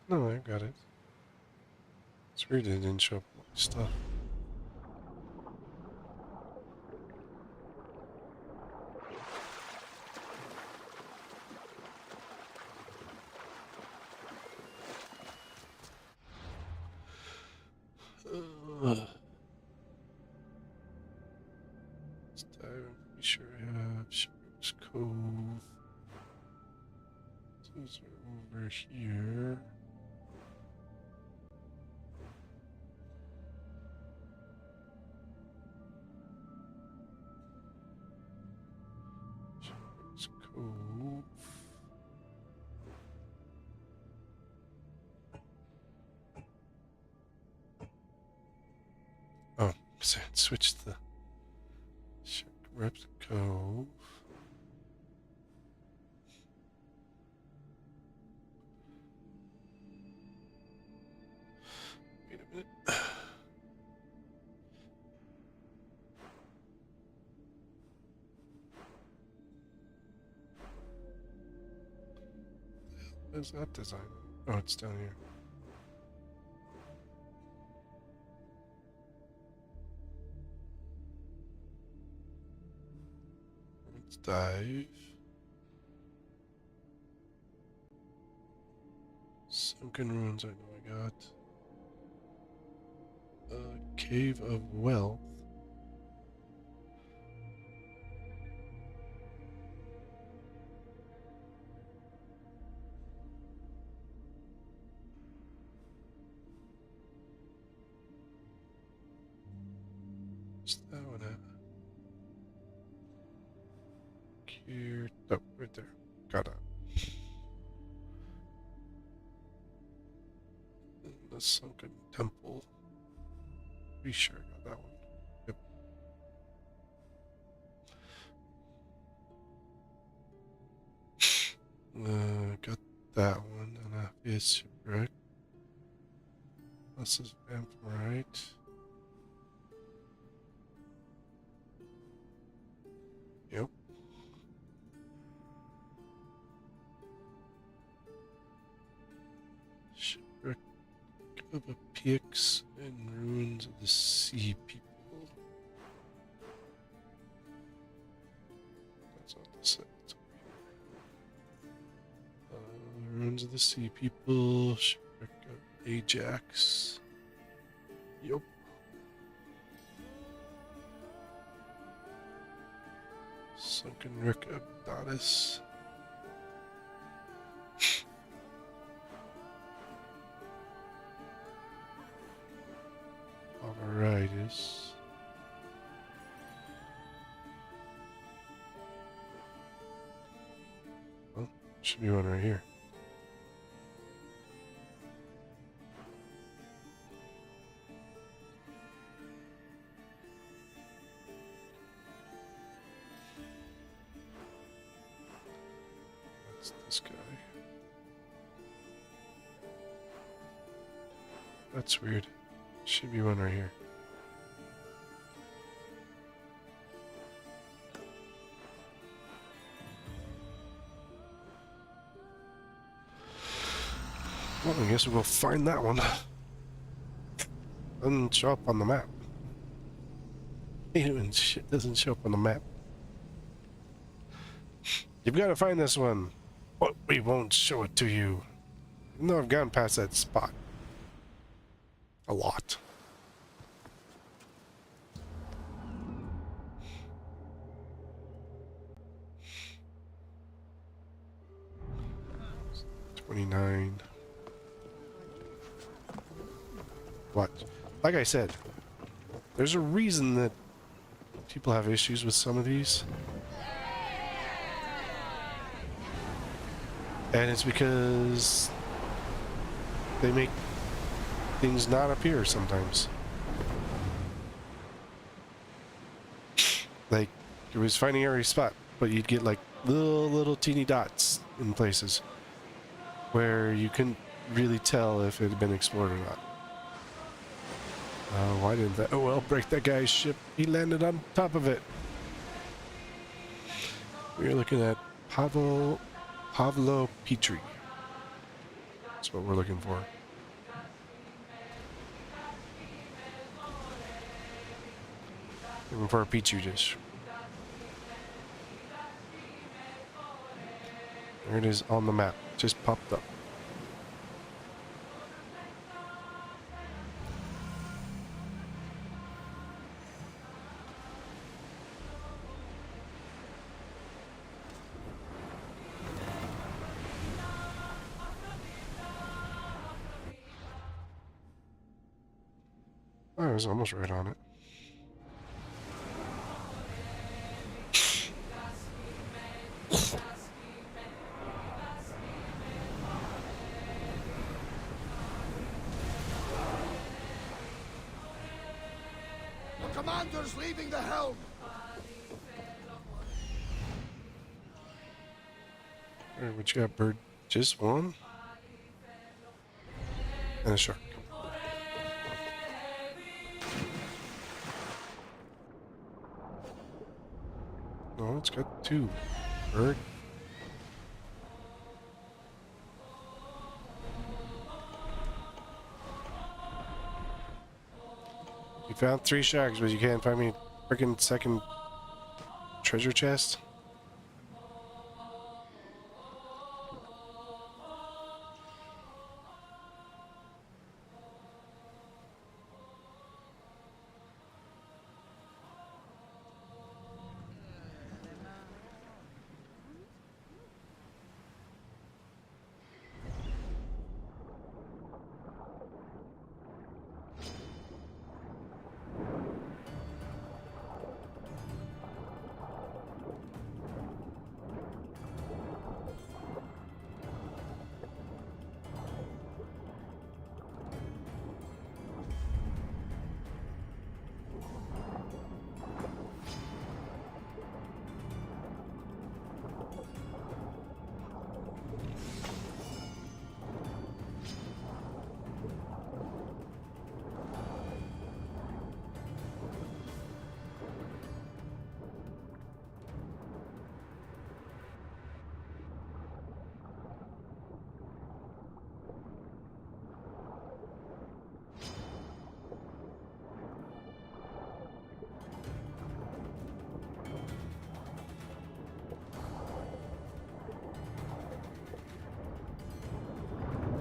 No, I got it. It's weird it didn't show up my stuff. Let's dive. I'm pretty sure I have Shipwreck's Cove. Those are over here. Shipwreck's Cove. Oh, because I had switched the Shipwreck's Cove. Wait a minute. Where's that design? Oh, it's down here. Let's dive. Sunken ruins, I know I got. Cave of Wealth. What's that one at? Here. Oh, right there. Got it. The Sunken Temple. Pretty sure I got that one. Yep. Got that one. And it's shipwreck. This is Ampharite. Yep. Shipwreck of a Pix and ruins of the sea people. That's not the set. It's over here. Ruins of the sea people. Shipwreck of Ajax. Yup. Sunken wreck of Goddess. Alrightis. Well, should be one right here. That's this guy. That's weird. Should be one right here. Well, I guess we'll find that one. Doesn't show up on the map. Even shit doesn't show up on the map. You've got to find this one. But we won't show it to you. Even though I've gone past that spot. A lot. $29. What? Like I said, there's a reason that people have issues with some of these. And it's because they make things not appear sometimes. Like, it was finding every spot, but you'd get like little teeny dots in places where you couldn't really tell if it had been explored or not. Why didn't that? Oh well, break that guy's ship. He landed on top of it. We're looking at Pavlo Petri. That's what we're looking for. Looking for a Petri dish. There it is on the map. Just popped up. I was almost right on it. The commander's leaving the helm. Alright, what you got, bird? Just one? And a shark. No, it's got two. Bird. You found 3 sharks, but you can't find me a freaking second treasure chest?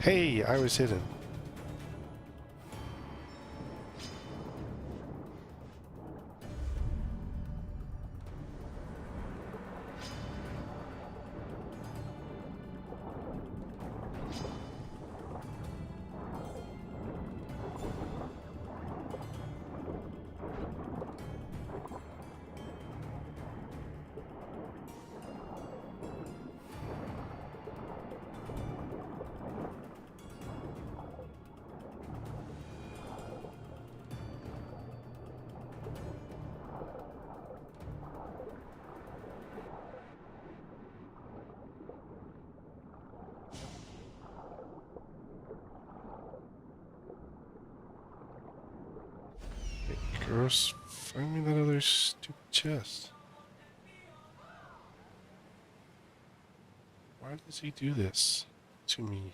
Hey, I was hidden. Gross, find me that other stupid chest. Why does he do this to me?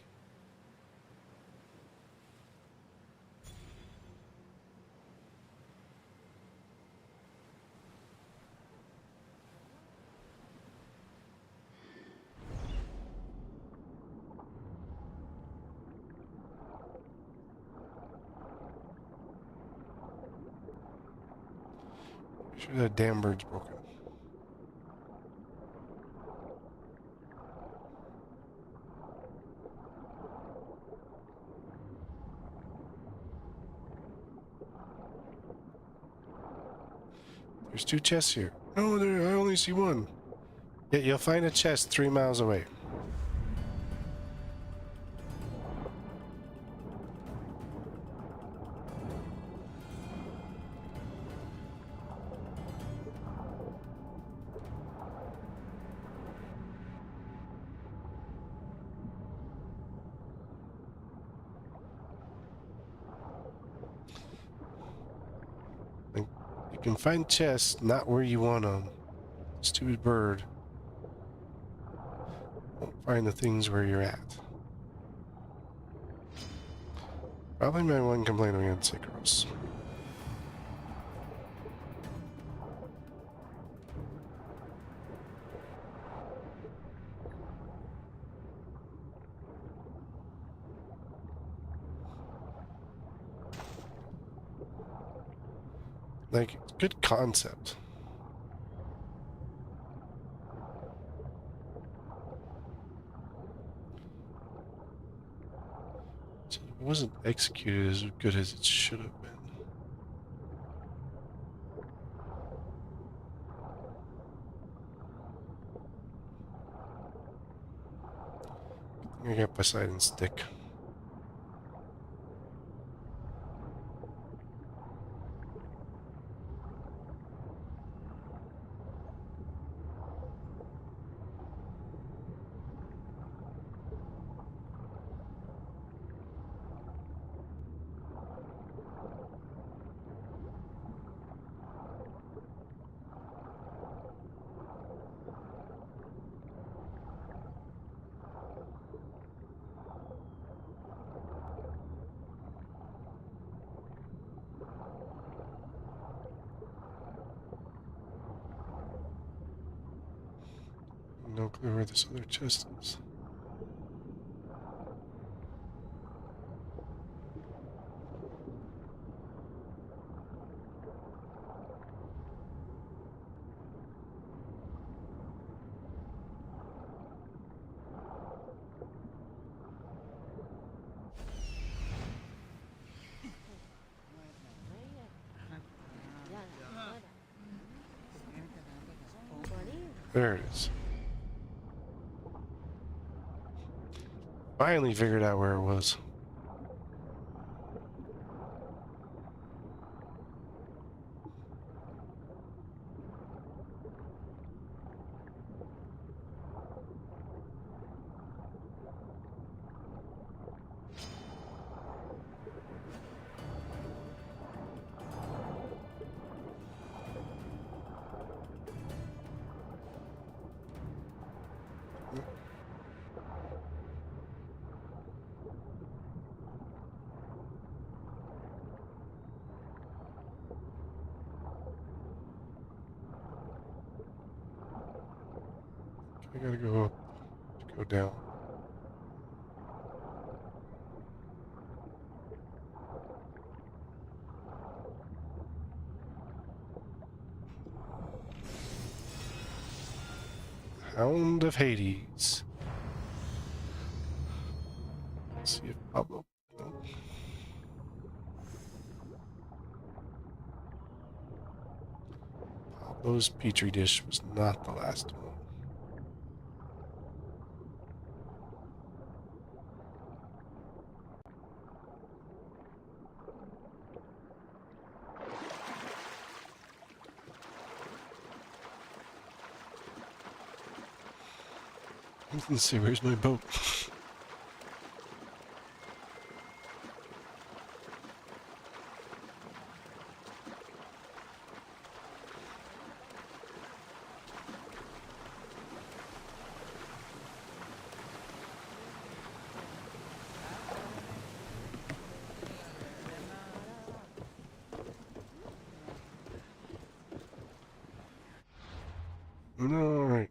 Sure that damn bird's broken. There's 2 chests here. No, I only see 1. Yeah, you'll find a chest 3 miles away. You can find chests not where you want them. Stupid bird won't find the things where you're at. Probably my one complaint against Icarus. Like, good concept. It wasn't executed as good as it should have been. I got Poseidon's stick. No clue where this other chest is. There it is. Finally figured out where it was. I gotta go down. Hound of Hades. Let's see if Pablo. Nope. Pablo's petri dish was not the last one. Let's see, where's my boat? All right.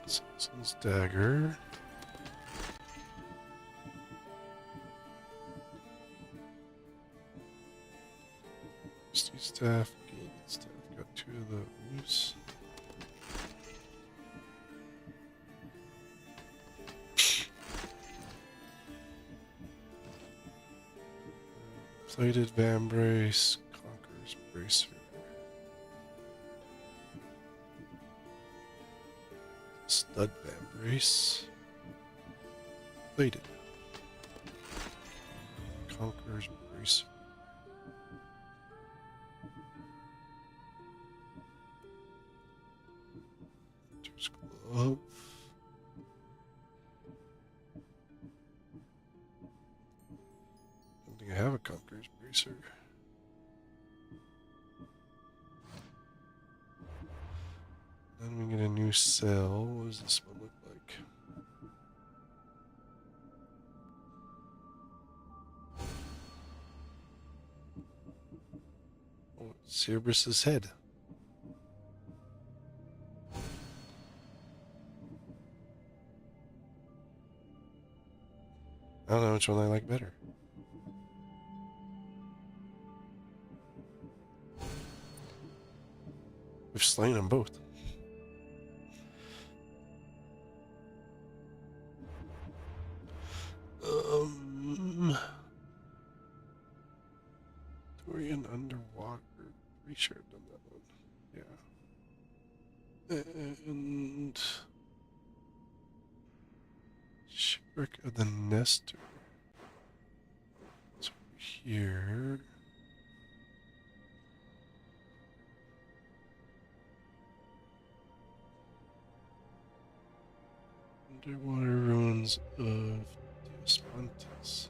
Simpson's dagger. Misty staff. Gilded staff. Got 2 of those. Plated vambrace. Conqueror's bracer. Stud vambrace. Plated. Conqueror's bracer. Hunter's glove. I don't think I have a Conqueror's bracer. Then we get a new cell. What does this one look like? Oh, it's Cerberus's head. I don't know which one I like better. We've slain them both. Dorian underwater. Pretty sure I've done that one. Yeah. And Shipwreck of the Nestor. It's over here. Underwater ruins of Diospontis.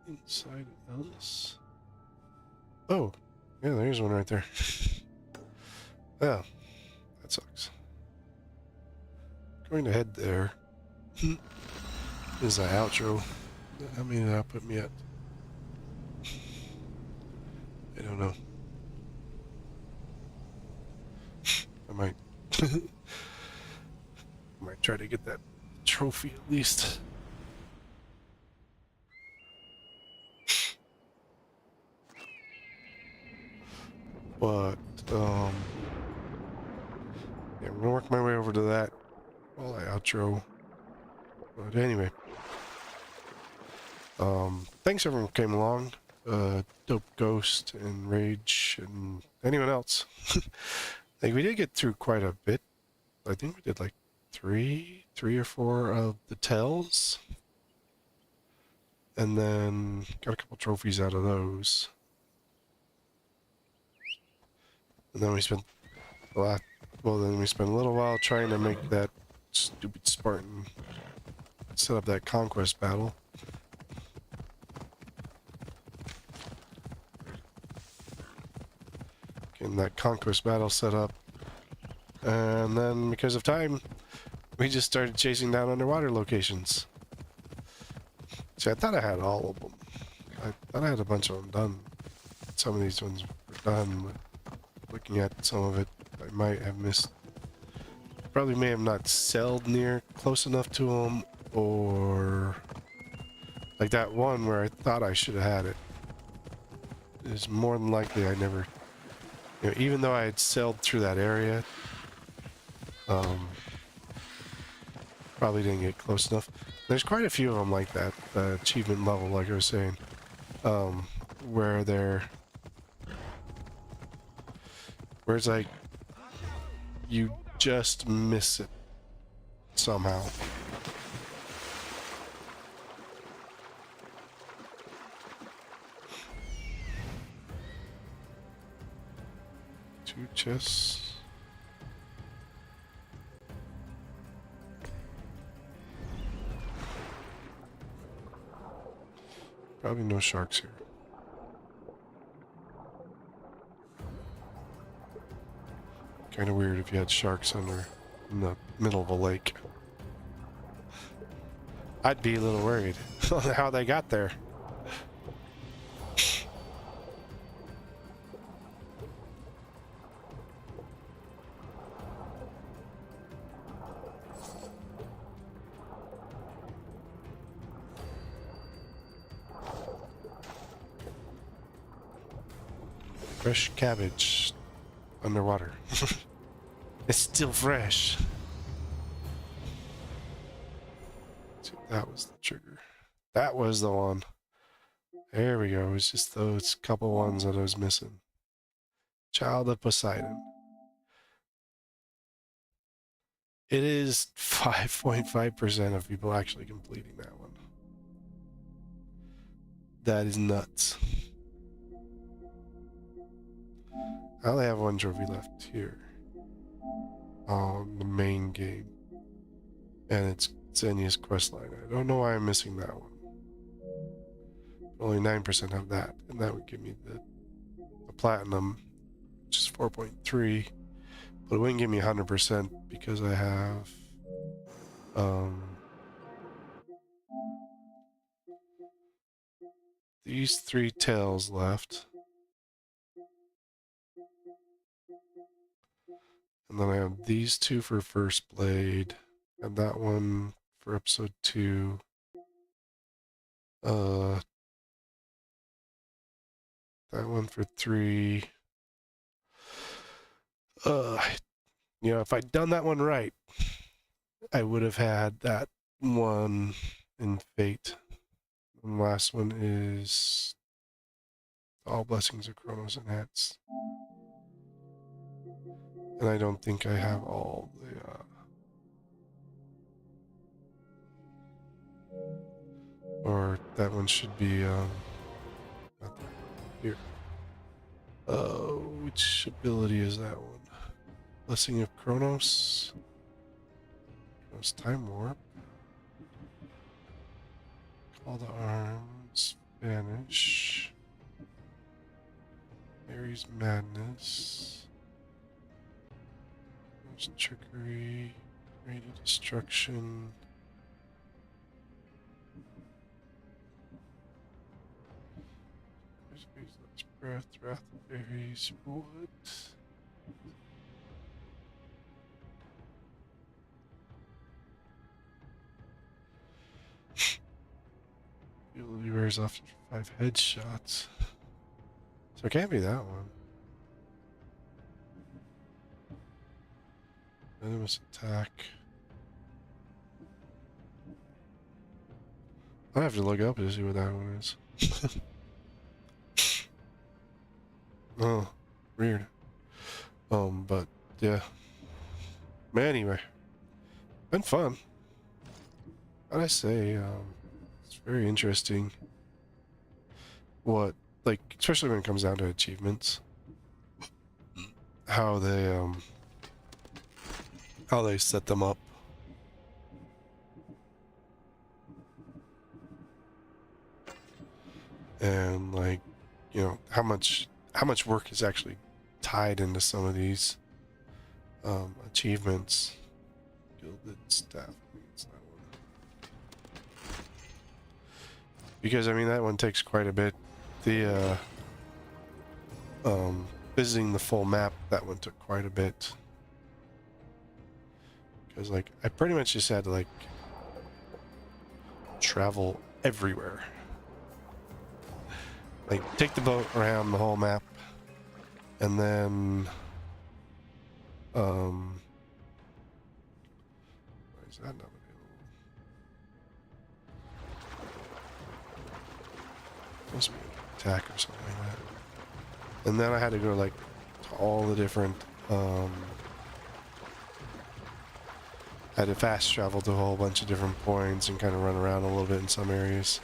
Inside Ellis. Oh, yeah, there's one right there. Yeah, that sucks. Going to head there. This is the outro. How many did that put me at? I don't know. I might try to get that trophy at least. But yeah, I'm gonna work my way over to that while I outro. But anyway, thanks everyone who came along. Dope Ghost and Rage and anyone else. Like, we did get through quite a bit. I think we did like three or four of the tells. And then got a couple trophies out of those. And then we spent a lot, well, then we spent a little while trying to make that stupid Spartan set up that conquest battle. Getting that conquest battle set up. And then, because of time, we just started chasing down underwater locations. See, I thought I had all of them. I thought I had a bunch of them done. Some of these ones were done, but looking at some of it, I might have missed probably may have not sailed near close enough to them, or like that one where I thought I should have had it. It's more than likely I never, you know, even though I had sailed through that area, probably didn't get close enough. There's quite a few of them like that, achievement level, like I was saying, where it's like you just miss it somehow. Two chests. Probably no sharks here. Kind of weird if you had sharks in the middle of a lake. I'd be a little worried on how they got there. Fresh cabbage underwater. It's still fresh. See, that was the trigger. That was the one. There we go. It was just those couple ones that I was missing. Child of Poseidon. It is 5.5% of people actually completing that one. That is nuts. I only have one trophy left here on the main game, and it's Xenia's questline. I don't know why I'm missing that one. Only 9% have that, and that would give me the platinum, which is 4.3, but it wouldn't give me 100% because I have these 3 tails left. And then I have these 2 for first blade, and that one for episode 2. That one for 3. You know, if I'd done that one right, I would have had that one in Fate. And the last one is All Blessings of Kronos Enhanced. And I don't think I have all the, or that one should be, not that, here. Which ability is that one? Blessing of Kronos. Kronos Time Warp. Call to Arms. Vanish. Mary's Madness. Trickery, Radiant Destruction. Breath, Wrath of Ares, Wood. Ability wears off 5 headshots. So it can't be that one. Venomous attack. I have to look up to see what that one is. Oh, weird. But yeah. But anyway, been fun. How'd I say? It's very interesting. What, like, especially when it comes down to achievements, how they set them up. And, like, you know, how much work is actually tied into some of these achievements. Gilded staff. It's that one. Because I mean that one takes quite a bit. The visiting the full map, that one took quite a bit. Because, like, I pretty much just had to, like, travel everywhere. Like, take the boat around the whole map, and then, why is that not available? Must be an attack or something like that. And then I had to go, like, to all the different, I had to fast travel to a whole bunch of different points and kind of run around a little bit in some areas.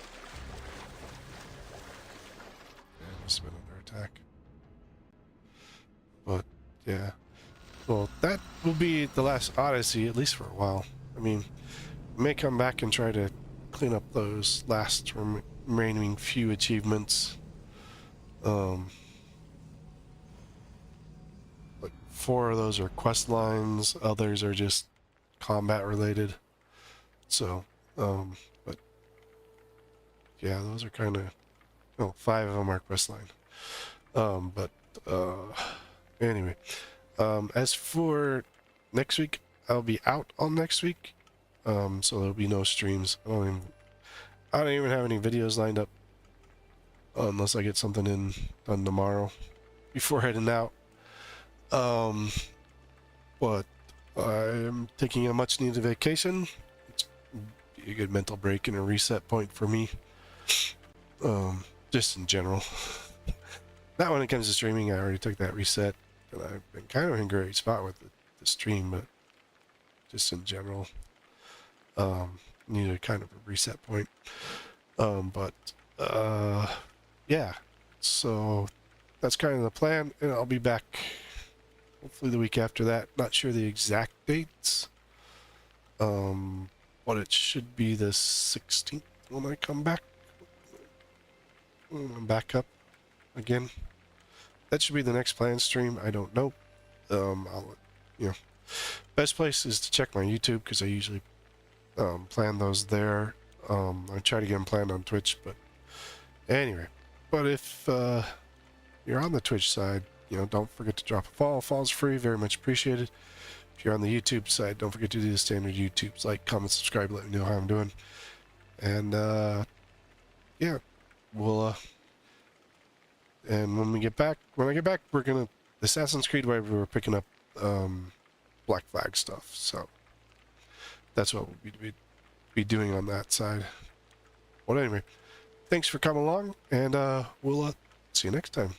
Yeah, must have been under attack. But, yeah. Well, that will be the last Odyssey, at least for a while. I mean, I may come back and try to clean up those last remaining few achievements. Like 4 of those are quest lines, others are just combat related. So, but yeah, those are kind of, no, 5 of them are quest line. Anyway, as for next week, I'll be out on next week. So there'll be no streams. I don't even have any videos lined up unless I get something done tomorrow before heading out. But I'm taking a much needed vacation. It's a good mental break and a reset point for me. Just in general. Not when it comes to streaming, I already took that reset, and I've been kind of in a great spot with the stream, but just in general, needed kind of a reset point. Yeah, so that's kind of the plan, and I'll be back hopefully the week after that. Not sure the exact dates, but it should be the 16th when I come back. I'm back up again. That should be the next planned stream. I don't know. Best place is to check my YouTube, because I usually plan those there. I try to get them planned on Twitch, but anyway. But if you're on the Twitch side, don't forget to drop a follow. Follow's free, very much appreciated. If you're on the YouTube side, don't forget to do the standard YouTubes, like, comment, subscribe, let me know how I'm doing. And yeah, we'll and when I get back, we're gonna Assassin's Creed where we're picking up Black Flag stuff. So that's what we'll be doing on that side. Well, anyway, thanks for coming along, and we'll see you next time.